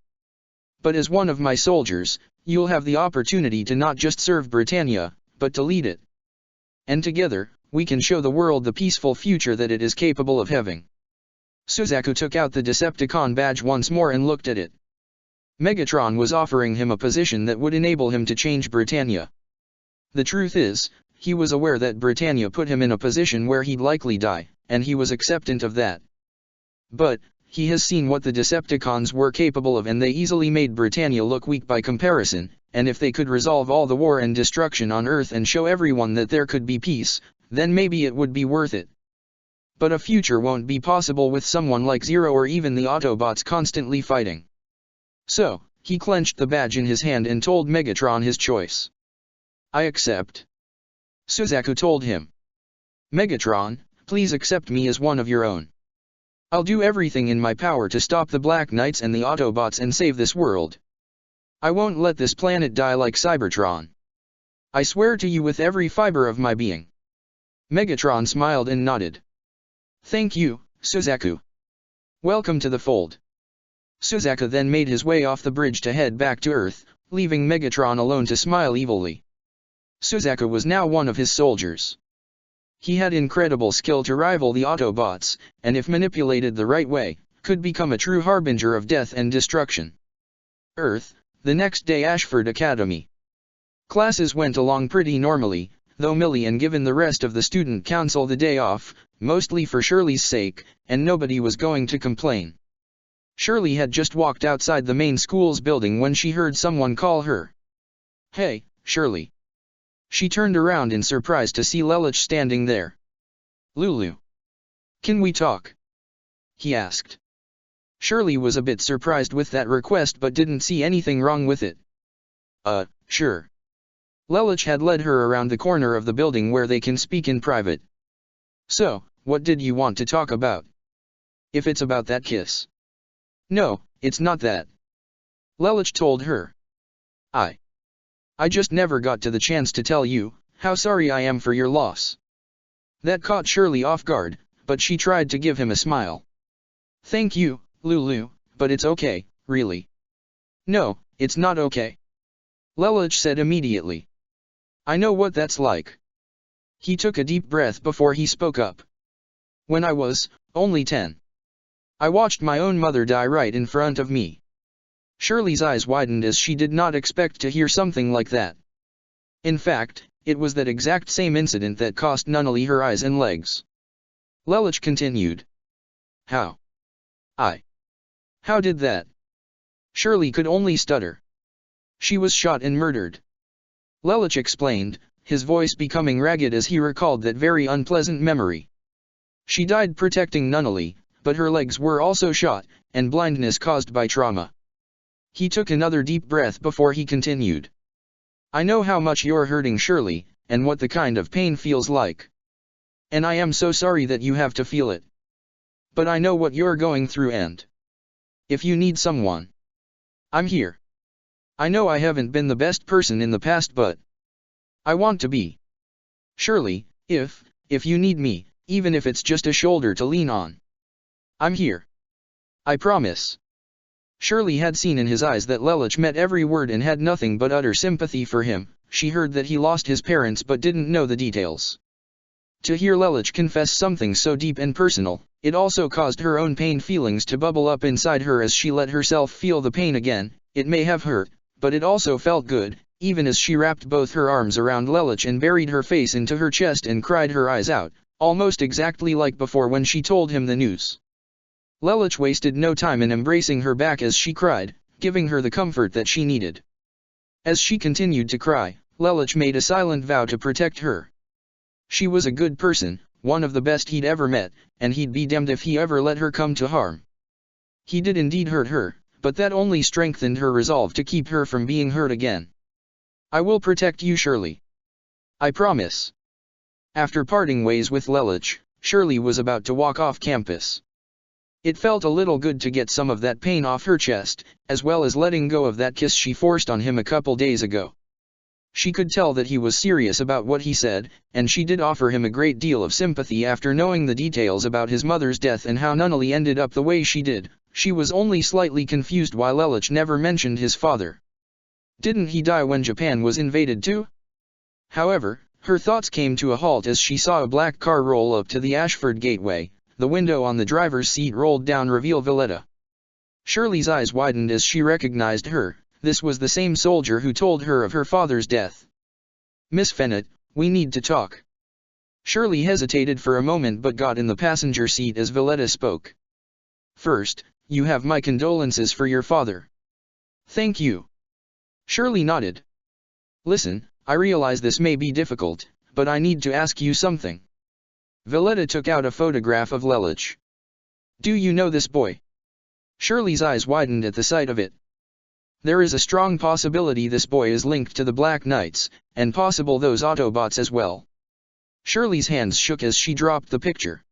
But as one of my soldiers, you'll have the opportunity to not just serve Britannia, but to lead it. And together, we can show the world the peaceful future that it is capable of having. Suzaku took out the Decepticon badge once more and looked at it. Megatron was offering him a position that would enable him to change Britannia. The truth is, he was aware that Britannia put him in a position where he'd likely die, and he was acceptant of that. But, he has seen what the Decepticons were capable of and they easily made Britannia look weak by comparison, and if they could resolve all the war and destruction on Earth and show everyone that there could be peace, then maybe it would be worth it. But a future won't be possible with someone like Zero or even the Autobots constantly fighting. So, he clenched the badge in his hand and told Megatron his choice. I accept. Suzaku told him. Megatron, please accept me as one of your own. I'll do everything in my power to stop the Black Knights and the Autobots and save this world. I won't let this planet die like Cybertron. I swear to you with every fiber of my being. Megatron smiled and nodded. Thank you, Suzaku. Welcome to the fold. Suzaku then made his way off the bridge to head back to Earth, leaving Megatron alone to smile evilly. Suzaku was now one of his soldiers. He had incredible skill to rival the Autobots, and if manipulated the right way, could become a true harbinger of death and destruction. Earth, the next day Ashford Academy. Classes went along pretty normally, though Millie had given the rest of the student council the day off, mostly for Shirley's sake, and nobody was going to complain. Shirley had just walked outside the main school's building when she heard someone call her. "Hey, Shirley." She turned around in surprise to see Lelich standing there. "Lulu. Can we talk?" he asked. Shirley was a bit surprised with that request but didn't see anything wrong with it. Sure." Lelich had led her around the corner of the building where they can speak in private. "So, what did you want to talk about? If it's about that kiss." "No, it's not that," Lelich told her. I just never got to the chance to tell you how sorry I am for your loss." That caught Shirley off guard, but she tried to give him a smile. "Thank you, Lulu, but it's okay, really." "No, it's not okay," Lelich said immediately. "I know what that's like." He took a deep breath before he spoke up. "When I was only 10, I watched my own mother die right in front of me." Shirley's eyes widened as she did not expect to hear something like that. In fact, it was that exact same incident that cost Nunnally her eyes and legs. Lelich continued. How did that?" Shirley could only stutter. "She was shot and murdered," Lelich explained, his voice becoming ragged as he recalled that very unpleasant memory. "She died protecting Nunnally, but her legs were also shot, and blindness caused by trauma." He took another deep breath before he continued. "I know how much you're hurting, Shirley, and what the kind of pain feels like. And I am so sorry that you have to feel it. But I know what you're going through, and if you need someone, I'm here. I know I haven't been the best person in the past, but I want to be. Shirley, if you need me, even if it's just a shoulder to lean on, I'm here. I promise." Shirley had seen in his eyes that Lelich meant every word and had nothing but utter sympathy for him. She heard that he lost his parents but didn't know the details. To hear Lelich confess something so deep and personal, it also caused her own pain feelings to bubble up inside her as she let herself feel the pain again. It may have hurt, but it also felt good, even as she wrapped both her arms around Lelich and buried her face into her chest and cried her eyes out, almost exactly like before when she told him the news. Lelich wasted no time in embracing her back as she cried, giving her the comfort that she needed. As she continued to cry, Lelich made a silent vow to protect her. She was a good person, one of the best he'd ever met, and he'd be damned if he ever let her come to harm. He did indeed hurt her, but that only strengthened her resolve to keep her from being hurt again. "I will protect you, Shirley. I promise." After parting ways with Lelich, Shirley was about to walk off campus. It felt a little good to get some of that pain off her chest, as well as letting go of that kiss she forced on him a couple days ago. She could tell that he was serious about what he said, and she did offer him a great deal of sympathy after knowing the details about his mother's death and how Nunnally ended up the way she did. She was only slightly confused why Lelich never mentioned his father. Didn't he die when Japan was invaded too? However, her thoughts came to a halt as she saw a black car roll up to the Ashford Gateway. The window on the driver's seat rolled down, reveal Valletta. Shirley's eyes widened as she recognized her. This was the same soldier who told her of her father's death. "Miss Fennett, we need to talk." Shirley hesitated for a moment but got in the passenger seat as Valletta spoke. "First, you have my condolences for your father." "Thank you." Shirley nodded. "Listen, I realize this may be difficult, but I need to ask you something." Valletta took out a photograph of Lelich. "Do you know this boy?" Shirley's eyes widened at the sight of it. "There is a strong possibility this boy is linked to the Black Knights, and possible those Autobots as well." Shirley's hands shook as she dropped the picture.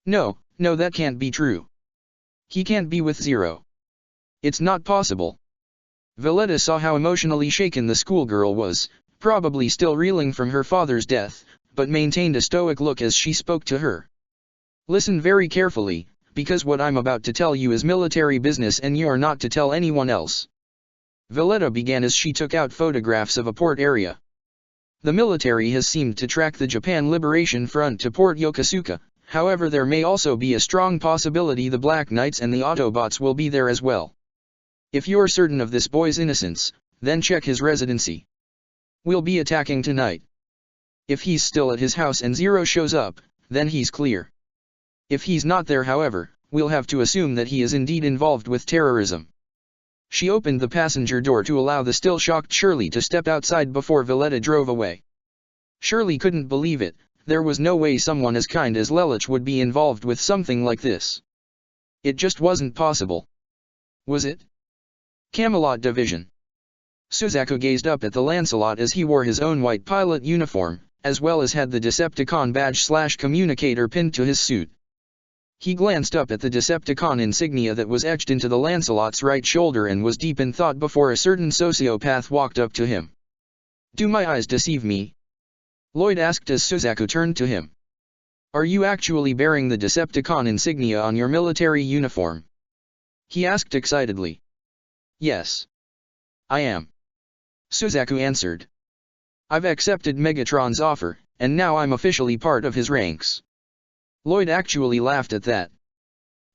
No, that can't be true. He can't be with Zero. It's not possible." Valletta saw how emotionally shaken the schoolgirl was, probably still reeling from her father's death, but maintained a stoic look as she spoke to her. "Listen very carefully, because what I'm about to tell you is military business and you're not to tell anyone else." Valletta began as she took out photographs of a port area. The military has seemed to track the Japan Liberation Front to Port Yokosuka, however there may also be a strong possibility the Black Knights and the Autobots will be there as well. If you're certain of this boy's innocence, then check his residency. We'll be attacking tonight. If he's still at his house and Zero shows up, then he's clear. If he's not there, however, we'll have to assume that he is indeed involved with terrorism. She opened the passenger door to allow the still shocked Shirley to step outside before Valletta drove away. Shirley couldn't believe it. There was no way someone as kind as Lelich would be involved with something like this. It just wasn't possible. Was it? Camelot Division. Suzaku gazed up at the Lancelot as he wore his own white pilot uniform, as well as had the Decepticon badge/communicator pinned to his suit. He glanced up at the Decepticon insignia that was etched into the Lancelot's right shoulder and was deep in thought before a certain sociopath walked up to him. "Do my eyes deceive me?" Lloyd asked as Suzaku turned to him. "Are you actually bearing the Decepticon insignia on your military uniform?" he asked excitedly. "Yes. I am," Suzaku answered. "I've accepted Megatron's offer, and now I'm officially part of his ranks." Lloyd actually laughed at that.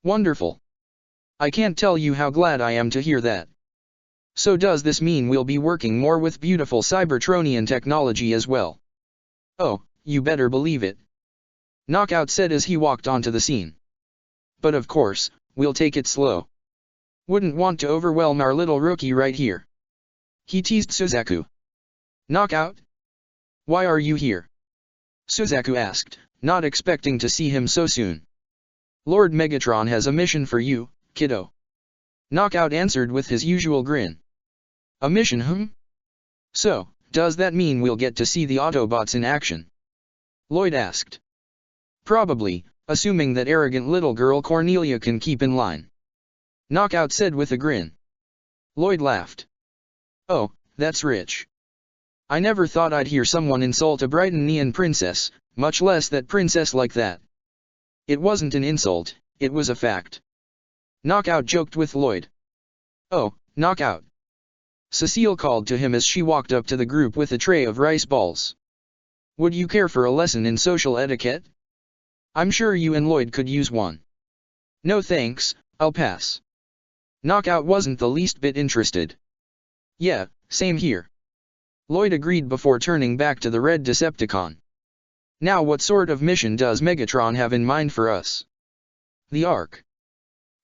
"Wonderful. I can't tell you how glad I am to hear that. So does this mean we'll be working more with beautiful Cybertronian technology as well?" "Oh, you better believe it," Knockout said as he walked onto the scene. "But of course, we'll take it slow. Wouldn't want to overwhelm our little rookie right here," he teased Suzaku. "Knockout? Why are you here?" Suzaku asked, not expecting to see him so soon. "Lord Megatron has a mission for you, kiddo," Knockout answered with his usual grin. "A mission, So, does that mean we'll get to see the Autobots in action?" Lloyd asked. "Probably, assuming that arrogant little girl Cornelia can keep in line," Knockout said with a grin. Lloyd laughed. "Oh, that's rich. I never thought I'd hear someone insult a Brightonian princess, much less that princess like that." "It wasn't an insult, it was a fact," Knockout joked with Lloyd. "Oh, Knockout," Cecile called to him as she walked up to the group with a tray of rice balls. "Would you care for a lesson in social etiquette? I'm sure you and Lloyd could use one." "No thanks, I'll pass." Knockout wasn't the least bit interested. "Yeah, same here," Lloyd agreed before turning back to the red Decepticon. "Now what sort of mission does Megatron have in mind for us?" "The Ark."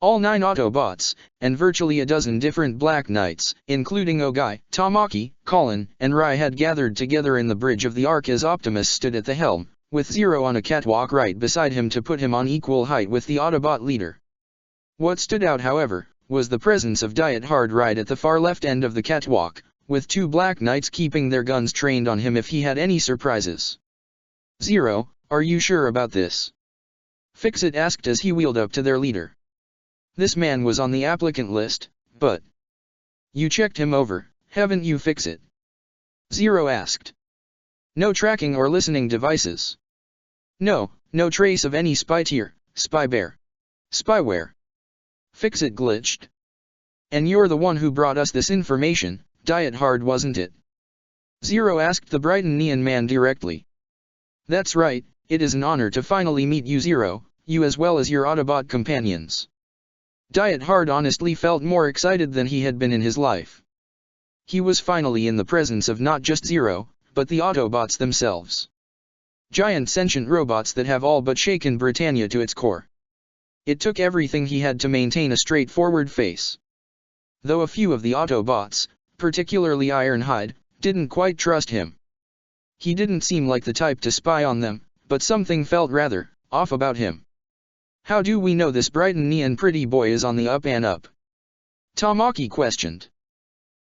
All 9 Autobots, and virtually a dozen different Black Knights, including Ogai, Tamaki, Colin, and Rai had gathered together in the bridge of the Ark as Optimus stood at the helm, with Zero on a catwalk right beside him to put him on equal height with the Autobot leader. What stood out, however, was the presence of Diet Hard right at the far left end of the catwalk, with 2 Black Knights keeping their guns trained on him if he had any surprises. "Zero, are you sure about this?" Fix-It asked as he wheeled up to their leader. "This man was on the applicant list, but..." "You checked him over, haven't you, Fix-It?" Zero asked. "No tracking or listening devices?" "No, no trace of any spyware. Fix-It glitched. "And you're the one who brought us this information, Diet Hard, wasn't it?" Zero asked the Brightonian man directly. "That's right, it is an honor to finally meet you, Zero, you as well as your Autobot companions." Diet Hard honestly felt more excited than he had been in his life. He was finally in the presence of not just Zero, but the Autobots themselves. Giant sentient robots that have all but shaken Britannia to its core. It took everything he had to maintain a straightforward face. Though a few of the Autobots, particularly Ironhide, didn't quite trust him. He didn't seem like the type to spy on them, but something felt rather off about him. "How do we know this Brightonian pretty boy is on the up and up?" Tamaki questioned.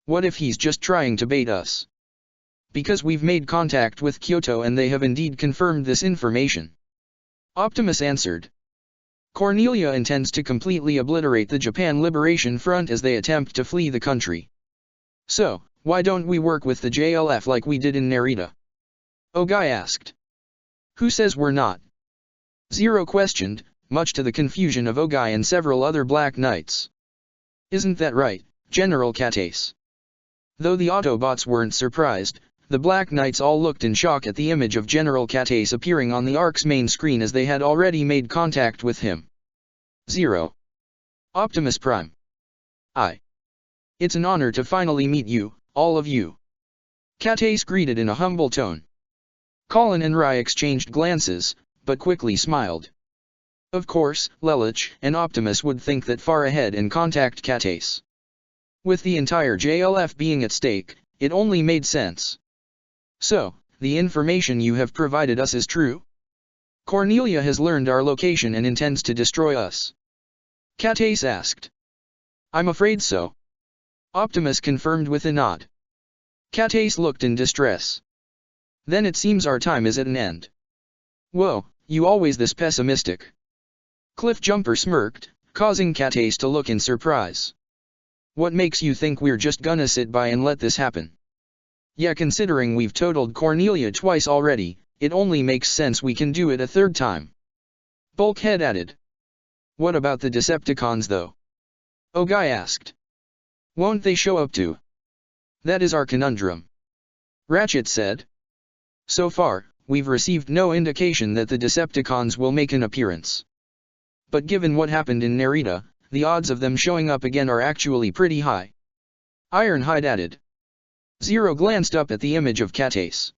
"What if he's just trying to bait us?" "Because we've made contact with Kyoto and they have indeed confirmed this information," Optimus answered. "Cornelia intends to completely obliterate the Japan Liberation Front as they attempt to flee the country. So, why don't we work with the JLF like we did in Narita?" Ogai asked. "Who says we're not?" Zero questioned, much to the confusion of Ogai and several other Black Knights. "Isn't that right, General Katace?" Though the Autobots weren't surprised, the Black Knights all looked in shock at the image of General Katace appearing on the Ark's main screen as they had already made contact with him. "Zero. Optimus Prime. It's an honor to finally meet you, all of you," Katace greeted in a humble tone. Colin and Rai exchanged glances, but quickly smiled. Of course, Lelich and Optimus would think that far ahead and contact Katace. With the entire JLF being at stake, it only made sense. So, the information you have provided us is true? Cornelia has learned our location and intends to destroy us. Katace asked. I'm afraid so. Optimus confirmed with a nod. Katace looked in distress. Then it seems our time is at an end. Whoa, you always this pessimistic. Cliffjumper smirked, causing Katace to look in surprise. What makes you think we're just gonna sit by and let this happen? Yeah, considering we've totaled Cornelia twice already, it only makes sense we can do it a third time. Bulkhead added. What about the Decepticons though? Ogai asked. Won't they show up too? That is our conundrum. Ratchet said. So far, we've received no indication that the Decepticons will make an appearance. But given what happened in Narita, the odds of them showing up again are actually pretty high. Ironhide added. Zero glanced up at the image of Katace.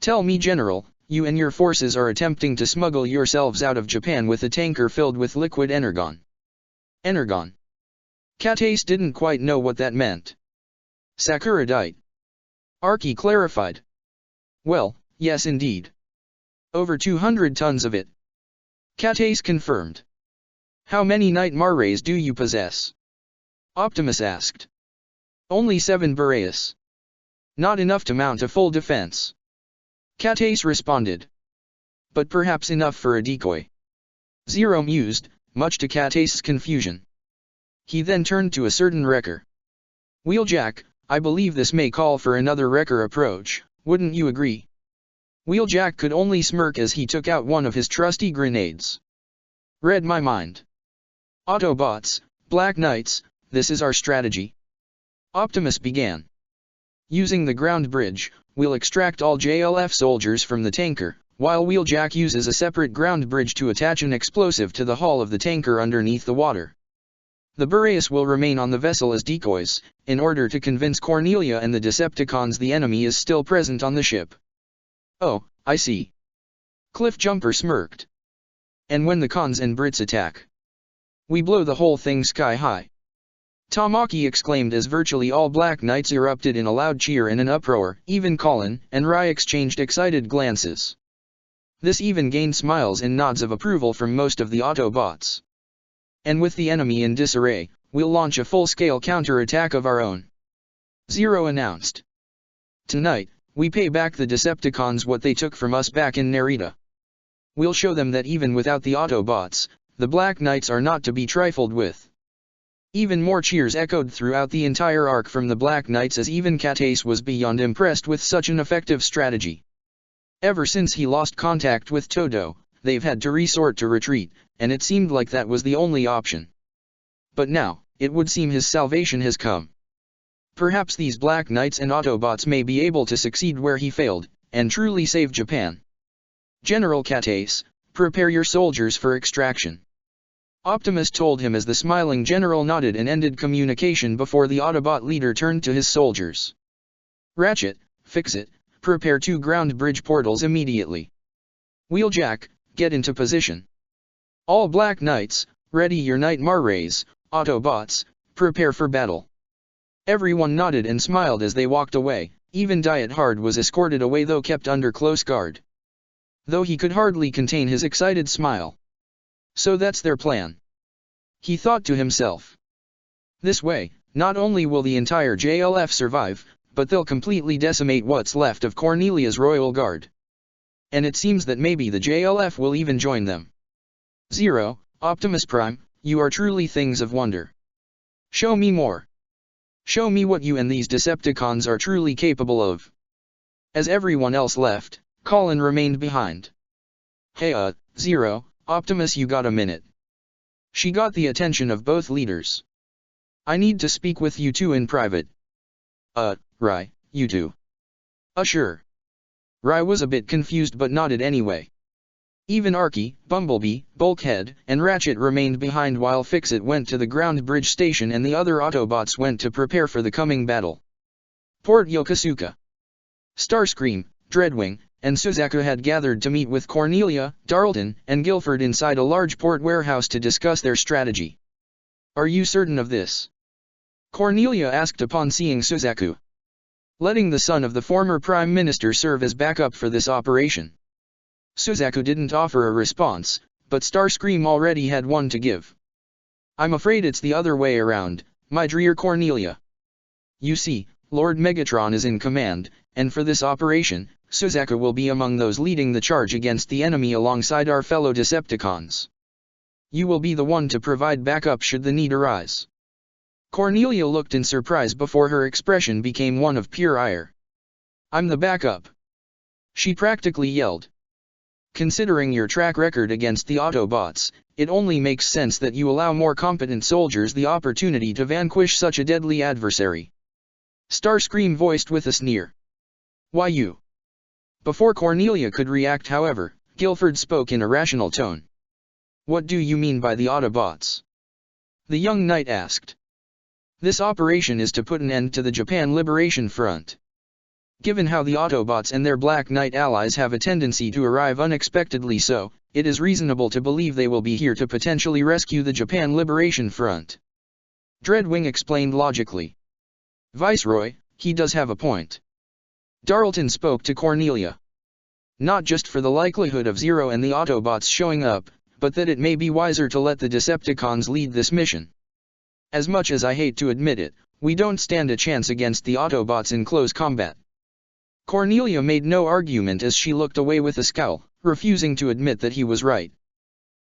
Tell me, General, you and your forces are attempting to smuggle yourselves out of Japan with a tanker filled with liquid energon. Energon. Katace didn't quite know what that meant. Sakura died. Archie clarified. Well, yes indeed. Over 200 tons of it. Katace confirmed. How many Nightmare Rays do you possess? Optimus asked. Only 7 Boreas. Not enough to mount a full defense. Katace responded. But perhaps enough for a decoy. Zero mused, much to Katace's confusion. He then turned to a certain wrecker. Wheeljack, I believe this may call for another wrecker approach, wouldn't you agree? Wheeljack could only smirk as he took out one of his trusty grenades. Read my mind. Autobots, Black Knights, this is our strategy. Optimus began. Using the ground bridge, we'll extract all JLF soldiers from the tanker, while Wheeljack uses a separate ground bridge to attach an explosive to the hull of the tanker underneath the water. The Boreas will remain on the vessel as decoys, in order to convince Cornelia and the Decepticons the enemy is still present on the ship. Oh, I see. Cliffjumper smirked. And when the cons and Brits attack, we blow the whole thing sky high. Tamaki exclaimed as virtually all Black Knights erupted in a loud cheer and an uproar. Even Colin and Rai exchanged excited glances. This even gained smiles and nods of approval from most of the Autobots. And with the enemy in disarray, we'll launch a full-scale counter-attack of our own. Zero announced. Tonight, we pay back the Decepticons what they took from us back in Narita. We'll show them that even without the Autobots, the Black Knights are not to be trifled with. Even more cheers echoed throughout the entire arc from the Black Knights as even Katace was beyond impressed with such an effective strategy. Ever since he lost contact with Todo, they've had to resort to retreat, and it seemed like that was the only option. But now, it would seem his salvation has come. Perhaps these Black Knights and Autobots may be able to succeed where he failed, and truly save Japan. General Katace, prepare your soldiers for extraction. Optimus told him as the smiling general nodded and ended communication before the Autobot leader turned to his soldiers. Ratchet, Fix-It, prepare 2 ground bridge portals immediately. Wheeljack, get into position. All Black Knights, ready your Nightmare Rays. Autobots, prepare for battle. Everyone nodded and smiled as they walked away. Even Diet Hard was escorted away though kept under close guard. Though he could hardly contain his excited smile. So that's their plan. He thought to himself. This way, not only will the entire JLF survive, but they'll completely decimate what's left of Cornelia's Royal Guard. And it seems that maybe the JLF will even join them. Zero, Optimus Prime, you are truly things of wonder. Show me more. Show me what you and these Decepticons are truly capable of. As everyone else left, Colin remained behind. Hey Zero, Optimus, you got a minute? She got the attention of both leaders. I need to speak with you two in private. Rai, you two. Sure. Rai was a bit confused but nodded anyway. Even Archie, Bumblebee, Bulkhead, and Ratchet remained behind while Fix-It went to the ground bridge station and the other Autobots went to prepare for the coming battle. Port Yokosuka. Starscream, Dreadwing, and Suzaku had gathered to meet with Cornelia, Darlton, and Guilford inside a large port warehouse to discuss their strategy. "Are you certain of this?" Cornelia asked upon seeing Suzaku. "Letting the son of the former Prime Minister serve as backup for this operation." Suzaku didn't offer a response, but Starscream already had one to give. "I'm afraid it's the other way around, my dear Cornelia. You see, Lord Megatron is in command, and for this operation, Suzaku will be among those leading the charge against the enemy alongside our fellow Decepticons. You will be the one to provide backup should the need arise." Cornelia looked in surprise before her expression became one of pure ire. "I'm the backup?" she practically yelled. "Considering your track record against the Autobots, it only makes sense that you allow more competent soldiers the opportunity to vanquish such a deadly adversary." Starscream voiced with a sneer. "Why you?" Before Cornelia could react, however, Guilford spoke in a rational tone. "What do you mean by the Autobots?" the young knight asked. "This operation is to put an end to the Japan Liberation Front. Given how the Autobots and their Black Knight allies have a tendency to arrive unexpectedly, so it is reasonable to believe they will be here to potentially rescue the Japan Liberation Front." Dreadwing explained logically. "Viceroy, he does have a point." Darlton spoke to Cornelia. "Not just for the likelihood of Zero and the Autobots showing up, but that it may be wiser to let the Decepticons lead this mission. As much as I hate to admit it, we don't stand a chance against the Autobots in close combat." Cornelia made no argument as she looked away with a scowl, refusing to admit that he was right.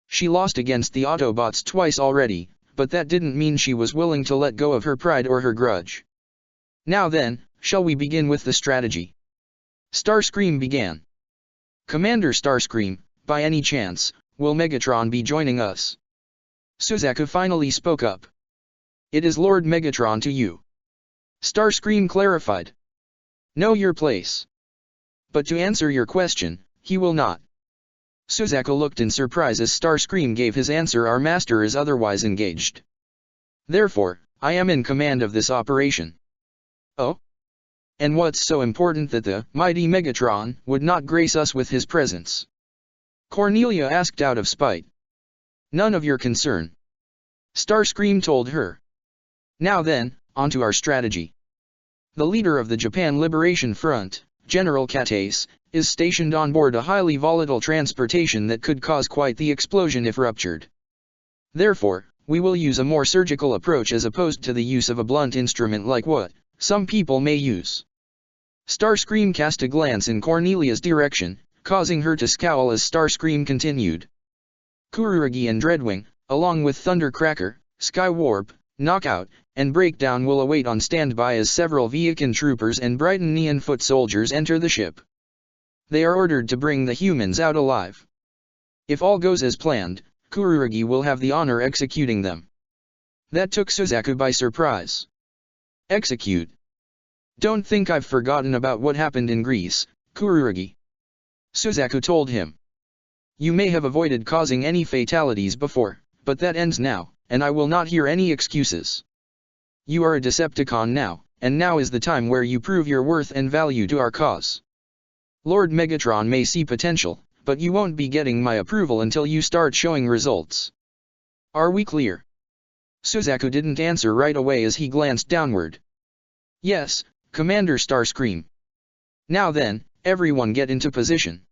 She lost against the Autobots twice already, but that didn't mean she was willing to let go of her pride or her grudge. "Now then, shall we begin with the strategy?" Starscream began. "Commander Starscream, by any chance, will Megatron be joining us?" Suzaku finally spoke up. "It is Lord Megatron to you." Starscream clarified. "Know your place. But to answer your question, he will not." Suzaku looked in surprise as Starscream gave his answer. "Our master is otherwise engaged. Therefore, I am in command of this operation." "Oh? And what's so important that the mighty Megatron would not grace us with his presence?" Cornelia asked out of spite. "None of your concern," Starscream told her. "Now then, on to our strategy. The leader of the Japan Liberation Front, General Kataise, is stationed on board a highly volatile transportation that could cause quite the explosion if ruptured. Therefore, we will use a more surgical approach as opposed to the use of a blunt instrument like what some people may use." Starscream cast a glance in Cornelia's direction, causing her to scowl as Starscream continued. "Kurugi and Dreadwing, along with Thundercracker, Skywarp, Knockout, and Breakdown will await on standby as several Viacan troopers and Brighton foot soldiers enter the ship. They are ordered to bring the humans out alive. If all goes as planned, Kurugi will have the honor executing them." That took Suzaku by surprise. "Execute? Don't think I've forgotten about what happened in Greece, Kurugi," Suzaku told him. "You may have avoided causing any fatalities before, but that ends now, and I will not hear any excuses. You are a Decepticon now, and now is the time where you prove your worth and value to our cause. Lord Megatron may see potential, but you won't be getting my approval until you start showing results. Are we clear?" Suzaku didn't answer right away as he glanced downward. "Yes, Commander Starscream." "Now then, everyone get into position,"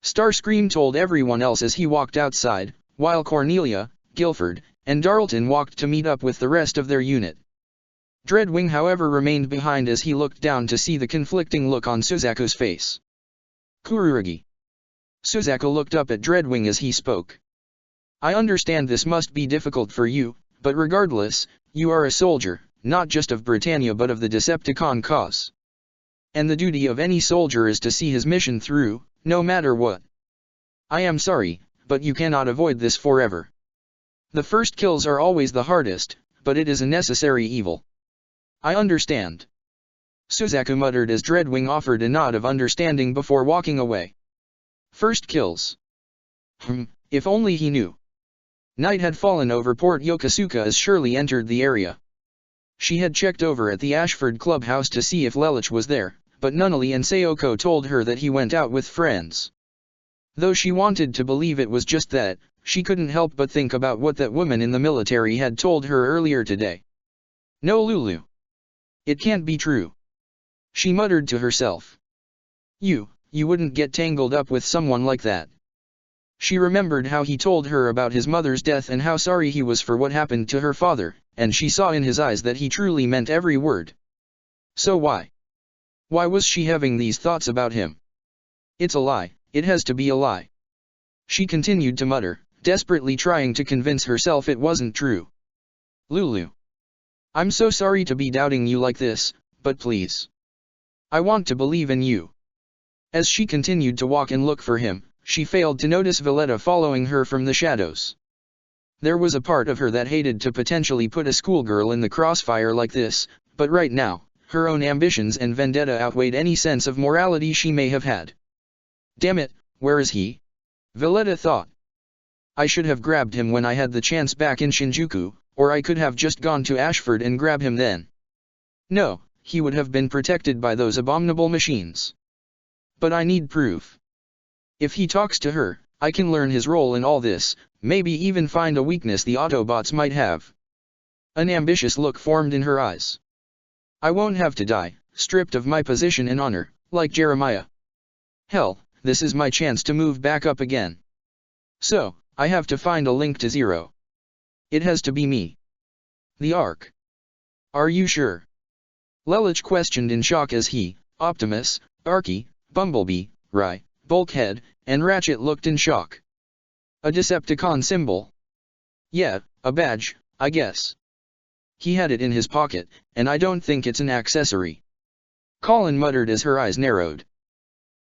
Starscream told everyone else as he walked outside, while Cornelia, Guilford, and Darlton walked to meet up with the rest of their unit. Dreadwing however remained behind as he looked down to see the conflicting look on Suzaku's face. "Kurugi." Suzaku looked up at Dreadwing as he spoke. "I understand this must be difficult for you, but regardless, you are a soldier, not just of Britannia but of the Decepticon cause. And the duty of any soldier is to see his mission through, no matter what. I am sorry, but you cannot avoid this forever. The first kills are always the hardest, but it is a necessary evil." "I understand," Suzaku muttered as Dreadwing offered a nod of understanding before walking away. First kills. If only he knew. Night had fallen over Port Yokosuka as Shirley entered the area. She had checked over at the Ashford clubhouse to see if Lelich was there, but Nunnally and Sayoko told her that he went out with friends. Though she wanted to believe it was just that, she couldn't help but think about what that woman in the military had told her earlier today. No, Lulu. It can't be true. She muttered to herself. You wouldn't get tangled up with someone like that. She remembered how he told her about his mother's death and how sorry he was for what happened to her father, and she saw in his eyes that he truly meant every word. So why? Why was she having these thoughts about him? It's a lie, it has to be a lie. She continued to mutter, desperately trying to convince herself it wasn't true. Lulu. I'm so sorry to be doubting you like this, but please. I want to believe in you. As she continued to walk and look for him, she failed to notice Valletta following her from the shadows. There was a part of her that hated to potentially put a schoolgirl in the crossfire like this, but right now, her own ambitions and vendetta outweighed any sense of morality she may have had. Damn it, where is he? Valletta thought. I should have grabbed him when I had the chance back in Shinjuku, or I could have just gone to Ashford and grab him then. No, he would have been protected by those abominable machines. But I need proof. If he talks to her, I can learn his role in all this, maybe even find a weakness the Autobots might have. An ambitious look formed in her eyes. I won't have to die, stripped of my position and honor, like Jeremiah. Hell, this is my chance to move back up again. So, I have to find a link to Zero. It has to be me. The Ark. Are you sure? Lelich questioned in shock as he, Optimus, Arky, Bumblebee, Rai, Bulkhead, and Ratchet looked in shock. A Decepticon symbol? Yeah, a badge, I guess. He had it in his pocket, and I don't think it's an accessory. Colin muttered as her eyes narrowed.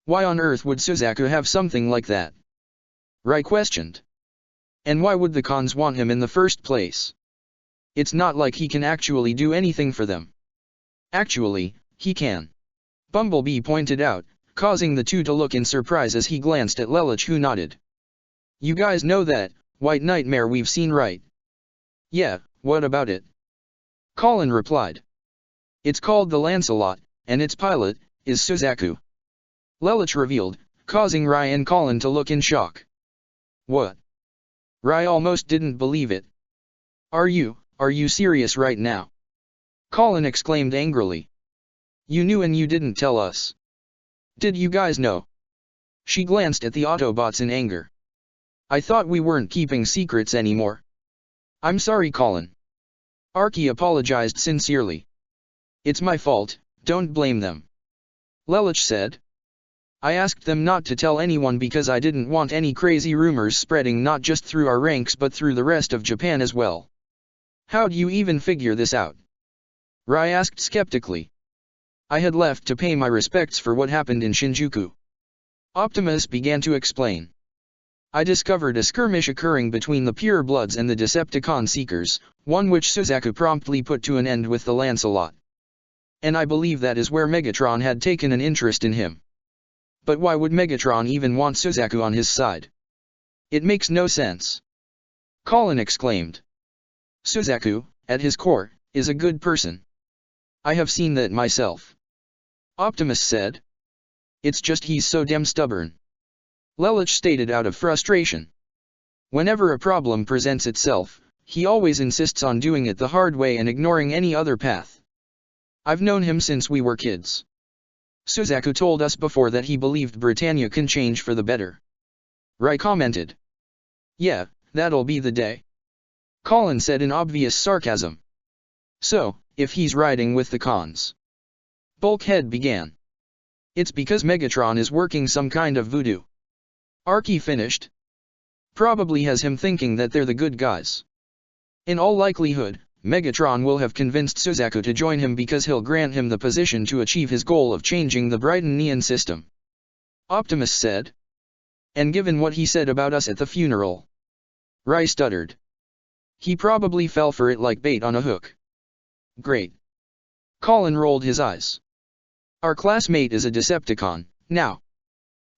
Why on earth would Suzaku have something like that? Rai questioned. And why would the cons want him in the first place? It's not like he can actually do anything for them. Actually, he can. Bumblebee pointed out, causing the two to look in surprise as he glanced at Lelich, who nodded. You guys know that White Nightmare we've seen, right? Yeah, what about it? Colin replied. It's called the Lancelot, and its pilot is Suzaku. Lelich revealed, causing Rai and Colin to look in shock. What? Rai almost didn't believe it. Are you serious right now? Colin exclaimed angrily. You knew and you didn't tell us. Did you guys know? She glanced at the Autobots in anger. I thought we weren't keeping secrets anymore. I'm sorry, Colin. Arky apologized sincerely. It's my fault, don't blame them. Lelich said. I asked them not to tell anyone because I didn't want any crazy rumors spreading not just through our ranks but through the rest of Japan as well. How'd you even figure this out? Rai asked skeptically. I had left to pay my respects for what happened in Shinjuku. Optimus began to explain. I discovered a skirmish occurring between the Purebloods and the Decepticon Seekers, one which Suzaku promptly put to an end with the Lancelot. And I believe that is where Megatron had taken an interest in him. But why would Megatron even want Suzaku on his side? It makes no sense. Colin exclaimed. Suzaku, at his core, is a good person. I have seen that myself. Optimus said. It's just he's so damn stubborn. Lelich stated out of frustration. Whenever a problem presents itself, he always insists on doing it the hard way and ignoring any other path. I've known him since we were kids. Suzaku told us before that he believed Britannia can change for the better. Rai commented. Yeah, that'll be the day. Colin said in obvious sarcasm. So, if he's riding with the cons. Bulkhead began. It's because Megatron is working some kind of voodoo. Arky finished. Probably has him thinking that they're the good guys. In all likelihood, Megatron will have convinced Suzaku to join him because he'll grant him the position to achieve his goal of changing the Britannian system. Optimus said. And given what he said about us at the funeral. Rai stuttered. He probably fell for it like bait on a hook. Great. Colin rolled his eyes. Our classmate is a Decepticon, now.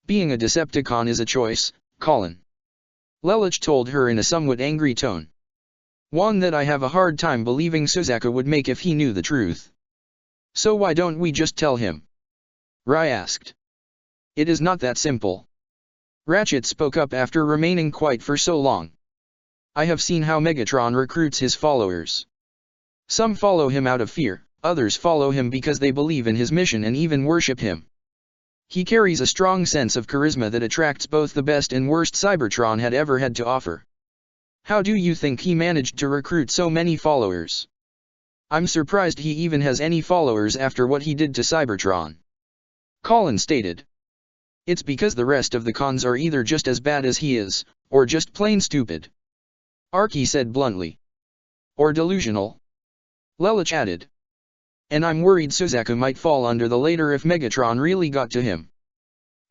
Being a Decepticon is a choice, Colin. Lelich told her in a somewhat angry tone. One that I have a hard time believing Suzaku would make if he knew the truth. So why don't we just tell him? Rai asked. It is not that simple. Ratchet spoke up after remaining quiet for so long. I have seen how Megatron recruits his followers. Some follow him out of fear, others follow him because they believe in his mission and even worship him. He carries a strong sense of charisma that attracts both the best and worst Cybertron had ever had to offer. How do you think he managed to recruit so many followers? I'm surprised he even has any followers after what he did to Cybertron. Colin stated. It's because the rest of the cons are either just as bad as he is, or just plain stupid. Arky said bluntly. Or delusional. Lelich added. And I'm worried Suzaku might fall under the latter if Megatron really got to him.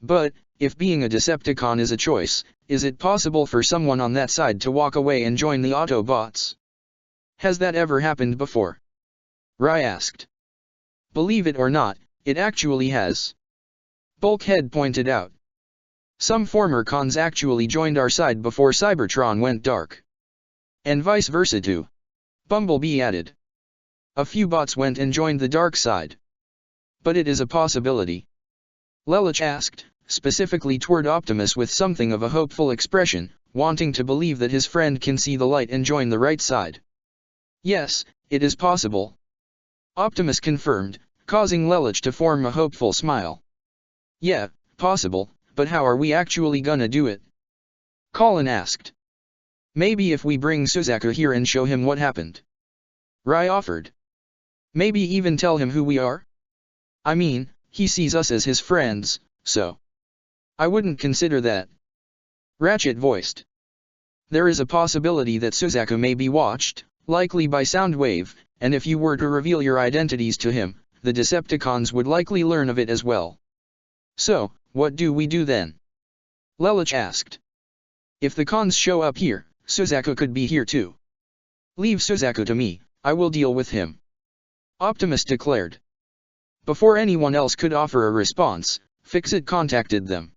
But, if being a Decepticon is a choice, is it possible for someone on that side to walk away and join the Autobots? Has that ever happened before? Rai asked. Believe it or not, it actually has. Bulkhead pointed out. Some former cons actually joined our side before Cybertron went dark. And vice versa too. Bumblebee added. A few bots went and joined the dark side. But it is a possibility. Lelich asked, specifically toward Optimus with something of a hopeful expression, wanting to believe that his friend can see the light and join the right side. Yes, it is possible. Optimus confirmed, causing Lelich to form a hopeful smile. Yeah, possible, but how are we actually gonna do it? Colin asked. Maybe if we bring Suzaku here and show him what happened. Rai offered. Maybe even tell him who we are? I mean, he sees us as his friends, so. I wouldn't consider that. Ratchet voiced. There is a possibility that Suzaku may be watched, likely by Soundwave, and if you were to reveal your identities to him, the Decepticons would likely learn of it as well. So, what do we do then? Lelich asked. If the cons show up here, Suzaku could be here too. Leave Suzaku to me, I will deal with him. Optimus declared. Before anyone else could offer a response, Fixit contacted them.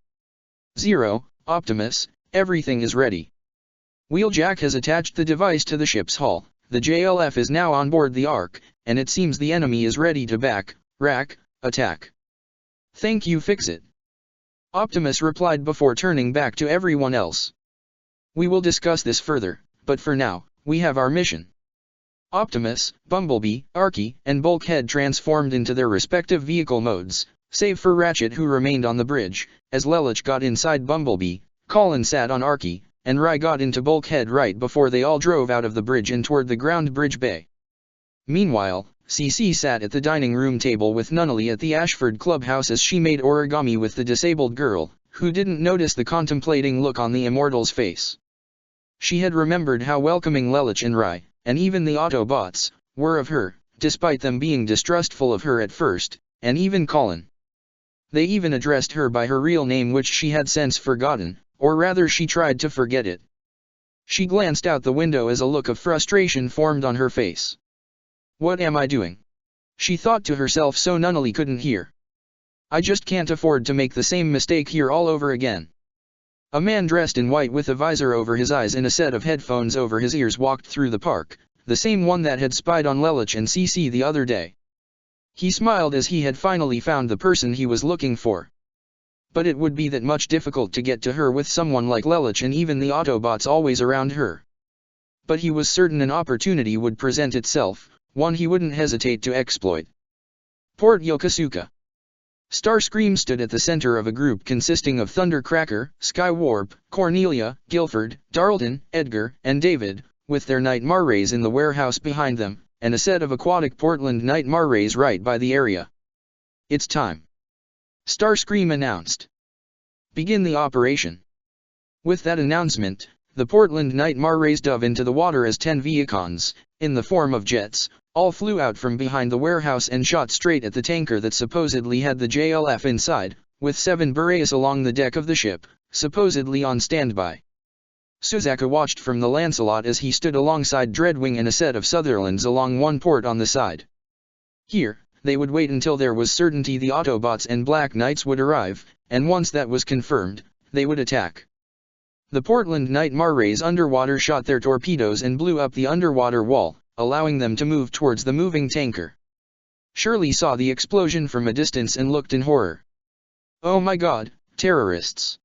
0, Optimus, everything is ready. Wheeljack has attached the device to the ship's hull, the JLF is now on board the Ark, and it seems the enemy is ready to attack. Thank you Fixit. Optimus replied before turning back to everyone else. We will discuss this further, but for now, we have our mission. Optimus, Bumblebee, Arky, and Bulkhead transformed into their respective vehicle modes, save for Ratchet who remained on the bridge. As Lelich got inside Bumblebee, Colin sat on Arky, and Rai got into Bulkhead right before they all drove out of the bridge and toward the ground bridge bay. Meanwhile, CC sat at the dining room table with Nunnally at the Ashford clubhouse as she made origami with the disabled girl, who didn't notice the contemplating look on the Immortal's face. She had remembered how welcoming Lelich and Rai, and even the Autobots, were of her, despite them being distrustful of her at first, and even Colin. They even addressed her by her real name which she had since forgotten, or rather she tried to forget it. She glanced out the window as a look of frustration formed on her face. What am I doing? She thought to herself so Nunnally couldn't hear. I just can't afford to make the same mistake here all over again. A man dressed in white with a visor over his eyes and a set of headphones over his ears walked through the park, the same one that had spied on Lelich and CC the other day. He smiled as he had finally found the person he was looking for. But it would be that much difficult to get to her with someone like Lelich and even the Autobots always around her. But he was certain an opportunity would present itself, one he wouldn't hesitate to exploit. Port Yokosuka. Starscream stood at the center of a group consisting of Thundercracker, Skywarp, Cornelia, Guilford, Darlton, Edgar, and David, with their Nightmare Rays in the warehouse behind them, and a set of aquatic Portland Nightmare Rays right by the area. It's time. Starscream announced. Begin the operation. With that announcement, the Portland Nightmare Rays dove into the water as 10 Viacons, in the form of jets, all flew out from behind the warehouse and shot straight at the tanker that supposedly had the JLF inside, with 7 Boreas along the deck of the ship, supposedly on standby. Suzaku watched from the Lancelot as he stood alongside Dreadwing and a set of Sutherlands along one port on the side. Here, they would wait until there was certainty the Autobots and Black Knights would arrive, and once that was confirmed, they would attack. The Portland Nightmare Rays underwater shot their torpedoes and blew up the underwater wall, allowing them to move towards the moving tanker. Shirley saw the explosion from a distance and looked in horror. Oh my god, terrorists.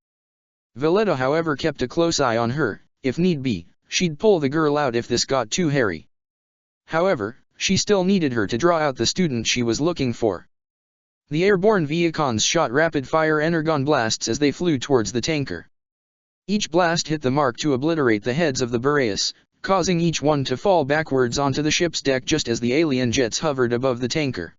Valletta however kept a close eye on her. If need be, she'd pull the girl out if this got too hairy. However, she still needed her to draw out the student she was looking for. The airborne Viacons shot rapid-fire energon blasts as they flew towards the tanker. Each blast hit the mark to obliterate the heads of the Boreas, causing each one to fall backwards onto the ship's deck just as the alien jets hovered above the tanker.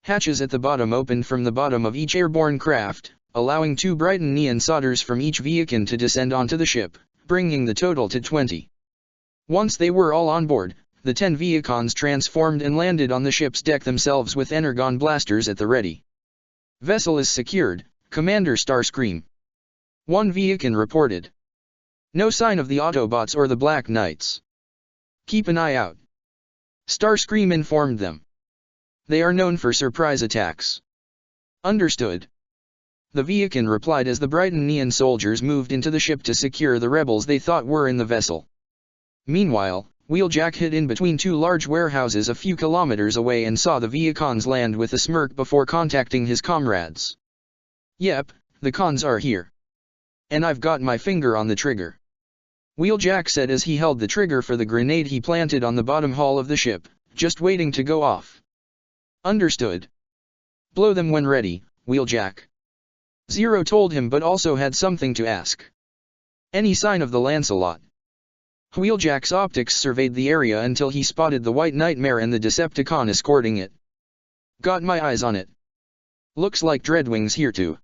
Hatches at the bottom opened from the bottom of each airborne craft, allowing 2 Brighton neon solders from each Viacon to descend onto the ship, bringing the total to 20. Once they were all on board, the 10 Viacons transformed and landed on the ship's deck themselves with energon blasters at the ready. Vessel is secured, Commander Starscream. One Viacon reported. No sign of the Autobots or the Black Knights. Keep an eye out. Starscream informed them. They are known for surprise attacks. Understood. The Viacon replied as the Brighton Neon soldiers moved into the ship to secure the rebels they thought were in the vessel. Meanwhile, Wheeljack hid in between 2 large warehouses a few kilometers away and saw the Viacons land with a smirk before contacting his comrades. Yep, the cons are here. And I've got my finger on the trigger. Wheeljack said as he held the trigger for the grenade he planted on the bottom hull of the ship, just waiting to go off. Understood. Blow them when ready, Wheeljack. Zero told him but also had something to ask. Any sign of the Lancelot? Wheeljack's optics surveyed the area until he spotted the White Nightmare and the Decepticon escorting it. Got my eyes on it. Looks like Dreadwing's here too.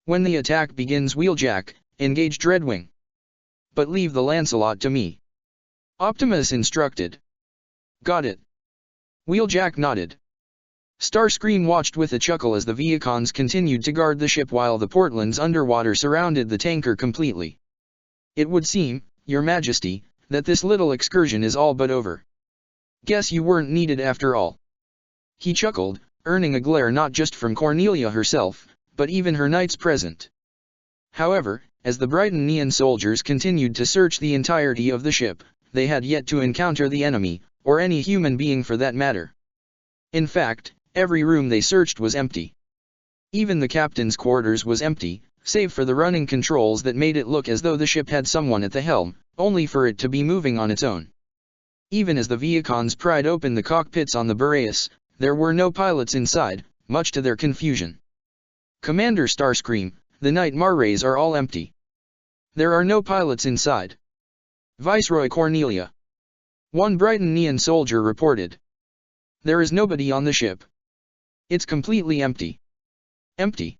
When the attack begins, Wheeljack, engage Dreadwing. But leave the Lancelot to me. Optimus instructed. Got it. Wheeljack nodded. Starscream watched with a chuckle as the Viacons continued to guard the ship while the Portlands underwater surrounded the tanker completely. It would seem, Your Majesty, that this little excursion is all but over. Guess you weren't needed after all. He chuckled, earning a glare not just from Cornelia herself, but even her knights present. However, as the Brighton Neon soldiers continued to search the entirety of the ship, they had yet to encounter the enemy, or any human being for that matter. In fact, every room they searched was empty. Even the captain's quarters was empty, save for the running controls that made it look as though the ship had someone at the helm, only for it to be moving on its own. Even as the Viacons pried open the cockpits on the Boreas, there were no pilots inside, much to their confusion. Commander Starscream, the Night Marrays are all empty. There are no pilots inside. Viceroy Cornelia. One Brighton Neon soldier reported. There is nobody on the ship. It's completely empty. Empty.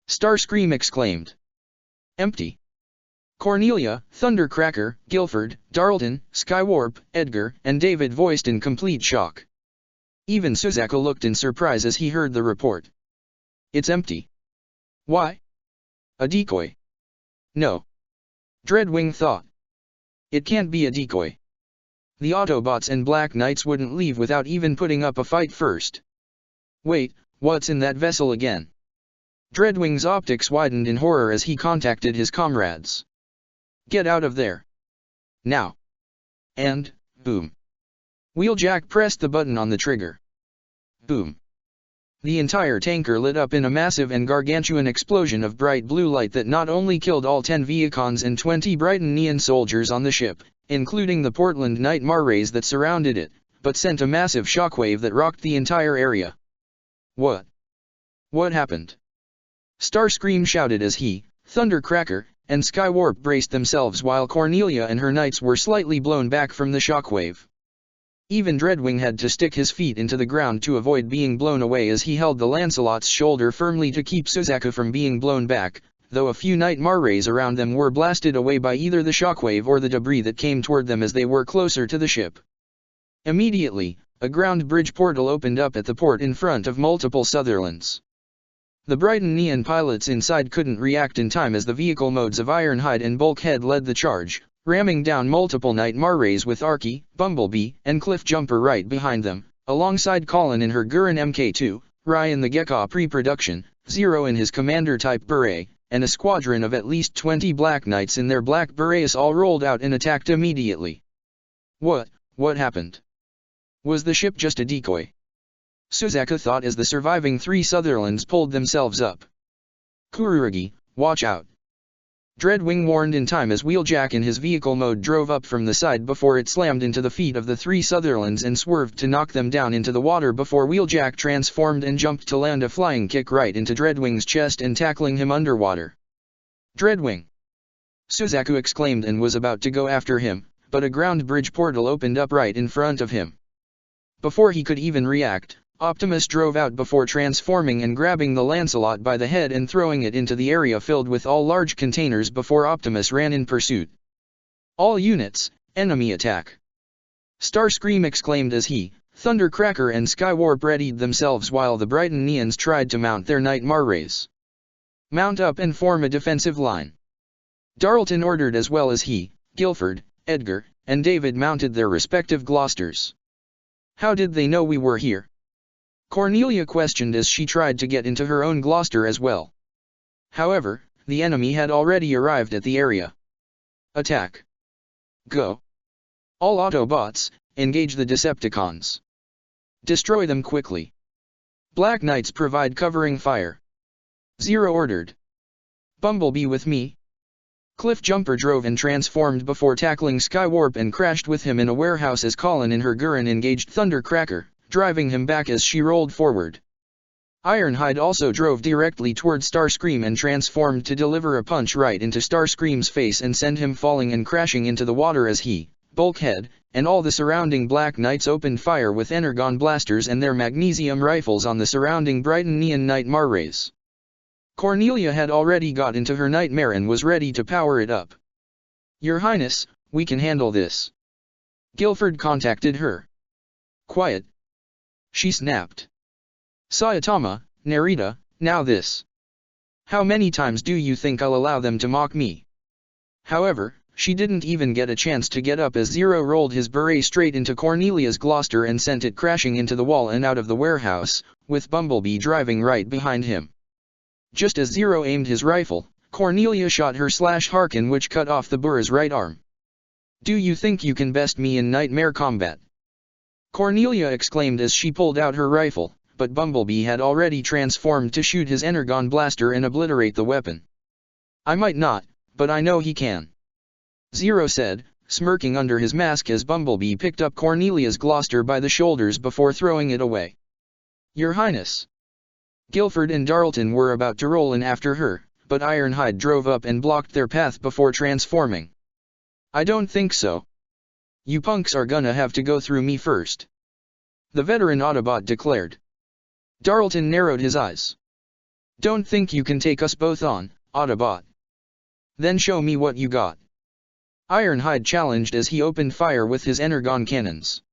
Starscream exclaimed. Empty. Cornelia, Thundercracker, Guilford, Darlton, Skywarp, Edgar, and David voiced in complete shock. Even Suzaku looked in surprise as he heard the report. It's empty. Why? A decoy. No. Dreadwing thought. It can't be a decoy. The Autobots and Black Knights wouldn't leave without even putting up a fight first. Wait, what's in that vessel again? Dreadwing's optics widened in horror as he contacted his comrades. Get out of there. Now. And, boom. Wheeljack pressed the button on the trigger. Boom. The entire tanker lit up in a massive and gargantuan explosion of bright blue light that not only killed all 10 Viacons and 20 Brighton Neon soldiers on the ship, including the Portland Night Marrays that surrounded it, but sent a massive shockwave that rocked the entire area. What? What happened? Starscream shouted as he, Thundercracker, and Skywarp braced themselves while Cornelia and her knights were slightly blown back from the shockwave. Even Dreadwing had to stick his feet into the ground to avoid being blown away as he held the Lancelot's shoulder firmly to keep Suzaku from being blown back, though a few Night Marrays around them were blasted away by either the shockwave or the debris that came toward them as they were closer to the ship. Immediately, a ground bridge portal opened up at the port in front of multiple Sutherlands. The Brighton Neon pilots inside couldn't react in time as the vehicle modes of Ironhide and Bulkhead led the charge, ramming down multiple Night Marrays with Arky, Bumblebee, and Cliffjumper right behind them, alongside Colin in her Gurren Mk2, Ryan the Gecko pre-production, Zero in his Commander-type beret, and a squadron of at least 20 Black Knights in their black berets all rolled out and attacked immediately. What happened? Was the ship just a decoy? Suzaku thought as the surviving 3 Sutherlands pulled themselves up. Kurugi, watch out. Dreadwing warned in time as Wheeljack in his vehicle mode drove up from the side before it slammed into the feet of the three Sutherlands and swerved to knock them down into the water before Wheeljack transformed and jumped to land a flying kick right into Dreadwing's chest and tackling him underwater. Dreadwing! Suzaku exclaimed and was about to go after him, but a ground bridge portal opened up right in front of him. Before he could even react, Optimus drove out before transforming and grabbing the Lancelot by the head and throwing it into the area filled with all large containers before Optimus ran in pursuit. All units, enemy attack! Starscream exclaimed as he, Thundercracker and Skywarp readied themselves while the Brighton Neons tried to mount their Nightmare rays. Mount up and form a defensive line. Darlton ordered as well as he, Guilford, Edgar, and David mounted their respective Gloucesters. How did they know we were here? Cornelia questioned as she tried to get into her own Gloucester as well. However, the enemy had already arrived at the area. Attack! Go! All Autobots, engage the Decepticons. Destroy them quickly. Black Knights provide covering fire. Zero ordered. Bumblebee with me. Cliffjumper drove and transformed before tackling Skywarp and crashed with him in a warehouse as Colin in her Gurren engaged Thundercracker, driving him back as she rolled forward. Ironhide also drove directly toward Starscream and transformed to deliver a punch right into Starscream's face and send him falling and crashing into the water as he, Bulkhead, and all the surrounding Black Knights opened fire with Energon blasters and their magnesium rifles on the surrounding Brighton Neon Nightmare rays. Cornelia had already got into her Nightmare and was ready to power it up. Your Highness, we can handle this. Guilford contacted her. Quiet. She snapped. Saitama, Narita, now this. How many times do you think I'll allow them to mock me? However, she didn't even get a chance to get up as Zero rolled his beret straight into Cornelia's Gloucester and sent it crashing into the wall and out of the warehouse, with Bumblebee driving right behind him. Just as Zero aimed his rifle, Cornelia shot her Harkin which cut off the Burr's right arm. Do you think you can best me in Nightmare combat? Cornelia exclaimed as she pulled out her rifle, but Bumblebee had already transformed to shoot his Energon blaster and obliterate the weapon. I might not, but I know he can. Zero said, smirking under his mask as Bumblebee picked up Cornelia's Gloucester by the shoulders before throwing it away. Your Highness! Guilford and Darlton were about to roll in after her, but Ironhide drove up and blocked their path before transforming. I don't think so. You punks are gonna have to go through me first. The veteran Autobot declared. Darlton narrowed his eyes. Don't think you can take us both on, Autobot. Then show me what you got. Ironhide challenged as he opened fire with his Energon cannons.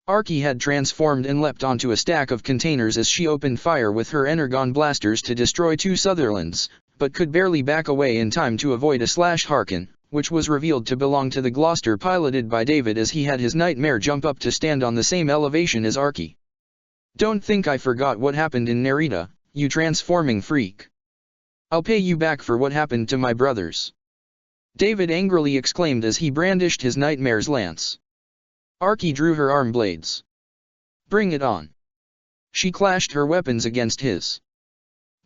Arky had transformed and leapt onto a stack of containers as she opened fire with her Energon blasters to destroy two Sutherlands, but could barely back away in time to avoid a Harkin, which was revealed to belong to the Gloucester piloted by David as he had his Nightmare jump up to stand on the same elevation as Arky. Don't think I forgot what happened in Narita, you transforming freak. I'll pay you back for what happened to my brothers. David angrily exclaimed as he brandished his Nightmare's lance. Arky drew her arm blades. Bring it on. She clashed her weapons against his.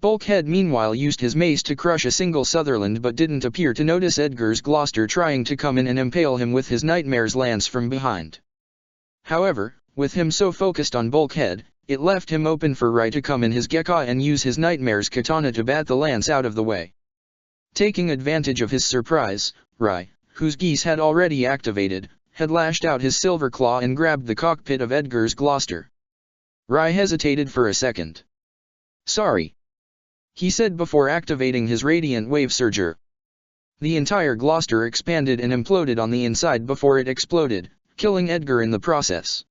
Bulkhead meanwhile used his mace to crush a single Sutherland but didn't appear to notice Edgar's Gloucester trying to come in and impale him with his Nightmare's lance from behind. However, with him so focused on Bulkhead, it left him open for Rai to come in his Gekka and use his Nightmare's katana to bat the lance out of the way. Taking advantage of his surprise, Rai, whose geese had already activated, had lashed out his silver claw and grabbed the cockpit of Edgar's Gloucester. Rai hesitated for a second. Sorry, he said before activating his Radiant Wave Surger. The entire Gloucester expanded and imploded on the inside before it exploded, killing Edgar in the process.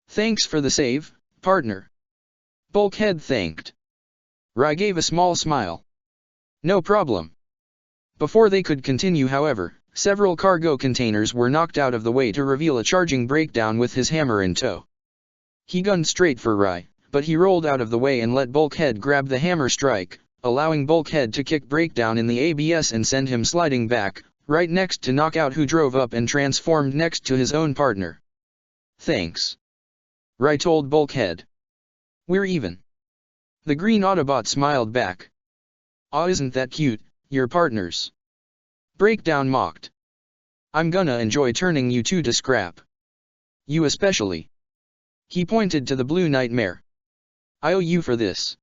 Thanks for the save, partner. Bulkhead thanked. Rai gave a small smile. No problem. Before they could continue however, several cargo containers were knocked out of the way to reveal a charging breakdown with his hammer in tow. He gunned straight for Rai, but he rolled out of the way and let Bulkhead grab the hammer strike, allowing Bulkhead to kick breakdown in the ABS and send him sliding back, right next to Knockout who drove up and transformed next to his own partner. Thanks. Rai told Bulkhead. We're even. The green Autobot smiled back. Aw, isn't that cute, your partners? Breakdown mocked. I'm gonna enjoy turning you two to scrap. You especially. He pointed to the blue nightmare. I owe you for this.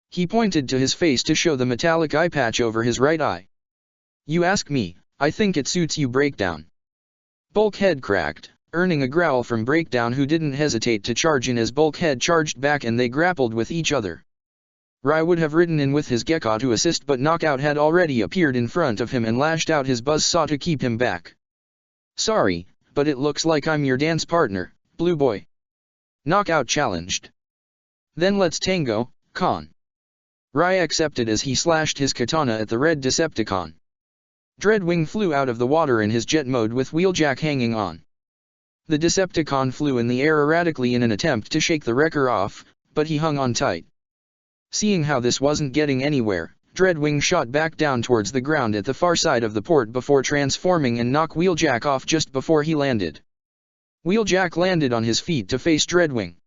He pointed to his face to show the metallic eye patch over his right eye. You ask me, I think it suits you, Breakdown. Bulkhead cracked, earning a growl from Breakdown, who didn't hesitate to charge in as Bulkhead charged back and they grappled with each other. Rai would have ridden in with his Gekka to assist, but Knockout had already appeared in front of him and lashed out his buzzsaw to keep him back. Sorry, but it looks like I'm your dance partner, Blue Boy. Knockout challenged. Then let's tango, Con. Rai accepted as he slashed his katana at the red Decepticon. Dreadwing flew out of the water in his jet mode with Wheeljack hanging on. The Decepticon flew in the air erratically in an attempt to shake the wrecker off, but he hung on tight. Seeing how this wasn't getting anywhere, Dreadwing shot back down towards the ground at the far side of the port before transforming and knock Wheeljack off just before he landed. Wheeljack landed on his feet to face Dreadwing.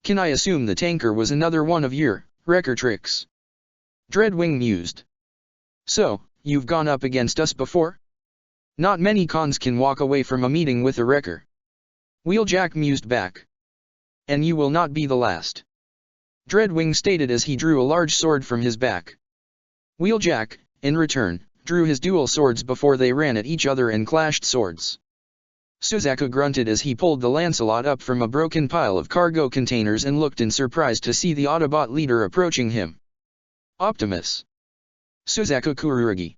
Can I assume the tanker was another one of your wrecker tricks? Dreadwing mused. So, you've gone up against us before? Not many cons can walk away from a meeting with a wrecker. Wheeljack mused back. And you will not be the last. Dreadwing stated as he drew a large sword from his back. Wheeljack, in return, drew his dual swords before they ran at each other and clashed swords. Suzaku grunted as he pulled the Lancelot up from a broken pile of cargo containers and looked in surprise to see the Autobot leader approaching him. Optimus. Suzaku Kurugi.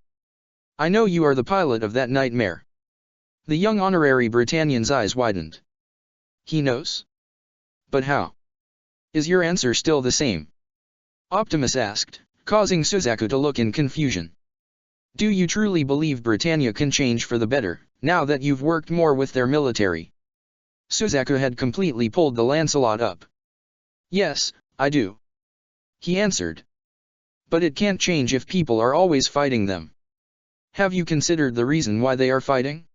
I know you are the pilot of that nightmare. The young honorary Britannian's eyes widened. He knows? But how? Is your answer still the same? Optimus asked, causing Suzaku to look in confusion. Do you truly believe Britannia can change for the better, now that you've worked more with their military? Suzaku had completely pulled the Lancelot up. Yes, I do. He answered. But it can't change if people are always fighting them. Have you considered the reason why they are fighting?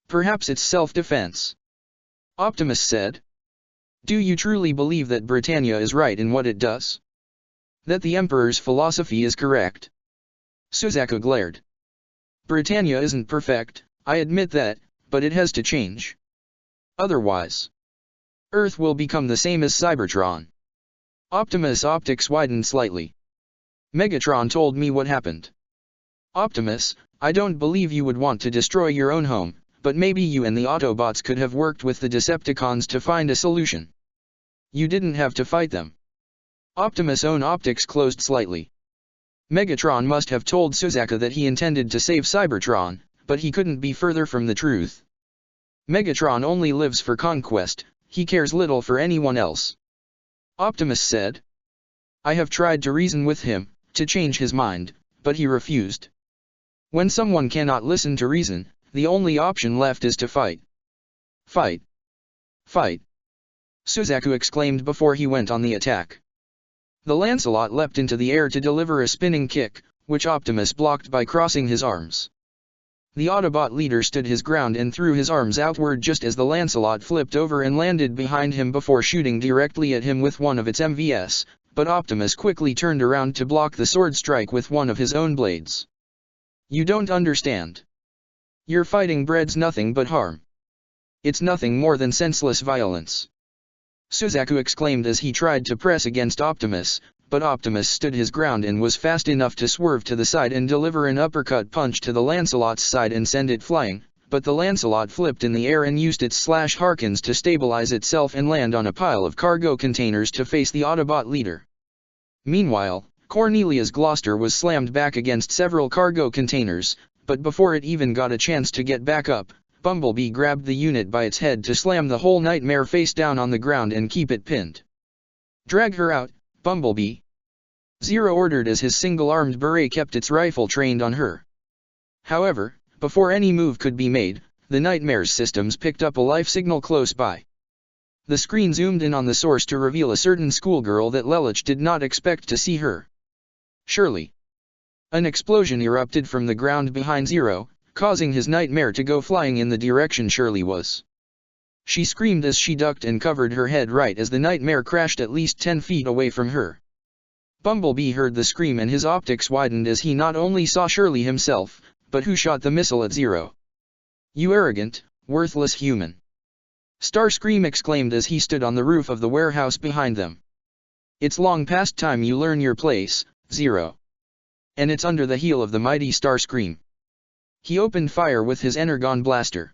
Perhaps it's self-defense. Optimus said. Do you truly believe that Britannia is right in what it does? That the Emperor's philosophy is correct? Suzaku glared. Britannia isn't perfect, I admit that, but it has to change. Otherwise, Earth will become the same as Cybertron. Optimus' optics widened slightly. Megatron told me what happened. Optimus, I don't believe you would want to destroy your own home, but maybe you and the Autobots could have worked with the Decepticons to find a solution. You didn't have to fight them. Optimus' own optics closed slightly. Megatron must have told Suzaku that he intended to save Cybertron, but he couldn't be further from the truth. Megatron only lives for conquest, he cares little for anyone else. Optimus said. I have tried to reason with him, to change his mind, but he refused. When someone cannot listen to reason, the only option left is to fight. Fight. Fight. Suzaku exclaimed before he went on the attack. The Lancelot leapt into the air to deliver a spinning kick, which Optimus blocked by crossing his arms. The Autobot leader stood his ground and threw his arms outward just as the Lancelot flipped over and landed behind him before shooting directly at him with one of its MVS, but Optimus quickly turned around to block the sword strike with one of his own blades. You don't understand. Your fighting breeds nothing but harm. It's nothing more than senseless violence. Suzaku exclaimed as he tried to press against Optimus, but Optimus stood his ground and was fast enough to swerve to the side and deliver an uppercut punch to the Lancelot's side and send it flying, but the Lancelot flipped in the air and used its slash Harkins to stabilize itself and land on a pile of cargo containers to face the Autobot leader. Meanwhile, Cornelius Gloucester was slammed back against several cargo containers, but before it even got a chance to get back up, Bumblebee grabbed the unit by its head to slam the whole nightmare face down on the ground and keep it pinned. Drag her out, Bumblebee. Zero ordered as his single-armed beret kept its rifle trained on her. However, before any move could be made, the Nightmare's systems picked up a life signal close by. The screen zoomed in on the source to reveal a certain schoolgirl that Lelich did not expect to see her. Shirley. An explosion erupted from the ground behind Zero, causing his Nightmare to go flying in the direction Shirley was. She screamed as she ducked and covered her head right as the Nightmare crashed at least 10 feet away from her. Bumblebee heard the scream and his optics widened as he not only saw Shirley himself, but who shot the missile at Zero. "You arrogant, worthless human!" Starscream exclaimed as he stood on the roof of the warehouse behind them. "It's long past time you learn your place, Zero. And it's under the heel of the mighty Starscream." He opened fire with his Energon blaster.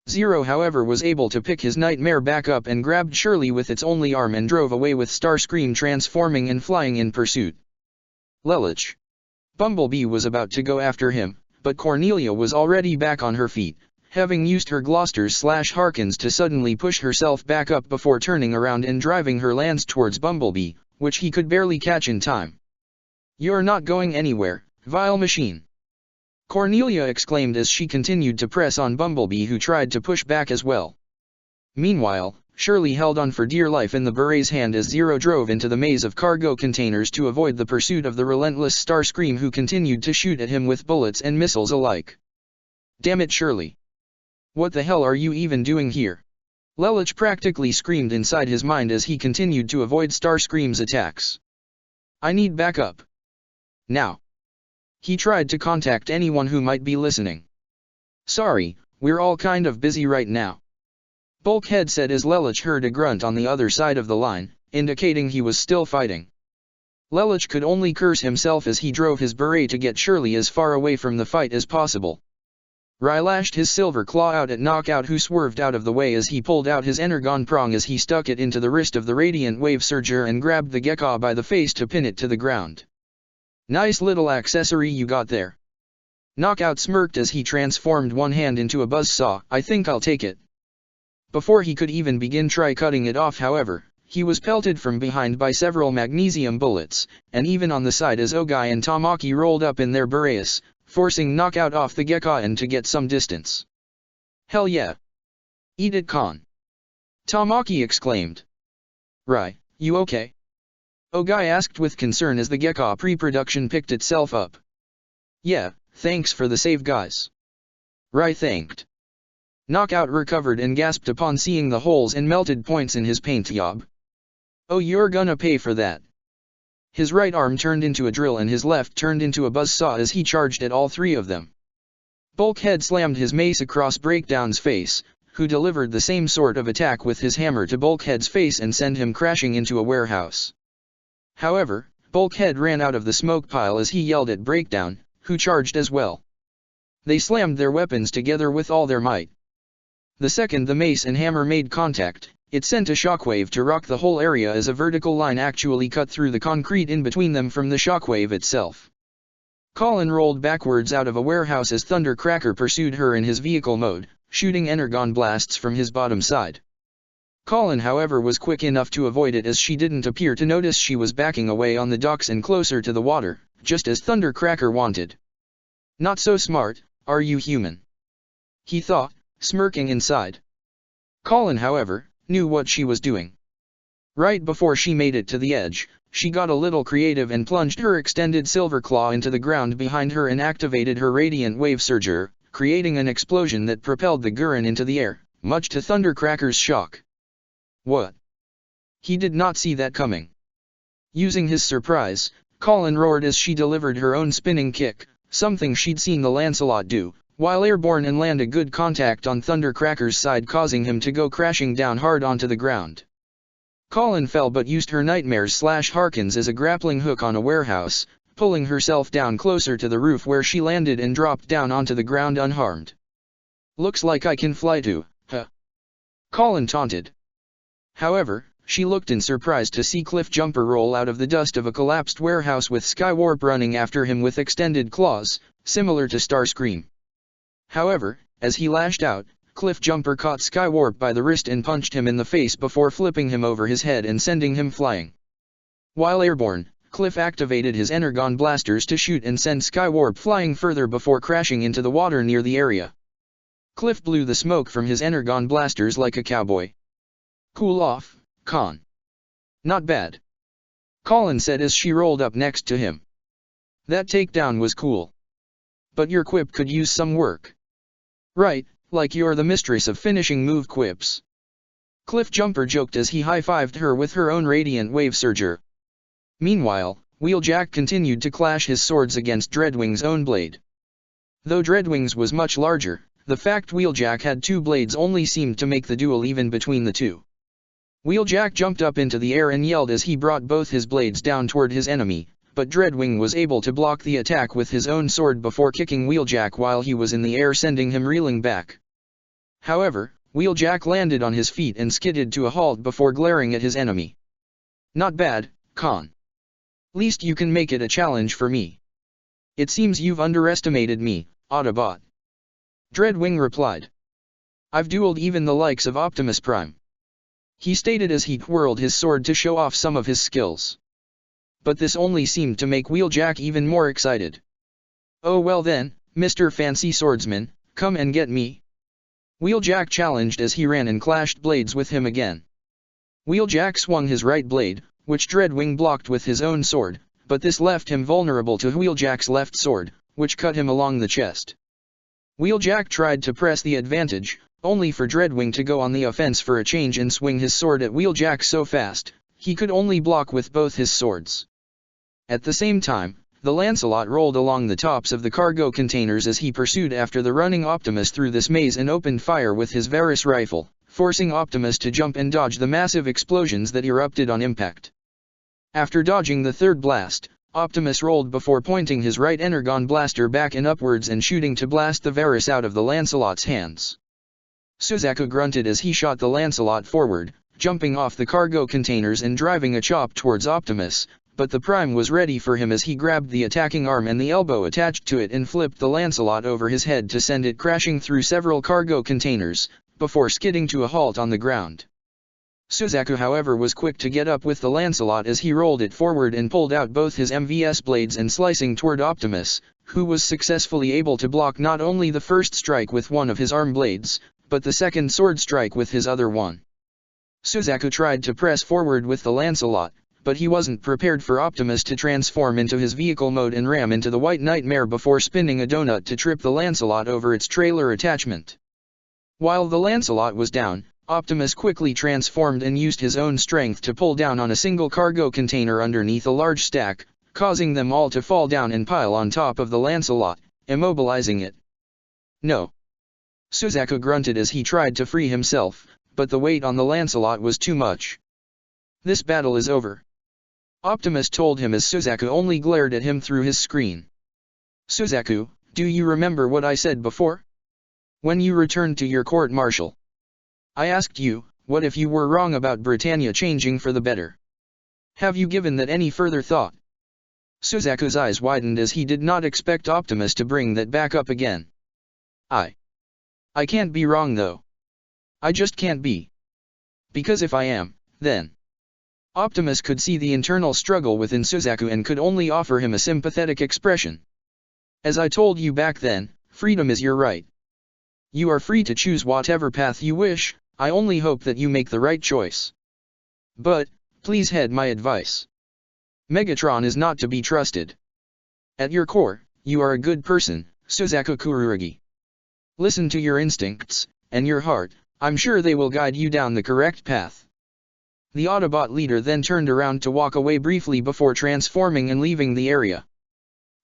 Zero, however, was able to pick his nightmare back up and grabbed Shirley with its only arm and drove away with Starscream transforming and flying in pursuit. Lelouch. Bumblebee was about to go after him, but Cornelia was already back on her feet, having used her Glosters/Harkins to suddenly push herself back up before turning around and driving her lance towards Bumblebee, which he could barely catch in time. "You're not going anywhere, vile machine!" Cornelia exclaimed as she continued to press on Bumblebee, who tried to push back as well. Meanwhile, Shirley held on for dear life in the Beret's hand as Zero drove into the maze of cargo containers to avoid the pursuit of the relentless Starscream, who continued to shoot at him with bullets and missiles alike. "Damn it, Shirley! What the hell are you even doing here?" Lelouch practically screamed inside his mind as he continued to avoid Starscream's attacks. "I need backup. Now." He tried to contact anyone who might be listening. "Sorry, we're all kind of busy right now," Bulkhead said as Lelouch heard a grunt on the other side of the line, indicating he was still fighting. Lelouch could only curse himself as he drove his Beret to get Shirley as far away from the fight as possible. Rai lashed his silver claw out at Knockout, who swerved out of the way as he pulled out his Energon prong as he stuck it into the wrist of the Radiant Wave Surger and grabbed the Gecko by the face to pin it to the ground. "Nice little accessory you got there." Knockout smirked as he transformed one hand into a buzzsaw. "I think I'll take it." Before he could even begin try cutting it off, however, he was pelted from behind by several magnesium bullets, and even on the side as Ogai and Tamaki rolled up in their Berets, forcing Knockout off the Gekkaen to get some distance. "Hell yeah! Eat it, Khan!" Tamaki exclaimed. "Rai, you okay?" Ogai asked with concern as the Gecko pre-production picked itself up. "Yeah, thanks for the save, guys." Rai thanked. Knockout recovered and gasped upon seeing the holes and melted points in his paint job. "Oh, you're gonna pay for that." His right arm turned into a drill and his left turned into a buzzsaw as he charged at all three of them. Bulkhead slammed his mace across Breakdown's face, who delivered the same sort of attack with his hammer to Bulkhead's face and sent him crashing into a warehouse. However, Bulkhead ran out of the smoke pile as he yelled at Breakdown, who charged as well. They slammed their weapons together with all their might. The second the mace and hammer made contact, it sent a shockwave to rock the whole area as a vertical line actually cut through the concrete in between them from the shockwave itself. Colin rolled backwards out of a warehouse as Thundercracker pursued her in his vehicle mode, shooting Energon blasts from his bottom side. Colin, however, was quick enough to avoid it as she didn't appear to notice she was backing away on the docks and closer to the water, just as Thundercracker wanted. "Not so smart, are you, human?" he thought, smirking inside. Colin, however, knew what she was doing. Right before she made it to the edge, she got a little creative and plunged her extended silver claw into the ground behind her and activated her Radiant Wave Surger, creating an explosion that propelled the Gurren into the air, much to Thundercracker's shock. "What?" He did not see that coming. Using his surprise, Colin roared as she delivered her own spinning kick, something she'd seen the Lancelot do, while airborne and land a good contact on Thundercracker's side, causing him to go crashing down hard onto the ground. Colin fell but used her Nightmares/Harkins as a grappling hook on a warehouse, pulling herself down closer to the roof where she landed and dropped down onto the ground unharmed. "Looks like I can fly too, huh?" Colin taunted. However, she looked in surprise to see Cliffjumper roll out of the dust of a collapsed warehouse with Skywarp running after him with extended claws, similar to Starscream. However, as he lashed out, Cliffjumper caught Skywarp by the wrist and punched him in the face before flipping him over his head and sending him flying. While airborne, Cliff activated his Energon blasters to shoot and send Skywarp flying further before crashing into the water near the area. Cliff blew the smoke from his Energon blasters like a cowboy. "Cool off, Con." "Not bad," Colin said as she rolled up next to him. "That takedown was cool. But your quip could use some work." "Right, like you're the mistress of finishing move quips." Cliffjumper joked as he high-fived her with her own Radiant Wave Surger. Meanwhile, Wheeljack continued to clash his swords against Dreadwing's own blade. Though Dreadwing's was much larger, the fact Wheeljack had two blades only seemed to make the duel even between the two. Wheeljack jumped up into the air and yelled as he brought both his blades down toward his enemy, but Dreadwing was able to block the attack with his own sword before kicking Wheeljack while he was in the air, sending him reeling back. However, Wheeljack landed on his feet and skidded to a halt before glaring at his enemy. "Not bad, Con. Least you can make it a challenge for me. It seems you've underestimated me, Autobot." Dreadwing replied. "I've dueled even the likes of Optimus Prime," he stated as he twirled his sword to show off some of his skills. But this only seemed to make Wheeljack even more excited. "Oh well then, Mr. Fancy Swordsman, come and get me," Wheeljack challenged as he ran and clashed blades with him again. Wheeljack swung his right blade, which Dreadwing blocked with his own sword, but this left him vulnerable to Wheeljack's left sword, which cut him along the chest. Wheeljack tried to press the advantage, only for Dreadwing to go on the offense for a change and swing his sword at Wheeljack so fast, he could only block with both his swords. At the same time, the Lancelot rolled along the tops of the cargo containers as he pursued after the running Optimus through this maze and opened fire with his Varus rifle, forcing Optimus to jump and dodge the massive explosions that erupted on impact. After dodging the third blast, Optimus rolled before pointing his right Energon blaster back and upwards and shooting to blast the Varus out of the Lancelot's hands. Suzaku grunted as he shot the Lancelot forward, jumping off the cargo containers and driving a chop towards Optimus, but the Prime was ready for him as he grabbed the attacking arm and the elbow attached to it and flipped the Lancelot over his head to send it crashing through several cargo containers, before skidding to a halt on the ground. Suzaku however was quick to get up with the Lancelot as he rolled it forward and pulled out both his MVS blades and slicing toward Optimus, who was successfully able to block not only the first strike with one of his arm blades, but the second sword strike with his other one. Suzaku tried to press forward with the Lancelot, but he wasn't prepared for Optimus to transform into his vehicle mode and ram into the White Nightmare before spinning a donut to trip the Lancelot over its trailer attachment. While the Lancelot was down, Optimus quickly transformed and used his own strength to pull down on a single cargo container underneath a large stack, causing them all to fall down and pile on top of the Lancelot, immobilizing it. "No." Suzaku grunted as he tried to free himself, but the weight on the Lancelot was too much. "This battle is over," Optimus told him as Suzaku only glared at him through his screen. "Suzaku, do you remember what I said before? When you returned to your court-martial, I asked you, what if you were wrong about Britannia changing for the better? Have you given that any further thought?" Suzaku's eyes widened as he did not expect Optimus to bring that back up again. I can't be wrong though. I just can't be. Because if I am, then..." Optimus could see the internal struggle within Suzaku and could only offer him a sympathetic expression. "As I told you back then, freedom is your right. You are free to choose whatever path you wish, I only hope that you make the right choice. But, please heed my advice. Megatron is not to be trusted. At your core, you are a good person, Suzaku Kurugi. Listen to your instincts, and your heart, I'm sure they will guide you down the correct path." The Autobot leader then turned around to walk away briefly before transforming and leaving the area.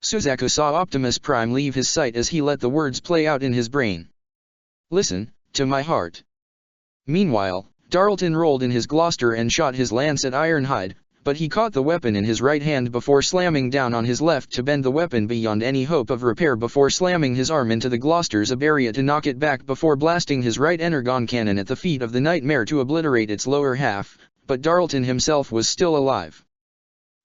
Suzaku saw Optimus Prime leave his sight as he let the words play out in his brain. "Listen to my heart." Meanwhile, Darlton rolled in his Gloster and shot his lance at Ironhide, but he caught the weapon in his right hand before slamming down on his left to bend the weapon beyond any hope of repair before slamming his arm into the Gloster's area to knock it back before blasting his right Energon cannon at the feet of the Nightmare to obliterate its lower half, but Darlton himself was still alive.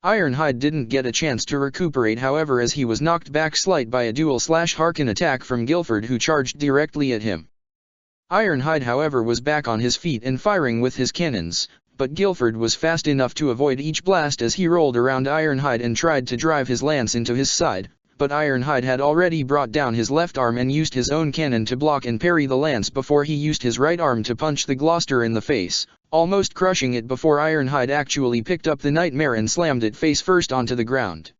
Ironhide didn't get a chance to recuperate however as he was knocked back slight by a dual/Harkin attack from Guilford who charged directly at him. Ironhide however was back on his feet and firing with his cannons, but Guilford was fast enough to avoid each blast as he rolled around Ironhide and tried to drive his lance into his side, but Ironhide had already brought down his left arm and used his own cannon to block and parry the lance before he used his right arm to punch the Gloster in the face, almost crushing it before Ironhide actually picked up the Nightmare and slammed it face first onto the ground.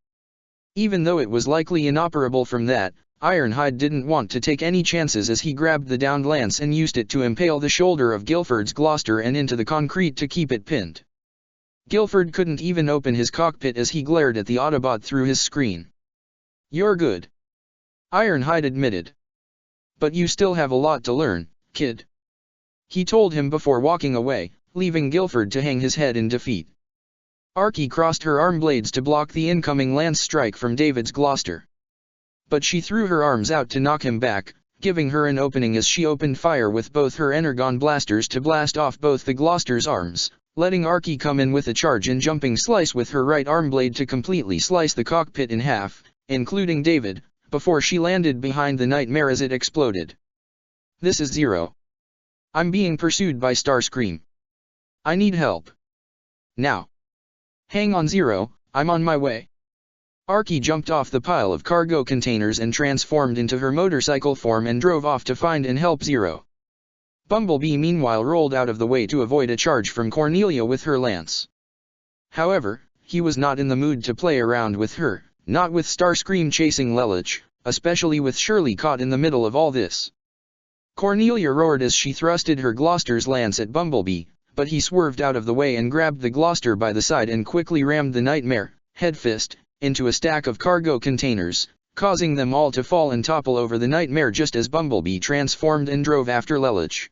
Even though it was likely inoperable from that, Ironhide didn't want to take any chances as he grabbed the downed lance and used it to impale the shoulder of Guilford's Gloster and into the concrete to keep it pinned. Guilford couldn't even open his cockpit as he glared at the Autobot through his screen. "You're good," Ironhide admitted. "But you still have a lot to learn, kid," he told him before walking away, leaving Guilford to hang his head in defeat. Arky crossed her arm blades to block the incoming lance strike from David's Gloster. But she threw her arms out to knock him back, giving her an opening as she opened fire with both her Energon blasters to blast off both the Gloster's arms, letting Arky come in with a charge and jumping slice with her right arm blade to completely slice the cockpit in half, including David, before she landed behind the Nightmare as it exploded. "This is Zero. I'm being pursued by Starscream. I need help. Now. Hang on Zero, I'm on my way." Arky jumped off the pile of cargo containers and transformed into her motorcycle form and drove off to find and help Zero. Bumblebee meanwhile rolled out of the way to avoid a charge from Cornelia with her lance. However, he was not in the mood to play around with her, not with Starscream chasing Lelich, especially with Shirley caught in the middle of all this. Cornelia roared as she thrusted her Gloster's lance at Bumblebee, but he swerved out of the way and grabbed the Gloster by the side and quickly rammed the Nightmare, headfirst, into a stack of cargo containers, causing them all to fall and topple over the Nightmare just as Bumblebee transformed and drove after Lelich.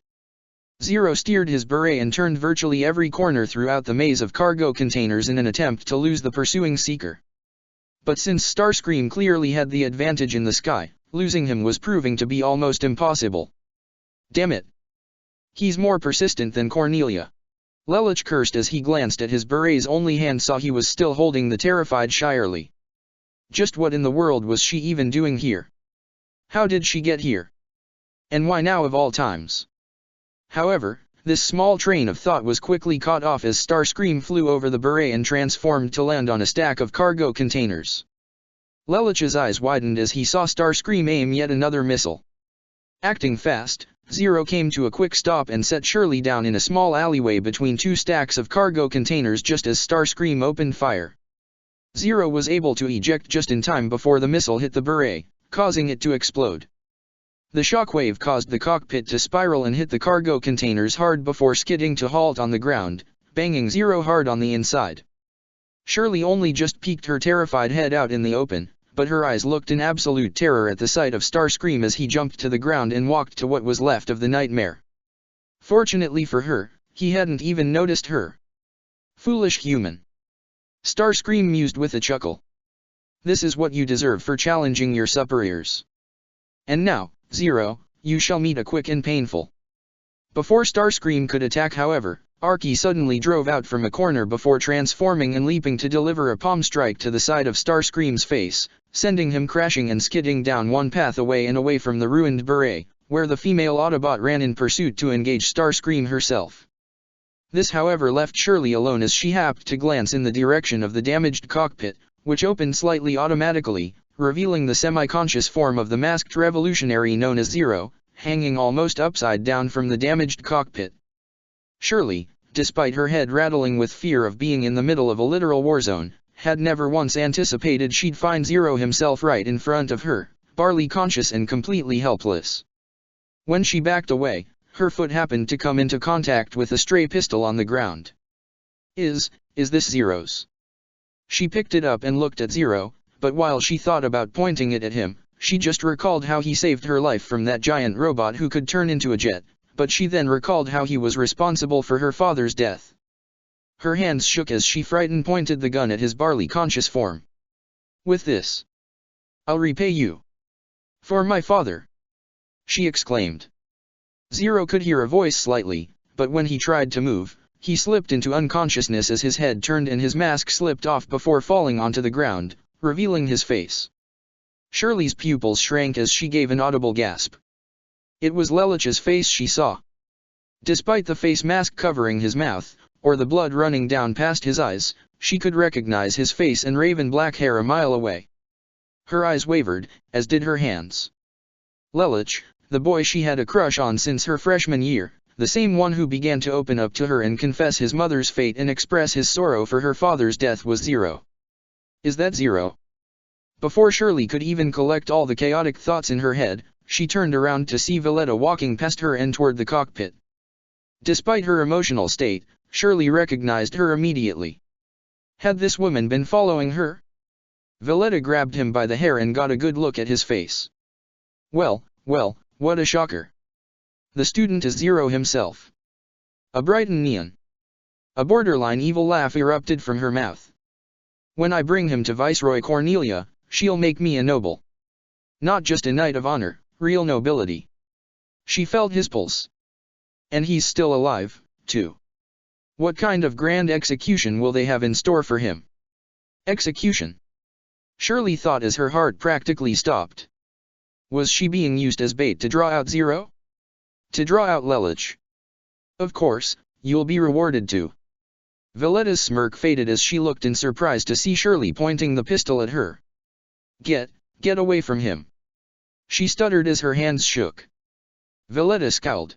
Zero steered his beret and turned virtually every corner throughout the maze of cargo containers in an attempt to lose the pursuing Seeker. But since Starscream clearly had the advantage in the sky, losing him was proving to be almost impossible. "Damn it! He's more persistent than Cornelia," Lelich cursed as he glanced at his beret's only hand saw he was still holding the terrified Shirley. Just what in the world was she even doing here? How did she get here? And why now of all times? However, this small train of thought was quickly cut off as Starscream flew over the beret and transformed to land on a stack of cargo containers. Lelich's eyes widened as he saw Starscream aim yet another missile. Acting fast, Zero came to a quick stop and set Shirley down in a small alleyway between two stacks of cargo containers just as Starscream opened fire. Zero was able to eject just in time before the missile hit the beret, causing it to explode. The shockwave caused the cockpit to spiral and hit the cargo containers hard before skidding to halt on the ground, banging Zero hard on the inside. Shirley only just peeked her terrified head out in the open, but her eyes looked in absolute terror at the sight of Starscream as he jumped to the ground and walked to what was left of the Nightmare. Fortunately for her, he hadn't even noticed her. "Foolish human," Starscream mused with a chuckle. "This is what you deserve for challenging your superiors. And now, Zero, you shall meet a quick and painful." Before Starscream could attack however, Arky suddenly drove out from a corner before transforming and leaping to deliver a palm strike to the side of Starscream's face, sending him crashing and skidding down one path away and away from the ruined beret, where the female Autobot ran in pursuit to engage Starscream herself. This however left Shirley alone as she happened to glance in the direction of the damaged cockpit, which opened slightly automatically, revealing the semi-conscious form of the masked revolutionary known as Zero, hanging almost upside down from the damaged cockpit. Shirley, despite her head rattling with fear of being in the middle of a literal war zone, had never once anticipated she'd find Zero himself right in front of her, barely conscious and completely helpless. When she backed away, her foot happened to come into contact with a stray pistol on the ground. Is this Zero's?" She picked it up and looked at Zero, but while she thought about pointing it at him, she just recalled how he saved her life from that giant robot who could turn into a jet. But she then recalled how he was responsible for her father's death. Her hands shook as she frightened pointed the gun at his barely conscious form. "With this, I'll repay you. For my father," she exclaimed. Zero could hear a voice slightly, but when he tried to move, he slipped into unconsciousness as his head turned and his mask slipped off before falling onto the ground, revealing his face. Shirley's pupils shrank as she gave an audible gasp. It was Lelich's face she saw. Despite the face mask covering his mouth, or the blood running down past his eyes, she could recognize his face and raven black hair a mile away. Her eyes wavered, as did her hands. Lelich, the boy she had a crush on since her freshman year, the same one who began to open up to her and confess his mother's fate and express his sorrow for her father's death was Zero. Is that Zero? Before Shirley could even collect all the chaotic thoughts in her head, she turned around to see Valletta walking past her and toward the cockpit. Despite her emotional state, Shirley recognized her immediately. Had this woman been following her? Valletta grabbed him by the hair and got a good look at his face. Well, what a shocker. The student is Zero himself. A Brighton Neon. A borderline evil laugh erupted from her mouth. When I bring him to Viceroy Cornelia, she'll make me a noble. Not just a knight of honor, real nobility. She felt his pulse. And he's still alive, too. What kind of grand execution will they have in store for him? Execution? Shirley thought as her heart practically stopped. Was she being used as bait to draw out Zero? To draw out Lelich? Of course, you'll be rewarded too. Valletta's smirk faded as she looked in surprise to see Shirley pointing the pistol at her. Get away from him. She stuttered as her hands shook. Valletta scowled.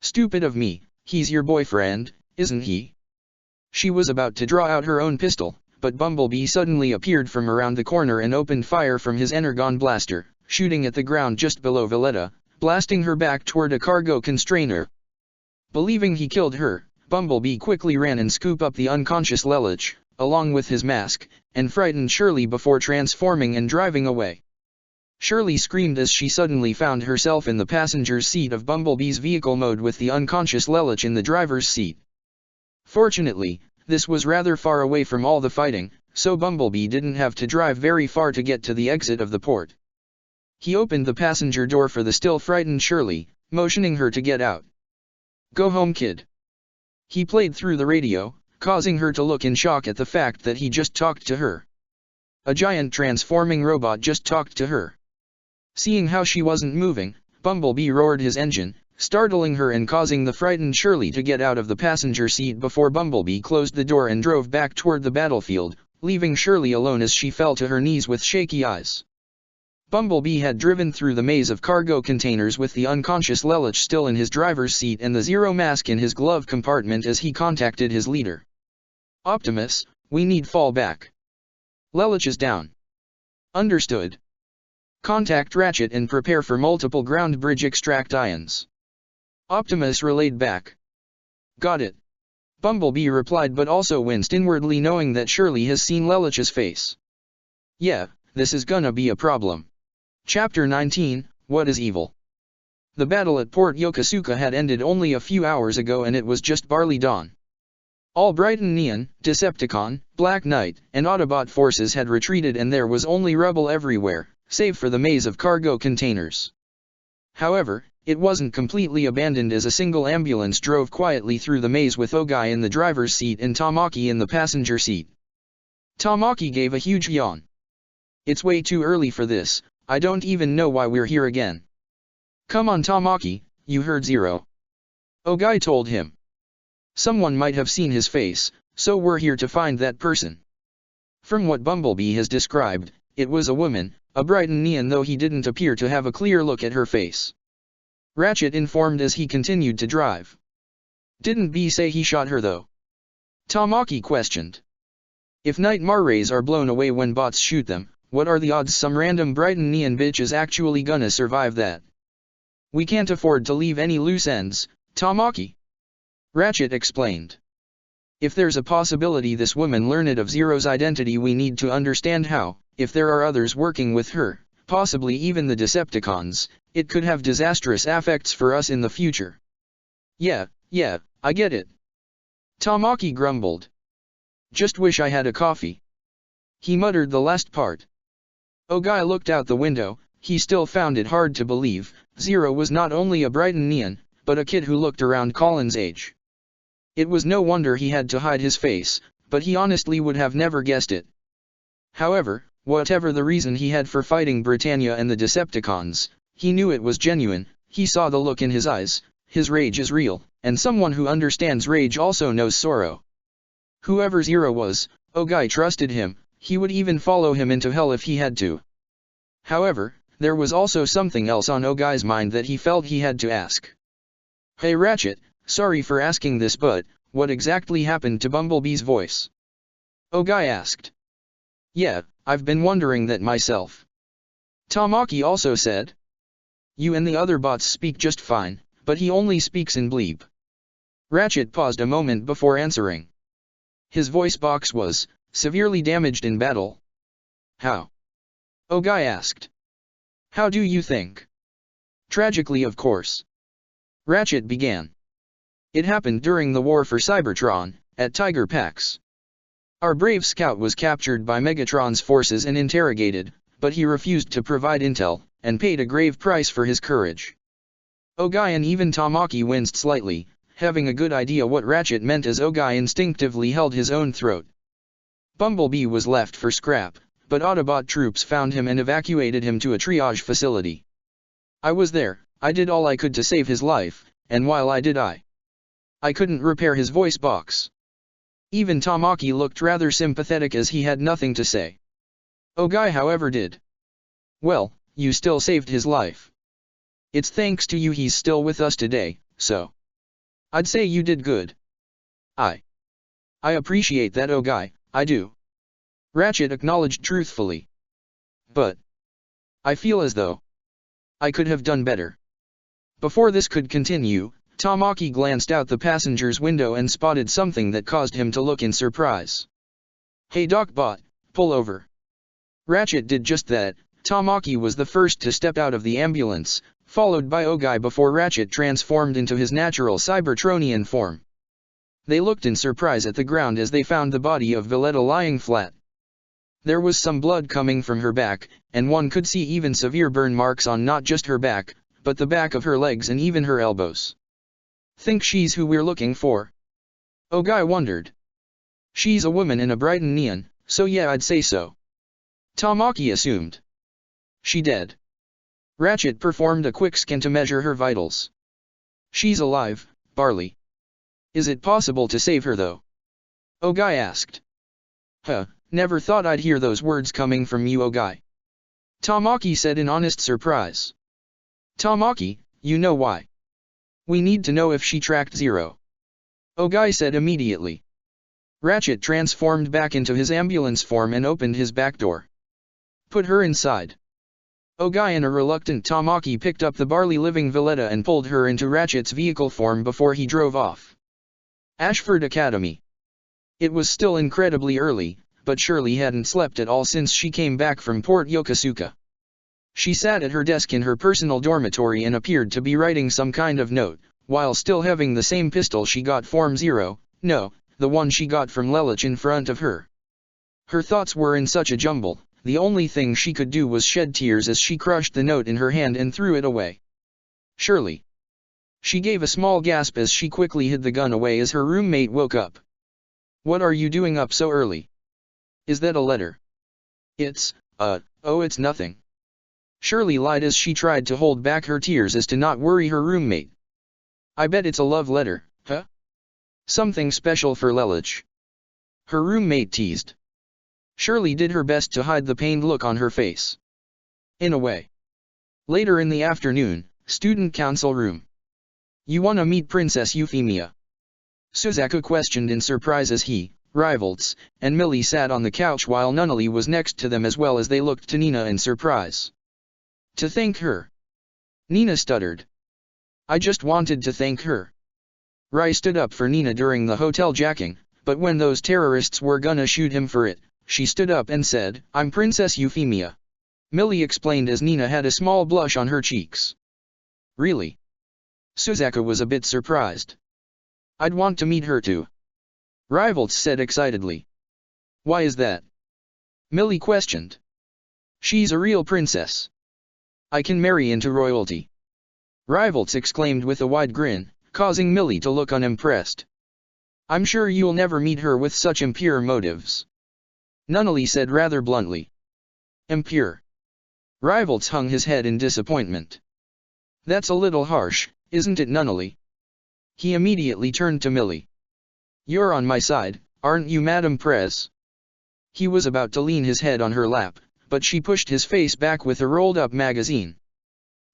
Stupid of me, he's your boyfriend, isn't he? She was about to draw out her own pistol, but Bumblebee suddenly appeared from around the corner and opened fire from his energon blaster, shooting at the ground just below Valletta, blasting her back toward a cargo constrainer. Believing he killed her, Bumblebee quickly ran and scooped up the unconscious Lelich, along with his mask, and frightened Shirley before transforming and driving away. Shirley screamed as she suddenly found herself in the passenger's seat of Bumblebee's vehicle mode with the unconscious Lelich in the driver's seat. Fortunately, this was rather far away from all the fighting, so Bumblebee didn't have to drive very far to get to the exit of the port. He opened the passenger door for the still frightened Shirley, motioning her to get out. Go home, kid. He played through the radio, causing her to look in shock at the fact that he just talked to her. A giant transforming robot just talked to her. Seeing how she wasn't moving, Bumblebee roared his engine, startling her and causing the frightened Shirley to get out of the passenger seat before Bumblebee closed the door and drove back toward the battlefield, leaving Shirley alone as she fell to her knees with shaky eyes. Bumblebee had driven through the maze of cargo containers with the unconscious Lelich still in his driver's seat and the Zero mask in his glove compartment as he contacted his leader. Optimus, we need fall back. Lelich is down. Understood. Contact Ratchet and prepare for multiple ground bridge extract ions. Optimus relayed back. Got it. Bumblebee replied but also winced inwardly knowing that Shirley has seen Lelich's face. Yeah, this is gonna be a problem. Chapter 19, What is Evil? The battle at Port Yokosuka had ended only a few hours ago and it was just barely dawn. All Brighton Neon, Decepticon, Black Knight, and Autobot forces had retreated and there was only rubble everywhere, save for the maze of cargo containers. However, it wasn't completely abandoned as a single ambulance drove quietly through the maze with Ogai in the driver's seat and Tamaki in the passenger seat. Tamaki gave a huge yawn. It's way too early for this, I don't even know why we're here again. Come on Tamaki, you heard Zero. Ogai told him. Someone might have seen his face, so we're here to find that person. From what Bumblebee has described, it was a woman, a Brighton Neon though he didn't appear to have a clear look at her face. Ratchet informed as he continued to drive. Didn't B say he shot her though? Tamaki questioned. If nightmare rays are blown away when bots shoot them, what are the odds some random Brighton Neon bitch is actually gonna survive that? We can't afford to leave any loose ends, Tamaki. Ratchet explained. If there's a possibility this woman learned of Zero's identity we need to understand how, if there are others working with her, possibly even the Decepticons, it could have disastrous effects for us in the future. Yeah, I get it. Tamaki grumbled. Just wish I had a coffee. He muttered the last part. Ogai looked out the window, he still found it hard to believe, Zero was not only a Brighton Neon, but a kid who looked around Colin's age. It was no wonder he had to hide his face, but he honestly would have never guessed it. However, whatever the reason he had for fighting Britannia and the Decepticons, he knew it was genuine, he saw the look in his eyes, his rage is real, and someone who understands rage also knows sorrow. Whoever Zero was, Ogai trusted him, he would even follow him into hell if he had to. However, there was also something else on Ogai's mind that he felt he had to ask. Hey Ratchet, sorry for asking this but, what exactly happened to Bumblebee's voice? Ogai asked. Yeah, I've been wondering that myself. Tamaki also said. You and the other bots speak just fine, but he only speaks in bleep. Ratchet paused a moment before answering. His voice box was severely damaged in battle. How? Ogai asked. How do you think? Tragically, of course. Ratchet began. It happened during the war for Cybertron, at Tiger Pax. Our brave scout was captured by Megatron's forces and interrogated, but he refused to provide intel, and paid a grave price for his courage. Ogai and even Tamaki winced slightly, having a good idea what Ratchet meant as Ogai instinctively held his own throat. Bumblebee was left for scrap, but Autobot troops found him and evacuated him to a triage facility. I was there, I did all I could to save his life, and while I did I couldn't repair his voice box. Even Tamaki looked rather sympathetic as he had nothing to say. Ogai however did. Well, you still saved his life. It's thanks to you he's still with us today, so I'd say you did good. I appreciate that, Ogai, I do. Ratchet acknowledged truthfully. But I feel as though I could have done better. Before this could continue, Tamaki glanced out the passenger's window and spotted something that caused him to look in surprise. Hey Docbot, pull over. Ratchet did just that. Tamaki was the first to step out of the ambulance, followed by Ogai before Ratchet transformed into his natural Cybertronian form. They looked in surprise at the ground as they found the body of Valletta lying flat. There was some blood coming from her back, and one could see even severe burn marks on not just her back, but the back of her legs and even her elbows. Think she's who we're looking for? Ogai wondered. She's a woman in a Brighton neon, so yeah, I'd say so. Tamaki assumed. She dead. Ratchet performed a quick scan to measure her vitals. She's alive, Barley. Is it possible to save her though? Ogai asked. Huh, never thought I'd hear those words coming from you, Ogai. Tamaki said in honest surprise. Tamaki, you know why? We need to know if she tracked Zero. Ogai said immediately. Ratchet transformed back into his ambulance form and opened his back door. Put her inside. Ogai and a reluctant Tamaki picked up the barley living Valletta and pulled her into Ratchet's vehicle form before he drove off. Ashford Academy. It was still incredibly early, but Shirley hadn't slept at all since she came back from Port Yokosuka. She sat at her desk in her personal dormitory and appeared to be writing some kind of note, while still having the same pistol she got from Zero, no, the one she got from Lelich in front of her. Her thoughts were in such a jumble. The only thing she could do was shed tears as she crushed the note in her hand and threw it away. Shirley. She gave a small gasp as she quickly hid the gun away as her roommate woke up. What are you doing up so early? Is that a letter? It's nothing. Shirley lied as she tried to hold back her tears as to not worry her roommate. I bet it's a love letter, huh? Something special for Lelich. Her roommate teased. Shirley did her best to hide the pained look on her face. In a way. Later in the afternoon, student council room. You wanna meet Princess Euphemia? Suzaku questioned in surprise as he, Rivalds, and Millie sat on the couch while Nunnally was next to them as well as they looked to Nina in surprise. To thank her. Nina stuttered. I just wanted to thank her. Rai stood up for Nina during the hotel jacking, but when those terrorists were gonna shoot him for it, she stood up and said, I'm Princess Euphemia. Millie explained as Nina had a small blush on her cheeks. Really? Suzaku was a bit surprised. I'd want to meet her too. Rivalds said excitedly. Why is that? Millie questioned. She's a real princess. I can marry into royalty. Rivalds exclaimed with a wide grin, causing Millie to look unimpressed. I'm sure you'll never meet her with such impure motives. Nunnally said rather bluntly. Impure. Rivalds hung his head in disappointment. That's a little harsh, isn't it, Nunnally? He immediately turned to Millie. You're on my side, aren't you, Madame Prez? He was about to lean his head on her lap, but she pushed his face back with a rolled-up magazine.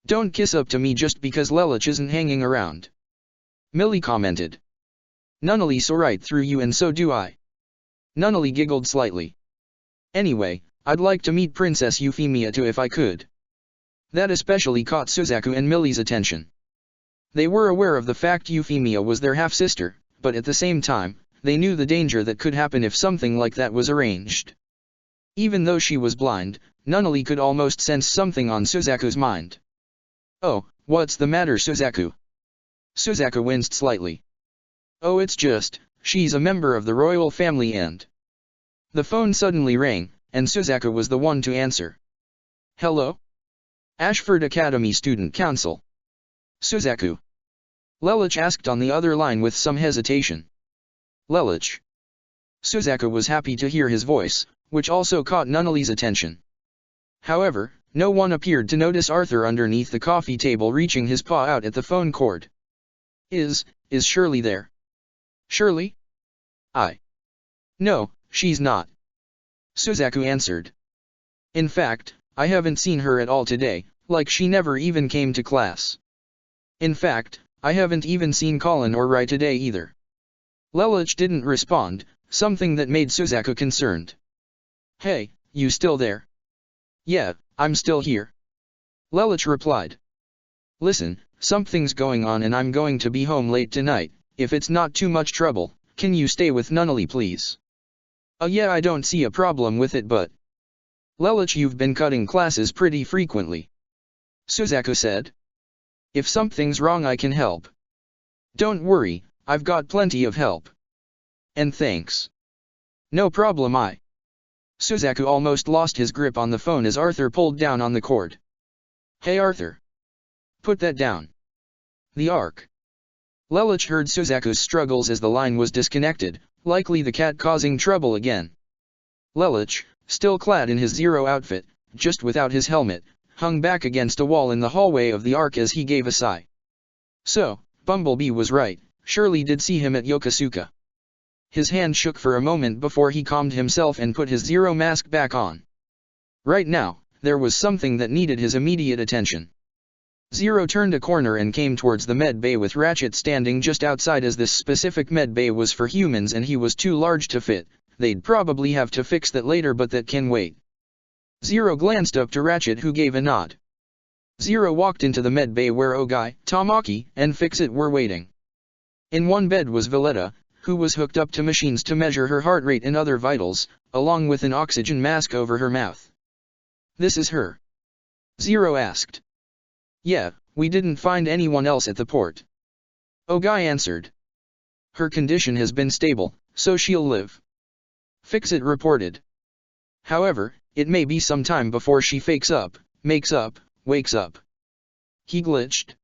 Don't kiss up to me just because Lelich isn't hanging around. Millie commented. Nunnally saw right through you and so do I. Nunnally giggled slightly. Anyway, I'd like to meet Princess Euphemia too if I could. That especially caught Suzaku and Millie's attention. They were aware of the fact Euphemia was their half-sister, but at the same time, they knew the danger that could happen if something like that was arranged. Even though she was blind, Nunnally could almost sense something on Suzaku's mind. "Oh, what's the matter, Suzaku?" Suzaku winced slightly. "Oh, it's just, she's a member of the royal family and..." The phone suddenly rang, and Suzaku was the one to answer. "Hello? Ashford Academy Student Council. Suzaku?" Lelich asked on the other line with some hesitation. "Lelich." Suzaku was happy to hear his voice, which also caught Nunnally's attention. However, no one appeared to notice Arthur underneath the coffee table reaching his paw out at the phone cord. Is Shirley there?" "Shirley? No, she's not," Suzaku answered. "In fact, I haven't seen her at all today, like she never even came to class. In fact, I haven't even seen Colin or Rai today either." Lelich didn't respond, something that made Suzaku concerned. "Hey, you still there?" "Yeah, I'm still here," Lelich replied. "Listen, something's going on and I'm going to be home late tonight. If it's not too much trouble, can you stay with Nunnally please?" Yeah, I don't see a problem with it, but..." "Lelich, you've been cutting classes pretty frequently," Suzaku said. "If something's wrong I can help." "Don't worry, I've got plenty of help." "And thanks." "No problem." Suzaku almost lost his grip on the phone as Arthur pulled down on the cord. "Hey Arthur! Put that down." "The Ark." Lelich heard Suzaku's struggles as the line was disconnected, likely the cat causing trouble again. Lelich, still clad in his Zero outfit, just without his helmet, hung back against a wall in the hallway of the Ark as he gave a sigh. So, Bumblebee was right, Shirley did see him at Yokosuka. His hand shook for a moment before he calmed himself and put his Zero mask back on. Right now, there was something that needed his immediate attention. Zero turned a corner and came towards the med bay with Ratchet standing just outside, as this specific med bay was for humans and he was too large to fit. They'd probably have to fix that later, but that can wait. Zero glanced up to Ratchet, who gave a nod. Zero walked into the med bay where Ogai, Tamaki, and Fix-It were waiting. In one bed was Valletta, who was hooked up to machines to measure her heart rate and other vitals, along with an oxygen mask over her mouth. "This is her?" Zero asked. "Yeah, we didn't find anyone else at the port," Ogai answered. "Her condition has been stable, so she'll live," Fix-It reported. "However, it may be some time before she wakes up. He glitched.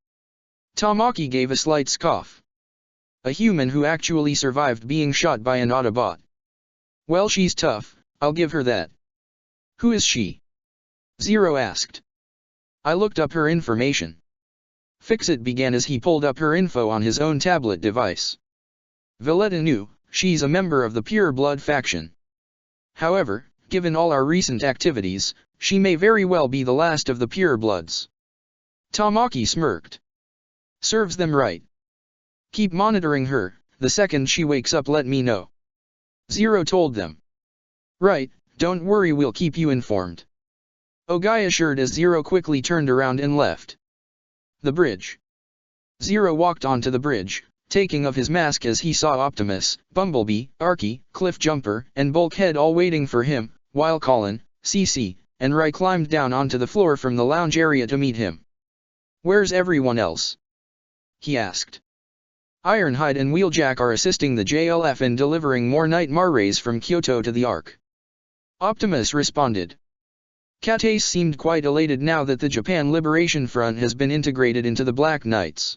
Tamaki gave a slight scoff. "A human who actually survived being shot by an Autobot. Well, she's tough, I'll give her that." "Who is she?" Zero asked. "I looked up her information," Fix-It began as he pulled up her info on his own tablet device. "Valletta knew, she's a member of the Pure Blood faction. However, given all our recent activities, she may very well be the last of the Pure Bloods." Tamaki smirked. "Serves them right. Keep monitoring her, the second she wakes up let me know," Zero told them. "Right, don't worry, we'll keep you informed," Ogai assured as Zero quickly turned around and left. The bridge. Zero walked onto the bridge, taking off his mask as he saw Optimus, Bumblebee, Arky, Cliffjumper, and Bulkhead all waiting for him, while Colin, CC, and Rai climbed down onto the floor from the lounge area to meet him. "Where's everyone else?" he asked. "Ironhide and Wheeljack are assisting the JLF in delivering more Nightmare rays from Kyoto to the Ark," Optimus responded. Katace seemed quite elated now that the Japan Liberation Front has been integrated into the Black Knights.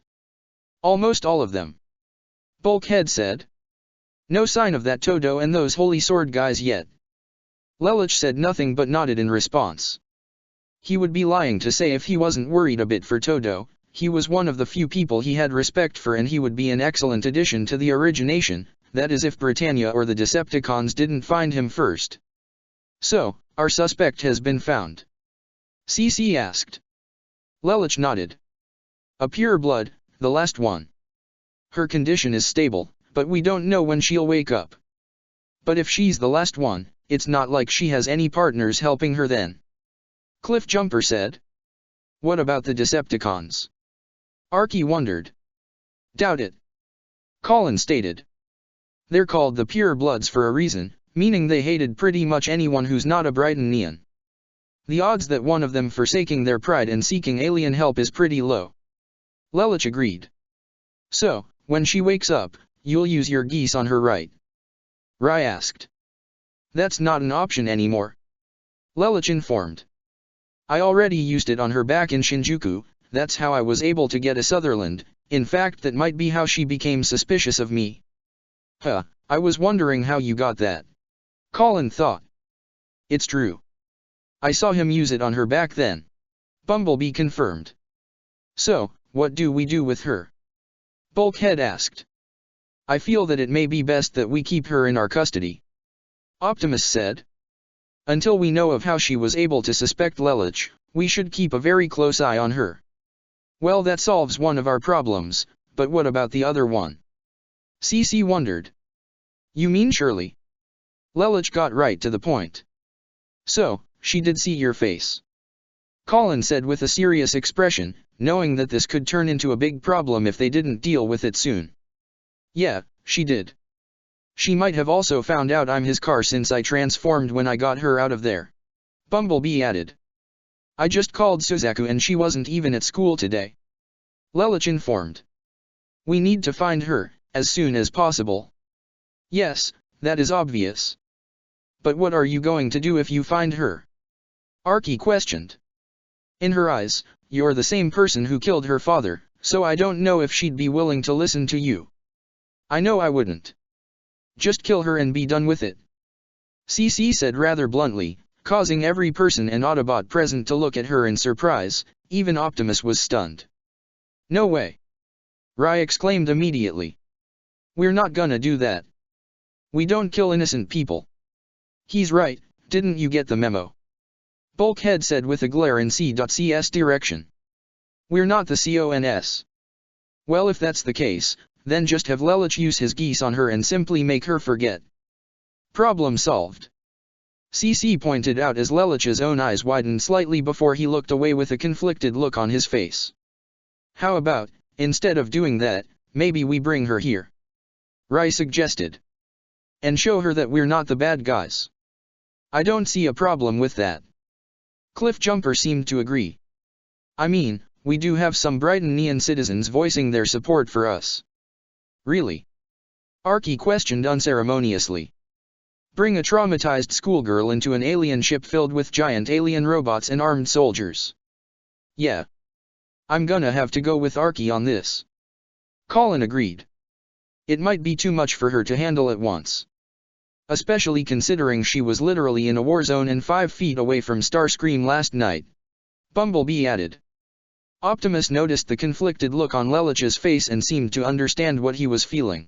"Almost all of them," Bulkhead said. "No sign of that Todo and those Holy Sword guys yet." Lelich said nothing but nodded in response. He would be lying to say if he wasn't worried a bit for Todo. He was one of the few people he had respect for, and he would be an excellent addition to the Origination, that is if Britannia or the Decepticons didn't find him first. "So, our suspect has been found?" CC asked. Lelich nodded. "A Pure Blood, the last one. Her condition is stable, but we don't know when she'll wake up. But if she's the last one, it's not like she has any partners helping her then," Cliffjumper said. "What about the Decepticons?" Arky wondered. "Doubt it," Colin stated. They're called the Pure Bloods for a reason, meaning they hated pretty much anyone who's not a Brightonian. The odds that one of them forsaking their pride and seeking alien help is pretty low. Lelich agreed. So, when she wakes up, you'll use your geese on her, right? Rai asked. That's not an option anymore. Lelich informed. I already used it on her back in Shinjuku. That's how I was able to get a Sutherland. In fact, that might be how she became suspicious of me. I was wondering how you got that. Colin thought. It's true. I saw him use it on her back then. Bumblebee confirmed. So, what do we do with her? Bulkhead asked. I feel that it may be best that we keep her in our custody. Optimus said. Until we know of how she was able to suspect Lelich, we should keep a very close eye on her. Well, that solves one of our problems, but what about the other one? CC wondered. You mean Shirley? Lelich got right to the point. So, she did see your face. Colin said with a serious expression, knowing that this could turn into a big problem if they didn't deal with it soon. Yeah, she did. She might have also found out I'm his car since I transformed when I got her out of there. Bumblebee added. I just called Suzaku and she wasn't even at school today. Lelich informed. We need to find her, as soon as possible. Yes, that is obvious. But what are you going to do if you find her? Archie questioned. In her eyes, you're the same person who killed her father, so I don't know if she'd be willing to listen to you. I know I wouldn't. Just kill her and be done with it. CC said rather bluntly, causing every person and Autobot present to look at her in surprise. Even Optimus was stunned. No way. Rai exclaimed immediately. We're not gonna do that. We don't kill innocent people. He's right, didn't you get the memo? Bulkhead said with a glare in C.C's direction. We're not the CONS. Well, if that's the case, then just have Lelich use his geese on her and simply make her forget. Problem solved. CC pointed out as Lelich's own eyes widened slightly before he looked away with a conflicted look on his face. How about, instead of doing that, maybe we bring her here? Rai suggested. And show her that we're not the bad guys. I don't see a problem with that. Cliffjumper seemed to agree. I mean, we do have some Brightonian citizens voicing their support for us. Really? Archie questioned unceremoniously. Bring a traumatized schoolgirl into an alien ship filled with giant alien robots and armed soldiers. Yeah. I'm gonna have to go with Archie on this. Colin agreed. It might be too much for her to handle at once. Especially considering she was literally in a war zone and 5 feet away from Starscream last night. Bumblebee added. Optimus noticed the conflicted look on Lelich's face and seemed to understand what he was feeling.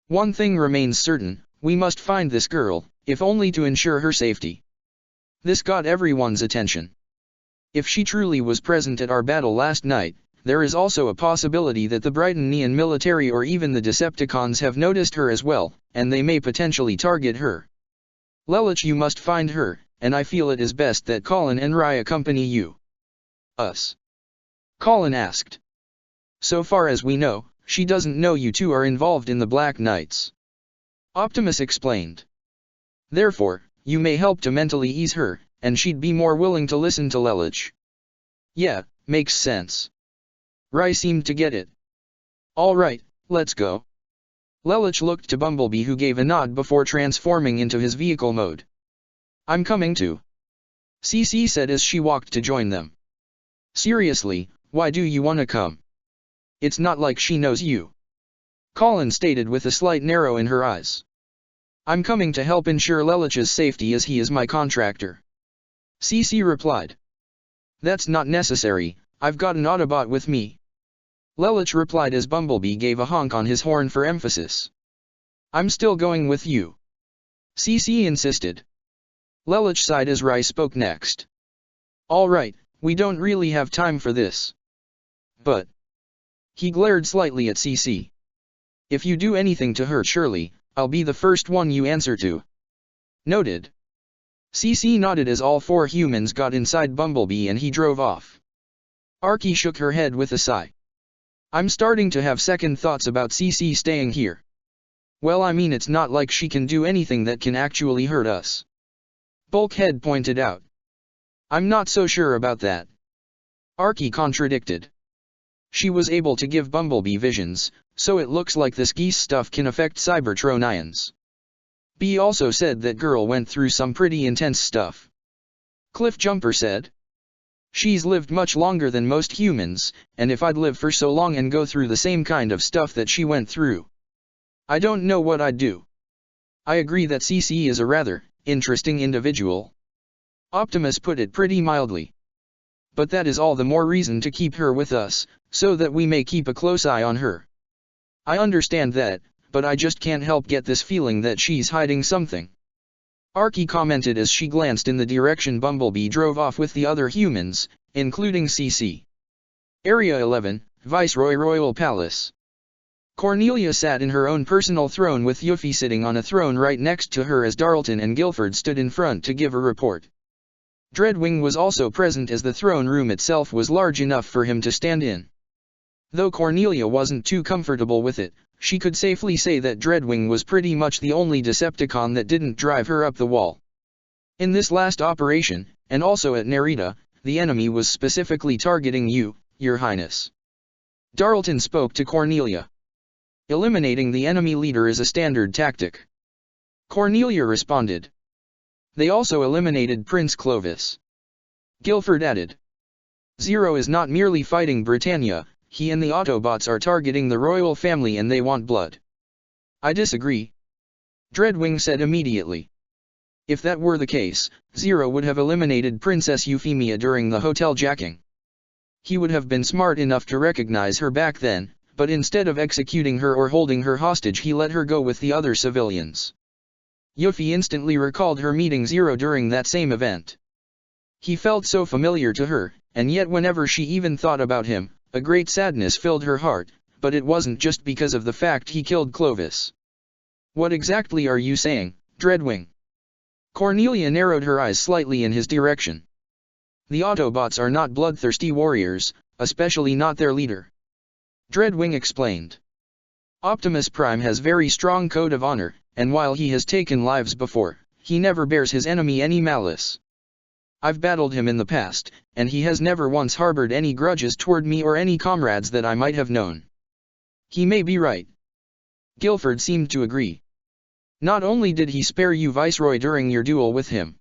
One thing remains certain, we must find this girl, if only to ensure her safety. This got everyone's attention. If she truly was present at our battle last night, there is also a possibility that the Brightonian military or even the Decepticons have noticed her as well, and they may potentially target her. Lelich, you must find her, and I feel it is best that Colin and Rai accompany you. Us? Colin asked. So far as we know, she doesn't know you two are involved in the Black Knights. Optimus explained. Therefore, you may help to mentally ease her, and she'd be more willing to listen to Lelich. Yeah, makes sense. Rai seemed to get it. All right, let's go. Lelich looked to Bumblebee, who gave a nod before transforming into his vehicle mode. I'm coming too. CC said as she walked to join them. Seriously, why do you want to come? It's not like she knows you. Colin stated with a slight narrow in her eyes. I'm coming to help ensure Lelich's safety as he is my contractor. CC replied. That's not necessary, I've got an Autobot with me. Lelich replied as Bumblebee gave a honk on his horn for emphasis. I'm still going with you. CC insisted. Lelich sighed as Rai spoke next. All right, we don't really have time for this. But... He glared slightly at CC. If you do anything to hurt Shirley, I'll be the first one you answer to. Noted. CC nodded as all 4 humans got inside Bumblebee and he drove off. Archie shook her head with a sigh. I'm starting to have second thoughts about CC staying here. Well, I mean, it's not like she can do anything that can actually hurt us. Bulkhead pointed out. I'm not so sure about that. Archie contradicted. She was able to give Bumblebee visions, so it looks like this geese stuff can affect Cybertronians. B also said that girl went through some pretty intense stuff. Cliffjumper said. She's lived much longer than most humans, and if I'd live for so long and go through the same kind of stuff that she went through, I don't know what I'd do. I agree that CC is a rather interesting individual. Optimus put it pretty mildly. But that is all the more reason to keep her with us, so that we may keep a close eye on her. I understand that, but I just can't help get this feeling that she's hiding something. Archie commented as she glanced in the direction Bumblebee drove off with the other humans, including CC. Area 11, Viceroy Royal Palace. Cornelia sat in her own personal throne with Yuffie sitting on a throne right next to her as Darlton and Guilford stood in front to give a report. Dreadwing was also present as the throne room itself was large enough for him to stand in. Though Cornelia wasn't too comfortable with it, she could safely say that Dreadwing was pretty much the only Decepticon that didn't drive her up the wall. In this last operation, and also at Narita, the enemy was specifically targeting you, Your Highness. Darlton spoke to Cornelia. Eliminating the enemy leader is a standard tactic. Cornelia responded. They also eliminated Prince Clovis. Guilford added. Zero is not merely fighting Britannia, he and the Autobots are targeting the royal family and they want blood. I disagree. Dreadwing said immediately. If that were the case, Zero would have eliminated Princess Euphemia during the hotel jacking. He would have been smart enough to recognize her back then, but instead of executing her or holding her hostage he let her go with the other civilians. Yuffie instantly recalled her meeting Zero during that same event. He felt so familiar to her, and yet whenever she even thought about him, a great sadness filled her heart, but it wasn't just because of the fact he killed Clovis. What exactly are you saying, Dreadwing? Cornelia narrowed her eyes slightly in his direction. The Autobots are not bloodthirsty warriors, especially not their leader. Dreadwing explained. Optimus Prime has very strong code of honor, and while he has taken lives before, he never bears his enemy any malice. I've battled him in the past, and he has never once harbored any grudges toward me or any comrades that I might have known. He may be right. Guilford seemed to agree. Not only did he spare you Viceroy during your duel with him.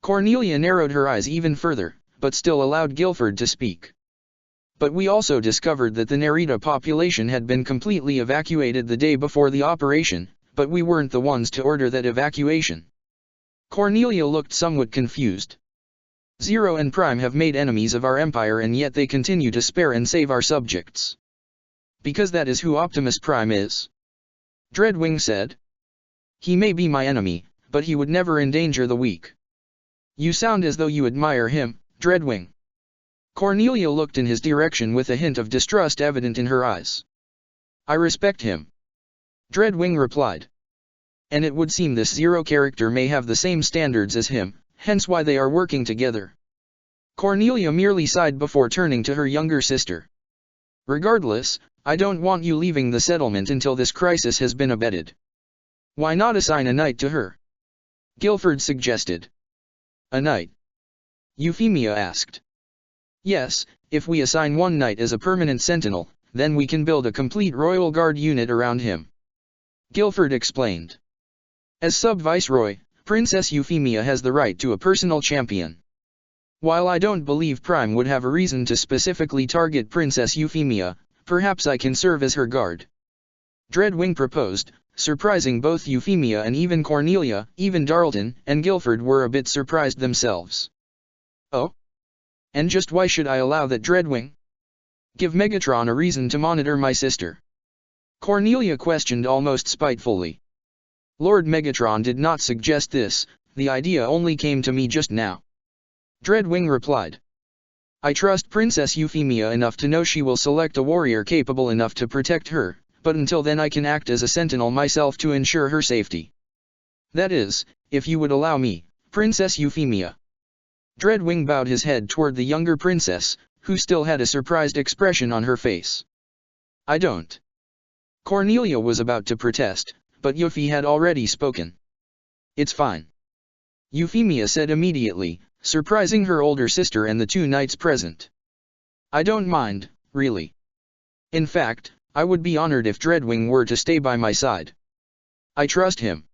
Cornelia narrowed her eyes even further, but still allowed Guilford to speak. But we also discovered that the Narita population had been completely evacuated the day before the operation, but we weren't the ones to order that evacuation. Cornelia looked somewhat confused. Zero and Prime have made enemies of our empire and yet they continue to spare and save our subjects. Because that is who Optimus Prime is. Dreadwing said. He may be my enemy, but he would never endanger the weak. You sound as though you admire him, Dreadwing. Cornelia looked in his direction with a hint of distrust evident in her eyes. I respect him. Dreadwing replied. And it would seem this Zero character may have the same standards as him, hence why they are working together. Cornelia merely sighed before turning to her younger sister. Regardless, I don't want you leaving the settlement until this crisis has been abated. Why not assign a knight to her? Guilford suggested. A knight? Euphemia asked. Yes, if we assign one knight as a permanent sentinel, then we can build a complete Royal Guard unit around him. Guilford explained. As sub-viceroy, Princess Euphemia has the right to a personal champion. While I don't believe Prime would have a reason to specifically target Princess Euphemia, perhaps I can serve as her guard. Dreadwing proposed, surprising both Euphemia and even Cornelia. Even Darlton and Guilford were a bit surprised themselves. Oh? And just why should I allow that, Dreadwing? Give Megatron a reason to monitor my sister. Cornelia questioned almost spitefully. Lord Megatron did not suggest this, the idea only came to me just now. Dreadwing replied. I trust Princess Euphemia enough to know she will select a warrior capable enough to protect her, but until then I can act as a sentinel myself to ensure her safety. That is, if you would allow me, Princess Euphemia. Dreadwing bowed his head toward the younger princess, who still had a surprised expression on her face. I don't. Cornelia was about to protest, but Yuffie had already spoken. "It's fine," Euphemia said immediately, surprising her older sister and the two knights present. "I don't mind, really. In fact, I would be honored if Dreadwing were to stay by my side. I trust him."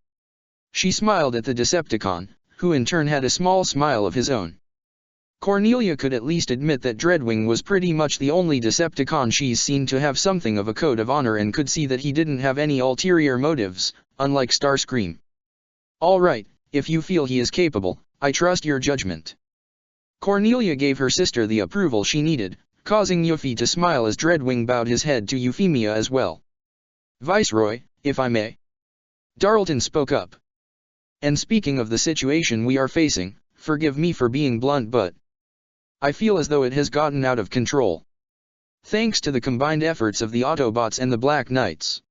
She smiled at the Decepticon, who in turn had a small smile of his own. Cornelia could at least admit that Dreadwing was pretty much the only Decepticon she's seen to have something of a code of honor, and could see that he didn't have any ulterior motives, unlike Starscream. "All right, if you feel he is capable, I trust your judgment." Cornelia gave her sister the approval she needed, causing Yuffie to smile as Dreadwing bowed his head to Euphemia as well. "Viceroy, if I may." Darlton spoke up. "And speaking of the situation we are facing, forgive me for being blunt, but I feel as though it has gotten out of control. Thanks to the combined efforts of the Autobots and the Black Knights.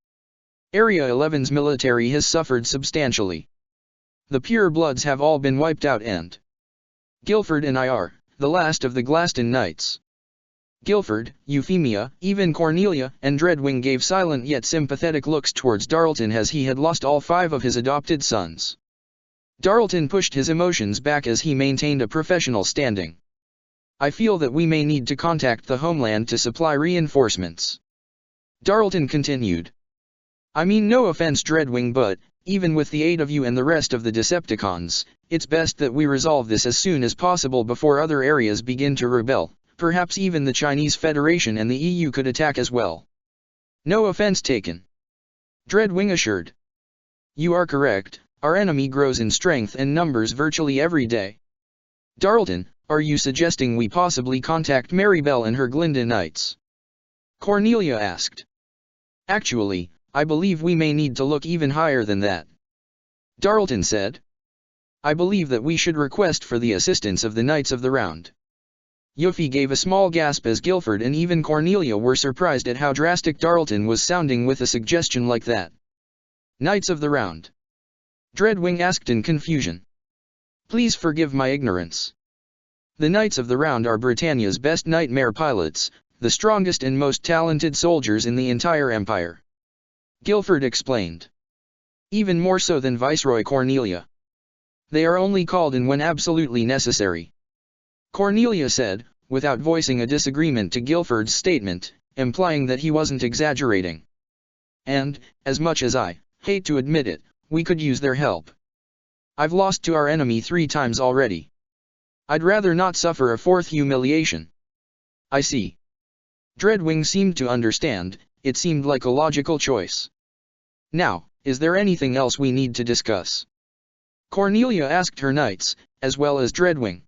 Area 11's military has suffered substantially. The Pure Bloods have all been wiped out, and Guilford and I are the last of the Glaston Knights." Guilford, Euphemia, even Cornelia, and Dreadwing gave silent yet sympathetic looks towards Darlton, as he had lost all 5 of his adopted sons. Darlton pushed his emotions back as he maintained a professional standing. "I feel that we may need to contact the homeland to supply reinforcements," Darlton continued. "I mean no offense, Dreadwing, but even with the aid of you and the rest of the Decepticons, it's best that we resolve this as soon as possible before other areas begin to rebel. Perhaps even the Chinese Federation and the EU could attack as well." "No offense taken," Dreadwing assured. "You are correct, our enemy grows in strength and numbers virtually every day." "Darlton, are you suggesting we possibly contact Maribel and her Glinda Knights?" Cornelia asked. "Actually, I believe we may need to look even higher than that," Darlton said. "I believe that we should request for the assistance of the Knights of the Round." Yuffie gave a small gasp as Guilford and even Cornelia were surprised at how drastic Darlton was sounding with a suggestion like that. "Knights of the Round?" Dreadwing asked in confusion. "Please forgive my ignorance. The Knights of the Round are Britannia's best nightmare pilots, the strongest and most talented soldiers in the entire Empire," Guilford explained. "Even more so than Viceroy Cornelia. They are only called in when absolutely necessary," Cornelia said, without voicing a disagreement to Guilford's statement, implying that he wasn't exaggerating. "And, as much as I hate to admit it, we could use their help. I've lost to our enemy 3 times already. I'd rather not suffer a 4th humiliation." "I see." Dreadwing seemed to understand. It seemed like a logical choice. "Now, is there anything else we need to discuss?" Cornelia asked her knights, as well as Dreadwing.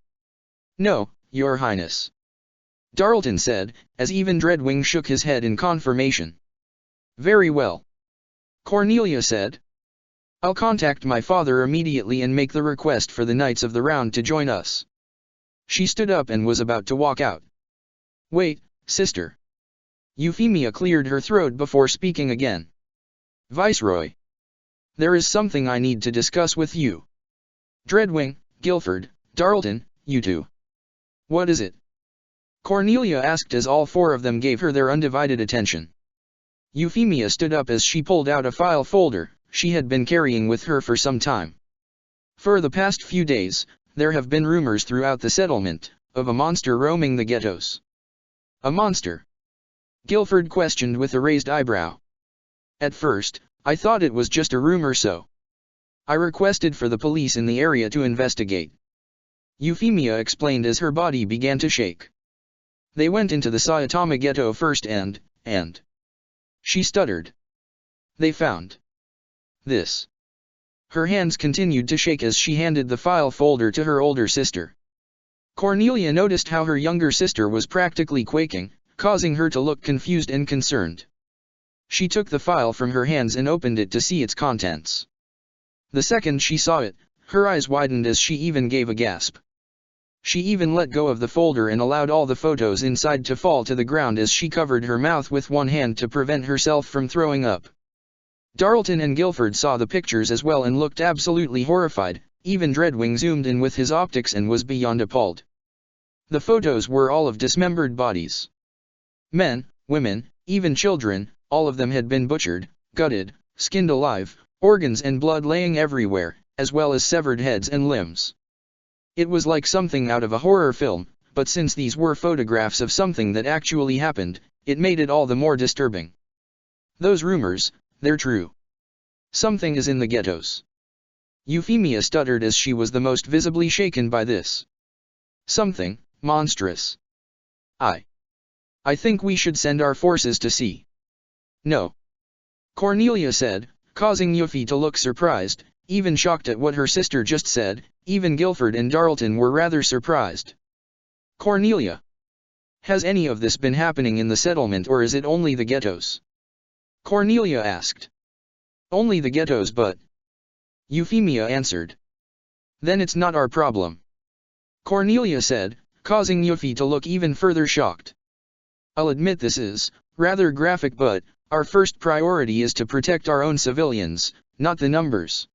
"No, Your Highness," Darlton said, as even Dreadwing shook his head in confirmation. "Very well," Cornelia said. "I'll contact my father immediately and make the request for the Knights of the Round to join us." She stood up and was about to walk out. "Wait, sister." Euphemia cleared her throat before speaking again. "Viceroy, there is something I need to discuss with you. Dreadwing, Guilford, Darlton, you two." "What is it?" Cornelia asked as all 4 of them gave her their undivided attention. Euphemia stood up as she pulled out a file folder she had been carrying with her for some time. "For the past few days, there have been rumors throughout the settlement of a monster roaming the ghettos." "A monster?" Guilford questioned with a raised eyebrow. "At first, I thought it was just a rumor, so I requested for the police in the area to investigate," Euphemia explained as her body began to shake. "They went into the Saitama ghetto first and she stuttered. They found this." Her hands continued to shake as she handed the file folder to her older sister. Cornelia noticed how her younger sister was practically quaking, causing her to look confused and concerned. She took the file from her hands and opened it to see its contents. The second she saw it, her eyes widened as she even gave a gasp. She even let go of the folder and allowed all the photos inside to fall to the ground as she covered her mouth with one hand to prevent herself from throwing up. Darlton and Guilford saw the pictures as well and looked absolutely horrified. Even Dreadwing zoomed in with his optics and was beyond appalled. The photos were all of dismembered bodies. Men, women, even children, all of them had been butchered, gutted, skinned alive, Organs and blood laying everywhere, as well as severed heads and limbs. It was like something out of a horror film, but since these were photographs of something that actually happened, it made it all the more disturbing. Those rumors, they're true. Something is in the ghettos. Euphemia stuttered as she was the most visibly shaken by this. Something monstrous. I think we should send our forces to see. No. Cornelia said, causing Yuffie to look surprised, even shocked at what her sister just said. Even Guilford and Darlton were rather surprised. Cornelia. Has any of this been happening in the settlement or is it only the ghettos? Cornelia asked. Only the ghettos, but... Euphemia answered. Then it's not our problem. Cornelia said, causing Yuffie to look even further shocked. I'll admit this is rather graphic, but our first priority is to protect our own civilians, not the numbers.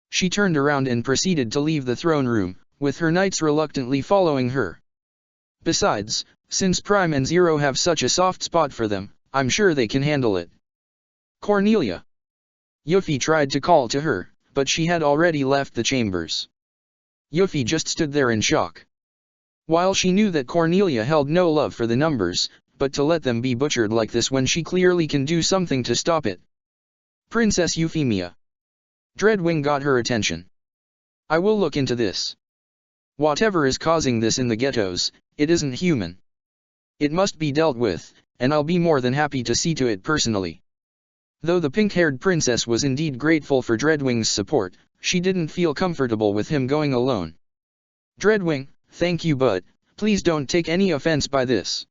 She turned around and proceeded to leave the throne room, with her knights reluctantly following her. Besides, since Prime and Zero have such a soft spot for them, I'm sure they can handle it. Cornelia. Yuffie tried to call to her, but she had already left the chambers. Yuffie just stood there in shock. While she knew that Cornelia held no love for the numbers, but to let them be butchered like this when she clearly can do something to stop it. Princess Euphemia. Dreadwing got her attention. I will look into this. Whatever is causing this in the ghettos, it isn't human. It must be dealt with, and I'll be more than happy to see to it personally. Though the pink-haired princess was indeed grateful for Dreadwing's support, she didn't feel comfortable with him going alone. Dreadwing, thank you, but please don't take any offense by this.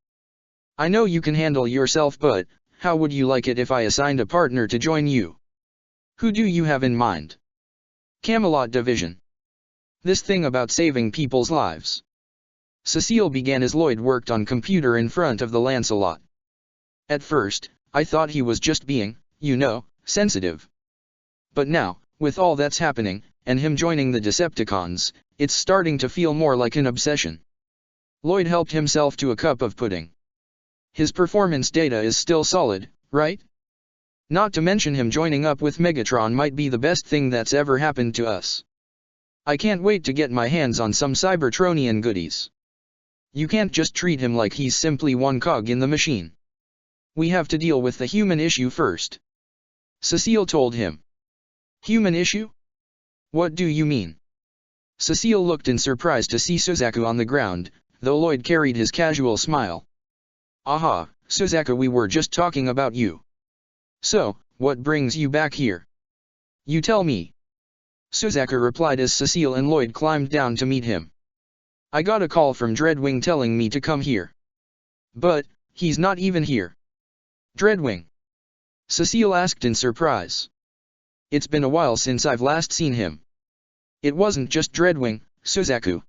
I know you can handle yourself, but how would you like it if I assigned a partner to join you? Who do you have in mind? Camelot Division. This thing about saving people's lives. Cecile began as Lloyd worked on computer in front of the Lancelot. At first, I thought he was just being, sensitive. But now, with all that's happening, and him joining the Decepticons, it's starting to feel more like an obsession. Lloyd helped himself to a cup of pudding. His performance data is still solid, right? Not to mention him joining up with Megatron might be the best thing that's ever happened to us. I can't wait to get my hands on some Cybertronian goodies. You can't just treat him like he's simply one cog in the machine. We have to deal with the human issue first. Cecile told him. Human issue? What do you mean? Cecile looked in surprise to see Suzaku on the ground, though Lloyd carried his casual smile. Aha, Suzaku, we were just talking about you. So, what brings you back here? You tell me. Suzaku replied as Cecile and Lloyd climbed down to meet him. I got a call from Dreadwing telling me to come here. But, he's not even here. Dreadwing? Cecile asked in surprise. It's been a while since I've last seen him. It wasn't just Dreadwing, Suzaku.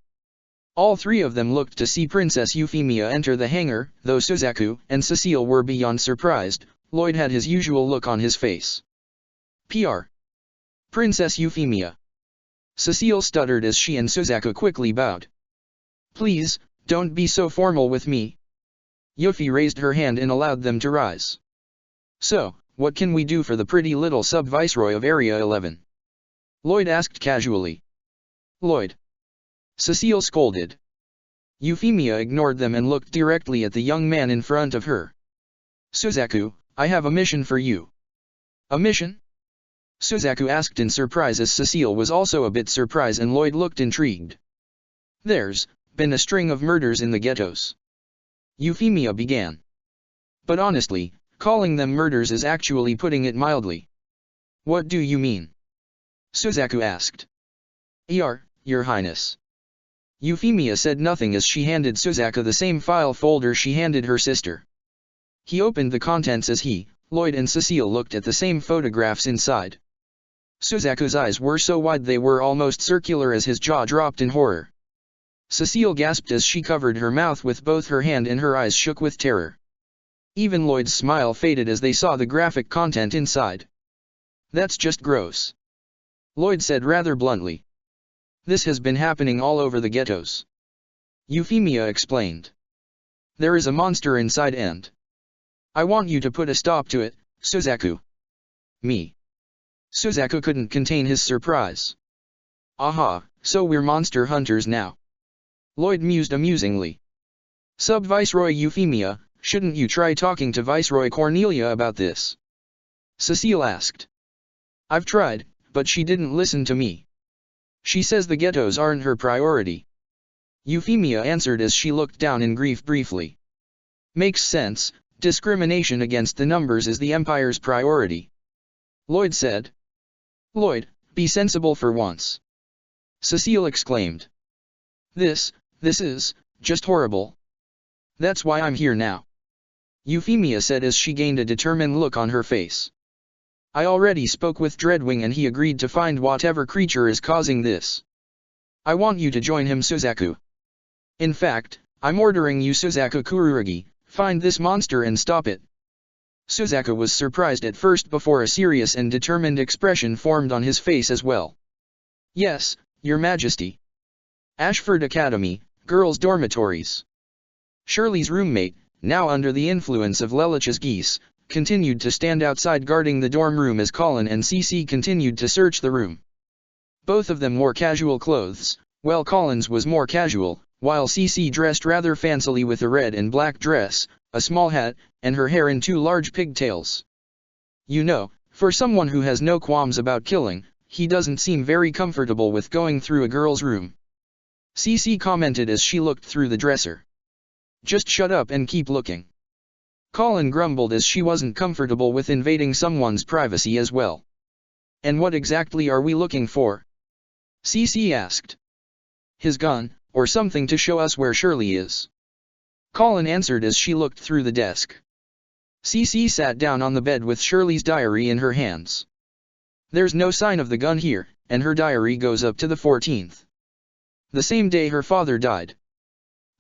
All three of them looked to see Princess Euphemia enter the hangar, though Suzaku and Cecile were beyond surprised. Lloyd had his usual look on his face. PR. Princess Euphemia. Cecile stuttered as she and Suzaku quickly bowed. Please, don't be so formal with me. Yuffie raised her hand and allowed them to rise. So, what can we do for the pretty little sub-viceroy of Area 11? Lloyd asked casually. Lloyd. Cecile scolded. Euphemia ignored them and looked directly at the young man in front of her. Suzaku, I have a mission for you. A mission? Suzaku asked in surprise as Cecile was also a bit surprised and Lloyd looked intrigued. There's been a string of murders in the ghettos. Euphemia began. But honestly, calling them murders is actually putting it mildly. What do you mean? Suzaku asked. Your Highness. Euphemia said nothing as she handed Suzaku the same file folder she handed her sister. He opened the contents as he, Lloyd and Cecile looked at the same photographs inside. Suzaku's eyes were so wide they were almost circular as his jaw dropped in horror. Cecile gasped as she covered her mouth with both her hand and her eyes shook with terror. Even Lloyd's smile faded as they saw the graphic content inside. That's just gross. Lloyd said rather bluntly. This has been happening all over the ghettos. Euphemia explained. There is a monster inside and I want you to put a stop to it, Suzaku. Me. Suzaku couldn't contain his surprise. Aha, so we're monster hunters now. Lloyd mused amusingly. Sub-Viceroy Euphemia, shouldn't you try talking to Viceroy Cornelia about this? Cecile asked. I've tried, but she didn't listen to me. She says the ghettos aren't her priority. Euphemia answered as she looked down in grief briefly. Makes sense, discrimination against the numbers is the Empire's priority. Lloyd said. Lloyd, be sensible for once. Cecile exclaimed. This is, just horrible. That's why I'm here now. Euphemia said as she gained a determined look on her face. I already spoke with Dreadwing and he agreed to find whatever creature is causing this. I want you to join him, Suzaku. In fact, I'm ordering you, Suzaku Kururugi, find this monster and stop it. Suzaku was surprised at first before a serious and determined expression formed on his face as well. Yes, Your Majesty. Ashford Academy, girls' dormitories. Shirley's roommate, now under the influence of Lelich's geese, continued to stand outside guarding the dorm room as Colin and Cece continued to search the room. Both of them wore casual clothes, while Colin's was more casual, while Cece dressed rather fancily with a red and black dress, a small hat, and her hair in 2 large pigtails. You know, for someone who has no qualms about killing, he doesn't seem very comfortable with going through a girl's room. Cece commented as she looked through the dresser. Just shut up and keep looking. Colin grumbled as she wasn't comfortable with invading someone's privacy as well. And what exactly are we looking for? Cece asked. His gun, or something to show us where Shirley is. Colin answered as she looked through the desk. Cece sat down on the bed with Shirley's diary in her hands. There's no sign of the gun here, and her diary goes up to the 14th. The same day her father died.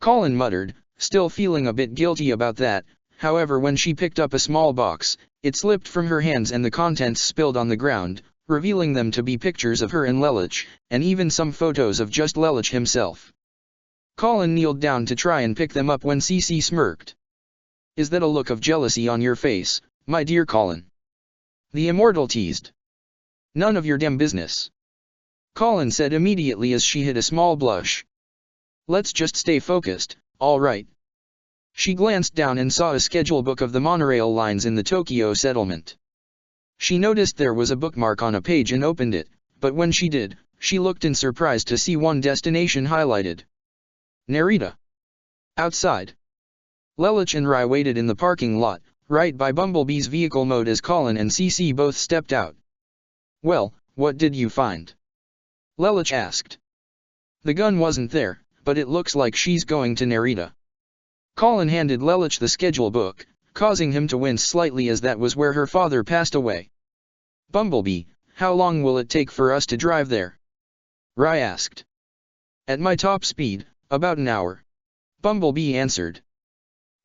Colin muttered, still feeling a bit guilty about that. However, when she picked up a small box, it slipped from her hands and the contents spilled on the ground, revealing them to be pictures of her and Lelich, and even some photos of just Lelich himself. Colin kneeled down to try and pick them up when Cece smirked. Is that a look of jealousy on your face, my dear Colin? The immortal teased. None of your damn business. Colin said immediately as she hid a small blush. Let's just stay focused, all right? She glanced down and saw a schedule book of the monorail lines in the Tokyo settlement. She noticed there was a bookmark on a page and opened it, but when she did, she looked in surprise to see one destination highlighted. Narita. Outside. Lelich and Rai waited in the parking lot, right by Bumblebee's vehicle mode as Colin and Cece both stepped out. Well, what did you find? Lelich asked. The gun wasn't there, but it looks like she's going to Narita. Colin handed Lelich the schedule book, causing him to wince slightly as that was where her father passed away. Bumblebee, how long will it take for us to drive there? Rai asked. At my top speed, about an hour. Bumblebee answered.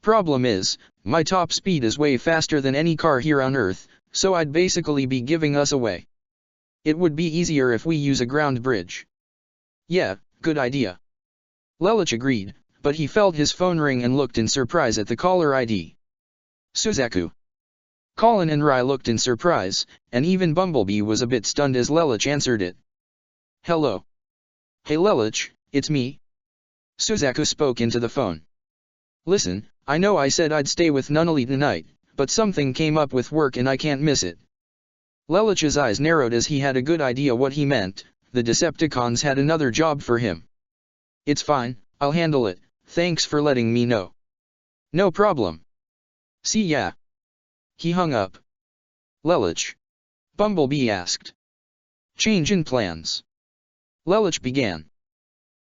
Problem is, my top speed is way faster than any car here on Earth, so I'd basically be giving us away. It would be easier if we use a ground bridge. Yeah, good idea. Lelich agreed, but he felt his phone ring and looked in surprise at the caller ID. Suzaku. Colin and Rai looked in surprise, and even Bumblebee was a bit stunned as Lelich answered it. Hello. Hey Lelich, it's me. Suzaku spoke into the phone. Listen, I know I said I'd stay with Nunnally tonight, but something came up with work and I can't miss it. Lelich's eyes narrowed as he had a good idea what he meant. The Decepticons had another job for him. It's fine, I'll handle it, thanks for letting me know. No problem. See ya. He hung up. Lelich. Bumblebee asked. Change in plans. Lelich began.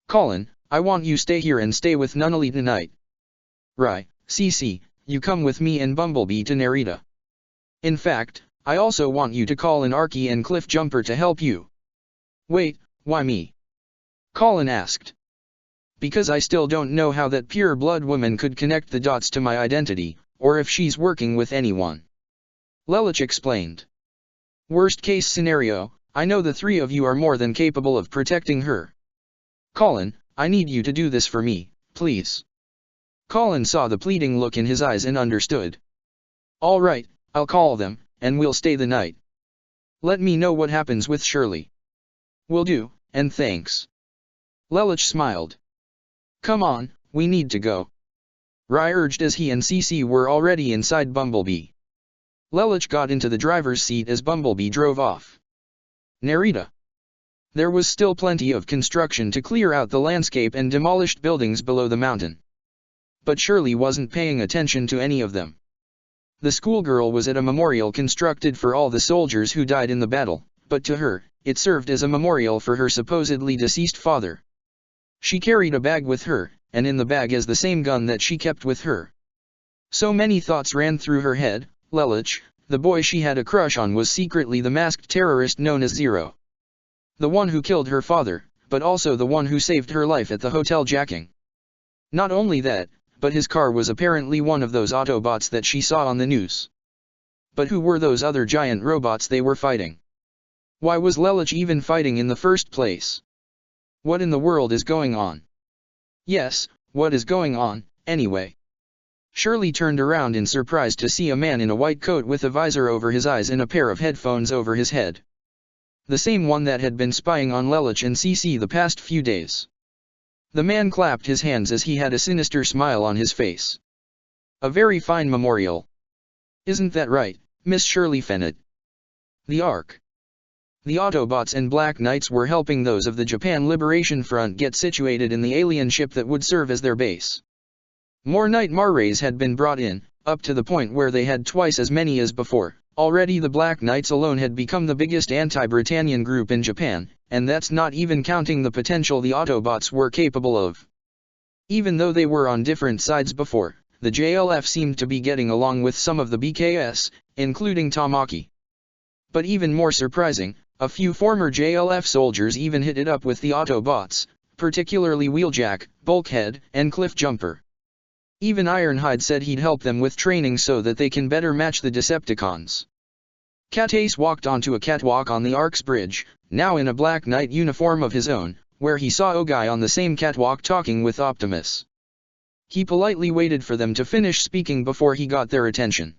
Colin, I want you stay here and stay with Nunnally tonight. Rai, Cece, you come with me and Bumblebee to Narita. In fact, I also want you to call in Archie and Cliffjumper to help you. Wait, why me? Colin asked. Because I still don't know how that pure-blood woman could connect the dots to my identity, or if she's working with anyone. Lelich explained. Worst case scenario, I know the 3 of you are more than capable of protecting her. Colin, I need you to do this for me, please. Colin saw the pleading look in his eyes and understood. All right, I'll call them, and we'll stay the night. Let me know what happens with Shirley. Will do, and thanks. Lelouch smiled. Come on, we need to go. Rai urged as he and CC were already inside Bumblebee. Lelouch got into the driver's seat as Bumblebee drove off. Narita. There was still plenty of construction to clear out the landscape and demolished buildings below the mountain. But Shirley wasn't paying attention to any of them. The schoolgirl was at a memorial constructed for all the soldiers who died in the battle, but to her, it served as a memorial for her supposedly deceased father. She carried a bag with her, and in the bag is the same gun that she kept with her. So many thoughts ran through her head. Lelouch, the boy she had a crush on, was secretly the masked terrorist known as Zero. The one who killed her father, but also the one who saved her life at the hotel jacking. Not only that, but his car was apparently one of those Autobots that she saw on the news. But who were those other giant robots they were fighting? Why was Lelouch even fighting in the first place? What in the world is going on? Yes, what is going on, anyway? Shirley turned around in surprise to see a man in a white coat with a visor over his eyes and a pair of headphones over his head. The same one that had been spying on Lelouch and CC the past few days. The man clapped his hands as he had a sinister smile on his face. A very fine memorial. Isn't that right, Miss Shirley Fennett? The Ark. The Autobots and Black Knights were helping those of the Japan Liberation Front get situated in the alien ship that would serve as their base. More Nightmare Rays had been brought in, up to the point where they had twice as many as before. Already the Black Knights alone had become the biggest anti-Britannian group in Japan, and that's not even counting the potential the Autobots were capable of. Even though they were on different sides before, the JLF seemed to be getting along with some of the BKS, including Tamaki. But even more surprising, a few former JLF soldiers even hit it up with the Autobots, particularly Wheeljack, Bulkhead, and Cliffjumper. Even Ironhide said he'd help them with training so that they can better match the Decepticons. Cat-Ace walked onto a catwalk on the Ark's bridge, now in a Black Knight uniform of his own, where he saw Ogai on the same catwalk talking with Optimus. He politely waited for them to finish speaking before he got their attention.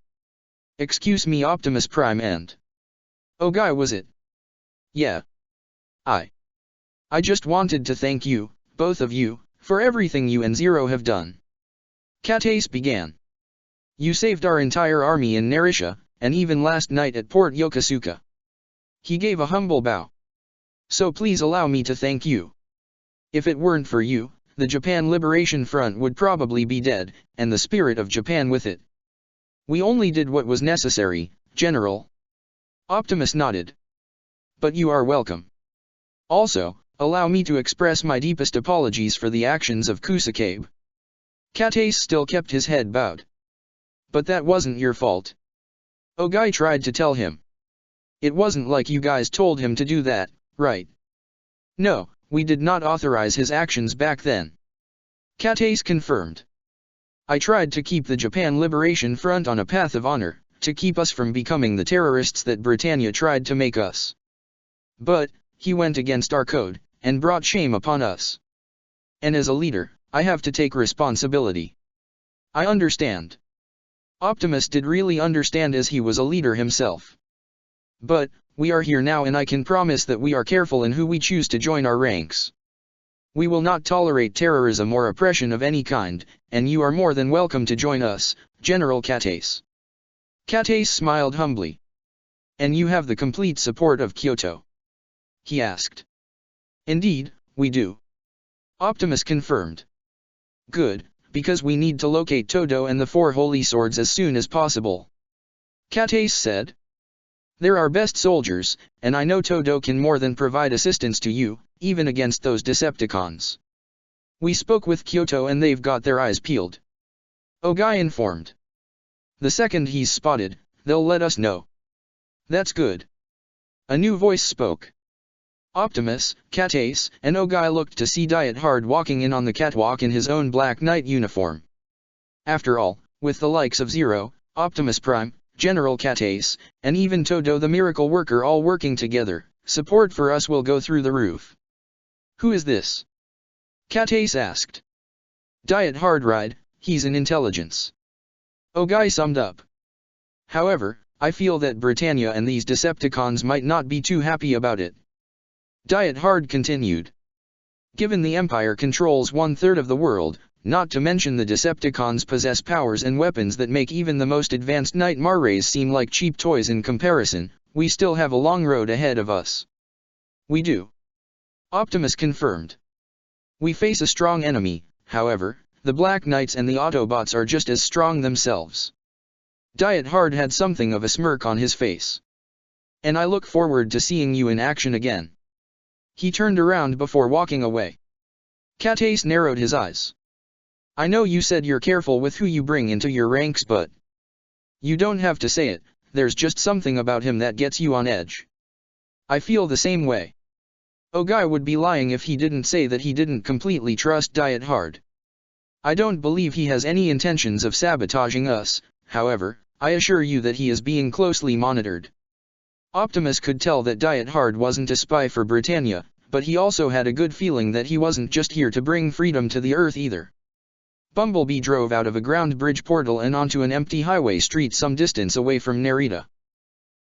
Excuse me, Optimus Prime and Ogai, was it? Yeah. I just wanted to thank you, both of you, for everything you and Zero have done. Cat-Ace began. You saved our entire army in Narisha, and even last night at Port Yokosuka. He gave a humble bow. So please allow me to thank you. If it weren't for you, the Japan Liberation Front would probably be dead, and the spirit of Japan with it. We only did what was necessary, General. Optimus nodded. But you are welcome. Also, allow me to express my deepest apologies for the actions of Kusakabe. Cat-Ace still kept his head bowed. But that wasn't your fault. Ogai tried to tell him. It wasn't like you guys told him to do that, right? No, we did not authorize his actions back then. Cat-Ace confirmed. I tried to keep the Japan Liberation Front on a path of honor, to keep us from becoming the terrorists that Britannia tried to make us. But, he went against our code, and brought shame upon us. And as a leader, I have to take responsibility. I understand. Optimus did really understand as he was a leader himself. But, we are here now and I can promise that we are careful in who we choose to join our ranks. We will not tolerate terrorism or oppression of any kind, and you are more than welcome to join us, General Cat-Ace. Cat-Ace smiled humbly. And you have the complete support of Kyoto? He asked. Indeed, we do. Optimus confirmed. Good, because we need to locate Todo and the 4 holy swords as soon as possible. Cat-Ace said. They're our best soldiers, and I know Todo can more than provide assistance to you, even against those Decepticons. We spoke with Kyoto and they've got their eyes peeled. Ogai informed. The second he's spotted, they'll let us know. That's good. A new voice spoke. Optimus, Cat-Ace, and Ogai looked to see Diet Hard walking in on the catwalk in his own Black Knight uniform. After all, with the likes of Zero, Optimus Prime, General Cat-Ace, and even Todo the Miracle Worker all working together, support for us will go through the roof. Who is this? Cat-Ace asked. Diet Hard Ride, he's an intelligence. Ogai summed up. However, I feel that Britannia and these Decepticons might not be too happy about it. Diet Hard continued. Given the Empire controls 1/3 of the world, not to mention the Decepticons possess powers and weapons that make even the most advanced Nightmare Rays seem like cheap toys in comparison, we still have a long road ahead of us. We do. Optimus confirmed. We face a strong enemy, however, the Black Knights and the Autobots are just as strong themselves. Diet Hard had something of a smirk on his face. And I look forward to seeing you in action again. He turned around before walking away. Catace narrowed his eyes. I know you said you're careful with who you bring into your ranks, but you don't have to say it, there's just something about him that gets you on edge. I feel the same way. Ogai would be lying if he didn't say that he didn't completely trust Diet Hard. I don't believe he has any intentions of sabotaging us, however, I assure you that he is being closely monitored. Optimus could tell that Diet Hard wasn't a spy for Britannia, but he also had a good feeling that he wasn't just here to bring freedom to the Earth either. Bumblebee drove out of a ground bridge portal and onto an empty highway street some distance away from Narita.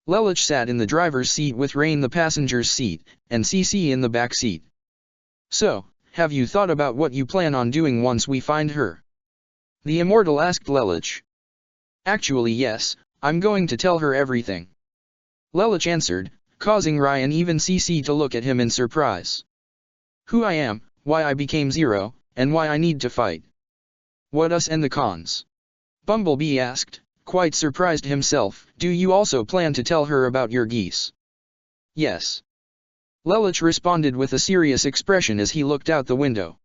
Lelich sat in the driver's seat with Rain the passenger's seat, and CC in the back seat. So, have you thought about what you plan on doing once we find her? The Immortal asked Lelich. Actually yes, I'm going to tell her everything. Lelich answered, causing Rai and even CC to look at him in surprise. Who I am, why I became Zero, and why I need to fight. What us and the cons? Bumblebee asked, quite surprised himself. Do you also plan to tell her about your geese? Yes. Lelich responded with a serious expression as he looked out the window.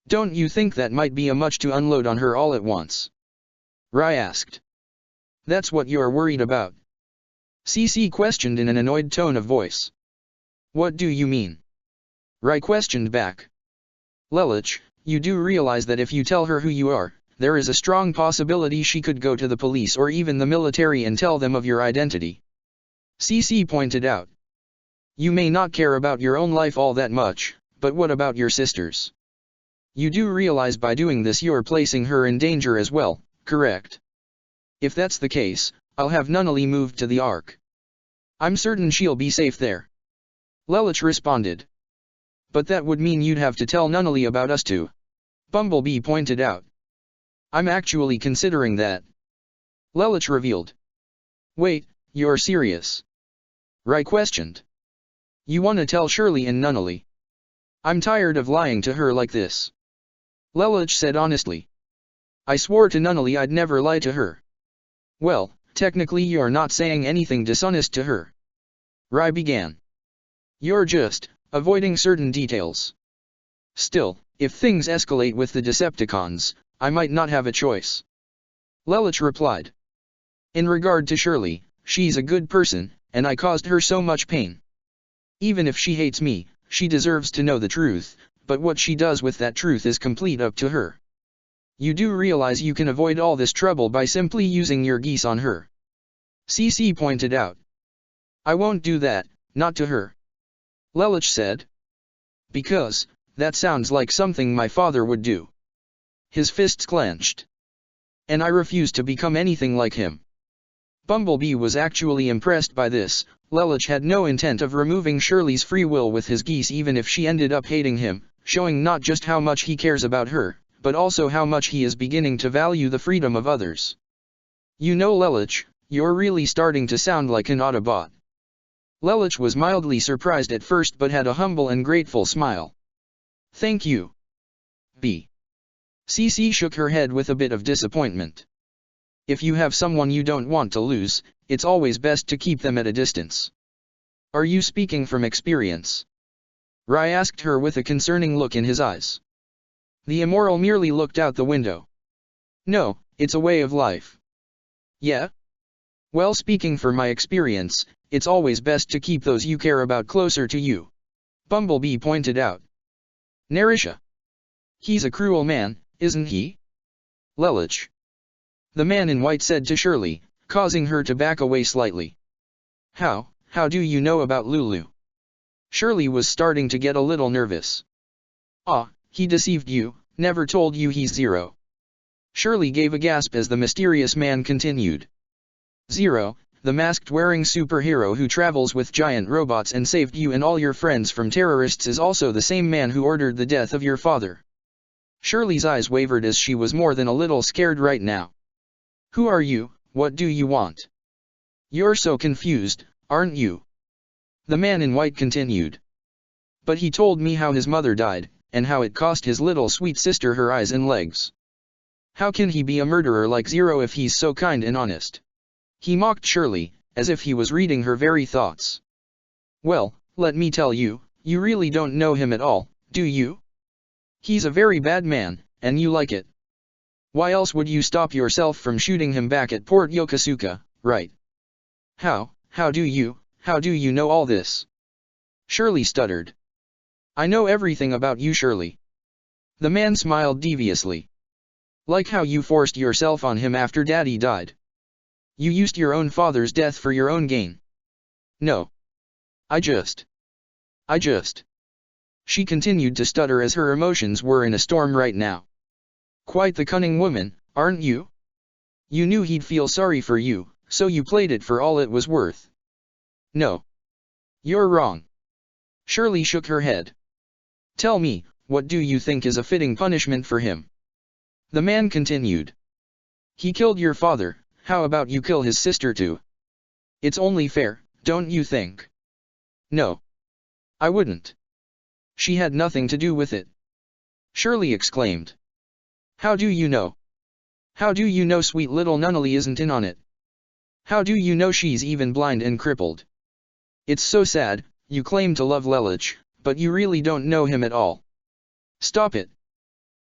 Don't you think that might be a much to unload on her all at once? Rai asked. That's what you're worried about? CC questioned in an annoyed tone of voice. What do you mean? Rai questioned back. Lelich, you do realize that if you tell her who you are, there is a strong possibility she could go to the police or even the military and tell them of your identity. CC pointed out. You may not care about your own life all that much, but what about your sister's? You do realize by doing this you're placing her in danger as well, correct? If that's the case, I'll have Nunnally moved to the Ark. I'm certain she'll be safe there. Lelich responded. But that would mean you'd have to tell Nunnally about us too. Bumblebee pointed out. I'm actually considering that. Lelich revealed. Wait, you're serious? Rai questioned. You want to tell Shirley and Nunnally? I'm tired of lying to her like this. Lelich said honestly. I swore to Nunnally I'd never lie to her. Well, technically you're not saying anything dishonest to her. Rai began. You're just avoiding certain details. Still, if things escalate with the Decepticons, I might not have a choice. Lelich replied. In regard to Shirley, she's a good person, and I caused her so much pain. Even if she hates me, she deserves to know the truth, but what she does with that truth is complete up to her. You do realize you can avoid all this trouble by simply using your geese on her. CC pointed out. I won't do that, not to her. Lelich said. Because, that sounds like something my father would do. His fists clenched. And I refuse to become anything like him. Bumblebee was actually impressed by this. Lelich had no intent of removing Shirley's free will with his geese even if she ended up hating him, showing not just how much he cares about her, but also how much he is beginning to value the freedom of others. You know Lelich, you're really starting to sound like an Autobot. Lelich was mildly surprised at first but had a humble and grateful smile. Thank you. B. CC shook her head with a bit of disappointment. If you have someone you don't want to lose, it's always best to keep them at a distance. Are you speaking from experience? Rai asked her with a concerning look in his eyes. The Immoral merely looked out the window. No, it's a way of life. Yeah? Well, speaking from my experience, it's always best to keep those you care about closer to you. Bumblebee pointed out. Narisha. He's a cruel man, isn't he? Lelich. The man in white said to Shirley, causing her to back away slightly. How do you know about Lulu? Shirley was starting to get a little nervous. Ah, he deceived you, never told you he's Zero. Shirley gave a gasp as the mysterious man continued. Zero, the masked-wearing superhero who travels with giant robots and saved you and all your friends from terrorists is also the same man who ordered the death of your father. Shirley's eyes wavered as she was more than a little scared right now. Who are you? What do you want? You're so confused, aren't you? The man in white continued. But he told me how his mother died, and how it cost his little sweet sister her eyes and legs. How can he be a murderer like Zero if he's so kind and honest? He mocked Shirley, as if he was reading her very thoughts. Well, let me tell you, you really don't know him at all, do you? He's a very bad man, and you like it. Why else would you stop yourself from shooting him back at Port Yokosuka, right? How do you know all this? Shirley stuttered. I know everything about you, Shirley. The man smiled deviously. Like how you forced yourself on him after Daddy died. You used your own father's death for your own gain. No. I just. She continued to stutter as her emotions were in a storm right now. Quite the cunning woman, aren't you? You knew he'd feel sorry for you, so you played it for all it was worth. No. You're wrong. Shirley shook her head. Tell me, what do you think is a fitting punishment for him? The man continued. He killed your father, how about you kill his sister too? It's only fair, don't you think? No. I wouldn't. She had nothing to do with it. Shirley exclaimed. How do you know? How do you know sweet little Nunnally isn't in on it? How do you know she's even blind and crippled? It's so sad, you claim to love Lelich, but you really don't know him at all. Stop it.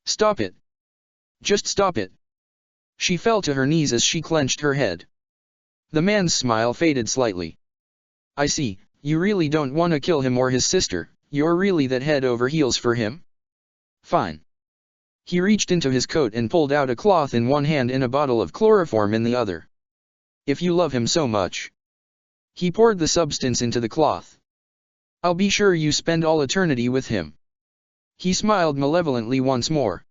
Stop it. Just stop it. She fell to her knees as she clenched her head. The man's smile faded slightly. I see, you really don't want to kill him or his sister, you're really that head over heels for him? Fine. He reached into his coat and pulled out a cloth in one hand and a bottle of chloroform in the other. If you love him so much. He poured the substance into the cloth. I'll be sure you spend all eternity with him. He smiled malevolently once more.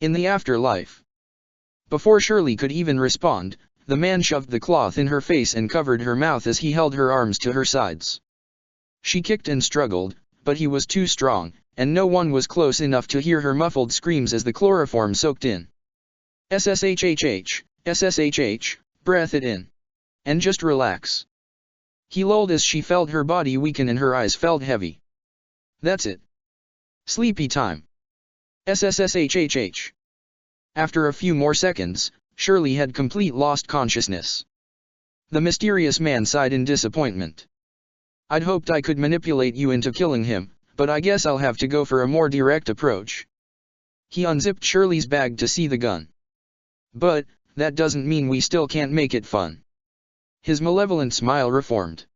In the afterlife. Before Shirley could even respond, the man shoved the cloth in her face and covered her mouth as he held her arms to her sides. She kicked and struggled, but he was too strong, and no one was close enough to hear her muffled screams as the chloroform soaked in. SSHHH, SSHH, breath it in. And just relax. He lulled as she felt her body weaken and her eyes felt heavy. That's it. Sleepy time. SSSHHH. After a few more seconds, Shirley had complete lost consciousness. The mysterious man sighed in disappointment. I'd hoped I could manipulate you into killing him, but I guess I'll have to go for a more direct approach. He unzipped Shirley's bag to see the gun. But, that doesn't mean we still can't make it fun. His malevolent smile reformed.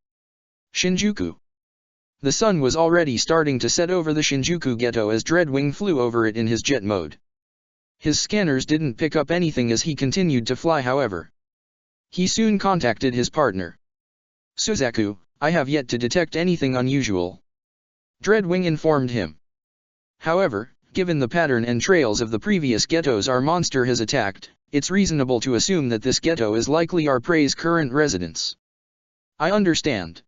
Shinjuku. The sun was already starting to set over the Shinjuku ghetto as Dreadwing flew over it in his jet mode. His scanners didn't pick up anything as he continued to fly, however. He soon contacted his partner. Suzaku, I have yet to detect anything unusual. Dreadwing informed him. However, given the pattern and trails of the previous ghettos our monster has attacked, it's reasonable to assume that this ghetto is likely our prey's current residence. I understand.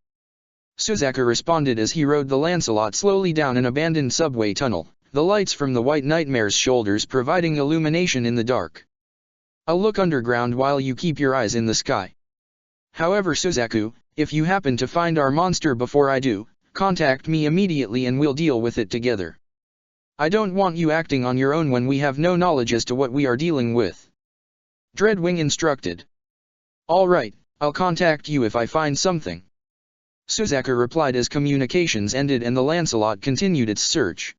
Suzaku responded as he rode the Lancelot slowly down an abandoned subway tunnel, the lights from the White Nightmare's shoulders providing illumination in the dark. I'll look underground while you keep your eyes in the sky. However, Suzaku, if you happen to find our monster before I do, contact me immediately and we'll deal with it together. I don't want you acting on your own when we have no knowledge as to what we are dealing with. Dreadwing instructed. All right, I'll contact you if I find something. Suzaku replied as communications ended and the Lancelot continued its search.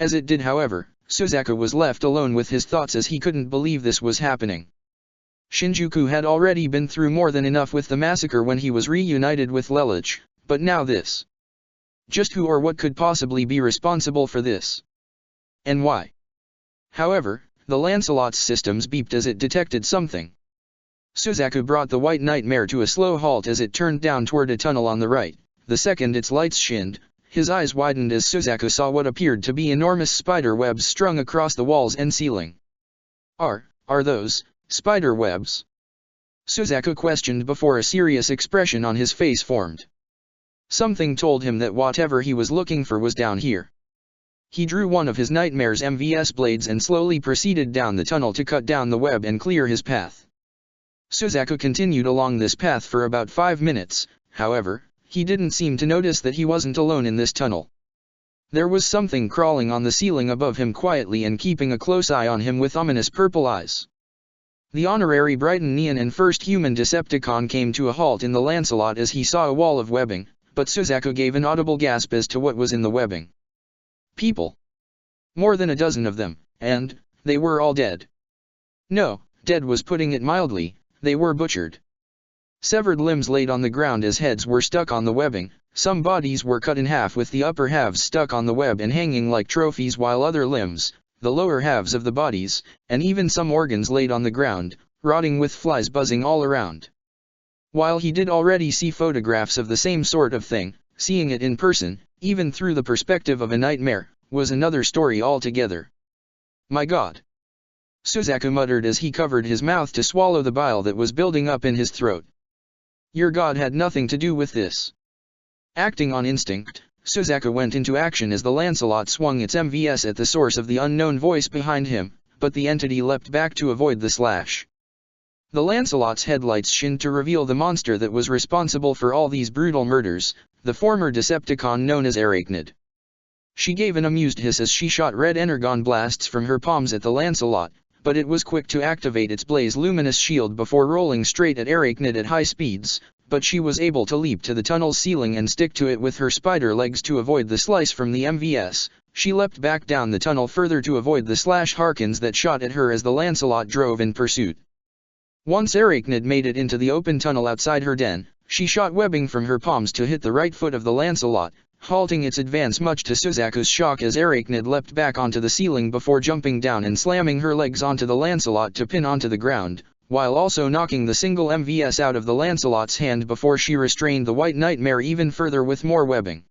As it did, however, Suzaku was left alone with his thoughts as he couldn't believe this was happening. Shinjuku had already been through more than enough with the massacre when he was reunited with Lelich, but now this. Just who or what could possibly be responsible for this? And why? However, the Lancelot's systems beeped as it detected something. Suzaku brought the White Nightmare to a slow halt as it turned down toward a tunnel on the right. The second its lights shinned, his eyes widened as Suzaku saw what appeared to be enormous spider webs strung across the walls and ceiling. Are those spider webs? Suzaku questioned before a serious expression on his face formed. Something told him that whatever he was looking for was down here. He drew one of his nightmare's MVS blades and slowly proceeded down the tunnel to cut down the web and clear his path. Suzaku continued along this path for about 5 minutes, however, he didn't seem to notice that he wasn't alone in this tunnel. There was something crawling on the ceiling above him quietly and keeping a close eye on him with ominous purple eyes. The honorary Brightonian and first human Decepticon came to a halt in the Lancelot as he saw a wall of webbing, but Suzaku gave an audible gasp as to what was in the webbing. People. More than a dozen of them, and they were all dead. No, dead was putting it mildly, they were butchered. Severed limbs laid on the ground as heads were stuck on the webbing, some bodies were cut in half with the upper halves stuck on the web and hanging like trophies, while other limbs, the lower halves of the bodies, and even some organs laid on the ground, rotting with flies buzzing all around. While he did already see photographs of the same sort of thing, seeing it in person, even through the perspective of a nightmare, was another story altogether. My God! Suzaku muttered as he covered his mouth to swallow the bile that was building up in his throat. Your God had nothing to do with this. Acting on instinct, Suzaku went into action as the Lancelot swung its MVS at the source of the unknown voice behind him, but the entity leapt back to avoid the slash. The Lancelot's headlights shined to reveal the monster that was responsible for all these brutal murders, the former Decepticon known as Arachnid. She gave an amused hiss as she shot red energon blasts from her palms at the Lancelot, but it was quick to activate its blaze-luminous shield before rolling straight at Arachnid at high speeds, but she was able to leap to the tunnel's ceiling and stick to it with her spider legs to avoid the slice from the MVS. She leapt back down the tunnel further to avoid the slash Harkins that shot at her as the Lancelot drove in pursuit. Once Arachnid made it into the open tunnel outside her den, she shot webbing from her palms to hit the right foot of the Lancelot, halting its advance much to Suzaku's shock as Arachnid leapt back onto the ceiling before jumping down and slamming her legs onto the Lancelot to pin onto the ground, while also knocking the single MVS out of the Lancelot's hand before she restrained the White Nightmare even further with more webbing.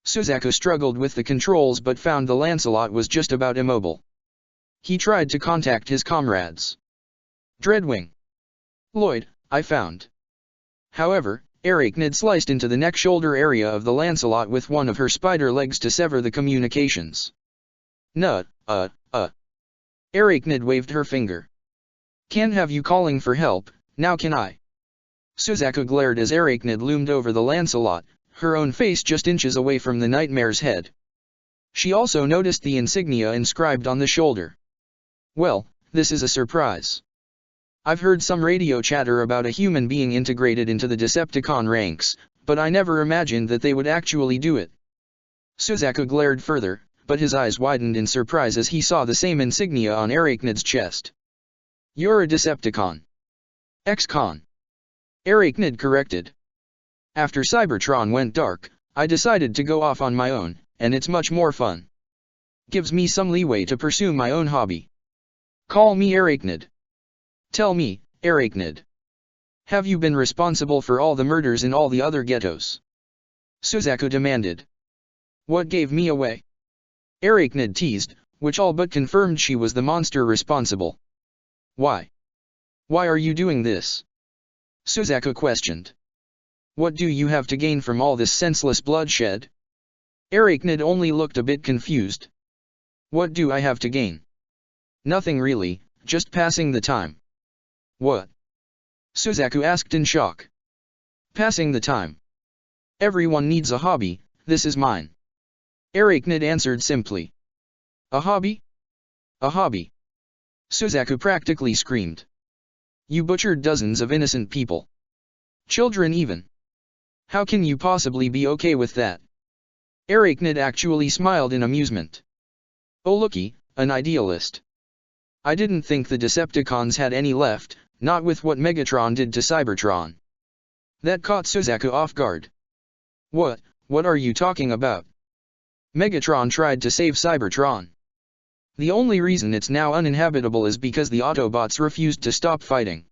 Suzaku struggled with the controls but found the Lancelot was just about immobile. He tried to contact his comrades. Dreadwing. Lloyd, I found. However, Arachnid sliced into the neck-shoulder area of the Lancelot with one of her spider legs to sever the communications. Arachnid waved her finger. Can't have you calling for help, now can I? Suzaku glared as Arachnid loomed over the Lancelot, her own face just inches away from the nightmare's head. She also noticed the insignia inscribed on the shoulder. Well, this is a surprise. I've heard some radio chatter about a human being integrated into the Decepticon ranks, but I never imagined that they would actually do it. Suzaku glared further, but his eyes widened in surprise as he saw the same insignia on Arachnid's chest. You're a Decepticon. Ex-con. Arachnid corrected. After Cybertron went dark, I decided to go off on my own, and it's much more fun. Gives me some leeway to pursue my own hobby. Call me Arachnid. Tell me, Arachnid. Have you been responsible for all the murders in all the other ghettos? Suzaku demanded. What gave me away? Arachnid teased, which all but confirmed she was the monster responsible. Why? Why are you doing this? Suzaku questioned. What do you have to gain from all this senseless bloodshed? Arachnid only looked a bit confused. What do I have to gain? Nothing really, just passing the time. What? Suzaku asked in shock. Passing the time. Everyone needs a hobby, this is mine. Arachnid answered simply. A hobby? A hobby. Suzaku practically screamed. You butchered dozens of innocent people. Children even. How can you possibly be okay with that? Arachnid actually smiled in amusement. Oh looky, an idealist. I didn't think the Decepticons had any left, not with what Megatron did to Cybertron. That caught Suzaku off guard. What are you talking about? Megatron tried to save Cybertron. The only reason it's now uninhabitable is because the Autobots refused to stop fighting.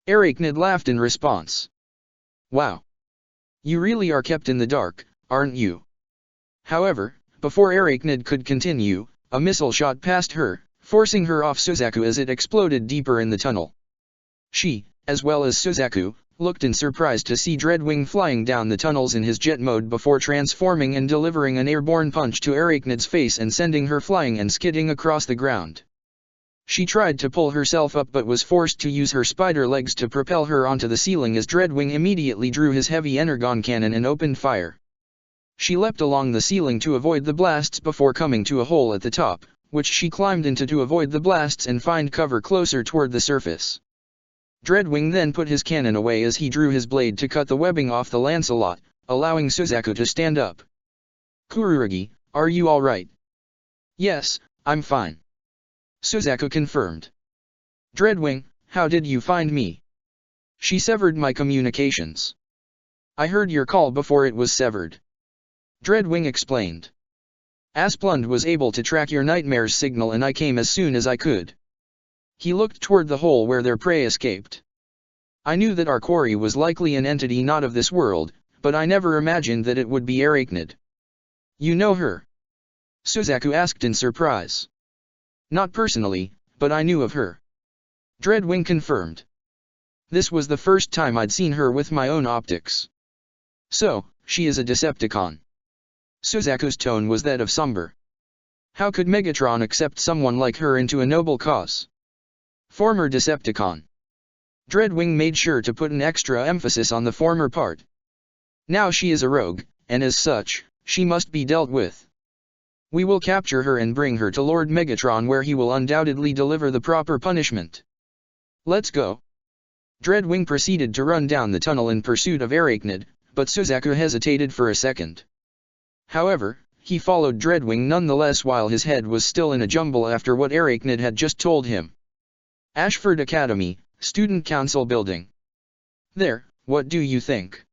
Arachnid laughed in response. Wow. You really are kept in the dark, aren't you? However, before Arachnid could continue, a missile shot past her, forcing her off Suzaku as it exploded deeper in the tunnel. She as well as Suzaku, looked in surprise to see Dreadwing flying down the tunnels in his jet mode before transforming and delivering an airborne punch to Arachnid's face and sending her flying and skidding across the ground. She tried to pull herself up but was forced to use her spider legs to propel her onto the ceiling as Dreadwing immediately drew his heavy energon cannon and opened fire. She leapt along the ceiling to avoid the blasts before coming to a hole at the top, which she climbed into to avoid the blasts and find cover closer toward the surface. Dreadwing then put his cannon away as he drew his blade to cut the webbing off the Lancelot, allowing Suzaku to stand up. "Kururugi, are you alright?" "Yes, I'm fine," Suzaku confirmed. "Dreadwing, how did you find me?" "She severed my communications. I heard your call before it was severed," Dreadwing explained. "Asplund was able to track your nightmare's signal and I came as soon as I could." He looked toward the hole where their prey escaped. "I knew that our quarry was likely an entity not of this world, but I never imagined that it would be Arachnid." "You know her?" Suzaku asked in surprise. "Not personally, but I knew of her," Dreadwing confirmed. "This was the first time I'd seen her with my own optics." "So, she is a Decepticon." Suzaku's tone was that of somber. "How could Megatron accept someone like her into a noble cause?" "Former Decepticon." Dreadwing made sure to put an extra emphasis on the former part. "Now she is a rogue, and as such, she must be dealt with. We will capture her and bring her to Lord Megatron where he will undoubtedly deliver the proper punishment. Let's go." Dreadwing proceeded to run down the tunnel in pursuit of Arachnid, but Suzaku hesitated for a second. However, he followed Dreadwing nonetheless while his head was still in a jumble after what Arachnid had just told him. Ashford Academy, Student Council Building. "There, what do you think?"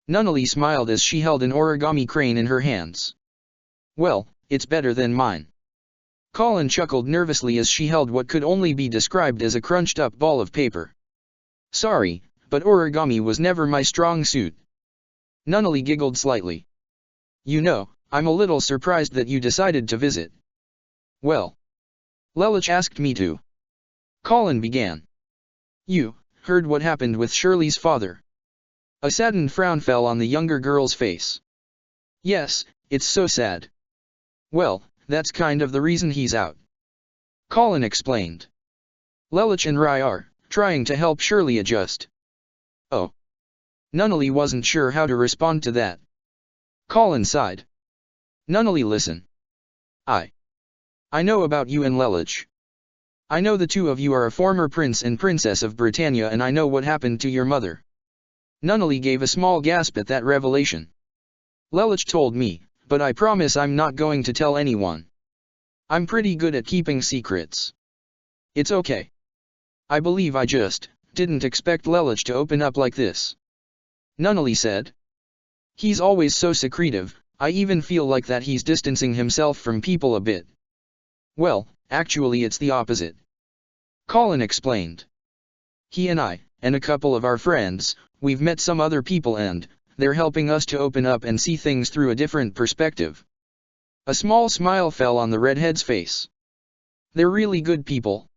Nunnally smiled as she held an origami crane in her hands. "Well, it's better than mine." Colin chuckled nervously as she held what could only be described as a crunched-up ball of paper. "Sorry, but origami was never my strong suit." Nunnally giggled slightly. "You know, I'm a little surprised that you decided to visit." "Well, Lelich asked me to," Colin began. "You heard what happened with Shirley's father?" A saddened frown fell on the younger girl's face. "Yes, it's so sad." "Well, that's kind of the reason he's out," Colin explained. "Lelich and Rai are trying to help Shirley adjust." "Oh." Nunnally wasn't sure how to respond to that. Colin sighed. "Nunnally, listen. I know about you and Lelich. I know the two of you are a former prince and princess of Britannia and I know what happened to your mother." Nunnally gave a small gasp at that revelation. "Lelich told me, but I promise I'm not going to tell anyone. I'm pretty good at keeping secrets." "It's okay. I believe I just didn't expect Lelich to open up like this," Nunnally said. "He's always so secretive, I even feel like that he's distancing himself from people a bit." "Well, actually it's the opposite," Colin explained. "He and I, and a couple of our friends, we've met some other people and they're helping us to open up and see things through a different perspective." A small smile fell on the redhead's face. "They're really good people.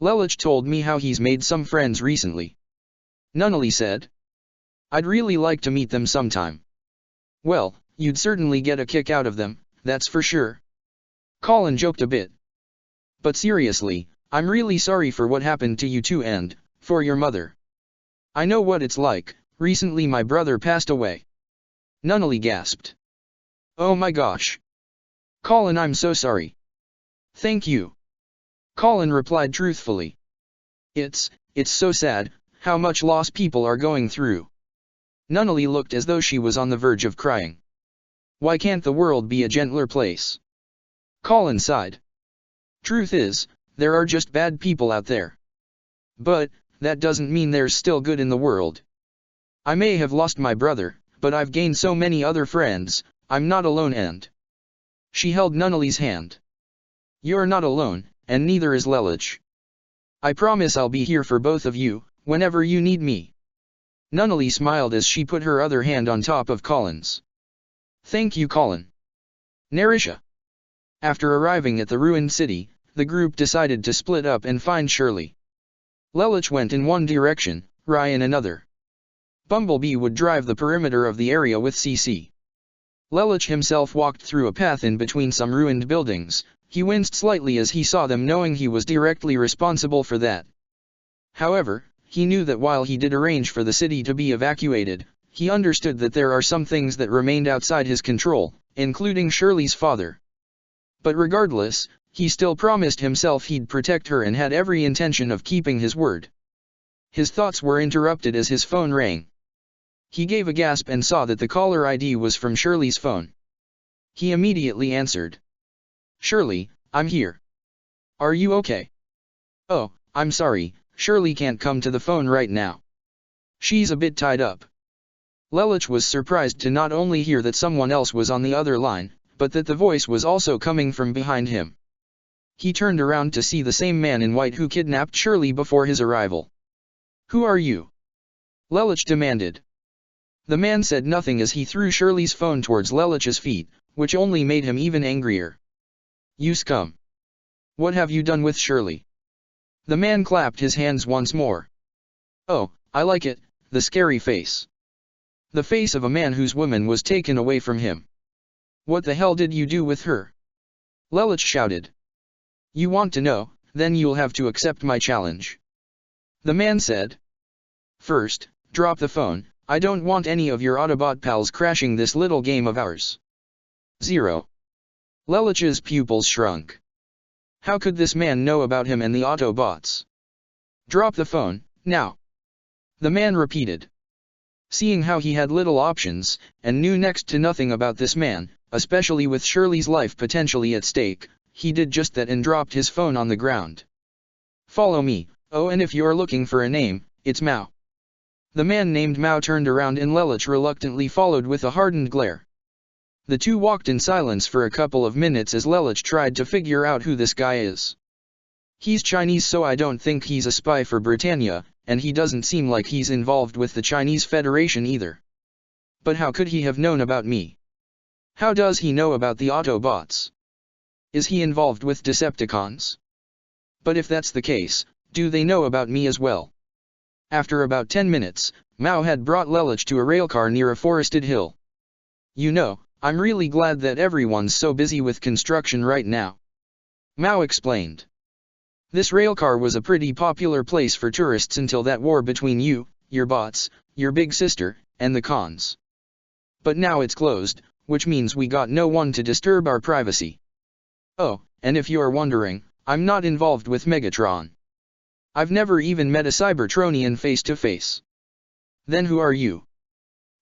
Lelich told me how he's made some friends recently," Nunnally said. "I'd really like to meet them sometime." "Well, you'd certainly get a kick out of them, that's for sure." Colin joked a bit. "But seriously, I'm really sorry for what happened to you two and for your mother. I know what it's like. Recently my brother passed away." Nunnally gasped. "Oh my gosh. Colin, I'm so sorry." "Thank you," Colin replied truthfully. It's so sad, how much loss people are going through." Nunnally looked as though she was on the verge of crying. "Why can't the world be a gentler place?" Colin sighed. "Truth is, there are just bad people out there. But that doesn't mean there's still good in the world. I may have lost my brother, but I've gained so many other friends, I'm not alone and..." She held Nunnally's hand. "You're not alone, and neither is Lelich. I promise I'll be here for both of you, whenever you need me." Nunnally smiled as she put her other hand on top of Colin's. "Thank you, Colin." Narisha. After arriving at the ruined city, the group decided to split up and find Shirley. Lelich went in one direction, Ryan another. Bumblebee would drive the perimeter of the area with CC. Lelich himself walked through a path in between some ruined buildings. He winced slightly as he saw them, knowing he was directly responsible for that. However, he knew that while he did arrange for the city to be evacuated, he understood that there are some things that remained outside his control, including Shirley's father. But regardless, he still promised himself he'd protect her and had every intention of keeping his word. His thoughts were interrupted as his phone rang. He gave a gasp and saw that the caller ID was from Shirley's phone. He immediately answered. "Shirley, I'm here. Are you okay?" "Oh, I'm sorry, Shirley can't come to the phone right now. She's a bit tied up." Lelich was surprised to not only hear that someone else was on the other line, but that the voice was also coming from behind him. He turned around to see the same man in white who kidnapped Shirley before his arrival. "Who are you?" Lelich demanded. The man said nothing as he threw Shirley's phone towards Lelich's feet, which only made him even angrier. "You scum! What have you done with Shirley?" The man clapped his hands once more. "Oh, I like it, the scary face. The face of a man whose woman was taken away from him. What the hell did you do with her?" Lelich shouted. "You want to know, then you'll have to accept my challenge," the man said. "First, drop the phone. I don't want any of your Autobot pals crashing this little game of ours." 0. Lelich's pupils shrunk. How could this man know about him and the Autobots? "Drop the phone, now," the man repeated. Seeing how he had little options, and knew next to nothing about this man, especially with Shirley's life potentially at stake, he did just that and dropped his phone on the ground. "Follow me, oh, and if you're looking for a name, it's Mao." The man named Mao turned around and Lelich reluctantly followed with a hardened glare. The two walked in silence for a couple of minutes as Lelich tried to figure out who this guy is. "He's Chinese, so I don't think he's a spy for Britannia, and he doesn't seem like he's involved with the Chinese Federation either. But how could he have known about me? How does he know about the Autobots? Is he involved with Decepticons? But if that's the case, do they know about me as well?" After about 10 minutes, Mao had brought Lelich to a railcar near a forested hill. "You know, I'm really glad that everyone's so busy with construction right now," Mao explained. "This railcar was a pretty popular place for tourists until that war between you, your bots, your big sister, and the cons. But now it's closed, which means we got no one to disturb our privacy. Oh, and if you're wondering, I'm not involved with Megatron. I've never even met a Cybertronian face to face." "Then who are you?"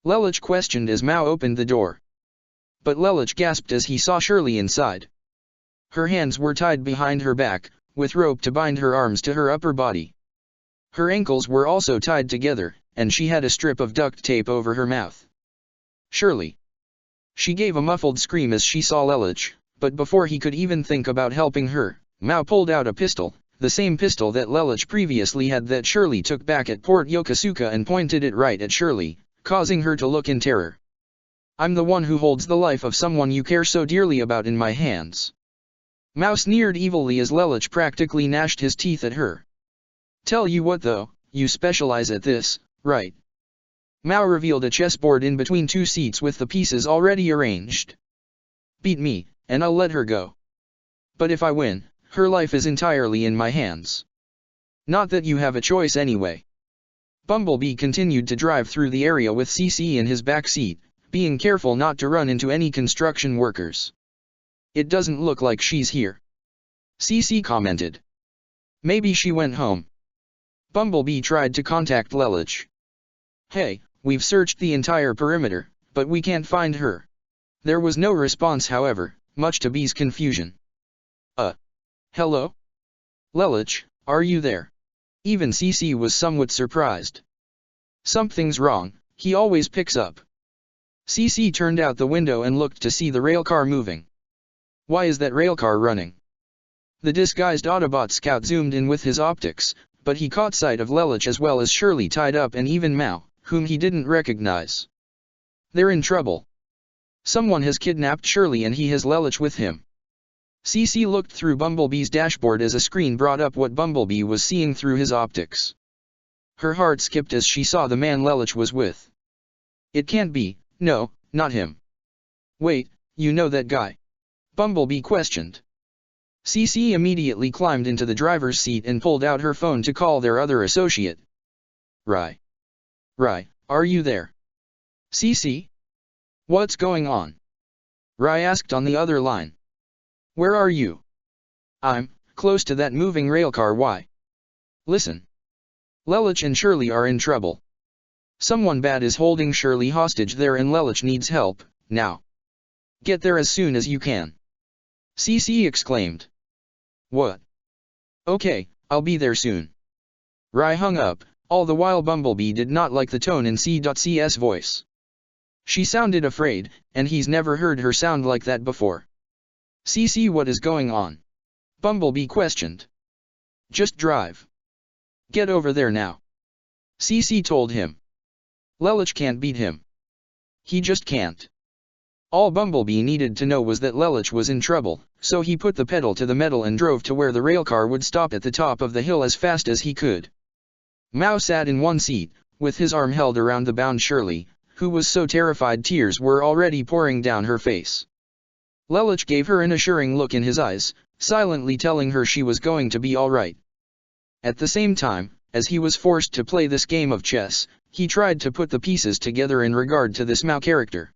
Lelich questioned as Mao opened the door. But Lelich gasped as he saw Shirley inside. Her hands were tied behind her back, with rope to bind her arms to her upper body. Her ankles were also tied together, and she had a strip of duct tape over her mouth. "Shirley!" She gave a muffled scream as she saw Lelich, but before he could even think about helping her, Mao pulled out a pistol, the same pistol that Lelich previously had that Shirley took back at Port Yokosuka, and pointed it right at Shirley, causing her to look in terror. "I'm the one who holds the life of someone you care so dearly about in my hands." Mao sneered evilly as Lelich practically gnashed his teeth at her. "Tell you what though, you specialize at this, right?" Mao revealed a chessboard in between two seats with the pieces already arranged. "Beat me, and I'll let her go. But if I win, her life is entirely in my hands. Not that you have a choice anyway." Bumblebee continued to drive through the area with CC in his back seat, being careful not to run into any construction workers. "It doesn't look like she's here," CC commented. "Maybe she went home." Bumblebee tried to contact Lelich. "Hey, we've searched the entire perimeter, but we can't find her." There was no response, however, much to Bee's confusion. Hello? Lelich, are you there?" Even CC was somewhat surprised. "Something's wrong, he always picks up." CC turned out the window and looked to see the railcar moving. "Why is that railcar running?" The disguised Autobot scout zoomed in with his optics, but he caught sight of Lelich as well as Shirley tied up and even Mao, whom he didn't recognize. "They're in trouble. Someone has kidnapped Shirley and he has Lelich with him." CC looked through Bumblebee's dashboard as a screen brought up what Bumblebee was seeing through his optics. Her heart skipped as she saw the man Lelich was with. It can't be, no, not him. Wait, you know that guy? Bumblebee questioned. CC immediately climbed into the driver's seat and pulled out her phone to call their other associate. Rai. Rai, are you there? CC? What's going on? Rai asked on the other line. Where are you? I'm close to that moving railcar. Why? Listen. Lelich and Shirley are in trouble. Someone bad is holding Shirley hostage there and Lelich needs help, now. Get there as soon as you can. CC exclaimed. What? Okay, I'll be there soon. Rai hung up, all the while Bumblebee did not like the tone in C.C's voice. She sounded afraid, and he's never heard her sound like that before. CC, what is going on? Bumblebee questioned. Just drive. Get over there now. CC told him. Lelich can't beat him. He just can't. All Bumblebee needed to know was that Lelich was in trouble, so he put the pedal to the metal and drove to where the railcar would stop at the top of the hill as fast as he could. Mao sat in one seat, with his arm held around the bound Shirley, who was so terrified tears were already pouring down her face. Lelich gave her an assuring look in his eyes, silently telling her she was going to be all right. At the same time, as he was forced to play this game of chess, he tried to put the pieces together in regard to this Mao character.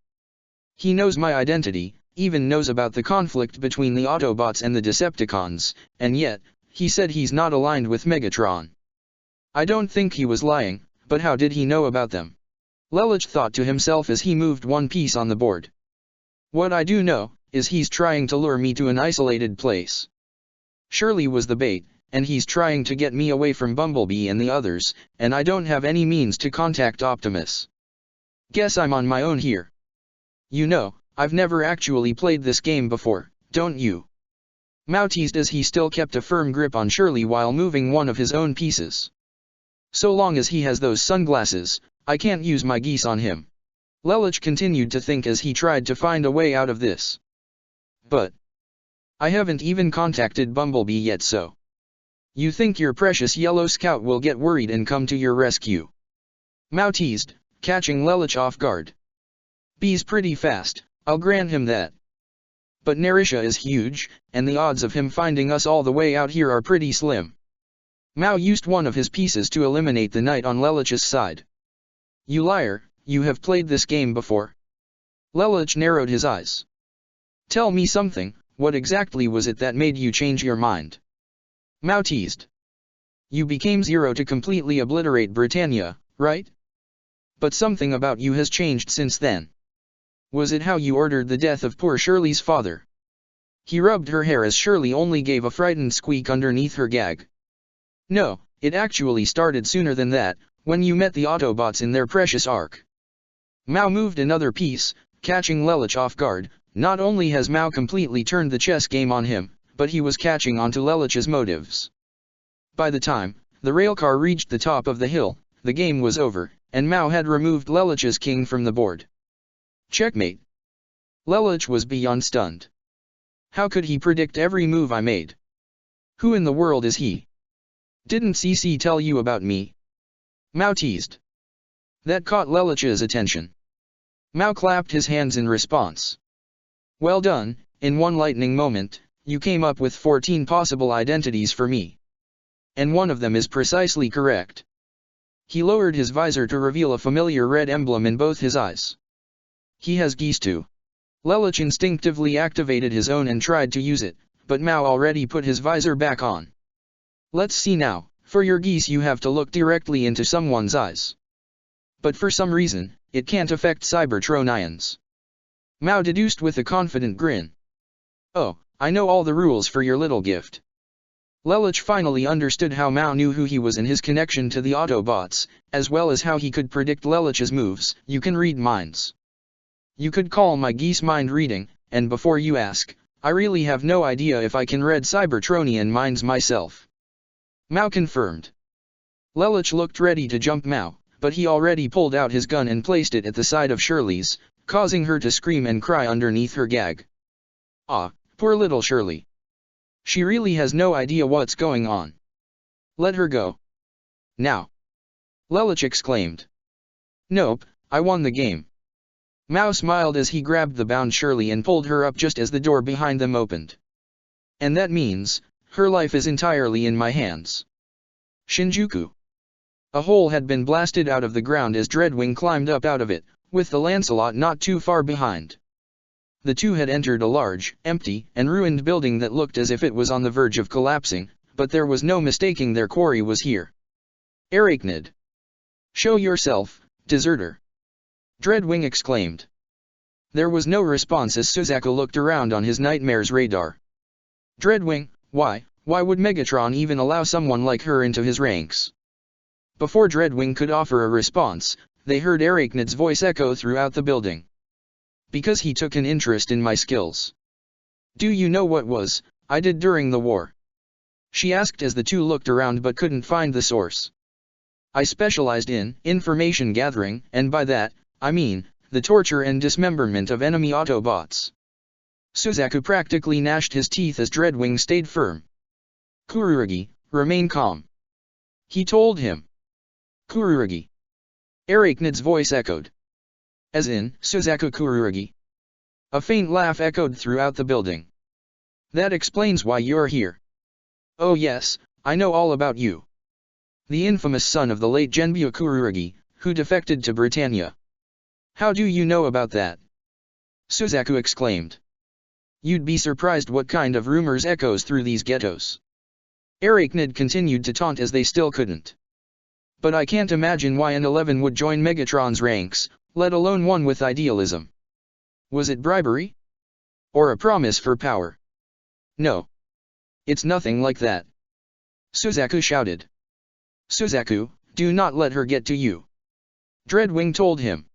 He knows my identity, even knows about the conflict between the Autobots and the Decepticons, and yet, he said he's not aligned with Megatron. I don't think he was lying, but how did he know about them? Lelich thought to himself as he moved one piece on the board. What I do know, is he's trying to lure me to an isolated place. Shirley was the bait, and he's trying to get me away from Bumblebee and the others, and I don't have any means to contact Optimus. Guess I'm on my own here. You know, I've never actually played this game before, don't you? Mao teased as he still kept a firm grip on Shirley while moving one of his own pieces. So long as he has those sunglasses, I can't use my geese on him. Lelich continued to think as he tried to find a way out of this. But I haven't even contacted Bumblebee yet, so you think your precious Yellow Scout will get worried and come to your rescue? Mao teased, catching Lelich off guard. Bee's pretty fast, I'll grant him that. But Narisha is huge, and the odds of him finding us all the way out here are pretty slim. Mao used one of his pieces to eliminate the knight on Lelich's side. You liar, you have played this game before? Lelich narrowed his eyes. Tell me something, what exactly was it that made you change your mind? Mao teased. You became Zero to completely obliterate Britannia, right? But something about you has changed since then. Was it how you ordered the death of poor Shirley's father? He rubbed her hair as Shirley only gave a frightened squeak underneath her gag. No, it actually started sooner than that, when you met the Autobots in their precious ark. Mao moved another piece, catching Lelich off guard. Not only has Mao completely turned the chess game on him, but he was catching on to Lelich's motives. By the time the railcar reached the top of the hill, the game was over, and Mao had removed Lelich's king from the board. Checkmate. Lelich was beyond stunned. How could he predict every move I made? Who in the world is he? Didn't CC tell you about me? Mao teased. That caught Lelich's attention. Mao clapped his hands in response. Well done, in one lightning moment, you came up with 14 possible identities for me. And one of them is precisely correct. He lowered his visor to reveal a familiar red emblem in both his eyes. He has geese too. Lelich instinctively activated his own and tried to use it, but Mao already put his visor back on. Let's see now, for your geese you have to look directly into someone's eyes. But for some reason, it can't affect Cybertronians. Mao deduced with a confident grin. Oh, I know all the rules for your little gift. Lelich finally understood how Mao knew who he was and his connection to the Autobots, as well as how he could predict Lelich's moves. You can read minds. You could call my geese mind reading, and before you ask, I really have no idea if I can read Cybertronian minds myself. Mao confirmed. Lelich looked ready to jump Mao, but he already pulled out his gun and placed it at the side of Shirley's, causing her to scream and cry underneath her gag. Ah, poor little Shirley. She really has no idea what's going on. Let her go. Now. Lelich exclaimed. Nope, I won the game. Mao smiled as he grabbed the bound Shirley and pulled her up just as the door behind them opened. And that means, her life is entirely in my hands. Shinjuku. A hole had been blasted out of the ground as Dreadwing climbed up out of it, with the Lancelot not too far behind. The two had entered a large, empty, and ruined building that looked as if it was on the verge of collapsing, but there was no mistaking their quarry was here. Arachnid. Show yourself, deserter. Dreadwing exclaimed. There was no response as Suzaku looked around on his nightmare's radar. Dreadwing, why would Megatron even allow someone like her into his ranks? Before Dreadwing could offer a response, they heard Arachnid's voice echo throughout the building. Because he took an interest in my skills. Do you know what I did during the war? She asked as the two looked around but couldn't find the source. I specialized in information gathering, and by that, I mean, the torture and dismemberment of enemy Autobots. Suzaku practically gnashed his teeth as Dreadwing stayed firm. Kururugi, remain calm. He told him. Kururugi. Arachnid's voice echoed. As in, Suzaku Kururugi. A faint laugh echoed throughout the building. That explains why you're here. Oh yes, I know all about you. The infamous son of the late Genbyu Kururugi, who defected to Britannia. How do you know about that? Suzaku exclaimed. You'd be surprised what kind of rumors echoes through these ghettos. Arachnid continued to taunt as they still couldn't. But I can't imagine why an 11 would join Megatron's ranks, let alone one with idealism. Was it bribery? Or a promise for power? No. It's nothing like that. Suzaku shouted. Suzaku, do not let her get to you. Dreadwing told him.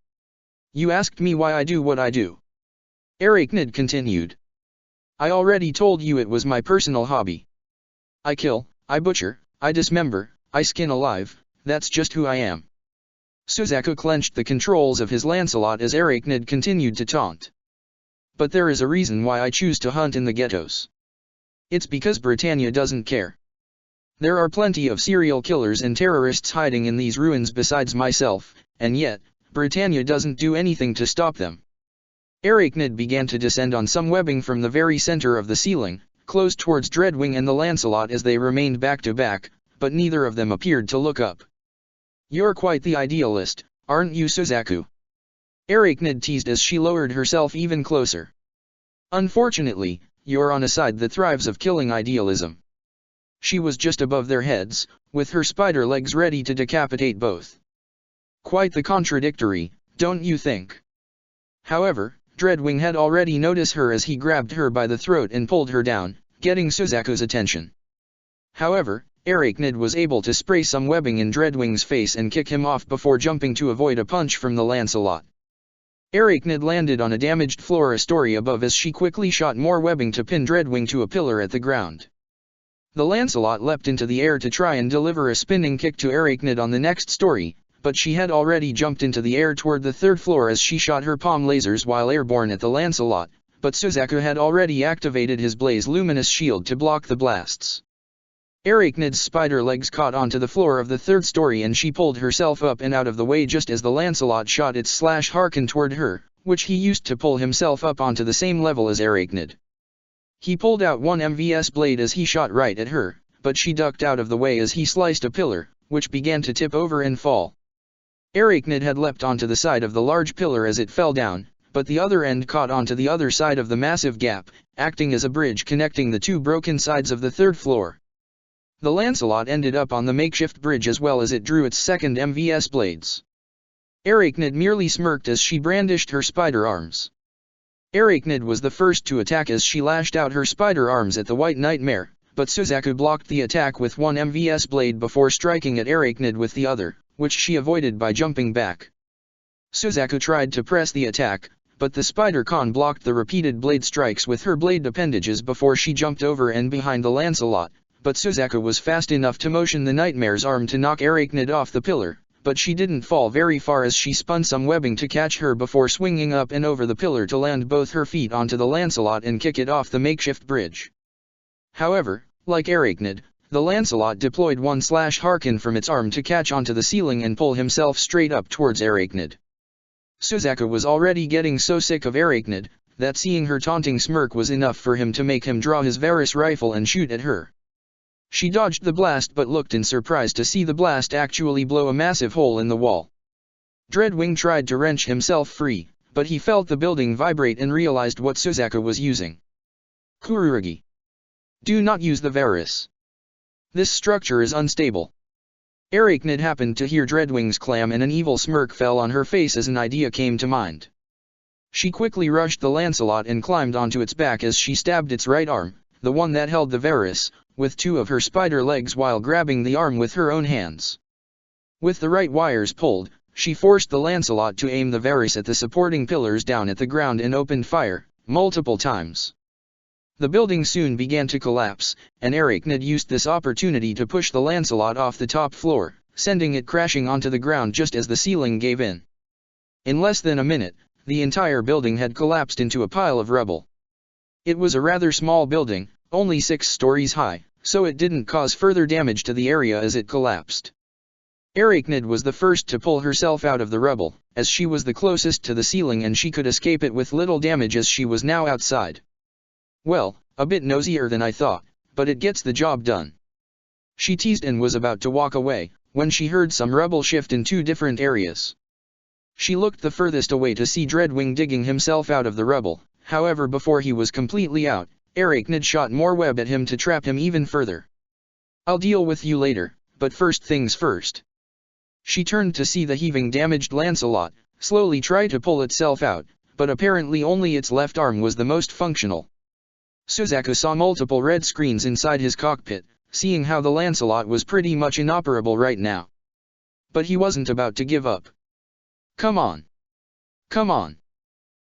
You asked me why I do what I do. Arachnid continued. I already told you it was my personal hobby. I kill, I butcher, I dismember, I skin alive, that's just who I am. Suzaku clenched the controls of his Lancelot as Arachnid continued to taunt. But there is a reason why I choose to hunt in the ghettos. It's because Britannia doesn't care. There are plenty of serial killers and terrorists hiding in these ruins besides myself, and yet, Britannia doesn't do anything to stop them. Arachnid began to descend on some webbing from the very center of the ceiling, close towards Dreadwing and the Lancelot as they remained back to back, but neither of them appeared to look up. You're quite the idealist, aren't you, Suzaku? Arachnid teased as she lowered herself even closer. Unfortunately, you're on a side that thrives of killing idealism. She was just above their heads, with her spider legs ready to decapitate both. Quite the contradictory, don't you think? However, Dreadwing had already noticed her as he grabbed her by the throat and pulled her down, getting Suzaku's attention. However, Arachnid was able to spray some webbing in Dreadwing's face and kick him off before jumping to avoid a punch from the Lancelot. Arachnid landed on a damaged floor a story above as she quickly shot more webbing to pin Dreadwing to a pillar at the ground. The Lancelot leapt into the air to try and deliver a spinning kick to Arachnid on the next story, but she had already jumped into the air toward the third floor as she shot her palm lasers while airborne at the Lancelot, but Suzaku had already activated his Blaze Luminous shield to block the blasts. Arachnid's spider legs caught onto the floor of the third story and she pulled herself up and out of the way just as the Lancelot shot its slash Harken toward her, which he used to pull himself up onto the same level as Arachnid. He pulled out one MVS blade as he shot right at her, but she ducked out of the way as he sliced a pillar, which began to tip over and fall. Arachnid had leapt onto the side of the large pillar as it fell down, but the other end caught onto the other side of the massive gap, acting as a bridge connecting the two broken sides of the third floor. The Lancelot ended up on the makeshift bridge as well as it drew its second MVS blades. Arachnid merely smirked as she brandished her spider arms. Arachnid was the first to attack as she lashed out her spider arms at the White Nightmare, but Suzaku blocked the attack with one MVS blade before striking at Arachnid with the other, which she avoided by jumping back. Suzaku tried to press the attack, but the Spider-Con blocked the repeated blade strikes with her blade appendages before she jumped over and behind the Lancelot, but Suzaku was fast enough to motion the Nightmare's arm to knock Arachnid off the pillar, but she didn't fall very far as she spun some webbing to catch her before swinging up and over the pillar to land both her feet onto the Lancelot and kick it off the makeshift bridge. However, like Arachnid, the Lancelot deployed one/Harkin from its arm to catch onto the ceiling and pull himself straight up towards Arachnid. Suzaku was already getting so sick of Arachnid, that seeing her taunting smirk was enough for him to make him draw his Varus rifle and shoot at her. She dodged the blast but looked in surprise to see the blast actually blow a massive hole in the wall. Dreadwing tried to wrench himself free, but he felt the building vibrate and realized what Suzaku was using. Kururugi. Do not use the Varus. This structure is unstable. Arachnid happened to hear Dreadwing's clam and an evil smirk fell on her face as an idea came to mind. She quickly rushed the Lancelot and climbed onto its back as she stabbed its right arm, the one that held the Varus, with two of her spider legs while grabbing the arm with her own hands. With the right wires pulled, she forced the Lancelot to aim the Varus at the supporting pillars down at the ground and opened fire, multiple times. The building soon began to collapse, and Arachnid used this opportunity to push the Lancelot off the top floor, sending it crashing onto the ground just as the ceiling gave in. In less than a minute, the entire building had collapsed into a pile of rubble. It was a rather small building, only 6 stories high, so it didn't cause further damage to the area as it collapsed. Arachnid was the first to pull herself out of the rubble, as she was the closest to the ceiling and she could escape it with little damage as she was now outside. Well, a bit nosier than I thought, but it gets the job done. She teased and was about to walk away, when she heard some rubble shift in 2 different areas. She looked the furthest away to see Dreadwing digging himself out of the rubble, however before he was completely out, Arachnid shot more web at him to trap him even further. I'll deal with you later, but first things first. She turned to see the heaving damaged Lancelot, slowly try to pull itself out, but apparently only its left arm was the most functional. Suzaku saw multiple red screens inside his cockpit, seeing how the Lancelot was pretty much inoperable right now. But he wasn't about to give up. Come on! Come on!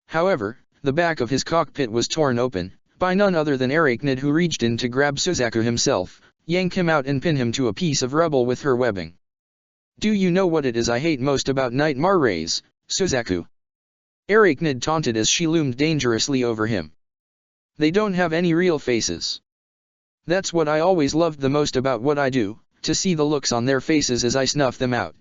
However, the back of his cockpit was torn open, by none other than Arachnid, who reached in to grab Suzaku himself, yank him out and pin him to a piece of rubble with her webbing. Do you know what it is I hate most about Nightmare Rays, Suzaku? Arachnid taunted as she loomed dangerously over him. They don't have any real faces. That's what I always loved the most about what I do, to see the looks on their faces as I snuff them out.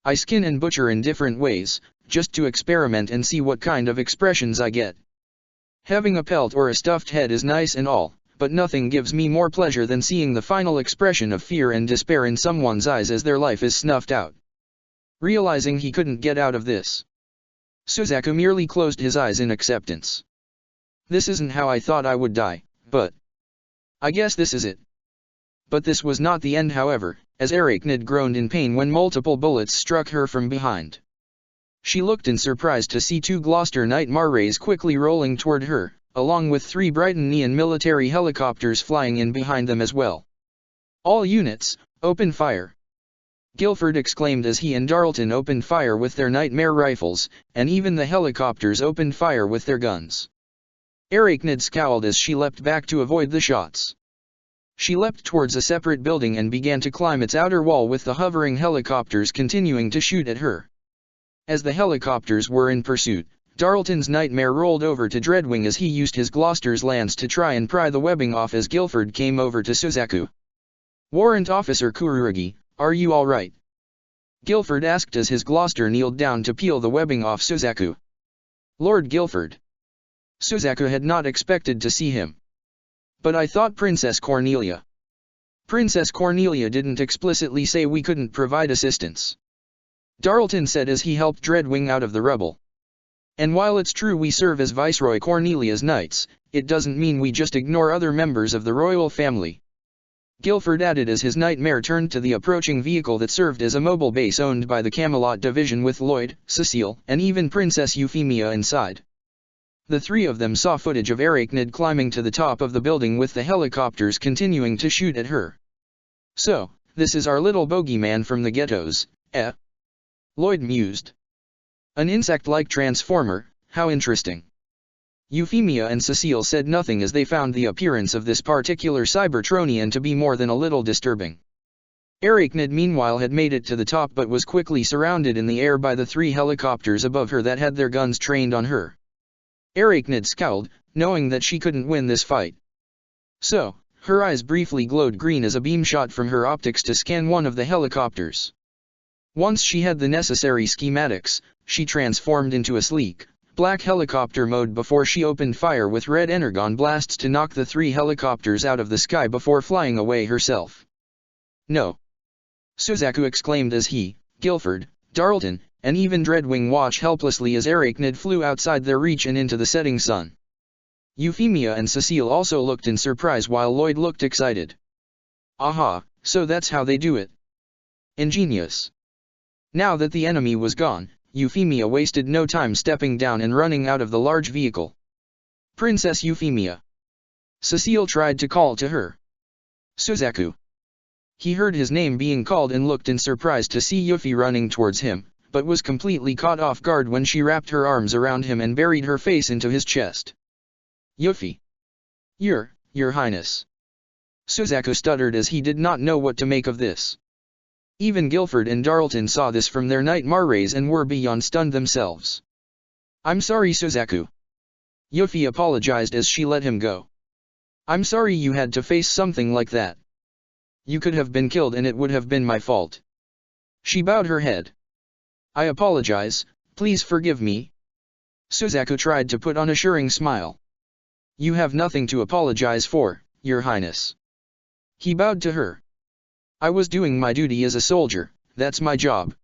I skin and butcher in different ways, just to experiment and see what kind of expressions I get. Having a pelt or a stuffed head is nice and all, but nothing gives me more pleasure than seeing the final expression of fear and despair in someone's eyes as their life is snuffed out. Realizing he couldn't get out of this, Suzaku merely closed his eyes in acceptance. This isn't how I thought I would die, but I guess this is it. But this was not the end, however, as Arachnid groaned in pain when multiple bullets struck her from behind. She looked in surprise to see 2 Gloucester Nightmare Rays quickly rolling toward her, along with 3 Brighton Neon military helicopters flying in behind them as well. All units, open fire! Guilford exclaimed as he and Darlton opened fire with their Nightmare rifles, and even the helicopters opened fire with their guns. Arachnid scowled as she leapt back to avoid the shots. She leapt towards a separate building and began to climb its outer wall with the hovering helicopters continuing to shoot at her. As the helicopters were in pursuit, Darlton's Nightmare rolled over to Dreadwing as he used his Gloucester's lance to try and pry the webbing off as Guilford came over to Suzaku. Warrant Officer Kururugi, are you alright? Guilford asked as his Gloucester kneeled down to peel the webbing off Suzaku. Lord Guilford. Suzaku had not expected to see him. But I thought Princess Cornelia. Princess Cornelia didn't explicitly say we couldn't provide assistance. Darlton said as he helped Dreadwing out of the rubble. And while it's true we serve as Viceroy Cornelia's knights, it doesn't mean we just ignore other members of the royal family. Guilford added as his Nightmare turned to the approaching vehicle that served as a mobile base owned by the Camelot division with Lloyd, Cecile, and even Princess Euphemia inside. The 3 of them saw footage of Arachnid climbing to the top of the building with the helicopters continuing to shoot at her. So, this is our little bogeyman from the ghettos, eh? Lloyd mused. An insect-like transformer, how interesting. Euphemia and Cecile said nothing as they found the appearance of this particular Cybertronian to be more than a little disturbing. Arachnid meanwhile had made it to the top but was quickly surrounded in the air by the 3 helicopters above her that had their guns trained on her. Arachnid scowled, knowing that she couldn't win this fight. So, Her eyes briefly glowed green as a beam shot from her optics to scan one of the helicopters. Once she had the necessary schematics, she transformed into a sleek, black helicopter mode before she opened fire with red energon blasts to knock the 3 helicopters out of the sky before flying away herself. "No!" Suzaku exclaimed as he, Guilford, Darlton, and even Dreadwing watched helplessly as Arachnid flew outside their reach and into the setting sun. Euphemia and Cecile also looked in surprise while Lloyd looked excited. "Aha, so that's how they do it. Ingenious." Now that the enemy was gone, Euphemia wasted no time stepping down and running out of the large vehicle. "Princess Euphemia!" Cecile tried to call to her. "Suzaku!" He heard his name being called and looked in surprise to see Yuffie running towards him, but was completely caught off guard when she wrapped her arms around him and buried her face into his chest. "Yuffie! Your Highness!" Suzaku stuttered as he did not know what to make of this. Even Guilford and Darlton saw this from their nightmare rays and were beyond stunned themselves. "I'm sorry, Suzaku." Yuffie apologized as she let him go. "I'm sorry you had to face something like that. You could have been killed and it would have been my fault." She bowed her head. "I apologize, please forgive me." Suzaku tried to put on an assuring smile. "You have nothing to apologize for, Your Highness." He bowed to her. "I was doing my duty as a soldier, that's my job."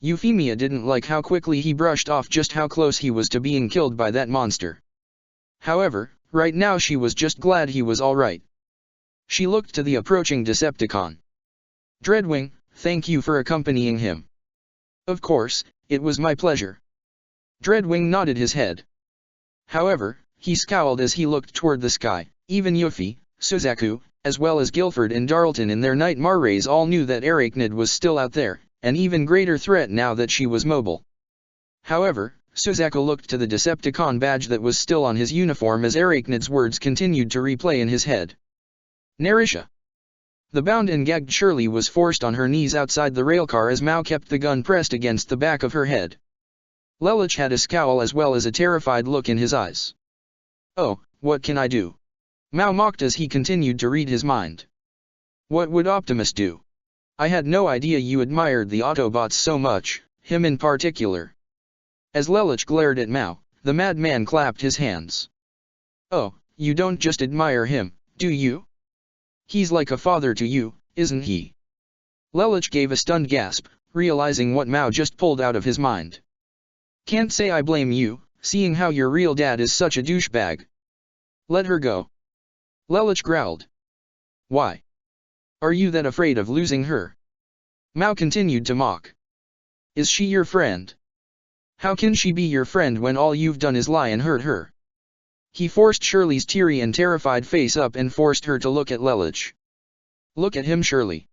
Euphemia didn't like how quickly he brushed off just how close he was to being killed by that monster. However, right now she was just glad he was alright. She looked to the approaching Decepticon. "Dreadwing, thank you for accompanying him." "Of course, it was my pleasure." Dreadwing nodded his head. However, he scowled as he looked toward the sky. Even Yuffie, Suzaku, as well as Guilford and Darlton in their nightmare rays all knew that Arachnid was still out there, an even greater threat now that she was mobile. However, Suzaku looked to the Decepticon badge that was still on his uniform as Arachnid's words continued to replay in his head. "Nerisha." The bound and gagged Shirley was forced on her knees outside the railcar as Mao kept the gun pressed against the back of her head. Lelich had a scowl as well as a terrified look in his eyes. "Oh, what can I do?" Mao mocked as he continued to read his mind. "What would Optimus do? I had no idea you admired the Autobots so much, him in particular." As Lelich glared at Mao, the madman clapped his hands. "Oh, you don't just admire him, do you? He's like a father to you, isn't he?" Lelich gave a stunned gasp, realizing what Mao just pulled out of his mind. "Can't say I blame you, seeing how your real dad is such a douchebag." "Let her go." Lelich growled. "Why? Are you that afraid of losing her?" Mao continued to mock. "Is she your friend? How can she be your friend when all you've done is lie and hurt her?" He forced Shirley's teary and terrified face up and forced her to look at Lelich. "Look at him, Shirley.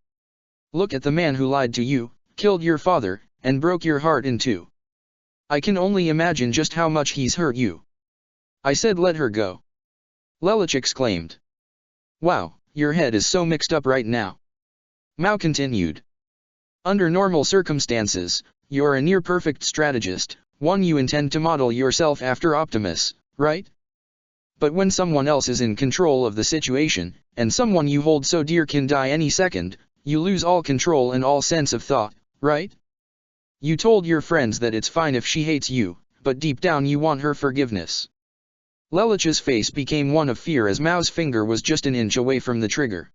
Look at the man who lied to you, killed your father, and broke your heart in two. I can only imagine just how much he's hurt you." "I said let her go," Lelich exclaimed. "Wow, your head is so mixed up right now." Mao continued. "Under normal circumstances, you're a near-perfect strategist, one you intend to model yourself after Optimus, right? But when someone else is in control of the situation, and someone you hold so dear can die any second, you lose all control and all sense of thought, right? You told your friends that it's fine if she hates you, but deep down you want her forgiveness." Lelich's face became one of fear as Mao's finger was just an inch away from the trigger.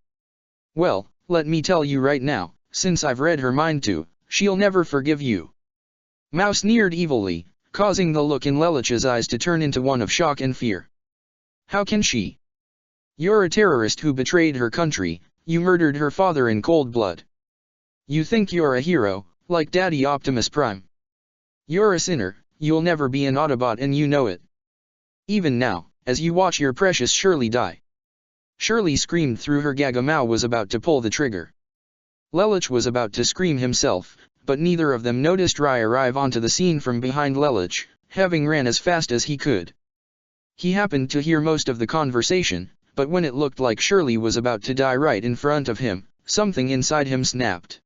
"Well, let me tell you right now, since I've read her mind too, she'll never forgive you." Mao sneered evilly, causing the look in Lelich's eyes to turn into one of shock and fear. "How can she? You're a terrorist who betrayed her country, you murdered her father in cold blood. You think you're a hero, like Daddy Optimus Prime. You're a sinner, you'll never be an Autobot and you know it. Even now, as you watch your precious Shirley die." Shirley screamed through her gag. Mao was about to pull the trigger. Lelich was about to scream himself, but neither of them noticed Rai arrive onto the scene from behind Lelich, having ran as fast as he could. He happened to hear most of the conversation, but when it looked like Shirley was about to die right in front of him, something inside him snapped.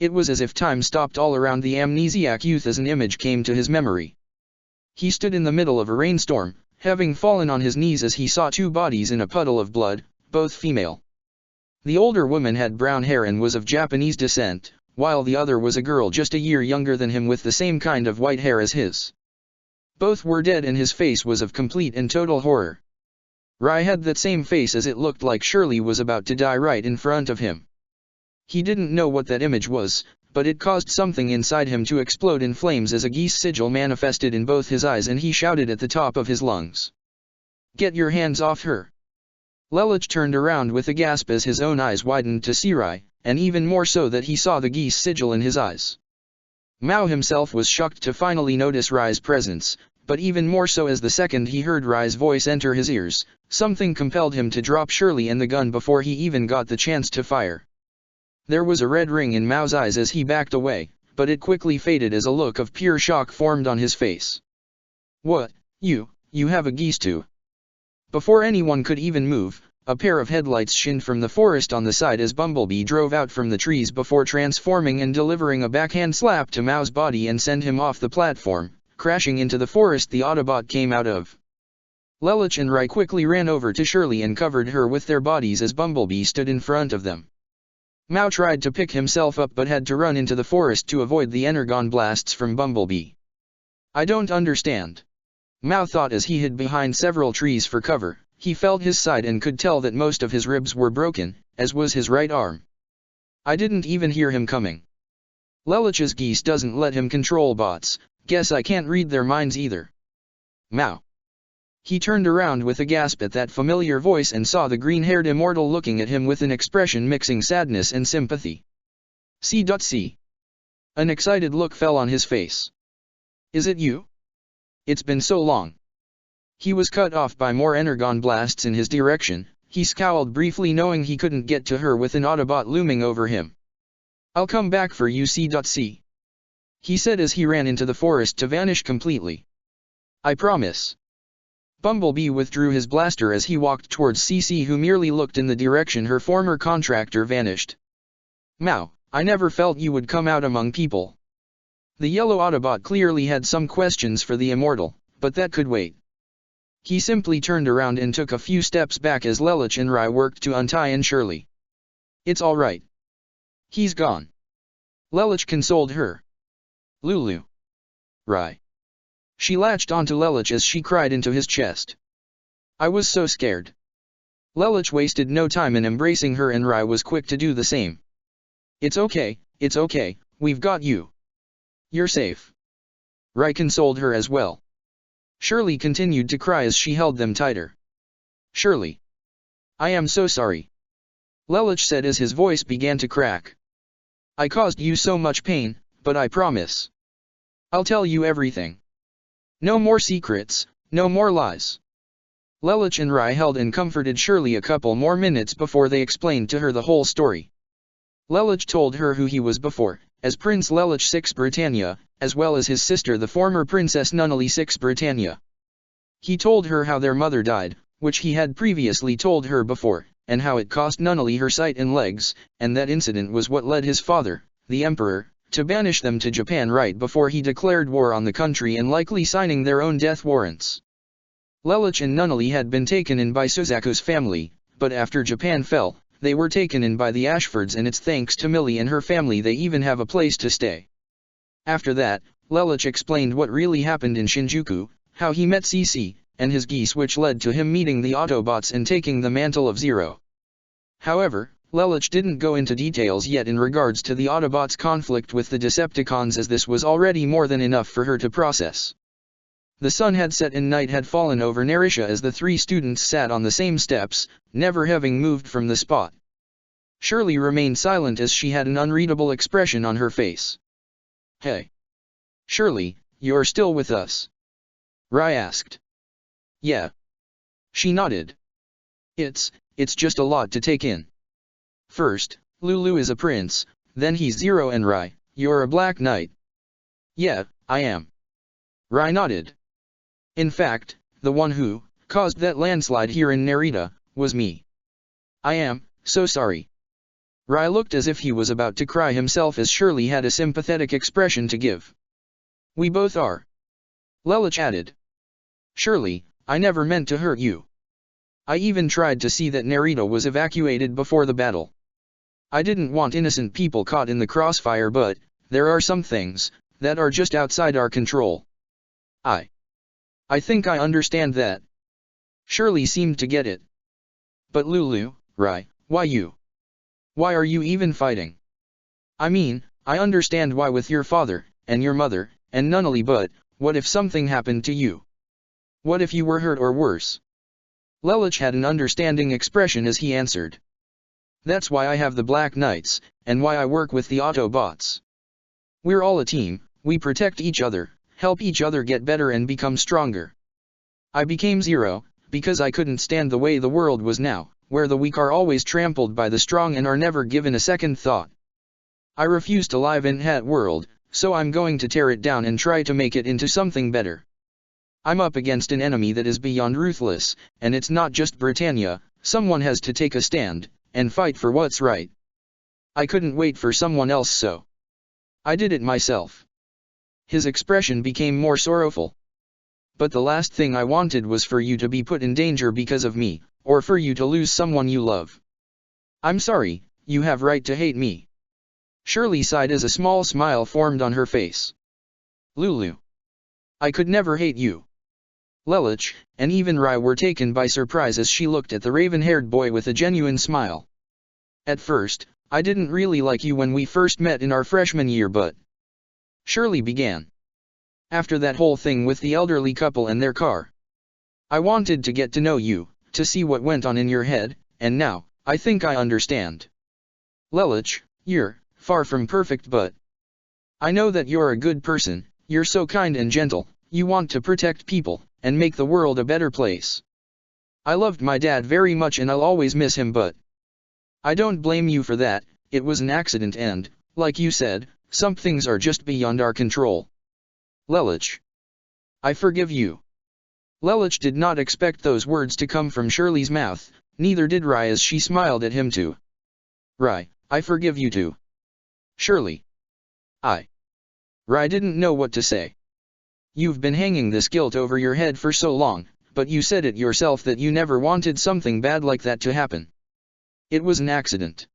It was as if time stopped all around the amnesiac youth as an image came to his memory. He stood in the middle of a rainstorm, having fallen on his knees as he saw two bodies in a puddle of blood, both female. The older woman had brown hair and was of Japanese descent, while the other was a girl just a year younger than him with the same kind of white hair as his. Both were dead and his face was of complete and total horror. Rai had that same face as it looked like Shirley was about to die right in front of him. He didn't know what that image was, but it caused something inside him to explode in flames as a geese sigil manifested in both his eyes and he shouted at the top of his lungs. "Get your hands off her!" Lelich turned around with a gasp as his own eyes widened to see Rai, and even more so that he saw the geese sigil in his eyes. Mao himself was shocked to finally notice Rai's presence, but even more so as the second he heard Rai's voice enter his ears, something compelled him to drop Shirley and the gun before he even got the chance to fire. There was a red ring in Mao's eyes as he backed away, but it quickly faded as a look of pure shock formed on his face. "What, you have a geese too?" Before anyone could even move, a pair of headlights shined from the forest on the side as Bumblebee drove out from the trees before transforming and delivering a backhand slap to Mao's body and send him off the platform, crashing into the forest the Autobot came out of. Lelich and Rai quickly ran over to Shirley and covered her with their bodies as Bumblebee stood in front of them. Mao tried to pick himself up but had to run into the forest to avoid the energon blasts from Bumblebee. "I don't understand," Mao thought as he hid behind several trees for cover. He felt his side and could tell that most of his ribs were broken, as was his right arm. "I didn't even hear him coming. Lelich's geese doesn't let him control bots, guess I can't read their minds either." Mao. He turned around with a gasp at that familiar voice and saw the green-haired immortal looking at him with an expression mixing sadness and sympathy. C.C. An excited look fell on his face. "Is it you? It's been so long." He was cut off by more energon blasts in his direction. He scowled briefly knowing he couldn't get to her with an Autobot looming over him. "I'll come back for you C.C. he said as he ran into the forest to vanish completely. "I promise." Bumblebee withdrew his blaster as he walked towards CC, who merely looked in the direction her former contractor vanished. "Mao, I never felt you would come out among people." The yellow Autobot clearly had some questions for the immortal, but that could wait. He simply turned around and took a few steps back as Lelich and Rai worked to untie and Shirley. "It's all right. He's gone." Lelich consoled her. "Lulu." Rai. She latched onto Lelich as she cried into his chest. "I was so scared." Lelich wasted no time in embracing her and Rai was quick to do the same. It's okay, we've got you. You're safe." Rai consoled her as well. Shirley continued to cry as she held them tighter. "Shirley. I am so sorry," Lelich said as his voice began to crack. "I caused you so much pain, but I promise. I'll tell you everything. No more secrets, no more lies." Lelich and Rai held and comforted Shirley a couple more minutes before they explained to her the whole story. Lelich told her who he was before, as Prince Lelich VI Britannia, as well as his sister the former Princess Nunnally VI Britannia. He told her how their mother died, which he had previously told her before, and how it cost Nunnally her sight and legs, and that incident was what led his father, the Emperor, to banish them to Japan right before he declared war on the country and likely signing their own death warrants. Lelich and Nunnally had been taken in by Suzaku's family, but after Japan fell, they were taken in by the Ashfords and it's thanks to Millie and her family they even have a place to stay. After that, Lelich explained what really happened in Shinjuku, how he met CC, and his geese which led to him meeting the Autobots and taking the Mantle of Zero. However, Lelich didn't go into details yet in regards to the Autobots' conflict with the Decepticons as this was already more than enough for her to process. The sun had set and night had fallen over Nerisha as the three students sat on the same steps, never having moved from the spot. Shirley remained silent as she had an unreadable expression on her face. "Hey. Shirley, you're still with us?" Rai asked. "Yeah." She nodded. It's just a lot to take in. First, Lulu is a prince, then he's Zero and Rai, you're a Black Knight." "Yeah, I am." Rai nodded. "In fact, the one who caused that landslide here in Narita was me." "I am so sorry." Rai looked as if he was about to cry himself as Shirley had a sympathetic expression to give. "We both are," Lelich added. "Shirley, I never meant to hurt you." I even tried to see that Narita was evacuated before the battle. I didn't want innocent people caught in the crossfire, but there are some things that are just outside our control. I think I understand that. Shirley seemed to get it. But Lulu, Rai, why you? Why are you even fighting? I mean, I understand why with your father, and your mother, and Nunnally, but what if something happened to you? What if you were hurt or worse? Lelich had an understanding expression as he answered. That's why I have the Black Knights, and why I work with the Autobots. We're all a team, we protect each other, help each other get better and become stronger. I became Zero, because I couldn't stand the way the world was now, where the weak are always trampled by the strong and are never given a second thought. I refuse to live in that world, so I'm going to tear it down and try to make it into something better. I'm up against an enemy that is beyond ruthless, and it's not just Britannia. Someone has to take a stand, and fight for what's right. I couldn't wait for someone else, so I did it myself. His expression became more sorrowful. But the last thing I wanted was for you to be put in danger because of me, or for you to lose someone you love. I'm sorry, you have right to hate me. Shirley sighed as a small smile formed on her face. Lulu, I could never hate you. Lelich, and even Rai were taken by surprise as she looked at the raven-haired boy with a genuine smile. At first, I didn't really like you when we first met in our freshman year, but Shirley began. After that whole thing with the elderly couple and their car, I wanted to get to know you, to see what went on in your head, and now, I think I understand. Lelich, you're far from perfect, but I know that you're a good person. You're so kind and gentle, you want to protect people, and make the world a better place. I loved my dad very much and I'll always miss him, but I don't blame you for that. It was an accident and, like you said, some things are just beyond our control. Lelich, I forgive you. Lelich did not expect those words to come from Shirley's mouth, neither did Rai as she smiled at him too. Rai, I forgive you too. Shirley. Rai didn't know what to say. You've been hanging this guilt over your head for so long, but you said it yourself that you never wanted something bad like that to happen. It was an accident.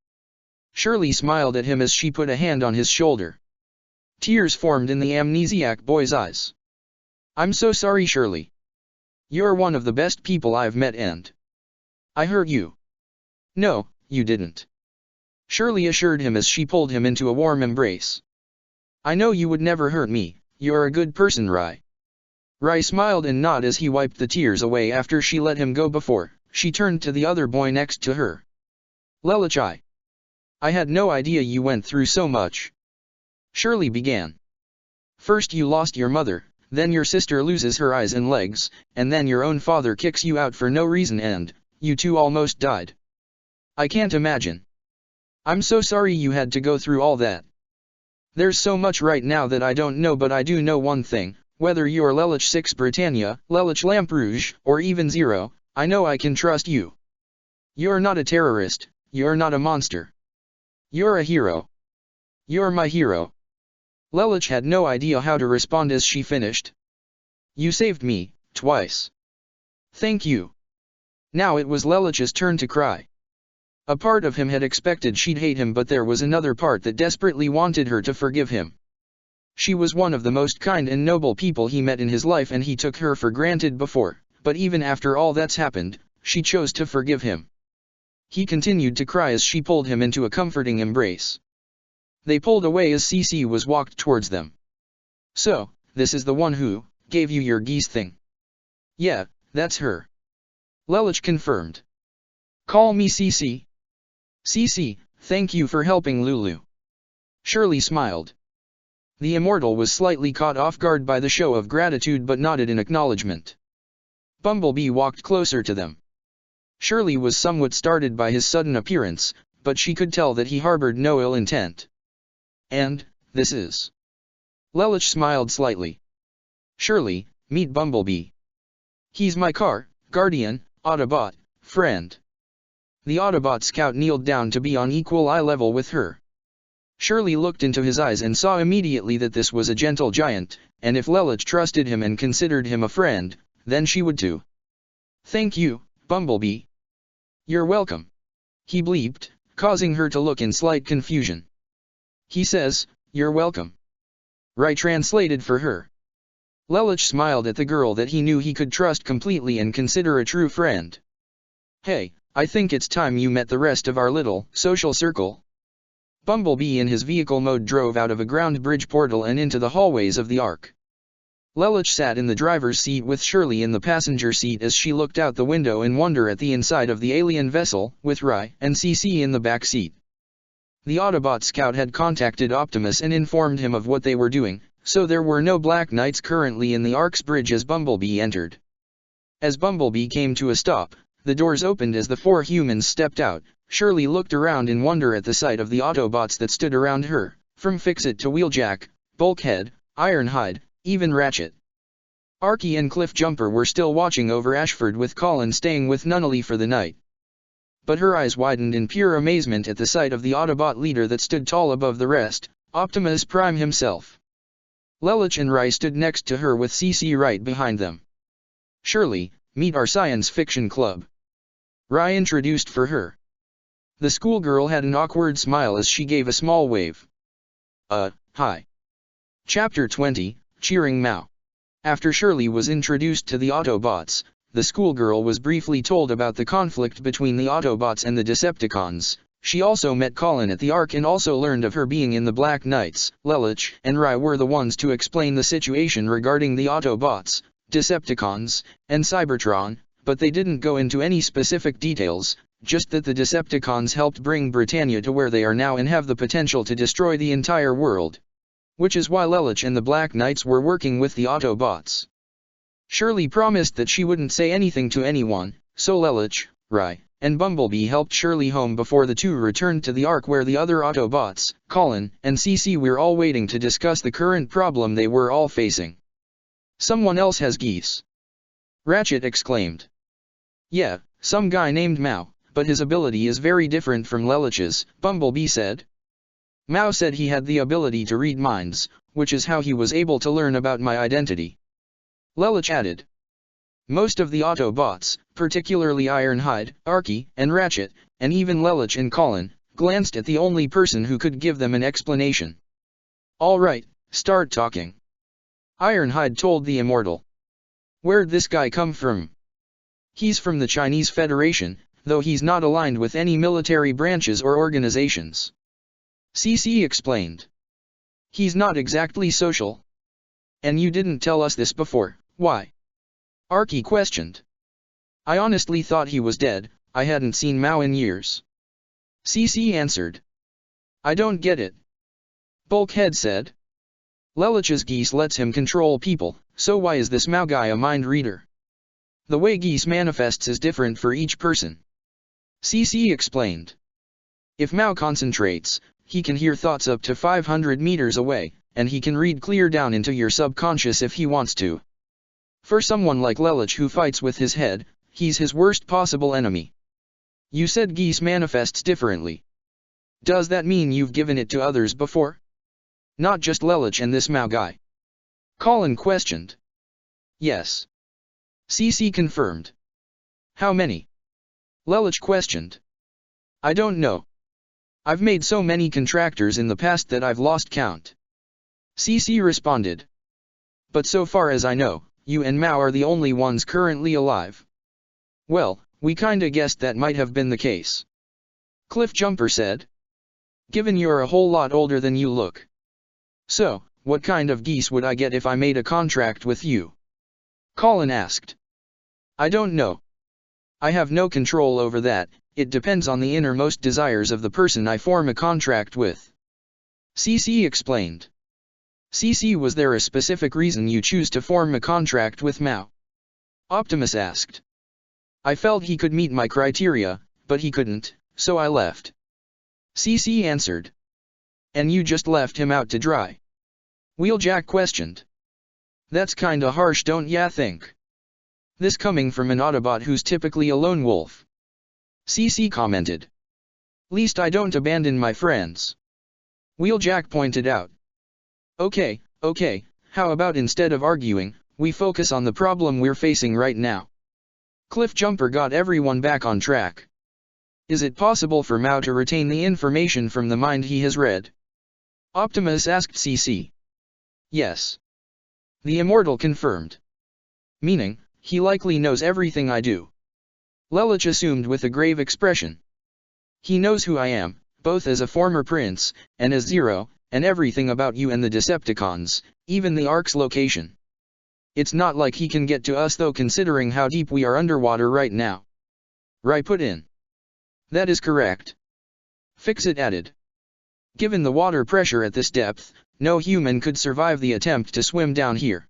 Shirley smiled at him as she put a hand on his shoulder. Tears formed in the amnesiac boy's eyes. I'm so sorry, Shirley. You're one of the best people I've met and I hurt you. No, you didn't. Shirley assured him as she pulled him into a warm embrace. I know you would never hurt me, you're a good person, Rai. Rai smiled and nodded as he wiped the tears away after she let him go before she turned to the other boy next to her. Lelich, I had no idea you went through so much. Shirley began. First you lost your mother, then your sister loses her eyes and legs, and then your own father kicks you out for no reason and you two almost died. I can't imagine. I'm so sorry you had to go through all that. There's so much right now that I don't know, but I do know one thing, whether you're Lelich 6 Britannia, Lelich Lamperouge, or even Zero, I know I can trust you. You're not a terrorist, you're not a monster. You're a hero. You're my hero. Lelich had no idea how to respond as she finished. You saved me, twice. Thank you. Now it was Lelich's turn to cry. A part of him had expected she'd hate him, but there was another part that desperately wanted her to forgive him. She was one of the most kind and noble people he met in his life, and he took her for granted before, but even after all that's happened, she chose to forgive him. He continued to cry as she pulled him into a comforting embrace. They pulled away as Cece was walked towards them. So, this is the one who gave you your geese thing? Yeah, that's her. Lelich confirmed. Call me Cece. Cece, thank you for helping Lulu. Shirley smiled. The immortal was slightly caught off guard by the show of gratitude but nodded in acknowledgement. Bumblebee walked closer to them. Shirley was somewhat startled by his sudden appearance, but she could tell that he harbored no ill intent. And, this is? Lelich smiled slightly. Shirley, meet Bumblebee. He's my guardian, Autobot, friend. The Autobot scout kneeled down to be on equal eye level with her. Shirley looked into his eyes and saw immediately that this was a gentle giant, and if Lelich trusted him and considered him a friend, then she would too. Thank you, Bumblebee. You're welcome. He bleeped, causing her to look in slight confusion. He says, you're welcome. Rai translated for her. Lelouch smiled at the girl that he knew he could trust completely and consider a true friend. Hey, I think it's time you met the rest of our little social circle. Bumblebee in his vehicle mode drove out of a ground bridge portal and into the hallways of the Ark. Lelouch sat in the driver's seat with Shirley in the passenger seat as she looked out the window in wonder at the inside of the alien vessel, with Rai and CC in the back seat. The Autobot scout had contacted Optimus and informed him of what they were doing, so there were no Black Knights currently in the Ark's bridge as Bumblebee entered. As Bumblebee came to a stop, the doors opened as the four humans stepped out. Shirley looked around in wonder at the sight of the Autobots that stood around her, from Fix-It to Wheeljack, Bulkhead, Ironhide, even Ratchet. Arky and Cliffjumper were still watching over Ashford with Colin staying with Nunnally for the night. But her eyes widened in pure amazement at the sight of the Autobot leader that stood tall above the rest, Optimus Prime himself. Lelouch and Rai stood next to her with CC right behind them. Shirley, meet our science fiction club. Rai introduced for her. The schoolgirl had an awkward smile as she gave a small wave. Hi. Chapter 20, Cheering Mao. After Shirley was introduced to the Autobots, the schoolgirl was briefly told about the conflict between the Autobots and the Decepticons. She also met Colin at the Ark and also learned of her being in the Black Knights. Lelouch and Rai were the ones to explain the situation regarding the Autobots, Decepticons, and Cybertron, but they didn't go into any specific details, just that the Decepticons helped bring Britannia to where they are now and have the potential to destroy the entire world. Which is why Lelouch and the Black Knights were working with the Autobots. Shirley promised that she wouldn't say anything to anyone, so Lelouch, Rai, and Bumblebee helped Shirley home before the two returned to the Ark where the other Autobots, Colin and CC, were all waiting to discuss the current problem they were all facing. Someone else has geese. Ratchet exclaimed. Yeah, some guy named Mao, but his ability is very different from Lelouch's, Bumblebee said. Mao said he had the ability to read minds, which is how he was able to learn about my identity. Lelouch added. Most of the Autobots, particularly Ironhide, Arky, and Ratchet, and even Lelouch and Colin, glanced at the only person who could give them an explanation. All right, start talking. Ironhide told the Immortal. Where'd this guy come from? He's from the Chinese Federation, though he's not aligned with any military branches or organizations. CC explained. He's not exactly social. And you didn't tell us this before, why? Arky questioned. I honestly thought he was dead, I hadn't seen Mao in years. CC answered. I don't get it. Bulkhead said. Lelouch's geese lets him control people, so why is this Mao guy a mind reader? The way geese manifests is different for each person. CC explained. If Mao concentrates, he can hear thoughts up to 500 meters away, and he can read clear down into your subconscious if he wants to. For someone like Lelouch who fights with his head, he's his worst possible enemy. You said geese manifests differently. Does that mean you've given it to others before? Not just Lelouch and this Mao guy. Colin questioned. Yes. CC confirmed. How many? Lelouch questioned. I don't know. I've made so many contractors in the past that I've lost count. CC responded. But so far as I know, you and Mao are the only ones currently alive. Well, we kinda guessed that might have been the case. Cliffjumper said. Given you're a whole lot older than you look. So, what kind of geese would I get if I made a contract with you? Colin asked. I don't know. I have no control over that, it depends on the innermost desires of the person I form a contract with. CC explained. CC, was there a specific reason you choose to form a contract with Mao? Optimus asked. I felt he could meet my criteria, but he couldn't, so I left. CC answered. And you just left him out to dry? Wheeljack questioned. That's kinda harsh, don't ya think? This coming from an Autobot who's typically a lone wolf. CC commented. Least I don't abandon my friends. Wheeljack pointed out. Okay, how about instead of arguing, we focus on the problem we're facing right now? Cliffjumper got everyone back on track. Is it possible for Mao to retain the information from the mind he has read? Optimus asked CC. Yes. The Immortal confirmed. Meaning, he likely knows everything I do. Lelich assumed with a grave expression. He knows who I am, both as a former prince, and as Zero, and everything about you and the Decepticons, even the Ark's location. It's not like he can get to us though, considering how deep we are underwater right now. Rai put in. That is correct. Fixit added. Given the water pressure at this depth, no human could survive the attempt to swim down here.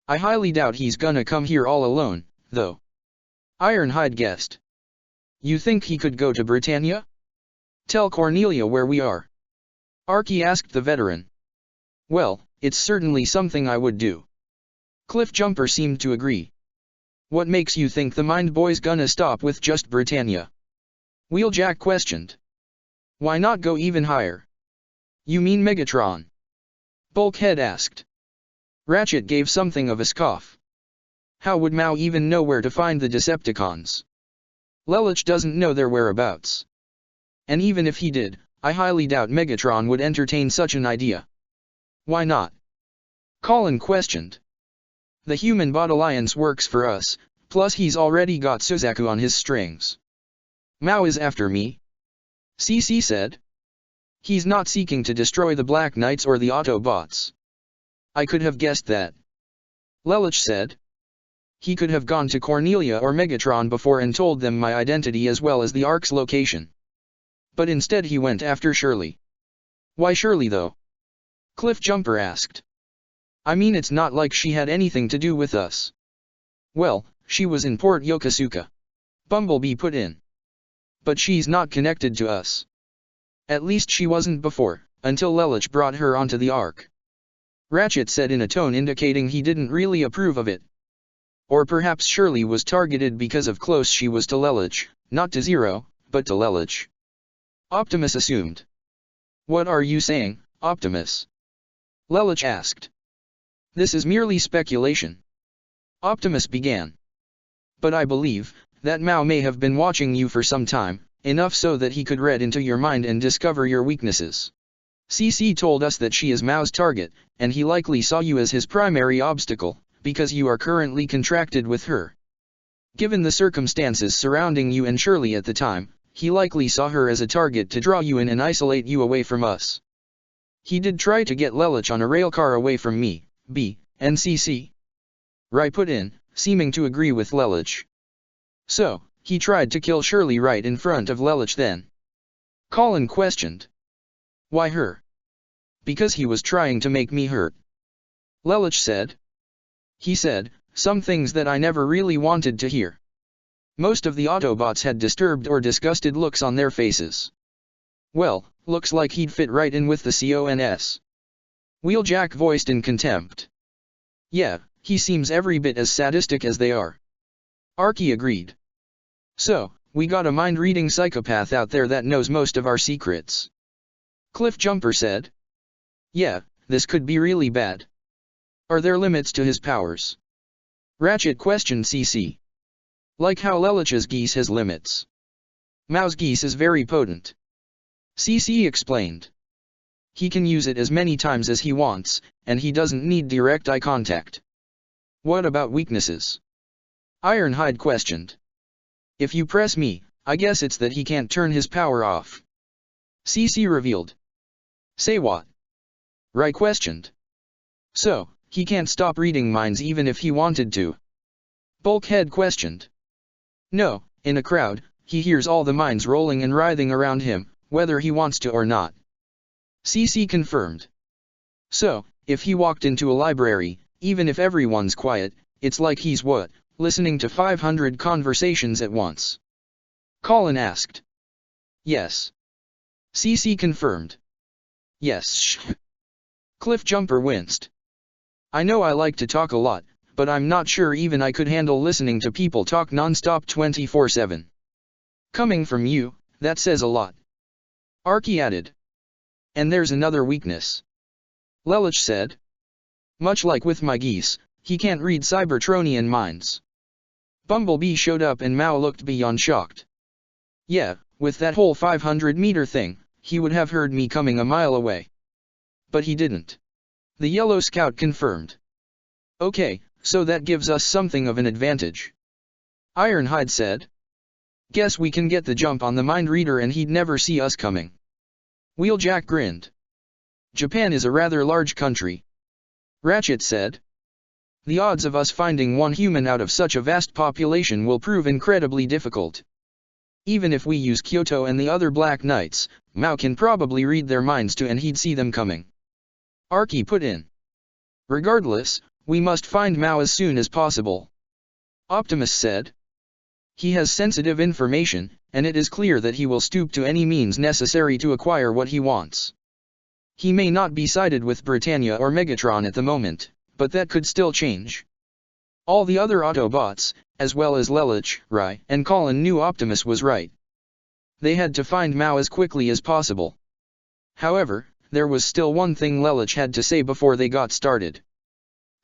I highly doubt he's gonna come here all alone, though. Ironhide guessed. You think he could go to Britannia? Tell Cornelia where we are. Archie asked the veteran. Well, it's certainly something I would do. Cliffjumper seemed to agree. What makes you think the Mind Boy's gonna stop with just Britannia? Wheeljack questioned. Why not go even higher? You mean Megatron? Bulkhead asked. Ratchet gave something of a scoff. How would Mao even know where to find the Decepticons? Lelich doesn't know their whereabouts. And even if he did, I highly doubt Megatron would entertain such an idea. Why not? Colin questioned. The Human Bot Alliance works for us, plus he's already got Suzaku on his strings. Mao is after me. CC said. He's not seeking to destroy the Black Knights or the Autobots. I could have guessed that. Lelich said. He could have gone to Cornelia or Megatron before and told them my identity as well as the Ark's location. But instead he went after Shirley. Why Shirley though? Cliffjumper asked. I mean, it's not like she had anything to do with us. Well, she was in Port Yokosuka. Bumblebee put in. But she's not connected to us. At least she wasn't before, until Lelich brought her onto the Ark. Ratchet said in a tone indicating he didn't really approve of it. Or perhaps Shirley was targeted because of close she was to Lelich, not to Zero, but to Lelich. Optimus assumed. What are you saying, Optimus? Lelich asked. This is merely speculation. Optimus began. But I believe that Mao may have been watching you for some time, enough so that he could read into your mind and discover your weaknesses. CC told us that she is Mao's target, and he likely saw you as his primary obstacle, because you are currently contracted with her. Given the circumstances surrounding you and Shirley at the time, he likely saw her as a target to draw you in and isolate you away from us. He did try to get Lelich on a railcar away from me, B, and CC. Rai put in, seeming to agree with Lelich. So, he tried to kill Shirley right in front of Lelich then. Colin questioned. Why her? Because he was trying to make me hurt. Lelich said. He said some things that I never really wanted to hear. Most of the Autobots had disturbed or disgusted looks on their faces. Well, looks like he'd fit right in with the CONS. Wheeljack voiced in contempt. Yeah, he seems every bit as sadistic as they are. Archie agreed. So, we got a mind-reading psychopath out there that knows most of our secrets. Cliffjumper said. Yeah, this could be really bad. Are there limits to his powers? Ratchet questioned CC. Like how Lelich's geese has limits. Mao's geese is very potent. CC explained. He can use it as many times as he wants, and he doesn't need direct eye contact. What about weaknesses? Ironhide questioned. If you press me, I guess it's that he can't turn his power off. CC revealed. Say what? Rai questioned. So, he can't stop reading minds even if he wanted to. Bulkhead questioned. No, in a crowd, he hears all the minds rolling and writhing around him, whether he wants to or not. CC confirmed. So, if he walked into a library, even if everyone's quiet, it's like he's what, listening to 500 conversations at once? Colin asked. Yes. CC confirmed. Yes. Cliffjumper winced. I know I like to talk a lot, but I'm not sure even I could handle listening to people talk non-stop 24/7. Coming from you, that says a lot. Archie added. And there's another weakness. Lelich said. Much like with my geese, he can't read Cybertronian minds. Bumblebee showed up and Mao looked beyond shocked. Yeah, with that whole 500-meter thing, he would have heard me coming a mile away. But he didn't. The Yellow Scout confirmed. Okay, so that gives us something of an advantage. Ironhide said. Guess we can get the jump on the mind reader and he'd never see us coming. Wheeljack grinned. Japan is a rather large country. Ratchet said. The odds of us finding one human out of such a vast population will prove incredibly difficult. Even if we use Kyoto and the other Black Knights, Mao can probably read their minds too and he'd see them coming. Arky put in. Regardless, we must find Mao as soon as possible. Optimus said. He has sensitive information, and it is clear that he will stoop to any means necessary to acquire what he wants. He may not be sided with Britannia or Megatron at the moment, but that could still change. All the other Autobots, as well as Lelich, Rai, and Colin knew Optimus was right. They had to find Mao as quickly as possible. However, there was still one thing Lelich had to say before they got started.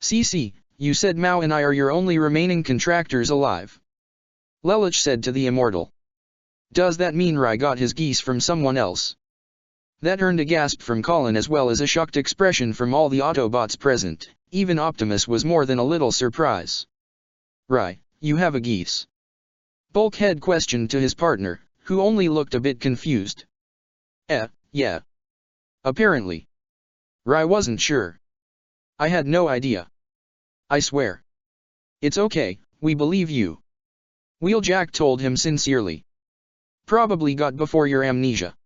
CC, you said Mao and I are your only remaining contractors alive. Lelich said to the Immortal. Does that mean Rai got his geese from someone else? That earned a gasp from Colin as well as a shocked expression from all the Autobots present. Even Optimus was more than a little surprised. Rai, you have a geese? Bulkhead questioned to his partner, who only looked a bit confused. Yeah. Apparently. Rai wasn't sure. I had no idea. I swear. It's okay, we believe you. Wheeljack told him sincerely. Probably got before your amnesia.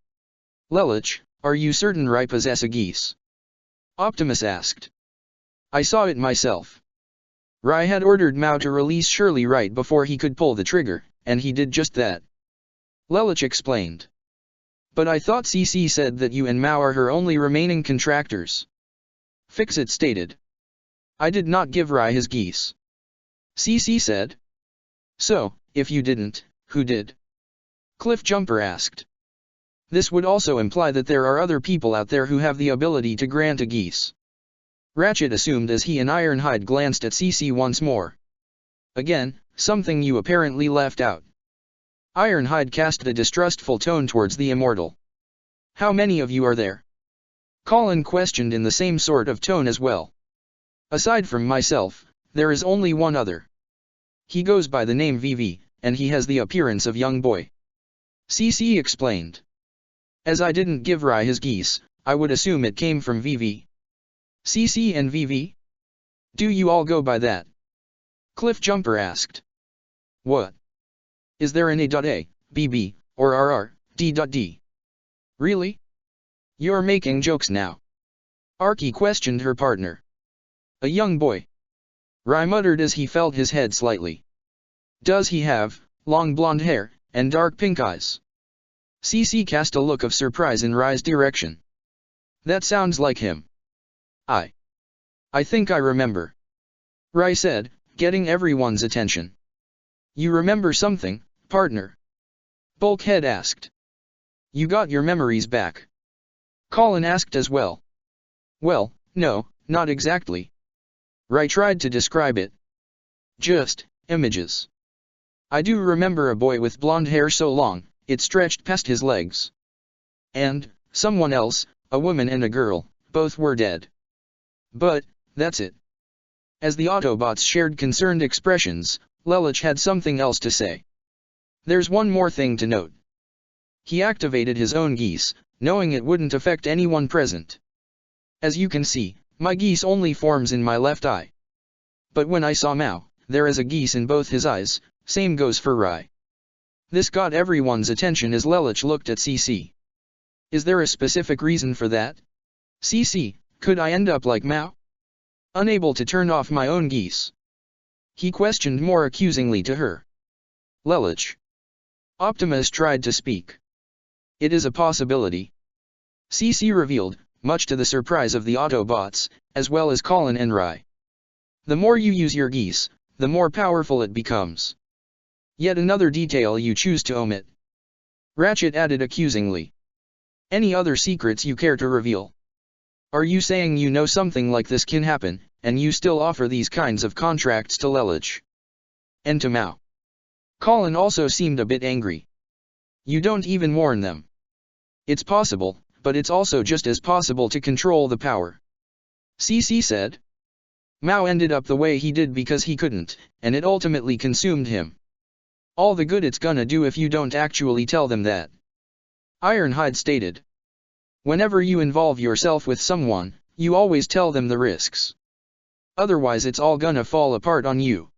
Lelich, are you certain Rai possess a geese? Optimus asked. I saw it myself. Rai had ordered Mao to release Shirley right before he could pull the trigger, and he did just that. Lelich explained. But I thought CC said that you and Mao are her only remaining contractors. Fixit stated. I did not give Rai his geese. CC said. So, if you didn't, who did? Cliffjumper asked. This would also imply that there are other people out there who have the ability to grant a geese. Ratchet assumed as he and Ironhide glanced at CC once more. Again, something you apparently left out. Ironhide cast a distrustful tone towards the Immortal. How many of you are there? Colin questioned in the same sort of tone as well. Aside from myself, there is only one other. He goes by the name VV, and he has the appearance of young boy. CC explained. As I didn't give Rai his geese, I would assume it came from VV. CC and VV? Do you all go by that? Cliffjumper asked. What? Is there an A.A, BB, or RR, D.D? Really? You're making jokes now. Arky questioned her partner. A young boy. Rai muttered as he felt his head slightly. Does he have long blonde hair and dark pink eyes? CC cast a look of surprise in Rai's direction. That sounds like him. I think I remember. Rai said, getting everyone's attention. You remember something, partner? Bulkhead asked. You got your memories back? Colin asked as well. Well, no, not exactly. Rai tried to describe it. Just images. I do remember a boy with blonde hair so long, it stretched past his legs. And, someone else, a woman and a girl, both were dead. But, that's it. As the Autobots shared concerned expressions, Lelich had something else to say. There's one more thing to note. He activated his own geese, knowing it wouldn't affect anyone present. As you can see, my geese only forms in my left eye. But when I saw Mao, there is a geese in both his eyes, same goes for Rai. This got everyone's attention as Lelich looked at CC. Is there a specific reason for that? CC, could I end up like Mao? Unable to turn off my own geese? He questioned more accusingly to her. Lelich. Optimus tried to speak. It is a possibility. CC revealed, much to the surprise of the Autobots, as well as Colin and Rai. The more you use your geese, the more powerful it becomes. Yet another detail you choose to omit. Ratchet added accusingly. Any other secrets you care to reveal? Are you saying you know something like this can happen, and you still offer these kinds of contracts to Lelich? And to Mao? Colin also seemed a bit angry. You don't even warn them. It's possible, but it's also just as possible to control the power. CC said. Mao ended up the way he did because he couldn't, and it ultimately consumed him. All the good it's gonna do if you don't actually tell them that. Ironhide stated. Whenever you involve yourself with someone, you always tell them the risks. Otherwise it's all gonna fall apart on you.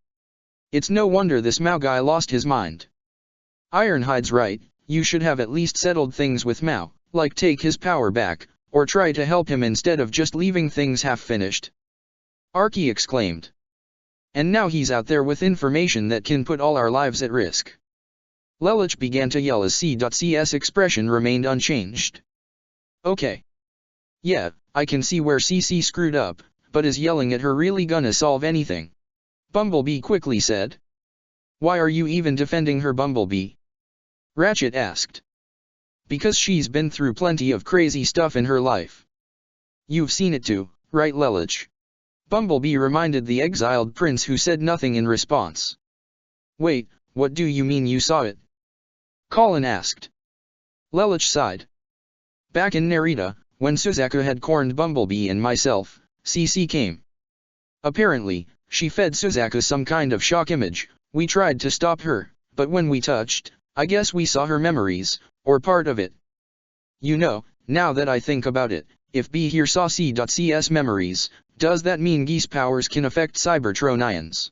It's no wonder this Mao guy lost his mind. Ironhide's right, you should have at least settled things with Mao, like take his power back, or try to help him instead of just leaving things half-finished. Archie exclaimed. And now he's out there with information that can put all our lives at risk. Lelich began to yell as C.C's expression remained unchanged. Okay. Yeah, I can see where CC screwed up, but is yelling at her really gonna solve anything? Bumblebee quickly said. Why are you even defending her, Bumblebee? Ratchet asked. Because she's been through plenty of crazy stuff in her life. You've seen it too, right, Lelich? Bumblebee reminded the exiled prince, who said nothing in response. Wait, what do you mean you saw it? Colin asked. Lelich sighed. Back in Narita, when Suzaku had cornered Bumblebee and myself, CC came. Apparently, she fed Suzaku some kind of shock image. We tried to stop her, but when we touched, I guess we saw her memories, or part of it. You know, now that I think about it, if B here saw C.C's memories, does that mean Geese powers can affect Cybertronians?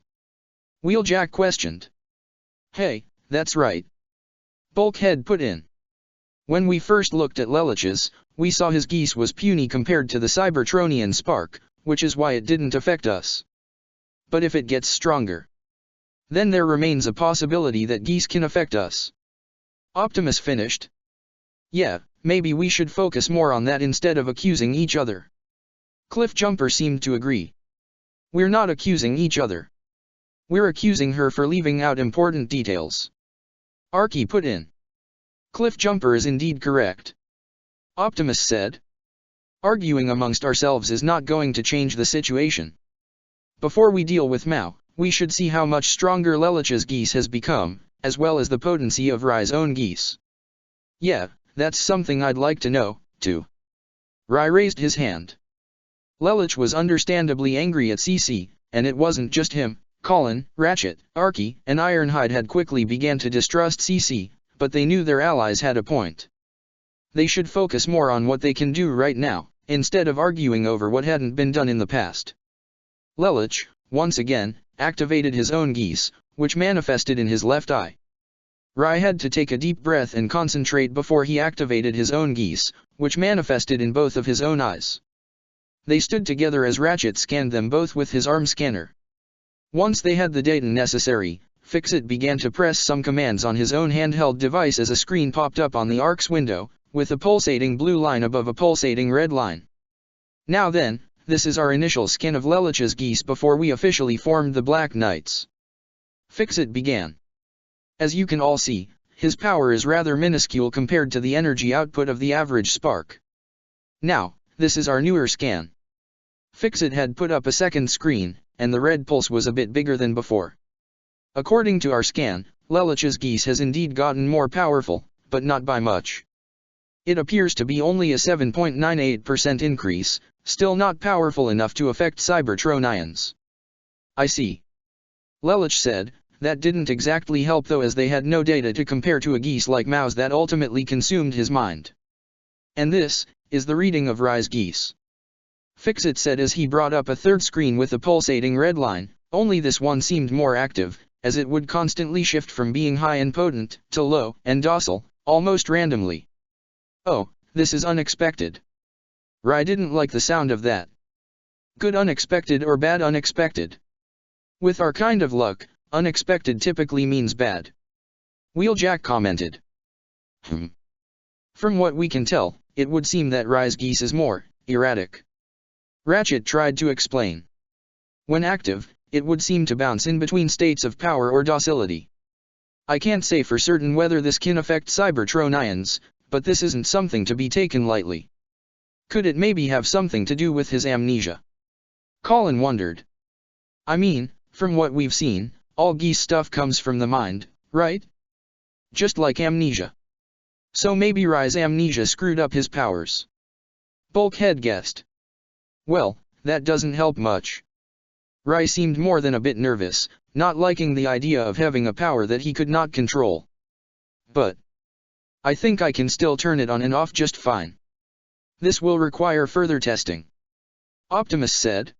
Wheeljack questioned. Hey, that's right. Bulkhead put in. When we first looked at Lelich's, we saw his Geese was puny compared to the Cybertronian spark, which is why it didn't affect us. But if it gets stronger, then there remains a possibility that Geese can affect us. Optimus finished. Yeah, maybe we should focus more on that instead of accusing each other. Cliffjumper seemed to agree. We're not accusing each other. We're accusing her for leaving out important details. Archie put in. Cliffjumper is indeed correct. Optimus said. Arguing amongst ourselves is not going to change the situation. Before we deal with Mao, we should see how much stronger Lelich's Geese has become, as well as the potency of Rai's own Geese. Yeah, that's something I'd like to know, too. Rai raised his hand. Lelich was understandably angry at CC, and it wasn't just him. Colin, Ratchet, Archie, and Ironhide had quickly began to distrust CC, but they knew their allies had a point. They should focus more on what they can do right now, instead of arguing over what hadn't been done in the past. Lelich, once again, activated his own Geese, which manifested in his left eye. Rai had to take a deep breath and concentrate before he activated his own Geese, which manifested in both of his own eyes. They stood together as Ratchet scanned them both with his arm scanner. Once they had the data necessary, Fixit began to press some commands on his own handheld device as a screen popped up on the ARC's window, with a pulsating blue line above a pulsating red line. Now then, this is our initial scan of Lelich's Geese before we officially formed the Black Knights. Fixit began. As you can all see, his power is rather minuscule compared to the energy output of the average spark. Now, this is our newer scan. Fixit had put up a second screen, and the red pulse was a bit bigger than before. According to our scan, Lelich's Geese has indeed gotten more powerful, but not by much. It appears to be only a 7.98% increase, still not powerful enough to affect Cybertronians. I see. Lelich said. That didn't exactly help though, as they had no data to compare to a Geese like Mao's that ultimately consumed his mind. And this is the reading of Rai's Geese. Fixit said as he brought up a third screen with a pulsating red line, only this one seemed more active, as it would constantly shift from being high and potent, to low and docile, almost randomly. Oh, this is unexpected. Rai didn't like the sound of that. Good unexpected or bad unexpected? With our kind of luck, unexpected typically means bad. Wheeljack commented. From what we can tell, it would seem that Rai's Geese is more erratic. Ratchet tried to explain. When active, it would seem to bounce in between states of power or docility. I can't say for certain whether this can affect Cybertronians, but this isn't something to be taken lightly. Could it maybe have something to do with his amnesia? Colin wondered. I mean, from what we've seen, all Geese stuff comes from the mind, right? Just like amnesia. So maybe Rai's amnesia screwed up his powers. Bulkhead guessed. Well, that doesn't help much. Rai seemed more than a bit nervous, not liking the idea of having a power that he could not control. But I think I can still turn it on and off just fine. This will require further testing, Optimus said.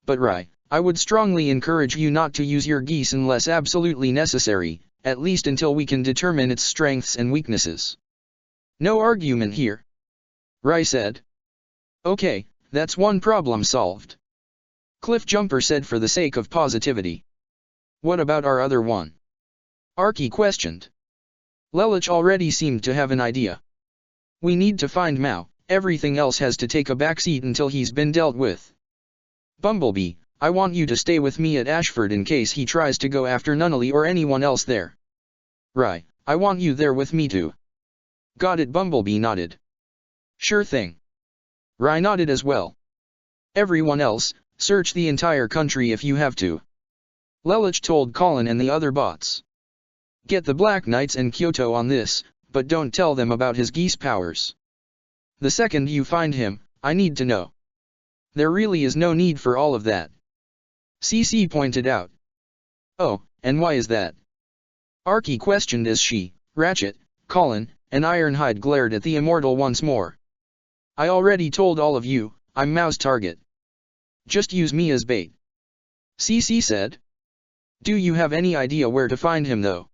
But Rai, I would strongly encourage you not to use your geese unless absolutely necessary, at least until we can determine its strengths and weaknesses. No argument here, Rai said. Okay, that's one problem solved, Cliffjumper said for the sake of positivity. What about our other one? Arky questioned. Lelich already seemed to have an idea. We need to find Mao, everything else has to take a backseat until he's been dealt with. Bumblebee, I want you to stay with me at Ashford in case he tries to go after Nunnally or anyone else there. Rai, I want you there with me too. Got it, Bumblebee nodded. Sure thing. Rai nodded as well. Everyone else, search the entire country if you have to, Lelich told Colin and the other bots. Get the Black Knights and Kyoto on this, but don't tell them about his geese powers. The second you find him, I need to know. There really is no need for all of that, CC pointed out. Oh, and why is that? Arky questioned as she, Ratchet, Colin, and Ironhide glared at the Immortal once more. I already told all of you, I'm Mao's target. Just use me as bait, CC said. Do you have any idea where to find him though?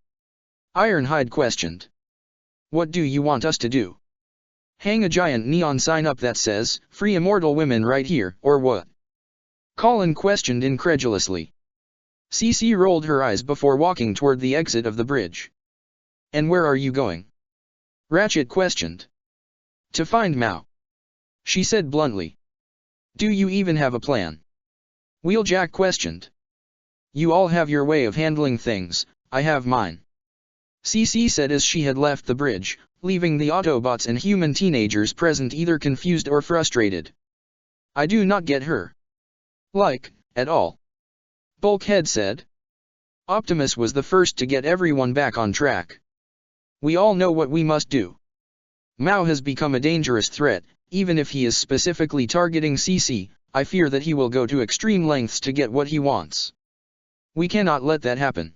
Ironhide questioned. What do you want us to do? Hang a giant neon sign up that says, Free Immortal Women right here, or what? Colin questioned incredulously. CC rolled her eyes before walking toward the exit of the bridge. And where are you going? Ratchet questioned. To find Mao, she said bluntly. Do you even have a plan? Wheeljack questioned. You all have your way of handling things, I have mine, CC said as she had left the bridge, leaving the Autobots and human teenagers present either confused or frustrated. I do not get her. Like, at all, Bulkhead said. Optimus was the first to get everyone back on track. We all know what we must do. Mao has become a dangerous threat, even if he is specifically targeting CC, I fear that he will go to extreme lengths to get what he wants. We cannot let that happen.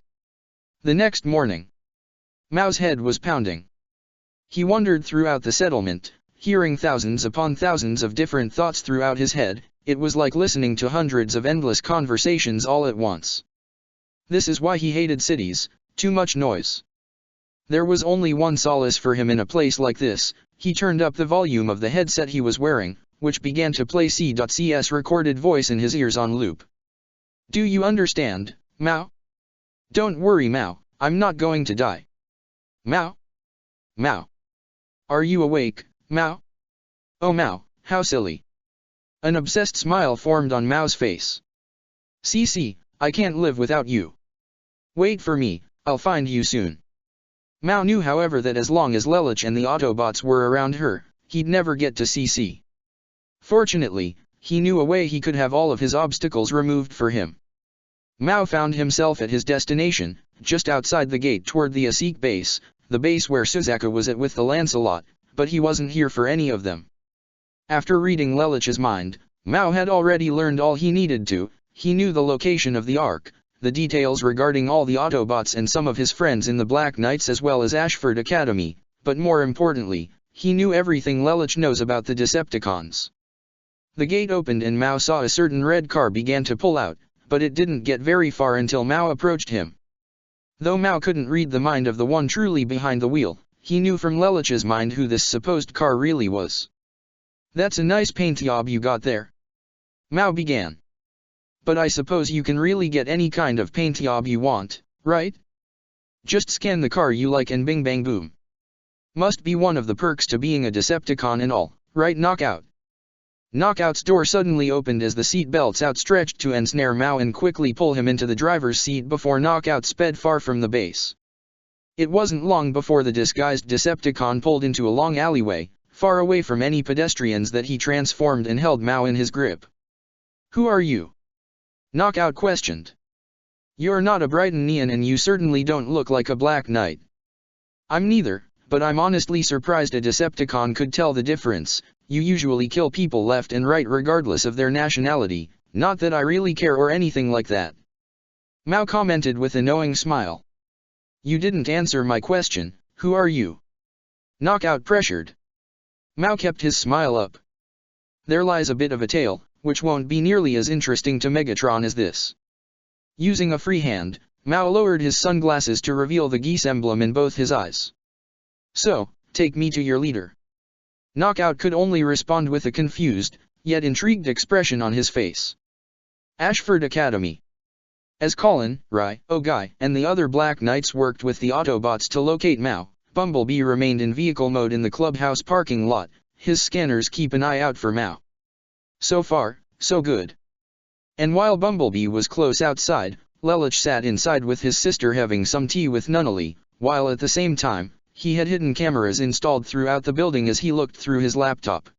The next morning, Mao's head was pounding. He wandered throughout the settlement, hearing thousands upon thousands of different thoughts throughout his head. It was like listening to hundreds of endless conversations all at once. This is why he hated cities, too much noise. There was only one solace for him in a place like this. He turned up the volume of the headset he was wearing, which began to play C.C's recorded voice in his ears on loop. Do you understand, Mao? Don't worry, Mao, I'm not going to die. Mao? Mao? Are you awake, Mao? Oh Mao, how silly. An obsessed smile formed on Mao's face. CC, I can't live without you. Wait for me, I'll find you soon. Mao knew however that as long as Lelich and the Autobots were around her, he'd never get to CC. Fortunately, he knew a way he could have all of his obstacles removed for him. Mao found himself at his destination, just outside the gate toward the Asik base, the base where Suzaka was at with the Lancelot, but he wasn't here for any of them. After reading Lelich's mind, Mao had already learned all he needed to. He knew the location of the Ark, the details regarding all the Autobots and some of his friends in the Black Knights as well as Ashford Academy, but more importantly, he knew everything Lelich knows about the Decepticons. The gate opened and Mao saw a certain red car began to pull out, but it didn't get very far until Mao approached him. Though Mao couldn't read the mind of the one truly behind the wheel, he knew from Lelich's mind who this supposed car really was. That's a nice paint job you got there, Mao began. But I suppose you can really get any kind of paint job you want, right? Just scan the car you like and bing bang boom. Must be one of the perks to being a Decepticon and all, right Knockout? Knockout's door suddenly opened as the seat belts outstretched to ensnare Mao and quickly pull him into the driver's seat before Knockout sped far from the base. It wasn't long before the disguised Decepticon pulled into a long alleyway, far away from any pedestrians that he transformed and held Mao in his grip. Who are you? Knockout questioned. You're not a Brightonian and you certainly don't look like a Black Knight. I'm neither, but I'm honestly surprised a Decepticon could tell the difference. You usually kill people left and right regardless of their nationality, not that I really care or anything like that. Mao commented with a knowing smile. You didn't answer my question, who are you? Knockout pressured. Mao kept his smile up. There lies a bit of a tale, which won't be nearly as interesting to Megatron as this. Using a free hand, Mao lowered his sunglasses to reveal the geese emblem in both his eyes. So, take me to your leader. Knockout could only respond with a confused, yet intrigued expression on his face. Ashford Academy. As Colin, Rai, Ogai, and the other Black Knights worked with the Autobots to locate Mao, Bumblebee remained in vehicle mode in the clubhouse parking lot, his scanners keep an eye out for Mao. So far, so good. And while Bumblebee was close outside, Lelich sat inside with his sister having some tea with Nunnally, while at the same time, he had hidden cameras installed throughout the building as he looked through his laptop.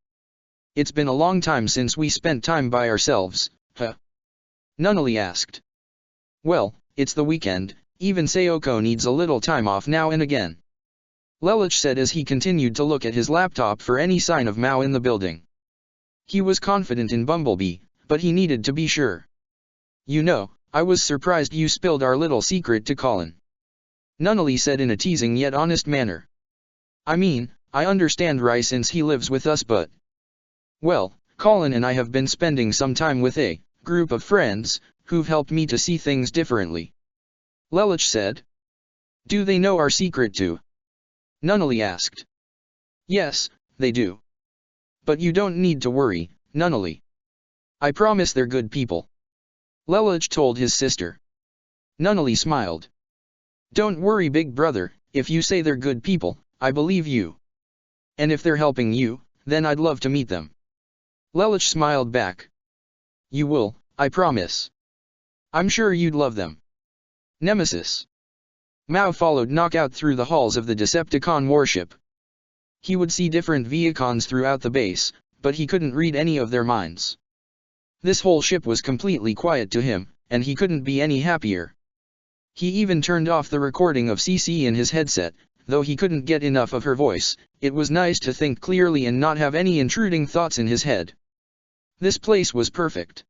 It's been a long time since we spent time by ourselves, huh? Nunnally asked. Well, it's the weekend, even Sayoko needs a little time off now and again. Lelich said as he continued to look at his laptop for any sign of Mao in the building. He was confident in Bumblebee, but he needed to be sure. You know, I was surprised you spilled our little secret to Colin. Nunnally said in a teasing yet honest manner. I mean, I understand Rai since he lives with us but... Well, Colin and I have been spending some time with a group of friends, who've helped me to see things differently. Lelich said. Do they know our secret too? Nunnally asked. Yes, they do. But you don't need to worry, Nunnally. I promise they're good people. Lelich told his sister. Nunnally smiled. Don't worry big brother, if you say they're good people, I believe you. And if they're helping you, then I'd love to meet them. Lelich smiled back. You will, I promise. I'm sure you'd love them. Nemesis. Mao followed Knockout through the halls of the Decepticon warship. He would see different Viacons throughout the base, but he couldn't read any of their minds. This whole ship was completely quiet to him, and he couldn't be any happier. He even turned off the recording of CC in his headset, though he couldn't get enough of her voice. It was nice to think clearly and not have any intruding thoughts in his head. This place was perfect.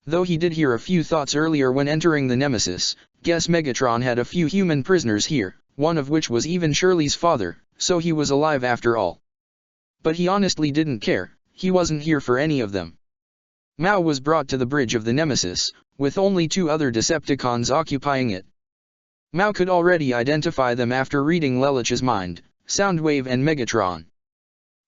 Though he did hear a few thoughts earlier when entering the Nemesis, guess Megatron had a few human prisoners here, one of which was even Shirley's father, so he was alive after all. But he honestly didn't care, he wasn't here for any of them. Mao was brought to the bridge of the Nemesis, with only 2 other Decepticons occupying it. Mao could already identify them after reading Lelich's mind, Soundwave and Megatron.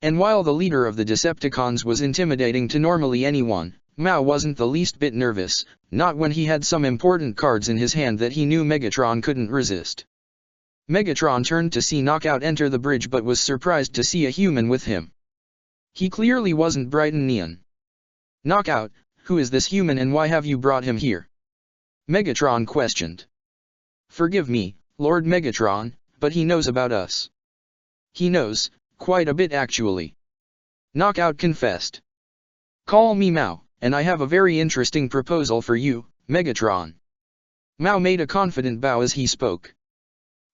And while the leader of the Decepticons was intimidating to normally anyone, Mao wasn't the least bit nervous, not when he had some important cards in his hand that he knew Megatron couldn't resist. Megatron turned to see Knockout enter the bridge but was surprised to see a human with him. He clearly wasn't Brightonian. Knockout, who is this human and why have you brought him here? Megatron questioned. Forgive me, Lord Megatron, but he knows about us. He knows, quite a bit actually. Knockout confessed. Call me Mao, and I have a very interesting proposal for you, Megatron. Mao made a confident bow as he spoke.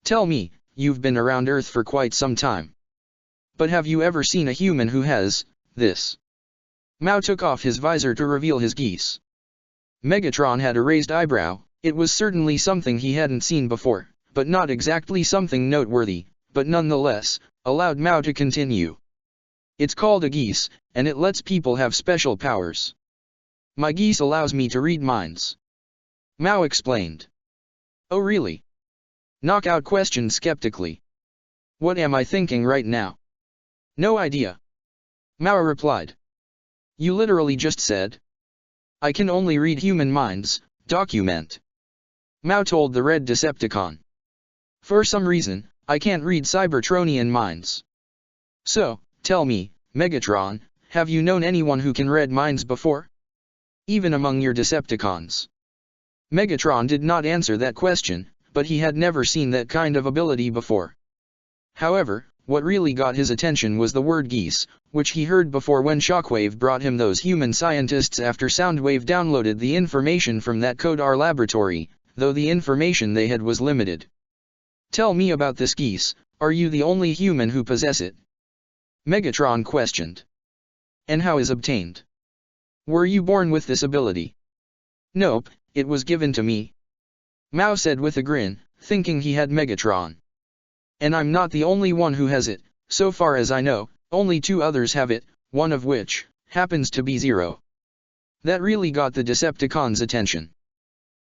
Tell me, you've been around Earth for quite some time. But have you ever seen a human who has this? Mao took off his visor to reveal his geese. Megatron had a raised eyebrow. It was certainly something he hadn't seen before, but not exactly something noteworthy, but nonetheless, allowed Mao to continue. It's called a geese, and it lets people have special powers. My geese allows me to read minds. Mao explained. Oh really? Knockout questioned skeptically. What am I thinking right now? No idea. Mao replied. You literally just said. I can only read human minds, document. Mao told the red Decepticon. For some reason, I can't read Cybertronian minds. So, tell me, Megatron, have you known anyone who can read minds before? Even among your Decepticons? Megatron did not answer that question, but he had never seen that kind of ability before. However, what really got his attention was the word geese, which he heard before when Shockwave brought him those human scientists after Soundwave downloaded the information from that Codar laboratory. though the information they had was limited. Tell me about this geese, are you the only human who possess it? Megatron questioned. And how is obtained? Were you born with this ability? Nope, it was given to me. Mao said with a grin, thinking he had Megatron. And I'm not the only one who has it, so far as I know, only 2 others have it, one of which happens to be Zero. That really got the Decepticons' attention.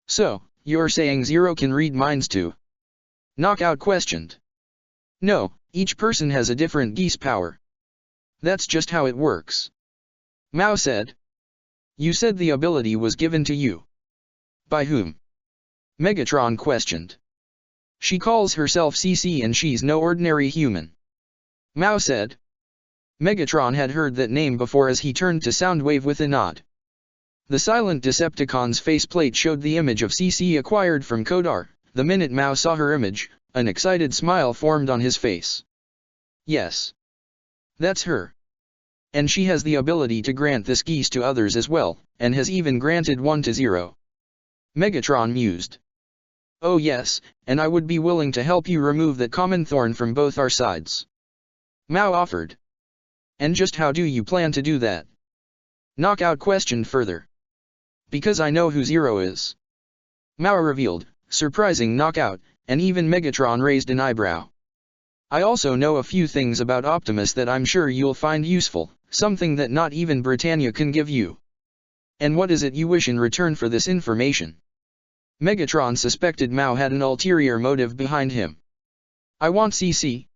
So, you're saying Zero can read minds too? Knockout questioned. No, each person has a different geese power. That's just how it works. Mao said. You said the ability was given to you. By whom? Megatron questioned. She calls herself CC and she's no ordinary human. Mao said. Megatron had heard that name before as he turned to Soundwave with a nod. The silent Decepticon's faceplate showed the image of CC acquired from Kodar. The minute Mao saw her image, an excited smile formed on his face. Yes. That's her. And she has the ability to grant this geese to others as well, and has even granted one to Zero. Megatron mused. Oh yes, and I would be willing to help you remove that common thorn from both our sides. Mao offered. And just how do you plan to do that? Knockout questioned further. Because I know who Zero is. Mao revealed, surprising Knockout, and even Megatron raised an eyebrow. I also know a few things about Optimus that I'm sure you'll find useful, something that not even Britannia can give you. And what is it you wish in return for this information? Megatron suspected Mao had an ulterior motive behind him. I want CC.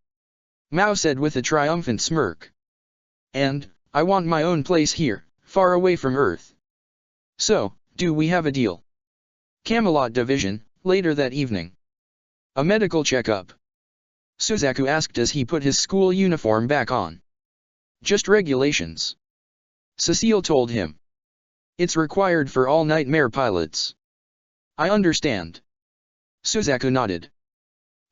Mao said with a triumphant smirk. And, I want my own place here, far away from Earth. So, do we have a deal? Camelot Division, later that evening. A medical checkup. Suzaku asked as he put his school uniform back on. Just regulations. Cecile told him. It's required for all Nightmare pilots. I understand. Suzaku nodded.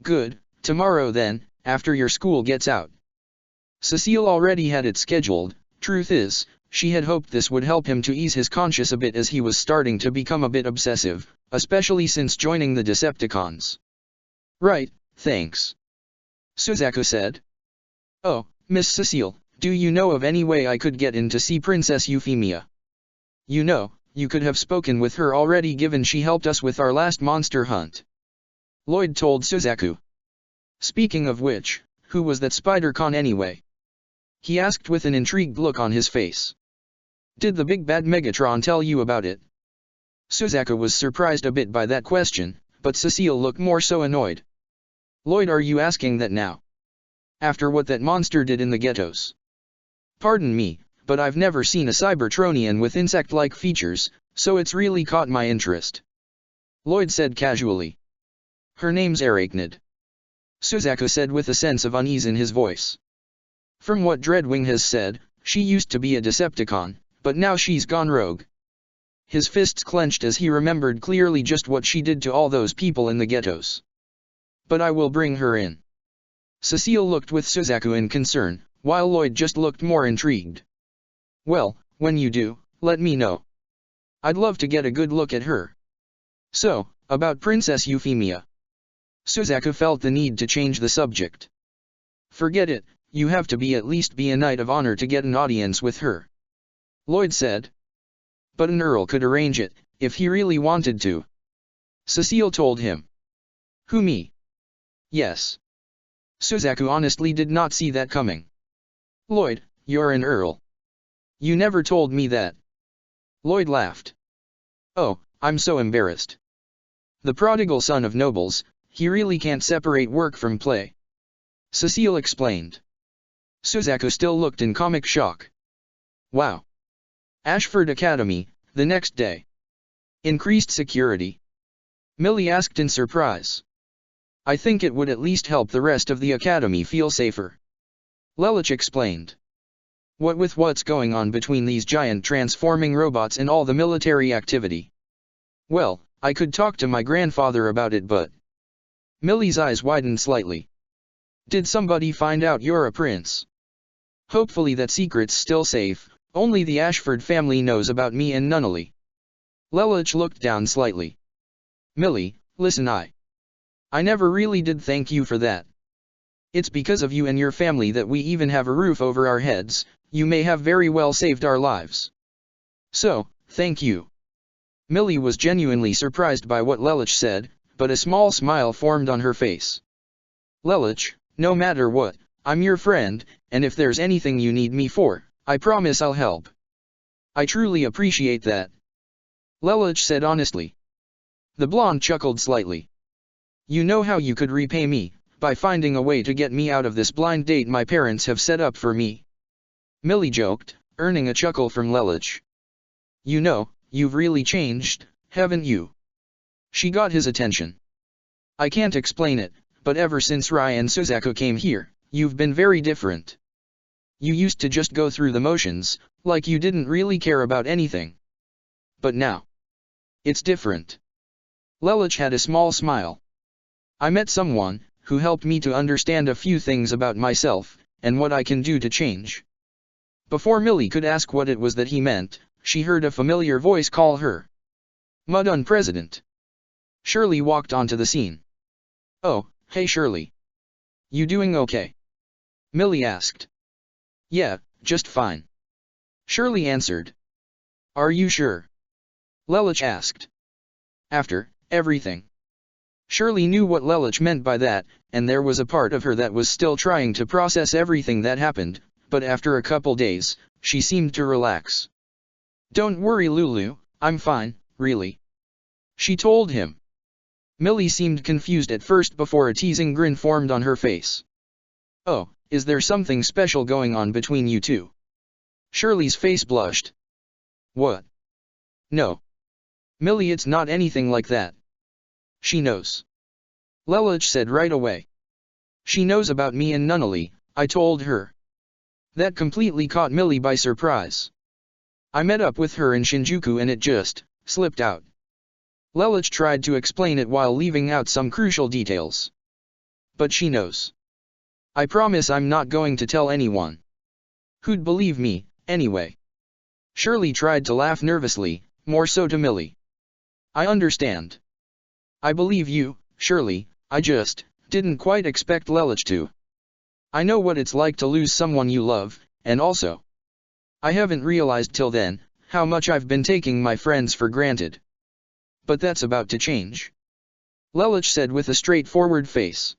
Good, tomorrow then, after your school gets out. Cecile already had it scheduled. Truth is, she had hoped this would help him to ease his conscience a bit as he was starting to become a bit obsessive, especially since joining the Decepticons. Right, thanks. Suzaku said. Oh, Miss Cecile, do you know of any way I could get in to see Princess Euphemia? You know, you could have spoken with her already given she helped us with our last monster hunt. Lloyd told Suzaku. Speaking of which, who was that Spider-Con anyway? He asked with an intrigued look on his face. Did the big bad Megatron tell you about it? Suzaku was surprised a bit by that question, but Cecile looked more so annoyed. Lloyd, are you asking that now? After what that monster did in the ghettos? Pardon me, but I've never seen a Cybertronian with insect-like features, so it's really caught my interest. Lloyd said casually. Her name's Arachnid. Suzaku said with a sense of unease in his voice. From what Dreadwing has said, she used to be a Decepticon, but now she's gone rogue. His fists clenched as he remembered clearly just what she did to all those people in the ghettos. But I will bring her in. Cecile looked with Suzaku in concern, while Lloyd just looked more intrigued. Well, when you do, let me know. I'd love to get a good look at her. So, about Princess Euphemia. Suzaku felt the need to change the subject. Forget it, you have to at least be a Knight of Honor to get an audience with her. Lloyd said. But an Earl could arrange it, if he really wanted to. Cecile told him. Who, me? Yes. Suzaku honestly did not see that coming. Lloyd, you're an Earl. You never told me that. Lloyd laughed. Oh, I'm so embarrassed. The prodigal son of nobles, he really can't separate work from play. Cecile explained. Suzaku still looked in comic shock. Wow. Ashford Academy, the next day. Increased security. Millie asked in surprise. I think it would at least help the rest of the academy feel safer. Lelich explained. What with what's going on between these giant transforming robots and all the military activity? Well, I could talk to my grandfather about it, but... Millie's eyes widened slightly. Did somebody find out you're a prince? Hopefully that secret's still safe, only the Ashford family knows about me and Nunnally. Lelich looked down slightly. Millie, listen, I never really did thank you for that. It's because of you and your family that we even have a roof over our heads. You may have very well saved our lives. So, thank you. Millie was genuinely surprised by what Lelich said, but a small smile formed on her face. Lelich, no matter what, I'm your friend, and if there's anything you need me for, I promise I'll help. I truly appreciate that. Lelich said honestly. The blonde chuckled slightly. You know how you could repay me, by finding a way to get me out of this blind date my parents have set up for me. Millie joked, earning a chuckle from Lelich. You know, you've really changed, haven't you? She got his attention. I can't explain it, but ever since Rai and Suzaku came here, you've been very different. You used to just go through the motions, like you didn't really care about anything. But now, it's different. Lelich had a small smile. I met someone who helped me to understand a few things about myself, and what I can do to change. Before Millie could ask what it was that he meant, she heard a familiar voice call her. Mudun President. Shirley walked onto the scene. Oh, hey Shirley. You doing okay? Millie asked. Yeah, just fine. Shirley answered. Are you sure? Lelich asked. After everything. Shirley knew what Lelich meant by that, and there was a part of her that was still trying to process everything that happened, but after a couple days, she seemed to relax. Don't worry Lulu, I'm fine, really. She told him. Millie seemed confused at first before a teasing grin formed on her face. Oh, is there something special going on between you two? Shirley's face blushed. What? No. Millie, it's not anything like that. She knows. Lelich said right away. She knows about me and Nunnally, I told her. That completely caught Millie by surprise. I met up with her in Shinjuku and it just slipped out. Lelich tried to explain it while leaving out some crucial details. But she knows. I promise I'm not going to tell anyone. Who'd believe me, anyway? Shirley tried to laugh nervously, more so to Millie. I understand. I believe you, Shirley, I just didn't quite expect Lelich to. I know what it's like to lose someone you love, and also, I haven't realized till then how much I've been taking my friends for granted. But that's about to change. Lelich said with a straightforward face.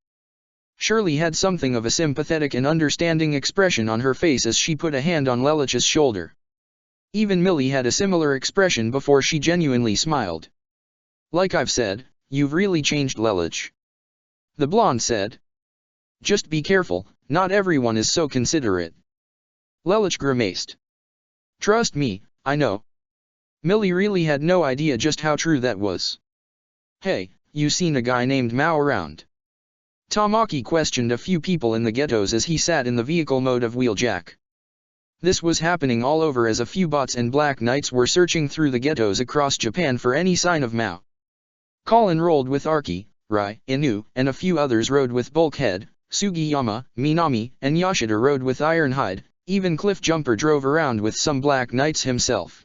Shirley had something of a sympathetic and understanding expression on her face as she put a hand on Lelich's shoulder. Even Millie had a similar expression before she genuinely smiled. Like I've said, you've really changed Lelich. The blonde said. Just be careful, not everyone is so considerate. Lelich grimaced. Trust me, I know. Millie really had no idea just how true that was. Hey, you seen a guy named Mao around? Tamaki questioned a few people in the ghettos as he sat in the vehicle mode of Wheeljack. This was happening all over as a few bots and Black Knights were searching through the ghettos across Japan for any sign of Mao. Colin rolled with Arki, Rai, Inu, and a few others rode with Bulkhead. Sugiyama, Minami, and Yoshida rode with Ironhide. Even Cliff Jumper drove around with some Black Knights himself.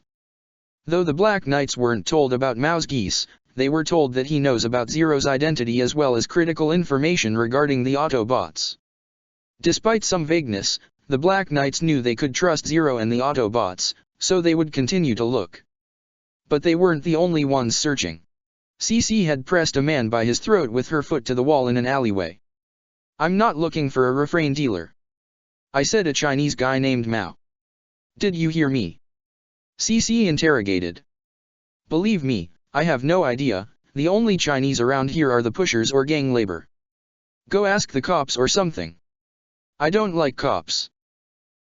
Though the Black Knights weren't told about Mao's geese, they were told that he knows about Zero's identity as well as critical information regarding the Autobots. Despite some vagueness, the Black Knights knew they could trust Zero and the Autobots, so they would continue to look. But they weren't the only ones searching. Cece had pressed a man by his throat with her foot to the wall in an alleyway. I'm not looking for a refrain dealer. I said a Chinese guy named Mao. Did you hear me? Cece interrogated. Believe me, I have no idea, the only Chinese around here are the pushers or gang labor. Go ask the cops or something. I don't like cops.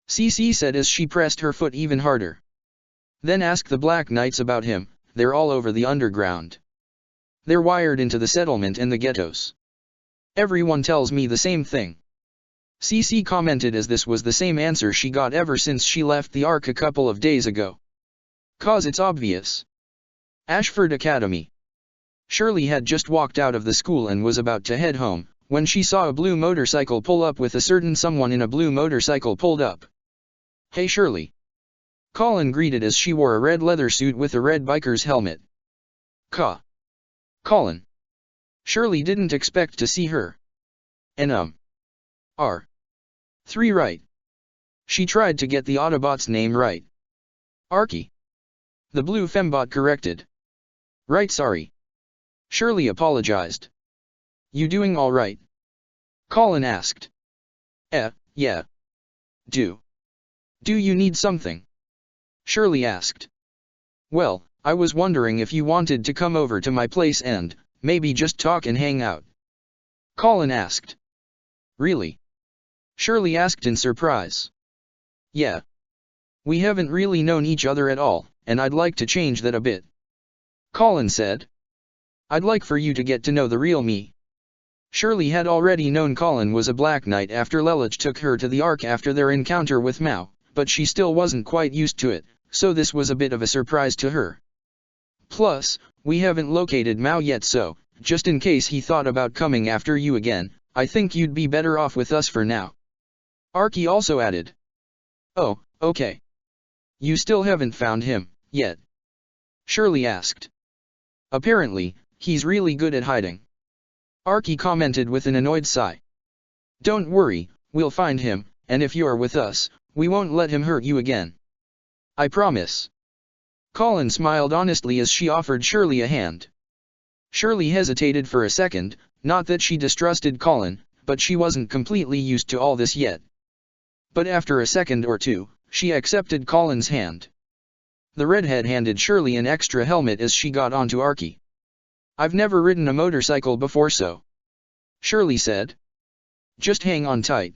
Cece said as she pressed her foot even harder. Then ask the Black Knights about him, they're all over the underground. They're wired into the settlement and the ghettos. Everyone tells me the same thing. Cece commented as this was the same answer she got ever since she left the Ark a couple of days ago. Cause it's obvious. Ashford Academy. Shirley had just walked out of the school and was about to head home, when she saw a blue motorcycle pull up with a certain someone in a blue motorcycle pulled up. Hey Shirley. Colin greeted as she wore a red leather suit with a red biker's helmet. Ka. Colin. Shirley didn't expect to see her. And R. 3 right. She tried to get the Autobot's name right. Archie. The blue fembot corrected. Right, sorry. Shirley apologized. You doing all right? Colin asked. Yeah. Do you need something? Shirley asked. Well, I was wondering if you wanted to come over to my place and, maybe just talk and hang out. Colin asked. Really? Shirley asked in surprise. Yeah. We haven't really known each other at all, and I'd like to change that a bit. Colin said. I'd like for you to get to know the real me. Shirley had already known Colin was a Black Knight after Lelouch took her to the Ark after their encounter with Mao, but she still wasn't quite used to it, so this was a bit of a surprise to her. Plus, we haven't located Mao yet, so, just in case he thought about coming after you again, I think you'd be better off with us for now. Archie also added. Oh, okay. You still haven't found him, yet? Shirley asked. Apparently, he's really good at hiding. Archie commented with an annoyed sigh. Don't worry, we'll find him, and if you're with us, we won't let him hurt you again. I promise. Colin smiled honestly as she offered Shirley a hand. Shirley hesitated for a second, not that she distrusted Colin, but she wasn't completely used to all this yet. But after a second or two, she accepted Colin's hand. The redhead handed Shirley an extra helmet as she got onto Archie. I've never ridden a motorcycle before, so. Shirley said. Just hang on tight.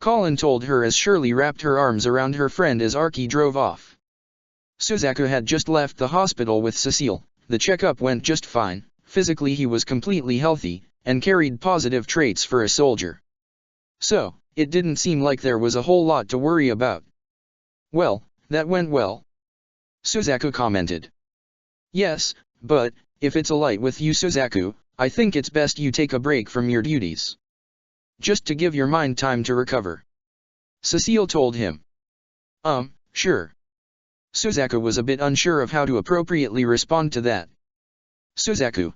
Colin told her as Shirley wrapped her arms around her friend as Archie drove off. Suzaku had just left the hospital with Cecile. The checkup went just fine, physically he was completely healthy, and carried positive traits for a soldier. So, it didn't seem like there was a whole lot to worry about. Well, that went well. Suzaku commented. Yes, but, if it's alright with you, Suzaku, I think it's best you take a break from your duties. Just to give your mind time to recover. Cecile told him. Sure. Suzaku was a bit unsure of how to appropriately respond to that. Suzaku.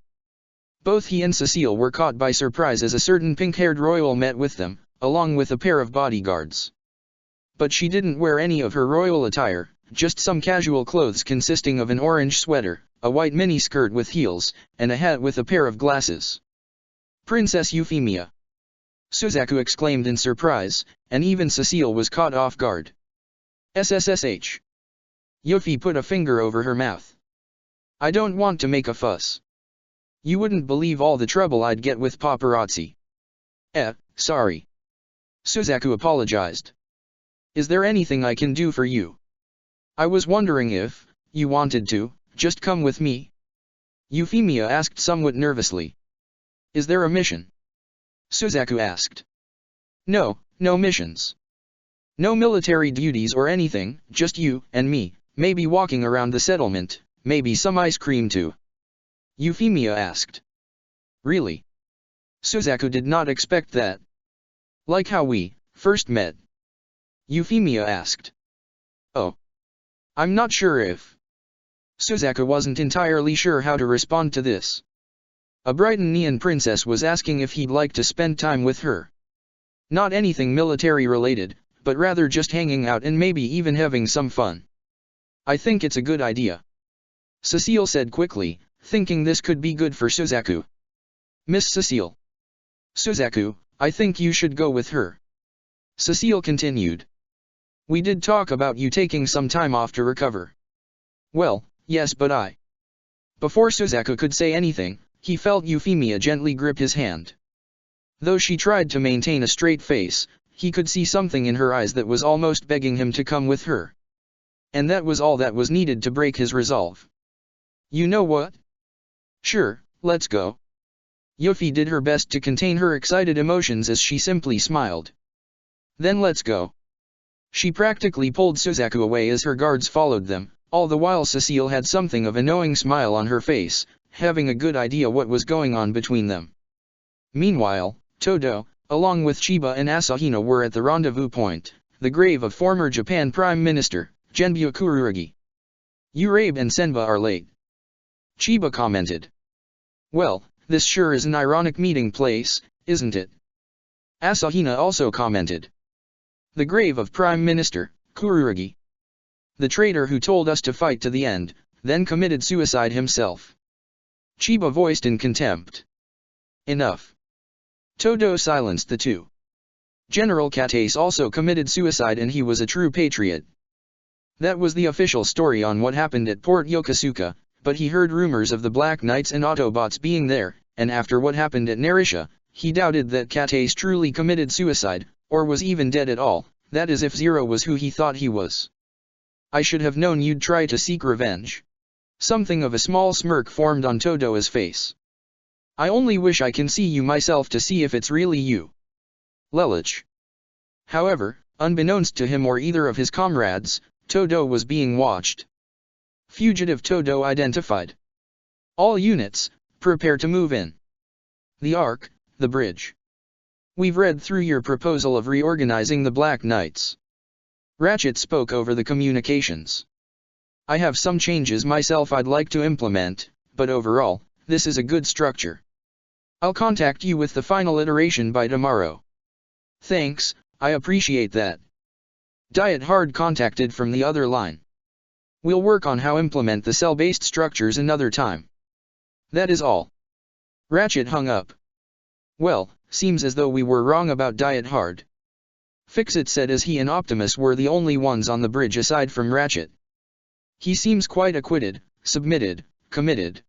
Both he and Cecile were caught by surprise as a certain pink-haired royal met with them, along with a pair of bodyguards. But she didn't wear any of her royal attire, just some casual clothes consisting of an orange sweater, a white miniskirt with heels, and a hat with a pair of glasses. Princess Euphemia! Suzaku exclaimed in surprise, and even Cecile was caught off guard. SSSH. Yuffie put a finger over her mouth. I don't want to make a fuss. You wouldn't believe all the trouble I'd get with paparazzi. Sorry. Suzaku apologized. Is there anything I can do for you? I was wondering if, you wanted to, just come with me? Euphemia asked somewhat nervously. Is there a mission? Suzaku asked. No missions. No military duties or anything, just you and me, maybe walking around the settlement, maybe some ice cream too. Euphemia asked. Really? Suzaku did not expect that. Like how we first met? Euphemia asked. Oh. I'm not sure if. Suzaku wasn't entirely sure how to respond to this. A Brighton princess was asking if he'd like to spend time with her. Not anything military related, but rather just hanging out and maybe even having some fun. I think it's a good idea. Cecile said quickly, thinking this could be good for Suzaku. Miss Cecile. Suzaku, I think you should go with her. Cecile continued. We did talk about you taking some time off to recover. Well, yes, but I. Before Suzaku could say anything, he felt Euphemia gently grip his hand. Though she tried to maintain a straight face, he could see something in her eyes that was almost begging him to come with her. And that was all that was needed to break his resolve. You know what? Sure, let's go. Yuffie did her best to contain her excited emotions as she simply smiled. Then let's go. She practically pulled Suzaku away as her guards followed them, all the while Cecile had something of a knowing smile on her face, having a good idea what was going on between them. Meanwhile, Todo, along with Chiba and Asahina were at the rendezvous point, the grave of former Japan Prime Minister, Genbyo Kurugi. Urabe and Senba are late. Chiba commented. Well, this sure is an ironic meeting place, isn't it? Asahina also commented. The grave of Prime Minister Kurugi. The traitor who told us to fight to the end, then committed suicide himself. Chiba voiced in contempt. Enough. Todo silenced the two. General Katase also committed suicide and he was a true patriot. That was the official story on what happened at Port Yokosuka, but he heard rumors of the Black Knights and Autobots being there, and after what happened at Narisha, he doubted that Katase truly committed suicide, or was even dead at all, that is if Zero was who he thought he was. I should have known you'd try to seek revenge. Something of a small smirk formed on Todo's face. I only wish I can see you myself to see if it's really you. Lelich. However, unbeknownst to him or either of his comrades, Todo was being watched. Fugitive Todo identified. All units, prepare to move in. The Ark, the bridge. We've read through your proposal of reorganizing the Black Knights. Ratchet spoke over the communications. I have some changes myself I'd like to implement, but overall, this is a good structure. I'll contact you with the final iteration by tomorrow. Thanks, I appreciate that. Diet Hard contacted from the other line. We'll work on how implement the cell-based structures another time. That is all. Ratchet hung up. Well, seems as though we were wrong about Diet Hard. Fixit said as he and Optimus were the only ones on the bridge aside from Ratchet. He seems quite acquitted, submitted, committed.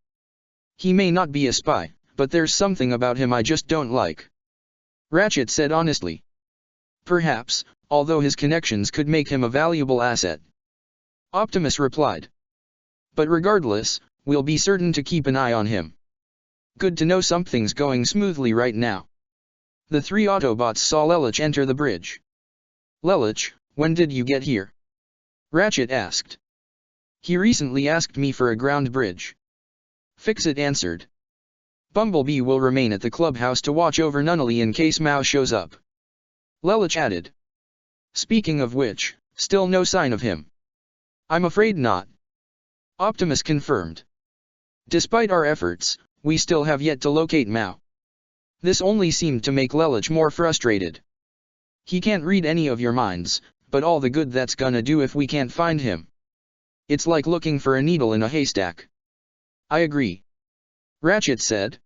He may not be a spy, but there's something about him I just don't like. Ratchet said honestly. Perhaps, although his connections could make him a valuable asset. Optimus replied. But regardless, we'll be certain to keep an eye on him. Good to know something's going smoothly right now. The three Autobots saw Lelich enter the bridge. Lelich, when did you get here? Ratchet asked. He recently asked me for a ground bridge. Fixit answered. Bumblebee will remain at the clubhouse to watch over Nunnally in case Mao shows up. Lelich added. Speaking of which, still no sign of him. I'm afraid not. Optimus confirmed. Despite our efforts, we still have yet to locate Mao. This only seemed to make Lelich more frustrated. He can't read any of your minds, but all the good that's gonna do if we can't find him. It's like looking for a needle in a haystack. I agree. Ratchet said.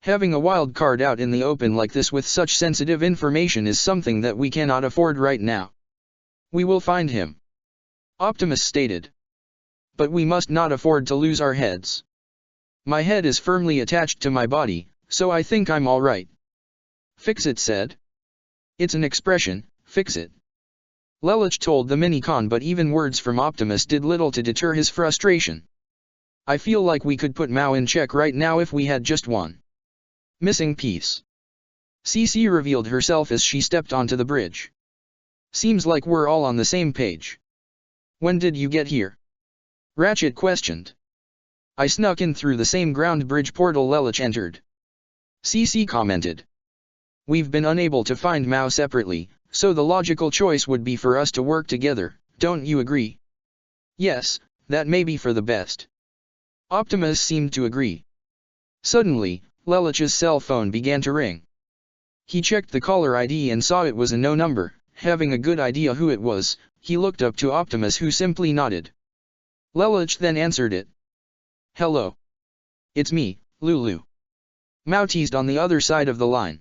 Having a wild card out in the open like this with such sensitive information is something that we cannot afford right now. We will find him. Optimus stated. But we must not afford to lose our heads. My head is firmly attached to my body, so I think I'm all right. Fixit said. It's an expression, Fixit. Lelich told the Minicon, but even words from Optimus did little to deter his frustration. I feel like we could put Mao in check right now if we had just one missing piece. CC revealed herself as she stepped onto the bridge. Seems like we're all on the same page. When did you get here? Ratchet questioned. I snuck in through the same ground bridge portal Lelich entered. CC commented. We've been unable to find Mao separately, so the logical choice would be for us to work together, don't you agree? Yes, that may be for the best. Optimus seemed to agree. Suddenly, Lelich's cell phone began to ring. He checked the caller ID and saw it was a no number. Having a good idea who it was, he looked up to Optimus, who simply nodded. Lelich then answered it. Hello. It's me, Lulu. Mao teased on the other side of the line.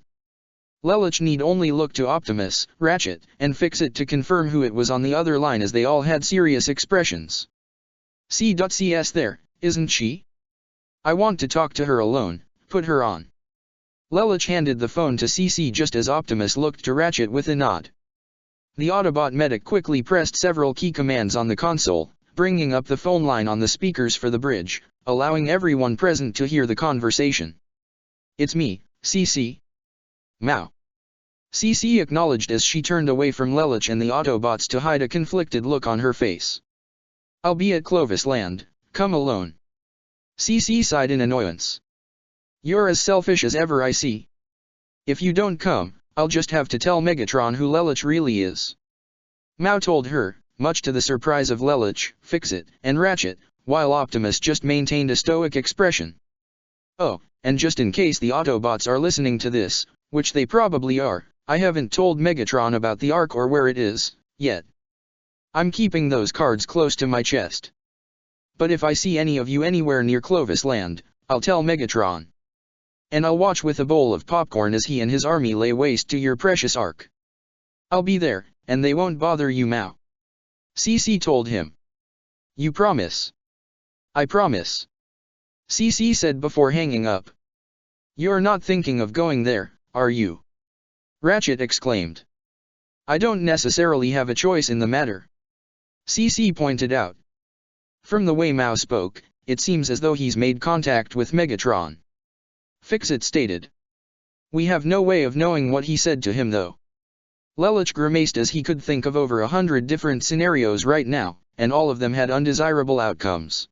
Lelich need only look to Optimus, Ratchet, and Fixit to confirm who it was on the other line, as they all had serious expressions. C.CS there, isn't she? I want to talk to her alone, put her on. Lelich handed the phone to CC just as Optimus looked to Ratchet with a nod. The Autobot medic quickly pressed several key commands on the console, bringing up the phone line on the speakers for the bridge, allowing everyone present to hear the conversation. It's me, CC. Mao. CC acknowledged as she turned away from Lelich and the Autobots to hide a conflicted look on her face. I'll be at Clovis Land, come alone. CC sighed in annoyance. You're as selfish as ever, I see. If you don't come, I'll just have to tell Megatron who Lelich really is. Mao told her, much to the surprise of Lelich, Fixit, and Ratchet, while Optimus just maintained a stoic expression. Oh, and just in case the Autobots are listening to this, which they probably are, I haven't told Megatron about the Ark or where it is, yet. I'm keeping those cards close to my chest. But if I see any of you anywhere near Clovis Land, I'll tell Megatron. And I'll watch with a bowl of popcorn as he and his army lay waste to your precious Ark. I'll be there, and they won't bother you, Mao. CC told him. You promise? I promise. CC said before hanging up. You're not thinking of going there, are you? Ratchet exclaimed. I don't necessarily have a choice in the matter. CC pointed out. From the way Mao spoke, it seems as though he's made contact with Megatron. Fix-It stated. We have no way of knowing what he said to him though. Lelich grimaced as he could think of over 100 different scenarios right now, and all of them had undesirable outcomes.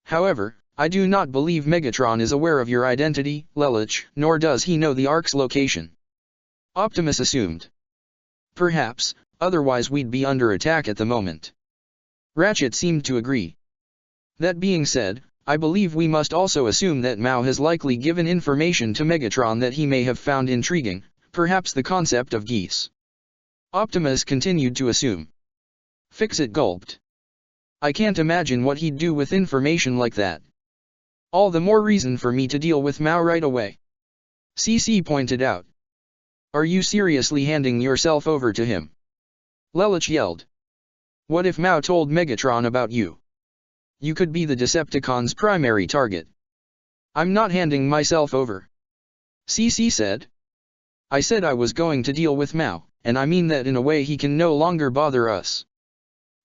However, I do not believe Megatron is aware of your identity, Lelich, nor does he know the Ark's location. Optimus assumed. Perhaps, otherwise we'd be under attack at the moment. Ratchet seemed to agree. That being said, I believe we must also assume that Mao has likely given information to Megatron that he may have found intriguing, perhaps the concept of geese. Optimus continued to assume. Fix-It gulped. I can't imagine what he'd do with information like that. All the more reason for me to deal with Mao right away. CC pointed out. Are you seriously handing yourself over to him? Lelich yelled. What if Mao told Megatron about you? You could be the Decepticons' primary target. I'm not handing myself over. CC said. I said I was going to deal with Mao, and I mean that in a way he can no longer bother us.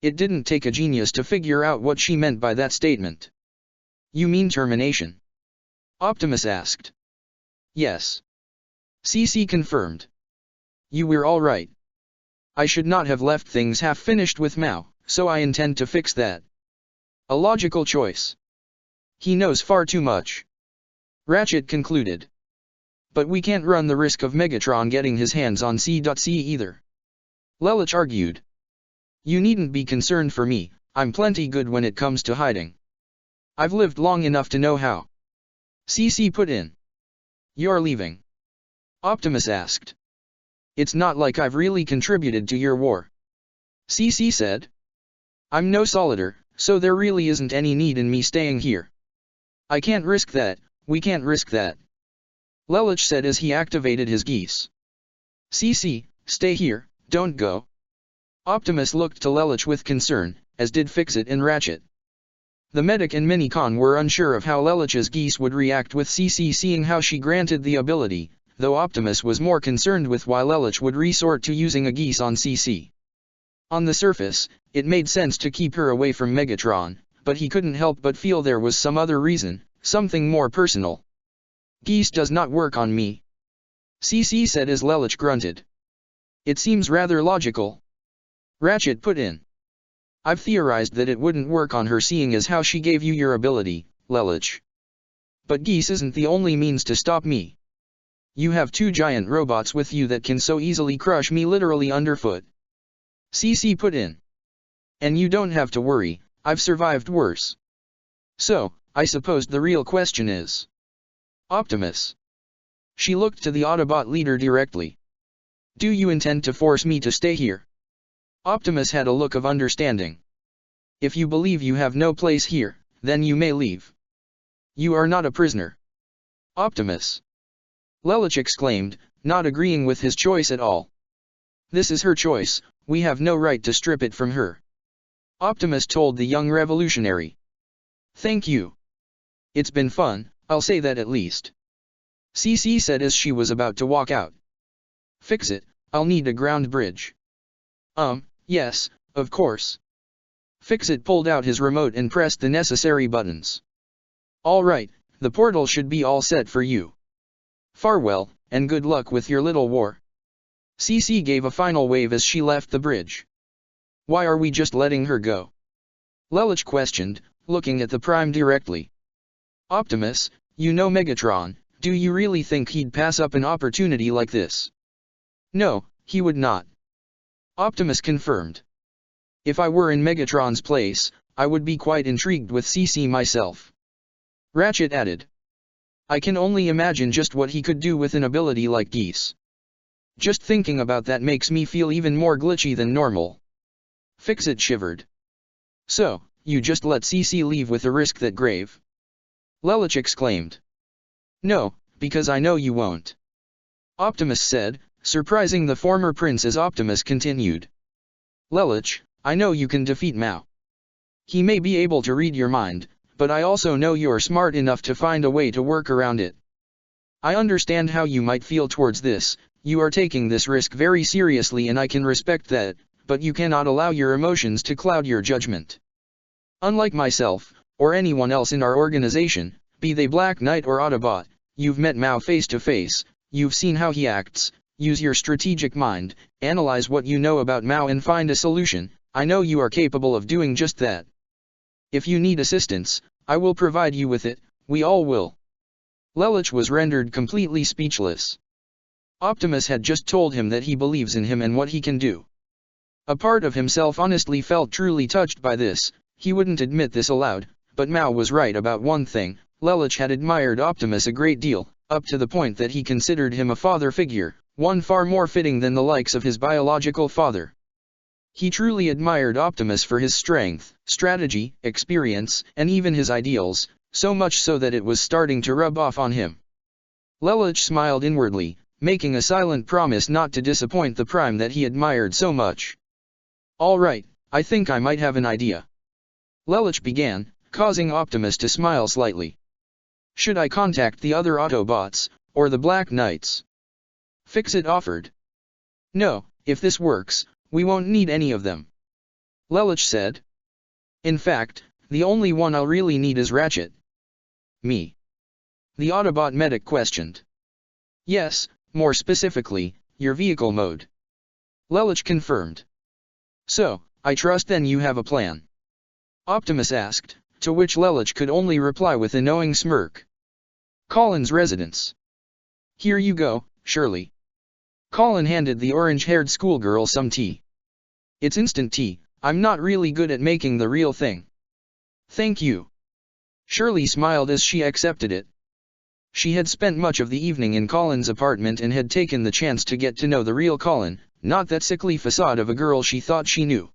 It didn't take a genius to figure out what she meant by that statement. You mean termination? Optimus asked. Yes. CC confirmed. You were all right. I should not have left things half finished with Mao, so I intend to fix that. A logical choice. He knows far too much. Ratchet concluded. But we can't run the risk of Megatron getting his hands on C.C. either. Lelich argued. You needn't be concerned for me, I'm plenty good when it comes to hiding. I've lived long enough to know how. CC put in. You're leaving? Optimus asked. It's not like I've really contributed to your war. CC said. I'm no Solider, so there really isn't any need in me staying here. I can't risk that, we can't risk that. Lelich said as he activated his geese. CC, stay here, don't go. Optimus looked to Lelich with concern, as did Fix-It and Ratchet. The medic and Minicon were unsure of how Lelich's geese would react with CC seeing how she granted the ability, though Optimus was more concerned with why Lelich would resort to using a geese on CC. On the surface, it made sense to keep her away from Megatron, but he couldn't help but feel there was some other reason, something more personal. Geese does not work on me. CC said as Lelich grunted. It seems rather logical. Ratchet put in. I've theorized that it wouldn't work on her seeing as how she gave you your ability, Lelich. But geese isn't the only means to stop me. You have two giant robots with you that can so easily crush me literally underfoot. CC put in. And you don't have to worry, I've survived worse. So, I suppose the real question is. Optimus. She looked to the Autobot leader directly. Do you intend to force me to stay here? Optimus had a look of understanding. If you believe you have no place here, then you may leave. You are not a prisoner. Optimus. Lelich exclaimed, not agreeing with his choice at all. This is her choice, we have no right to strip it from her. Optimus told the young revolutionary. Thank you. It's been fun, I'll say that at least. CC said as she was about to walk out. Fix-It, I'll need a ground bridge. Yes, of course. Fix-It pulled out his remote and pressed the necessary buttons. All right, the portal should be all set for you. Farewell, and good luck with your little war. CC gave a final wave as she left the bridge. Why are we just letting her go? Lelich questioned, looking at the Prime directly. Optimus, you know Megatron, do you really think he'd pass up an opportunity like this? No, he would not. Optimus confirmed. If I were in Megatron's place, I would be quite intrigued with CC myself. Ratchet added. I can only imagine just what he could do with an ability like Geese. Just thinking about that makes me feel even more glitchy than normal. Fix-It shivered. So, you just let CC leave with a risk that grave? Lelouch exclaimed. No, because I know you won't. Optimus said, surprising the former prince as Optimus continued. Lelouch, I know you can defeat Mao. He may be able to read your mind, but I also know you're smart enough to find a way to work around it. I understand how you might feel towards this, you are taking this risk very seriously and I can respect that, but you cannot allow your emotions to cloud your judgment. Unlike myself, or anyone else in our organization, be they Black Knight or Autobot, you've met Mao face to face, you've seen how he acts, use your strategic mind, analyze what you know about Mao and find a solution. I know you are capable of doing just that. If you need assistance, I will provide you with it, we all will. Lelouch was rendered completely speechless. Optimus had just told him that he believes in him and what he can do. A part of himself honestly felt truly touched by this. He wouldn't admit this aloud, but Mao was right about one thing. Lelouch had admired Optimus a great deal, up to the point that he considered him a father figure, one far more fitting than the likes of his biological father. He truly admired Optimus for his strength, strategy, experience, and even his ideals, so much so that it was starting to rub off on him. Lelouch smiled inwardly, making a silent promise not to disappoint the Prime that he admired so much. All right, I think I might have an idea. Lelouch began, causing Optimus to smile slightly. Should I contact the other Autobots, or the Black Knights? Fix-It offered. No, if this works, we won't need any of them. Lelouch said. In fact, the only one I'll really need is Ratchet. Me? The Autobot medic questioned. Yes, more specifically, your vehicle mode. Lelouch confirmed. So, I trust then you have a plan. Optimus asked, to which Lelouch could only reply with a knowing smirk. Colin's residence. Here you go, Shirley. Colin handed the orange-haired schoolgirl some tea. It's instant tea, I'm not really good at making the real thing. Thank you. Shirley smiled as she accepted it. She had spent much of the evening in Colin's apartment and had taken the chance to get to know the real Colin, not that sickly facade of a girl she thought she knew.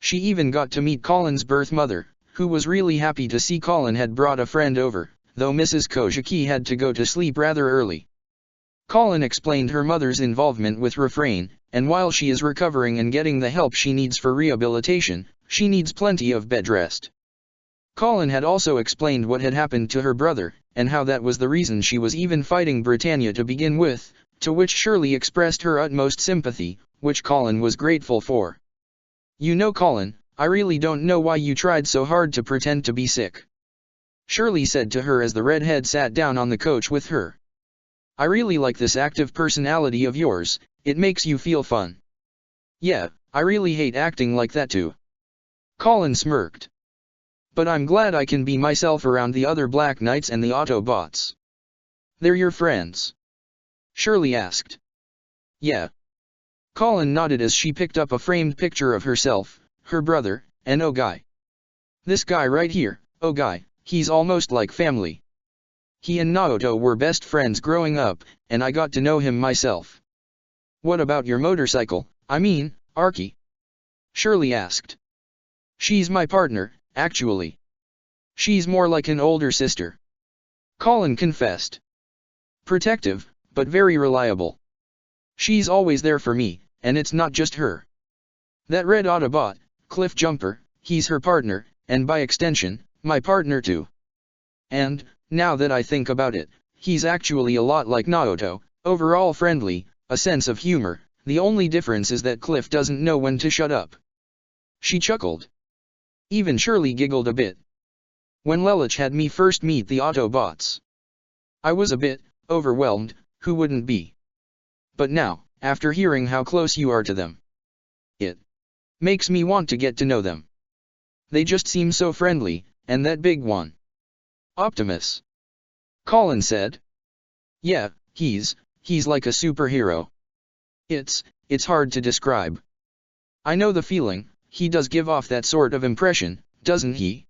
She even got to meet Colin's birth mother, who was really happy to see Colin had brought a friend over, though Mrs. Kojaki had to go to sleep rather early. Colin explained her mother's involvement with Refrain, and while she is recovering and getting the help she needs for rehabilitation, she needs plenty of bed rest. Colin had also explained what had happened to her brother, and how that was the reason she was even fighting Britannia to begin with, to which Shirley expressed her utmost sympathy, which Colin was grateful for. You know, Colin, I really don't know why you tried so hard to pretend to be sick. Shirley said to her as the redhead sat down on the coach with her. I really like this active personality of yours, it makes you feel fun. Yeah, I really hate acting like that too. Colin smirked. But I'm glad I can be myself around the other Black Knights and the Autobots. They're your friends? Shirley asked. Yeah. Colin nodded as she picked up a framed picture of herself, her brother, and Ogai. This guy right here, Ogai, he's almost like family. He and Naoto were best friends growing up, and I got to know him myself. What about your motorcycle, I mean, Arky? Shirley asked. She's my partner, actually. She's more like an older sister. Colin confessed. Protective, but very reliable. She's always there for me, and it's not just her. That red Autobot, Cliff Jumper, he's her partner, and by extension, my partner too. And, now that I think about it, he's actually a lot like Naoto, overall friendly, a sense of humor, the only difference is that Cliff doesn't know when to shut up. She chuckled. Even Shirley giggled a bit. When Lelouch had me first meet the Autobots, I was a bit overwhelmed, who wouldn't be? But now, after hearing how close you are to them, it makes me want to get to know them. They just seem so friendly, and that big one. Optimus. Colin said. Yeah, he's like a superhero. It's hard to describe. I know the feeling, he does give off that sort of impression, doesn't he?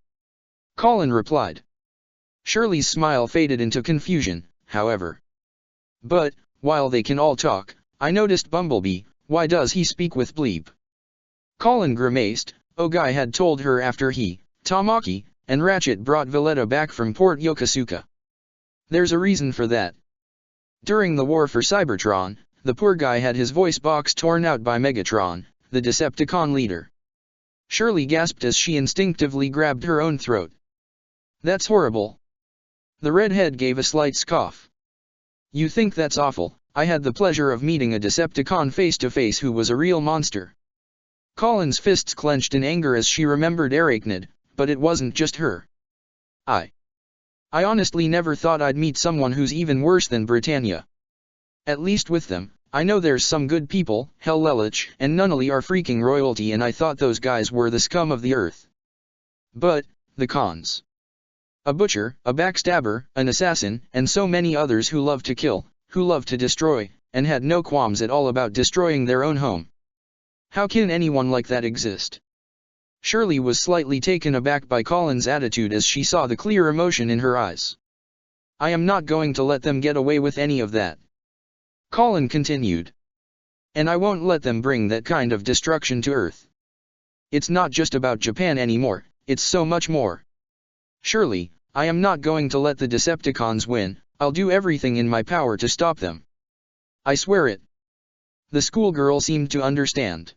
Colin replied. Shirley's smile faded into confusion, however. But, while they can all talk, I noticed Bumblebee, why does he speak with bleep? Colin grimaced. Ogai had told her after he, Tamaki, and Ratchet brought Valletta back from Port Yokosuka. There's a reason for that. During the war for Cybertron, the poor guy had his voice box torn out by Megatron, the Decepticon leader. Shirley gasped as she instinctively grabbed her own throat. That's horrible. The redhead gave a slight scoff. You think that's awful? I had the pleasure of meeting a Decepticon face-to-face who was a real monster. Colin's fists clenched in anger as she remembered Arachnid, but it wasn't just her. I honestly never thought I'd meet someone who's even worse than Britannia. At least with them, I know there's some good people. Hell, Lelich and Nunnally are freaking royalty, and I thought those guys were the scum of the earth. But, the cons. A butcher, a backstabber, an assassin, and so many others who love to kill, who love to destroy, and had no qualms at all about destroying their own home. How can anyone like that exist? Shirley was slightly taken aback by Colin's attitude as she saw the clear emotion in her eyes. I am not going to let them get away with any of that. Colin continued. And I won't let them bring that kind of destruction to Earth. It's not just about Japan anymore, it's so much more. Shirley, I am not going to let the Decepticons win. I'll do everything in my power to stop them. I swear it. The schoolgirl seemed to understand.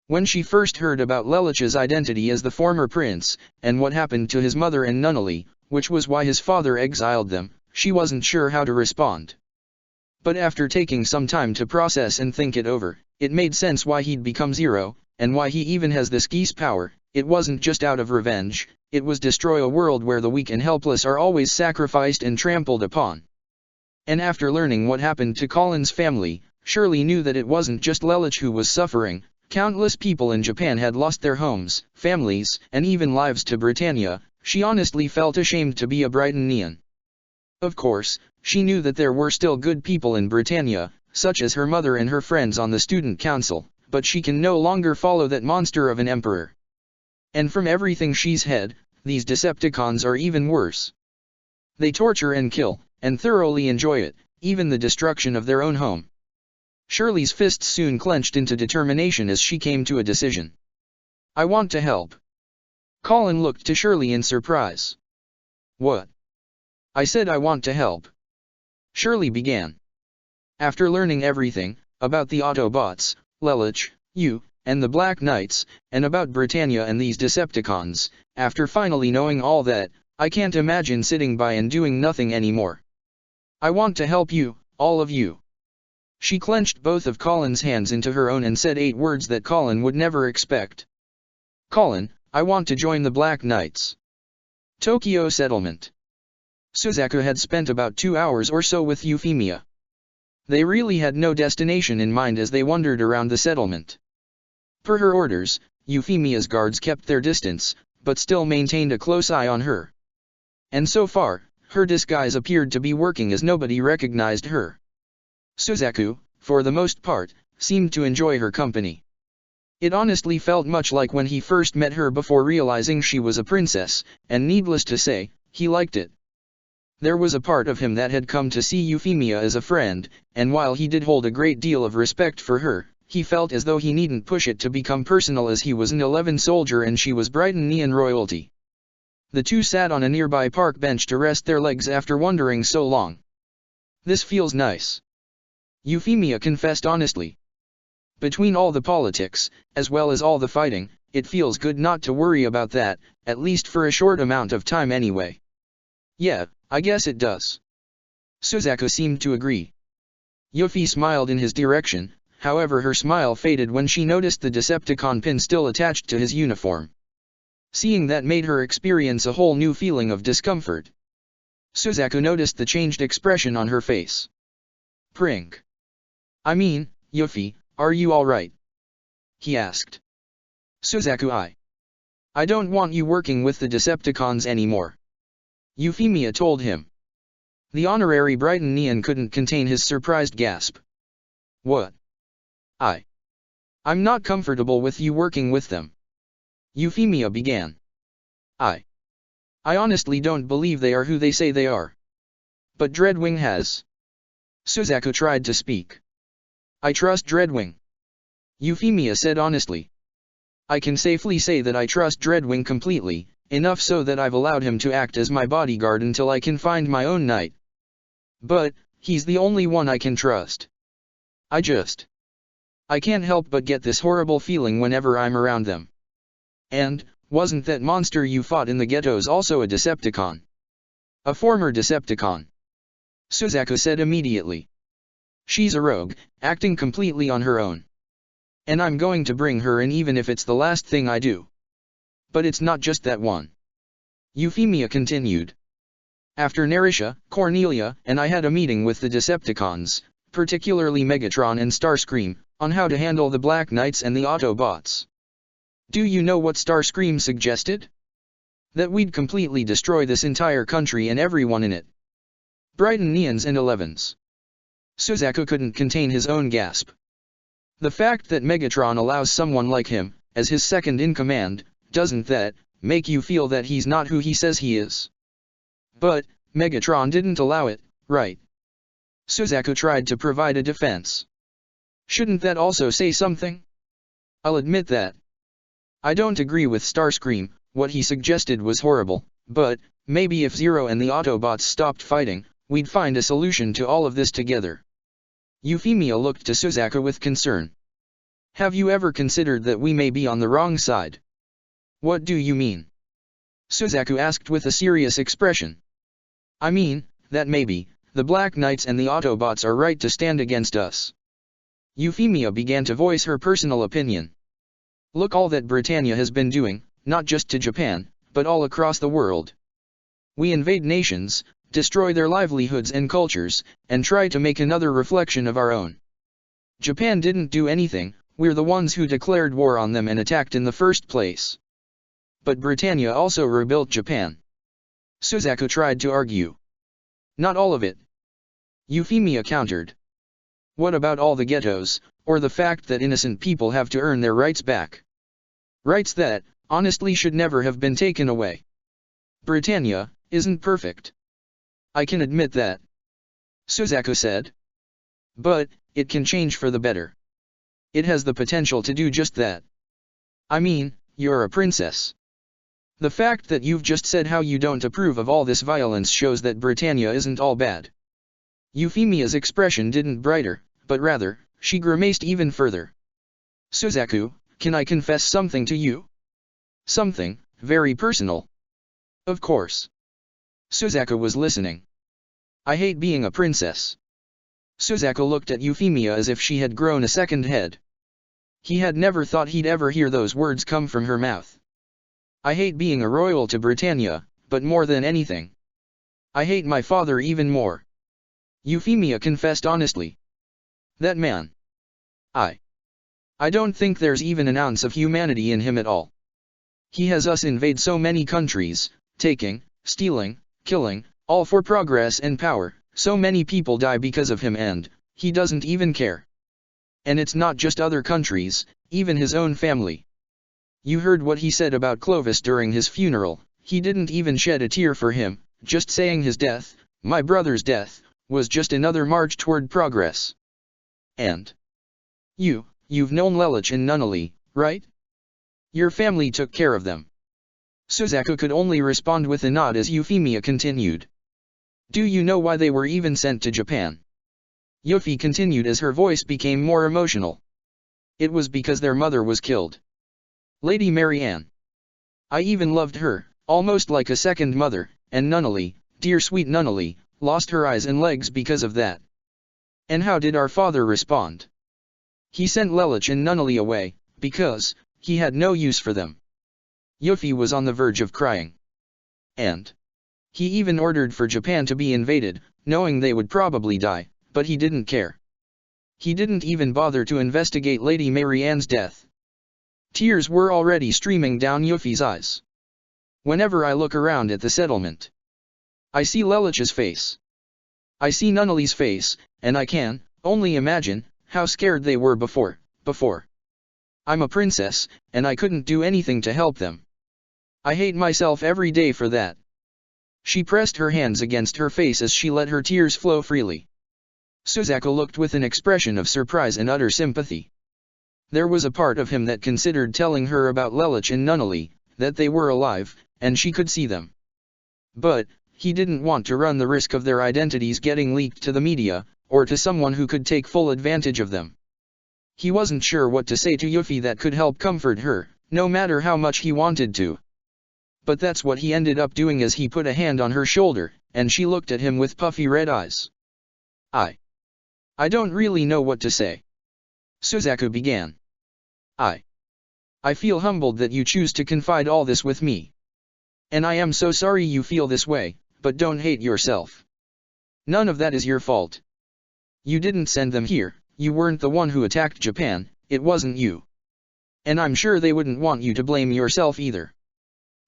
When she first heard about Lelich's identity as the former prince, and what happened to his mother and Nunnally, which was why his father exiled them, she wasn't sure how to respond. But after taking some time to process and think it over, it made sense why he'd become Zero, and why he even has this geese power. It wasn't just out of revenge, it was destroy a world where the weak and helpless are always sacrificed and trampled upon. And after learning what happened to Colin's family, Shirley knew that it wasn't just Lelich who was suffering. Countless people in Japan had lost their homes, families, and even lives to Britannia. She honestly felt ashamed to be a Britannian. Of course, she knew that there were still good people in Britannia, such as her mother and her friends on the student council, but she can no longer follow that monster of an emperor. And from everything she's heard, these Decepticons are even worse. They torture and kill, and thoroughly enjoy it, even the destruction of their own home. Shirley's fists soon clenched into determination as she came to a decision. I want to help. Colin looked to Shirley in surprise. What? I said I want to help. Shirley began. After learning everything, about the Autobots, Lelich, you, and the Black Knights, and about Britannia and these Decepticons, after finally knowing all that, I can't imagine sitting by and doing nothing anymore. I want to help you, all of you. She clenched both of Colin's hands into her own and said 8 words that Colin would never expect. Colin, I want to join the Black Knights. Tokyo Settlement. Suzaku had spent about 2 hours or so with Euphemia. They really had no destination in mind as they wandered around the settlement. Per her orders, Euphemia's guards kept their distance, but still maintained a close eye on her. And so far, her disguise appeared to be working as nobody recognized her. Suzaku, for the most part, seemed to enjoy her company. It honestly felt much like when he first met her before realizing she was a princess, and needless to say, he liked it. There was a part of him that had come to see Euphemia as a friend, and while he did hold a great deal of respect for her, he felt as though he needn't push it to become personal as he was an 11 soldier and she was Britannian royalty. The two sat on a nearby park bench to rest their legs after wandering so long. This feels nice. Euphemia confessed honestly. Between all the politics, as well as all the fighting, it feels good not to worry about that, at least for a short amount of time anyway. Yeah, I guess it does. Suzaku seemed to agree. Yuffie smiled in his direction, however her smile faded when she noticed the Decepticon pin still attached to his uniform. Seeing that made her experience a whole new feeling of discomfort. Suzaku noticed the changed expression on her face. Prink. I mean, Yuffie, are you alright? He asked. Suzaku, I don't want you working with the Decepticons anymore. Euphemia told him. The honorary Britannian couldn't contain his surprised gasp. What? I'm not comfortable with you working with them. Euphemia began. I honestly don't believe they are who they say they are. But Dreadwing has. Suzaku tried to speak. I trust Dreadwing. Euphemia said honestly. I can safely say that I trust Dreadwing completely, enough so that I've allowed him to act as my bodyguard until I can find my own knight. But, he's the only one I can trust. I can't help but get this horrible feeling whenever I'm around them. And, wasn't that monster you fought in the ghettos also a Decepticon? A former Decepticon. Suzaku said immediately. She's a rogue, acting completely on her own. And I'm going to bring her in even if it's the last thing I do. But it's not just that one. Euphemia continued. After Nerisha, Cornelia, and I had a meeting with the Decepticons, particularly Megatron and Starscream, on how to handle the Black Knights and the Autobots. Do you know what Starscream suggested? That we'd completely destroy this entire country and everyone in it. Brighton Neons and Elevens. Suzaku couldn't contain his own gasp. The fact that Megatron allows someone like him, as his second-in-command, doesn't that make you feel that he's not who he says he is? But, Megatron didn't allow it, right? Suzaku tried to provide a defense. Shouldn't that also say something? I'll admit that. I don't agree with Starscream, what he suggested was horrible, but, maybe if Zero and the Autobots stopped fighting, we'd find a solution to all of this together. Euphemia looked to Suzaku with concern. Have you ever considered that we may be on the wrong side? What do you mean? Suzaku asked with a serious expression. I mean, that maybe, the Black Knights and the Autobots are right to stand against us. Euphemia began to voice her personal opinion. Look all that Britannia has been doing, not just to Japan, but all across the world. We invade nations, destroy their livelihoods and cultures, and try to make another reflection of our own. Japan didn't do anything, we're the ones who declared war on them and attacked in the first place. But Britannia also rebuilt Japan. Suzaku tried to argue. Not all of it. Euphemia countered. What about all the ghettos, or the fact that innocent people have to earn their rights back? Rights that, honestly, should never have been taken away. Britannia isn't perfect. I can admit that. Suzaku said. But, it can change for the better. It has the potential to do just that. I mean, you're a princess. The fact that you've just said how you don't approve of all this violence shows that Britannia isn't all bad. Euphemia's expression didn't brighten, but rather, she grimaced even further. Suzaku, can I confess something to you? Something, very personal. Of course. Suzaku was listening. I hate being a princess. Suzaku looked at Euphemia as if she had grown a second head. He had never thought he'd ever hear those words come from her mouth. I hate being a royal to Britannia, but more than anything, I hate my father even more. Euphemia confessed honestly. That man. I don't think there's even an ounce of humanity in him at all. He has us invade so many countries, taking, stealing, killing, all for progress and power, so many people die because of him and, he doesn't even care. And it's not just other countries, even his own family. You heard what he said about Clovis during his funeral, he didn't even shed a tear for him, just saying his death, my brother's death, was just another march toward progress. And you've known Lelich and Nunnally, right? Your family took care of them. Suzaku could only respond with a nod as Euphemia continued. Do you know why they were even sent to Japan? Yuffie continued as her voice became more emotional. It was because their mother was killed. Lady Marianne. I even loved her, almost like a second mother, and Nunnally, dear sweet Nunnally, lost her eyes and legs because of that. And how did our father respond? He sent Lelich and Nunnally away, because he had no use for them. Yuffie was on the verge of crying. And he even ordered for Japan to be invaded, knowing they would probably die, but he didn't care. He didn't even bother to investigate Lady Marianne's death. Tears were already streaming down Yuffie's eyes. Whenever I look around at the settlement, I see Lelich's face. I see Nunnally's face, and I can only imagine how scared they were before. I'm a princess, and I couldn't do anything to help them. I hate myself every day for that. She pressed her hands against her face as she let her tears flow freely. Suzaku looked with an expression of surprise and utter sympathy. There was a part of him that considered telling her about Lelich and Nunnally, that they were alive, and she could see them. But, he didn't want to run the risk of their identities getting leaked to the media, or to someone who could take full advantage of them. He wasn't sure what to say to Yuffie that could help comfort her, no matter how much he wanted to. But that's what he ended up doing as he put a hand on her shoulder, and she looked at him with puffy red eyes. I don't really know what to say. Suzaku began. I feel humbled that you choose to confide all this with me. And I am so sorry you feel this way, but don't hate yourself. None of that is your fault. You didn't send them here, you weren't the one who attacked Japan, it wasn't you. And I'm sure they wouldn't want you to blame yourself either.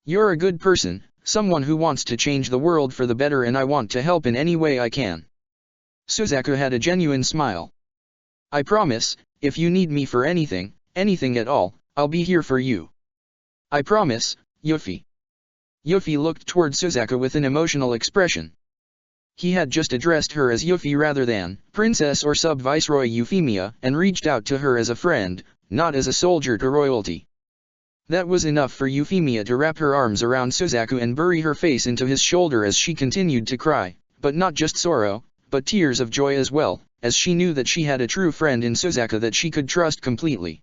You're a good person, someone who wants to change the world for the better, and I want to help in any way I can. Suzaku had a genuine smile. I promise, if you need me for anything at all, I'll be here for you. I promise, Yuffie. Yuffie looked toward Suzaku with an emotional expression. He had just addressed her as Yuffie rather than Princess or Sub-Viceroy Euphemia, and reached out to her as a friend, not as a soldier to royalty. That was enough for Euphemia to wrap her arms around Suzaku and bury her face into his shoulder as she continued to cry, but not just sorrow, but tears of joy as well, as she knew that she had a true friend in Suzaku that she could trust completely.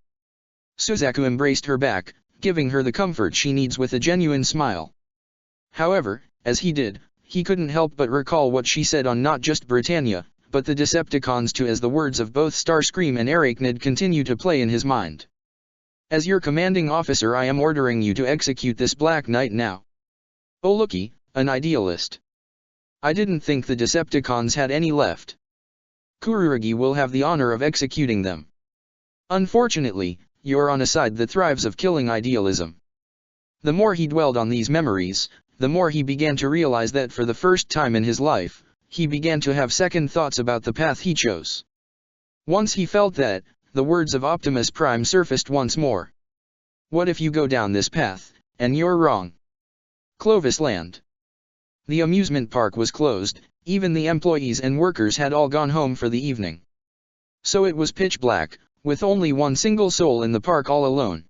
Suzaku embraced her back, giving her the comfort she needs with a genuine smile. However, as he did, he couldn't help but recall what she said on not just Britannia, but the Decepticons too, as the words of both Starscream and Arachnid continue to play in his mind. As your commanding officer, I am ordering you to execute this Black Knight now. Oh looky, an idealist. I didn't think the Decepticons had any left. Kurugi will have the honor of executing them. Unfortunately, you're on a side that thrives of killing idealism. The more he dwelled on these memories, the more he began to realize that for the first time in his life, he began to have second thoughts about the path he chose. Once he felt that, the words of Optimus Prime surfaced once more. What if you go down this path, and you're wrong? Clovis Land. The amusement park was closed, even the employees and workers had all gone home for the evening. So it was pitch black, with only one single soul in the park all alone.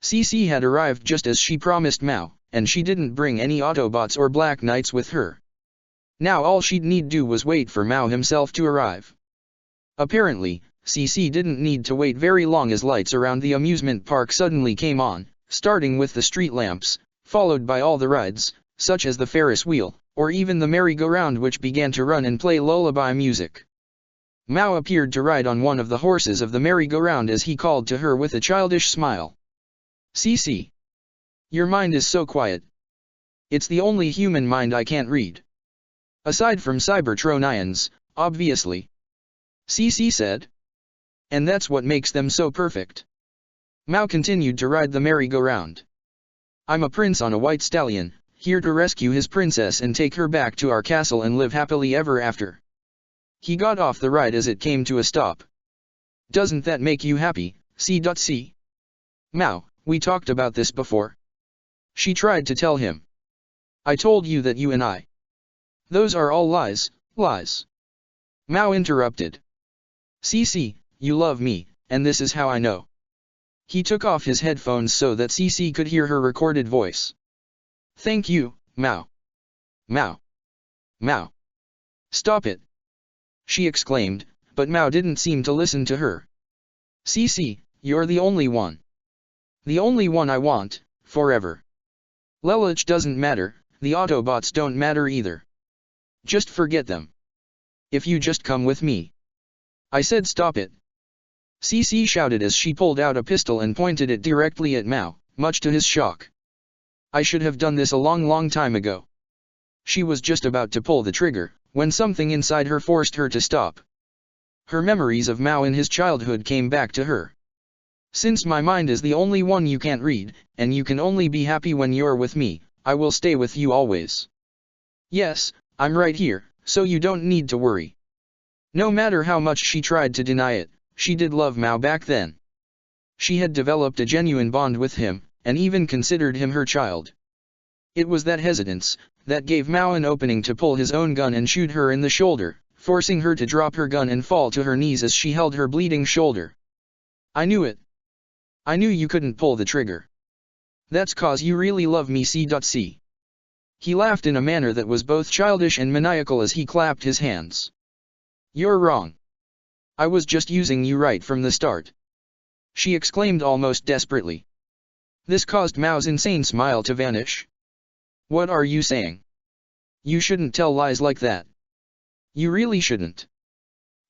CC had arrived just as she promised Mao, and she didn't bring any Autobots or Black Knights with her. Now all she'd need do was wait for Mao himself to arrive. Apparently, CC didn't need to wait very long as lights around the amusement park suddenly came on, starting with the street lamps, followed by all the rides, such as the Ferris wheel, or even the merry-go-round, which began to run and play lullaby music. Mao appeared to ride on one of the horses of the merry-go-round as he called to her with a childish smile. CC. Your mind is so quiet. It's the only human mind I can't read. Aside from Cybertronians, obviously. CC said. And that's what makes them so perfect. Mao continued to ride the merry-go-round. I'm a prince on a white stallion, here to rescue his princess and take her back to our castle and live happily ever after. He got off the ride as it came to a stop. Doesn't that make you happy, C.C.? Mao, we talked about this before. She tried to tell him. I told you that you and I. Those are all lies, lies. Mao interrupted. CC, you love me, and this is how I know. He took off his headphones so that CC could hear her recorded voice. Thank you, Mao. Mao. Mao. Stop it. She exclaimed, but Mao didn't seem to listen to her. CC, you're the only one. The only one I want, forever. Lelich doesn't matter, the Autobots don't matter either. Just forget them. If you just come with me. I said stop it. CC shouted as she pulled out a pistol and pointed it directly at Mao, much to his shock. I should have done this a long time ago. She was just about to pull the trigger, when something inside her forced her to stop. Her memories of Mao in his childhood came back to her. Since my mind is the only one you can't read, and you can only be happy when you're with me, I will stay with you always. Yes, I'm right here, so you don't need to worry. No matter how much she tried to deny it, she did love Mao back then. She had developed a genuine bond with him, and even considered him her child. It was that hesitance that gave Mao an opening to pull his own gun and shoot her in the shoulder, forcing her to drop her gun and fall to her knees as she held her bleeding shoulder. I knew it. I knew you couldn't pull the trigger. That's 'cause you really love me. C. He laughed in a manner that was both childish and maniacal as he clapped his hands. You're wrong. I was just using you right from the start. She exclaimed almost desperately. This caused Mao's insane smile to vanish. What are you saying? You shouldn't tell lies like that. You really shouldn't.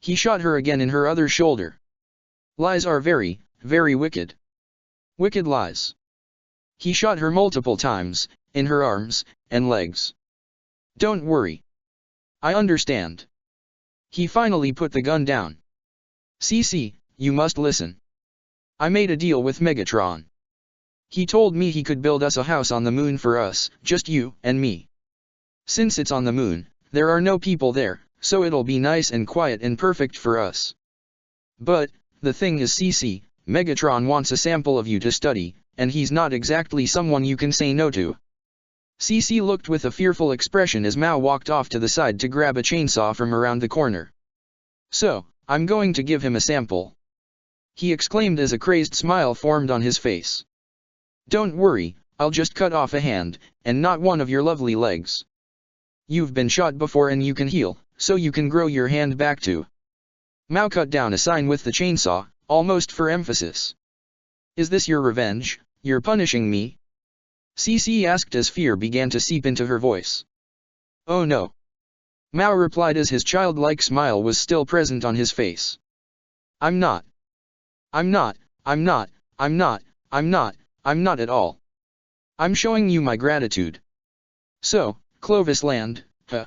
He shot her again in her other shoulder. Lies are very, very wicked. Wicked lies. He shot her multiple times, in her arms and legs. Don't worry. I understand. He finally put the gun down. CC, you must listen. I made a deal with Megatron. He told me he could build us a house on the moon for us, just you and me. Since it's on the moon, there are no people there, so it'll be nice and quiet and perfect for us. But, the thing is CC, Megatron wants a sample of you to study, and he's not exactly someone you can say no to. CC looked with a fearful expression as Mao walked off to the side to grab a chainsaw from around the corner. So, I'm going to give him a sample. He exclaimed as a crazed smile formed on his face. Don't worry, I'll just cut off a hand, and not one of your lovely legs. You've been shot before and you can heal, so you can grow your hand back too. Mao cut down a sign with the chainsaw, almost for emphasis. Is this your revenge? You're punishing me? CC asked as fear began to seep into her voice. Oh no. Mao replied as his childlike smile was still present on his face. I'm not. I'm not at all. I'm showing you my gratitude. So, Clovis Land, huh?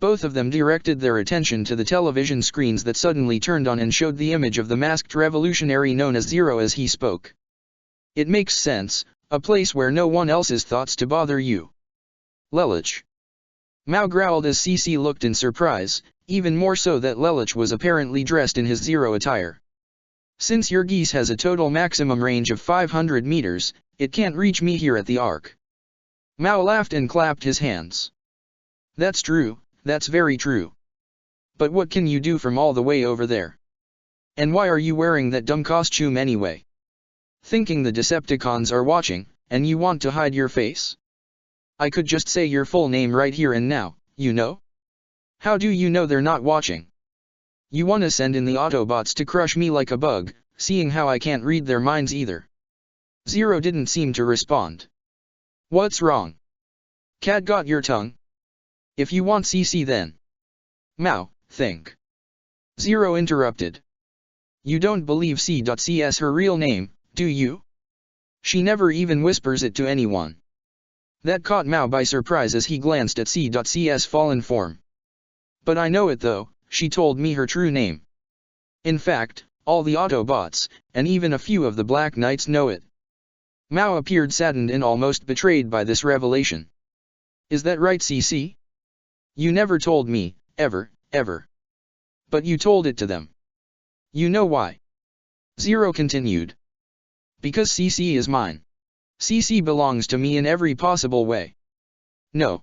Both of them directed their attention to the television screens that suddenly turned on and showed the image of the masked revolutionary known as Zero as he spoke. It makes sense, a place where no one else's thoughts to bother you. Lelich. Mao growled as CC looked in surprise, even more so that Lelich was apparently dressed in his Zero attire. Since your geese has a total maximum range of 500 meters, it can't reach me here at the Ark. Mao laughed and clapped his hands. That's true, that's very true. But what can you do from all the way over there? And why are you wearing that dumb costume anyway? Thinking the Decepticons are watching, and you want to hide your face? I could just say your full name right here and now, you know? How do you know they're not watching? You wanna send in the Autobots to crush me like a bug, seeing how I can't read their minds either. Zero didn't seem to respond. What's wrong? Cat got your tongue? If you want CC then. Mao, think. Zero interrupted. You don't believe C.C's her real name, do you? She never even whispers it to anyone. That caught Mao by surprise as he glanced at C.C's fallen form. But I know it though, she told me her true name. In fact, all the Autobots, and even a few of the Black Knights know it. Mao appeared saddened and almost betrayed by this revelation. Is that right, CC? You never told me, ever. But you told it to them. You know why? Zero continued. Because CC is mine. CC belongs to me in every possible way. No.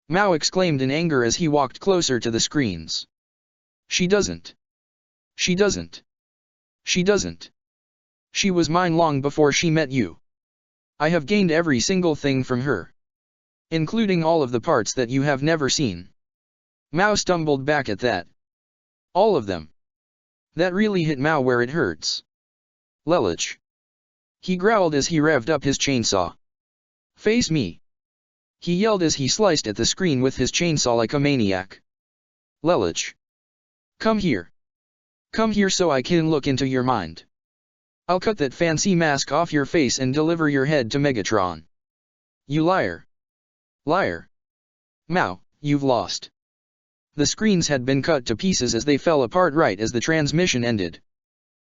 Mao exclaimed in anger as he walked closer to the screens. She doesn't. She doesn't. She doesn't. She was mine long before she met you. I have gained every single thing from her. Including all of the parts that you have never seen. Mao stumbled back at that. All of them. That really hit Mao where it hurts. Lelich. He growled as he revved up his chainsaw. Face me. He yelled as he sliced at the screen with his chainsaw like a maniac. Lelich. Come here. Come here so I can look into your mind. I'll cut that fancy mask off your face and deliver your head to Megatron. You liar. Liar. Mao, you've lost. The screens had been cut to pieces as they fell apart right as the transmission ended.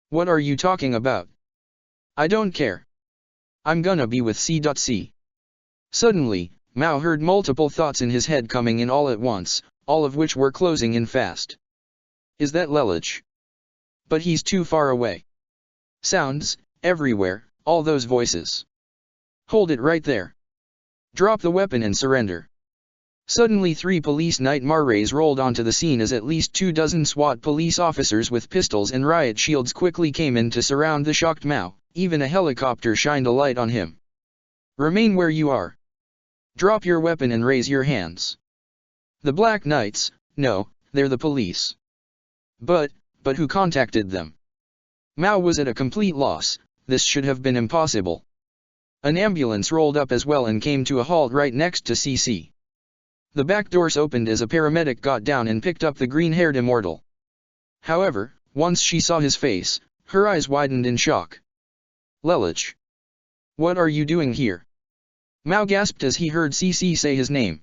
What are you talking about? I don't care. I'm gonna be with C.C. Suddenly, Mao heard multiple thoughts in his head coming in all at once, all of which were closing in fast. Is that Lelich? But he's too far away. Sounds, everywhere, all those voices. Hold it right there. Drop the weapon and surrender. Suddenly 3 police night Marrays rolled onto the scene as at least 24 SWAT police officers with pistols and riot shields quickly came in to surround the shocked Mao. Even a helicopter shined a light on him. Remain where you are. Drop your weapon and raise your hands. The Black Knights? No, they're the police. But who contacted them? Mao was at a complete loss. This should have been impossible. An ambulance rolled up as well and came to a halt right next to CC. The back doors opened as a paramedic got down and picked up the green-haired immortal. However, once she saw his face, her eyes widened in shock. Lelich. What are you doing here? Mao gasped as he heard CC say his name.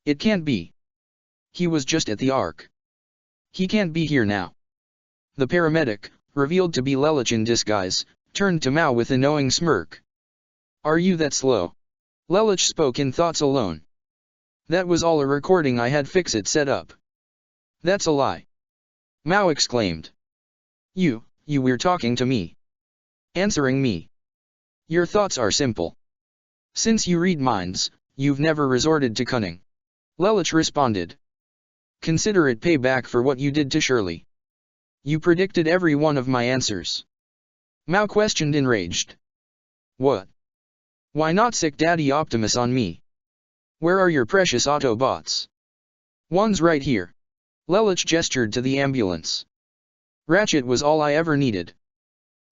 It can't be. He was just at the Ark. He can't be here now. The paramedic, revealed to be Lelich in disguise, turned to Mao with a knowing smirk. Are you that slow? Lelich spoke in thoughts alone. That was all a recording I had Fix-It set up. That's a lie. Mao exclaimed. You were talking to me. Answering me. Your thoughts are simple. Since you read minds, you've never resorted to cunning. Lelich responded. Consider it payback for what you did to Shirley. You predicted every one of my answers. Mao questioned enraged. What? Why not sick Daddy Optimus on me? Where are your precious Autobots? One's right here. Lelich gestured to the ambulance. Ratchet was all I ever needed.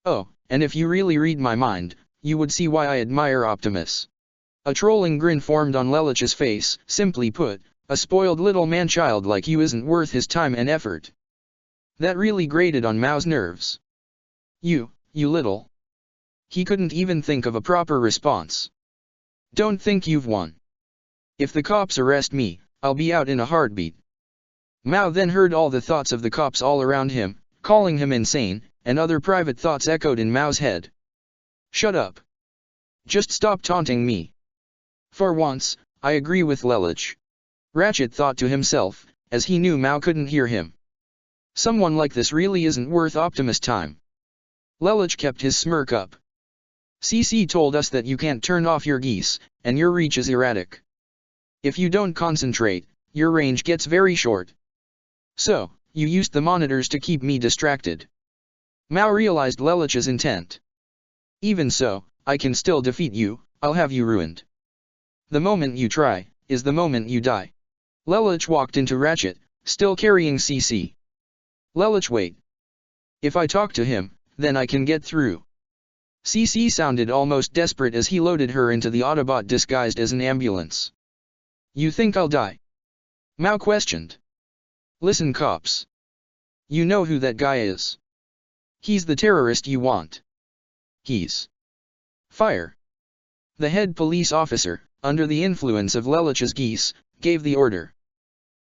Oh, and if you really read my mind, you would see why I admire Optimus. A trolling grin formed on Lelich's face. Simply put, a spoiled little man-child like you isn't worth his time and effort. That really grated on Mao's nerves. You little. He couldn't even think of a proper response. Don't think you've won. If the cops arrest me, I'll be out in a heartbeat. Mao then heard all the thoughts of the cops all around him, calling him insane, and other private thoughts echoed in Mao's head. Shut up. Just stop taunting me. For once, I agree with Lelich. Ratchet thought to himself, as he knew Mao couldn't hear him. Someone like this really isn't worth Optimus' time. Lelich kept his smirk up. CC told us that you can't turn off your geese, and your reach is erratic. If you don't concentrate, your range gets very short. So, you used the monitors to keep me distracted. Mao realized Lelich's intent. Even so, I can still defeat you. I'll have you ruined. The moment you try, is the moment you die. Lelich walked into Ratchet, still carrying CC. Lelich, wait. If I talk to him, then I can get through. CC sounded almost desperate as he loaded her into the Autobot disguised as an ambulance. You think I'll die? Mao questioned. Listen, cops. You know who that guy is. He's the terrorist you want. He's... Fire. The head police officer, under the influence of Lelich's geese, gave the order.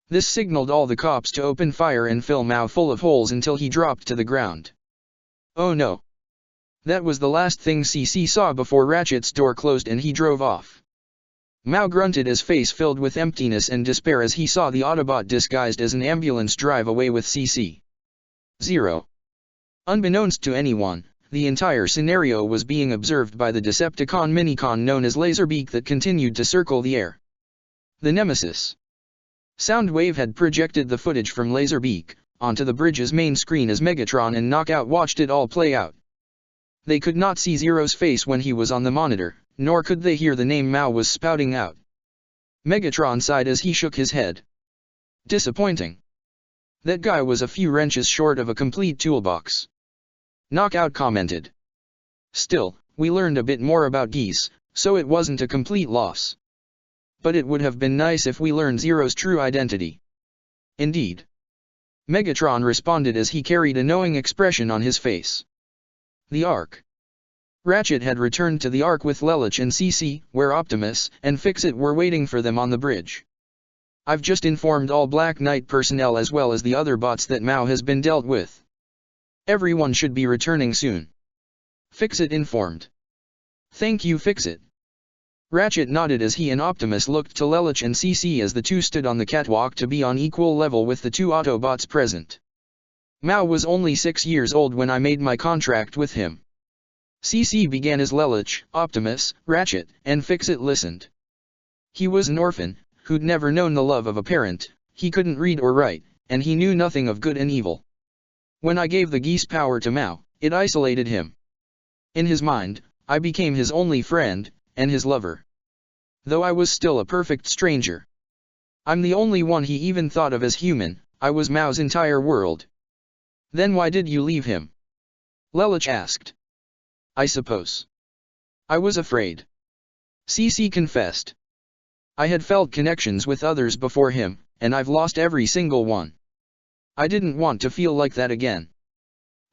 This signaled all the cops to open fire and fill Mao full of holes until he dropped to the ground. Oh no. That was the last thing CC saw before Ratchet's door closed and he drove off. Mao grunted, his face filled with emptiness and despair as he saw the Autobot disguised as an ambulance drive away with CC. 0. Unbeknownst to anyone, the entire scenario was being observed by the Decepticon minicon known as Laserbeak that continued to circle the air. The Nemesis. Soundwave had projected the footage from Laserbeak onto the bridge's main screen as Megatron and Knockout watched it all play out. They could not see Zero's face when he was on the monitor, nor could they hear the name Mao was spouting out. Megatron sighed as he shook his head. Disappointing. That guy was a few wrenches short of a complete toolbox. Knockout commented. Still, we learned a bit more about geese, so it wasn't a complete loss. But it would have been nice if we learned Zero's true identity. Indeed. Megatron responded as he carried a knowing expression on his face. The Ark. Ratchet had returned to the Ark with Lelich and CC, where Optimus and Fix-It were waiting for them on the bridge. I've just informed all Black Knight personnel as well as the other bots that Mao has been dealt with. Everyone should be returning soon. Fix-It informed. Thank you, Fix-It. Ratchet nodded as he and Optimus looked to Lelich and CC as the two stood on the catwalk to be on equal level with the two Autobots present. Mao was only 6 years old when I made my contract with him. CC began as Lelich, Optimus, Ratchet, and Fix-It listened. He was an orphan, who'd never known the love of a parent, he couldn't read or write, and he knew nothing of good and evil. When I gave the geese power to Mao, it isolated him. In his mind, I became his only friend, and his lover. Though I was still a perfect stranger. I'm the only one he even thought of as human, I was Mao's entire world. Then why did you leave him? Lelich asked. I suppose. I was afraid. CC confessed. I had felt connections with others before him, and I've lost every single one. I didn't want to feel like that again.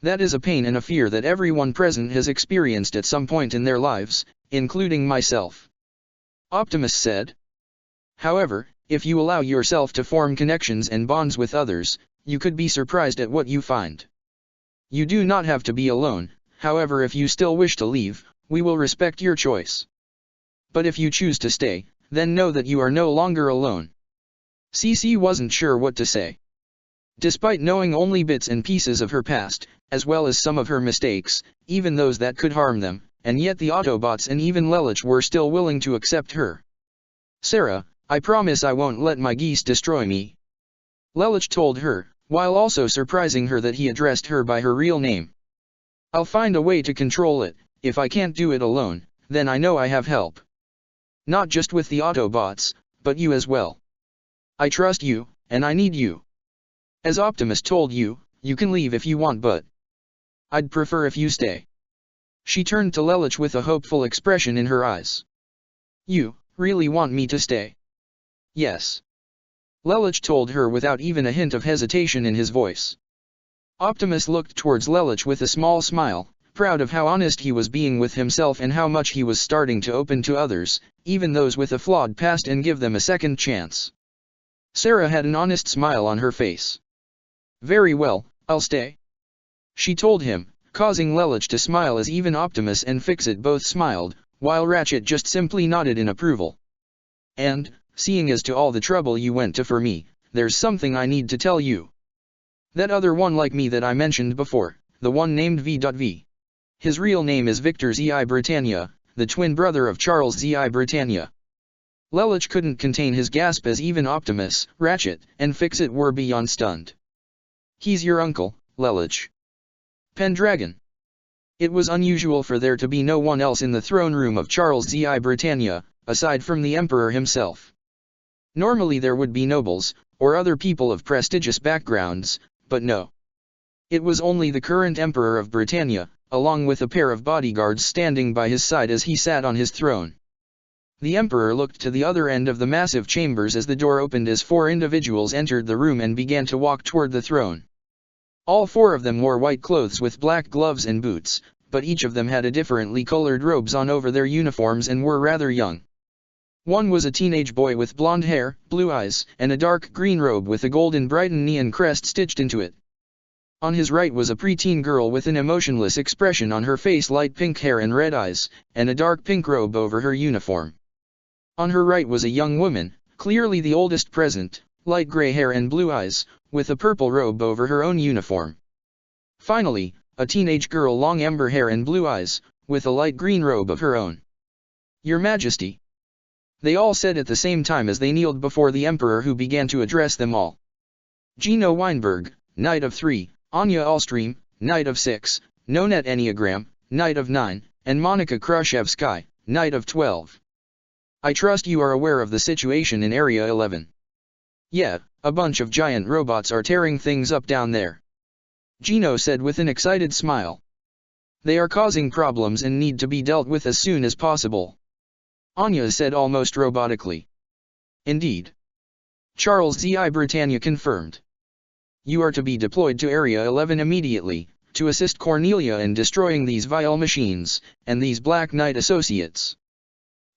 That is a pain and a fear that everyone present has experienced at some point in their lives, including myself. Optimus said. However, if you allow yourself to form connections and bonds with others, you could be surprised at what you find. You do not have to be alone, however, if you still wish to leave, we will respect your choice. But if you choose to stay, then know that you are no longer alone. CC wasn't sure what to say. Despite knowing only bits and pieces of her past, as well as some of her mistakes, even those that could harm them, and yet the Autobots and even Lelich were still willing to accept her. Sarah, I promise I won't let my geese destroy me. Lelich told her, while also surprising her that he addressed her by her real name. I'll find a way to control it, if I can't do it alone, then I know I have help. Not just with the Autobots, but you as well. I trust you, and I need you. As Optimus told you, you can leave if you want, but I'd prefer if you stay. She turned to Lelich with a hopeful expression in her eyes. You really want me to stay? Yes. Lelich told her without even a hint of hesitation in his voice. Optimus looked towards Lelich with a small smile, proud of how honest he was being with himself and how much he was starting to open to others, even those with a flawed past, and give them a second chance. Sarah had an honest smile on her face. Very well, I'll stay. She told him, causing Lelich to smile as even Optimus and Fixit both smiled, while Ratchet just simply nodded in approval. And, seeing as to all the trouble you went to for me, there's something I need to tell you. That other one like me that I mentioned before, the one named V.V. His real name is Victor Z.I. Britannia, the twin brother of Charles Z.I. Britannia. Lelich couldn't contain his gasp as even Optimus, Ratchet, and Fixit were beyond stunned. He's your uncle, Lelich. Pendragon. It was unusual for there to be no one else in the throne room of Charles Z.I. Britannia, aside from the Emperor himself. Normally there would be nobles, or other people of prestigious backgrounds, but no. It was only the current Emperor of Britannia, along with a pair of bodyguards standing by his side as he sat on his throne. The Emperor looked to the other end of the massive chambers as the door opened as 4 individuals entered the room and began to walk toward the throne. All 4 of them wore white clothes with black gloves and boots, but each of them had a differently colored robes on over their uniforms and were rather young. One was a teenage boy with blonde hair, blue eyes, and a dark green robe with a golden Brighton neon crest stitched into it. On his right was a preteen girl with an emotionless expression on her face, light pink hair and red eyes, and a dark pink robe over her uniform. On her right was a young woman, clearly the oldest present, light gray hair and blue eyes, with a purple robe over her own uniform. Finally, a teenage girl, long amber hair and blue eyes, with a light green robe of her own. Your Majesty. They all said at the same time as they kneeled before the Emperor, who began to address them all. Gino Weinberg, Knight of 3, Anya Alstream, Knight of 6, Nonet Enneagram, Knight of 9, and Monica Khrushchevsky, Knight of 12. I trust you are aware of the situation in Area 11. Yeah, a bunch of giant robots are tearing things up down there. Gino said with an excited smile. They are causing problems and need to be dealt with as soon as possible. Anya said almost robotically. Indeed. Charles Z.I. Britannia confirmed. You are to be deployed to Area 11 immediately, to assist Cornelia in destroying these vile machines, and these Black Knight associates.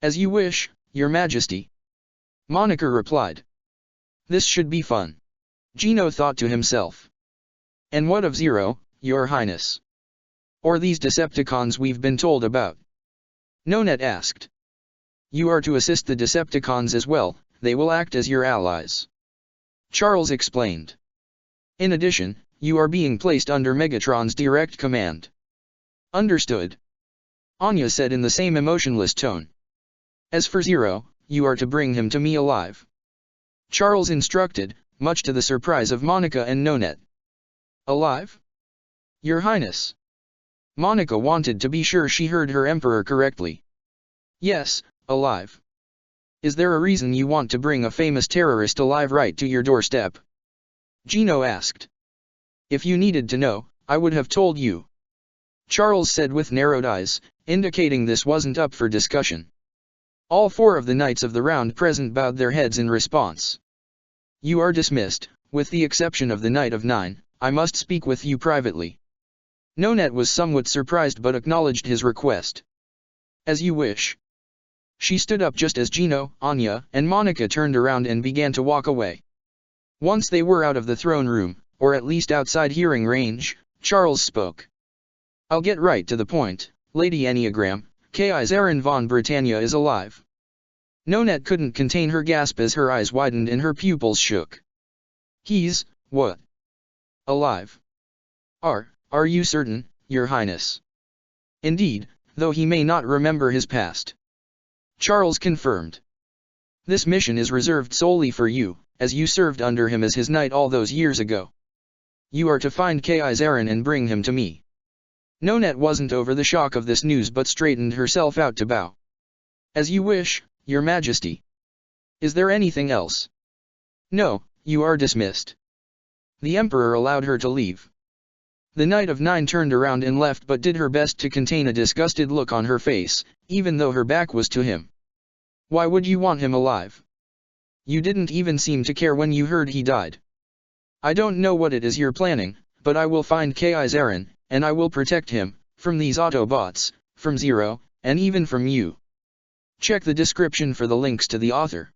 As you wish, Your Majesty. Monica replied. This should be fun. Gino thought to himself. And what of Zero, Your Highness? Or these Decepticons we've been told about? Nonet asked. You are to assist the Decepticons as well, they will act as your allies. Charles explained. In addition, you are being placed under Megatron's direct command. Understood. Anya said in the same emotionless tone. As for Zero, you are to bring him to me alive. Charles instructed, much to the surprise of Monica and Nonette. Alive? Your Highness. Monica wanted to be sure she heard her emperor correctly. Yes, alive. Is there a reason you want to bring a famous terrorist alive right to your doorstep? Gino asked. If you needed to know, I would have told you. Charles said with narrowed eyes, indicating this wasn't up for discussion. All 4 of the knights of the round present bowed their heads in response. You are dismissed, with the exception of the Knight of 9, I must speak with you privately. Nonette was somewhat surprised but acknowledged his request. As you wish. She stood up just as Gino, Anya, and Monica turned around and began to walk away. Once they were out of the throne room, or at least outside hearing range, Charles spoke. I'll get right to the point, Lady Enneagram, Kaiserin von Britannia is alive. Nonette couldn't contain her gasp as her eyes widened and her pupils shook. He's, what? Alive? Are you certain, Your Highness? Indeed, though he may not remember his past. Charles confirmed. This mission is reserved solely for you, as you served under him as his knight all those years ago. You are to find Kaiserin and bring him to me. Nonette wasn't over the shock of this news but straightened herself out to bow. As you wish, Your Majesty. Is there anything else? No, you are dismissed. The Emperor allowed her to leave. The Knight of 9 turned around and left but did her best to contain a disgusted look on her face, even though her back was to him. Why would you want him alive? You didn't even seem to care when you heard he died. I don't know what it is you're planning, but I will find Kaiserin, and I will protect him, from these Autobots, from Zero, and even from you. Check the description for the links to the author.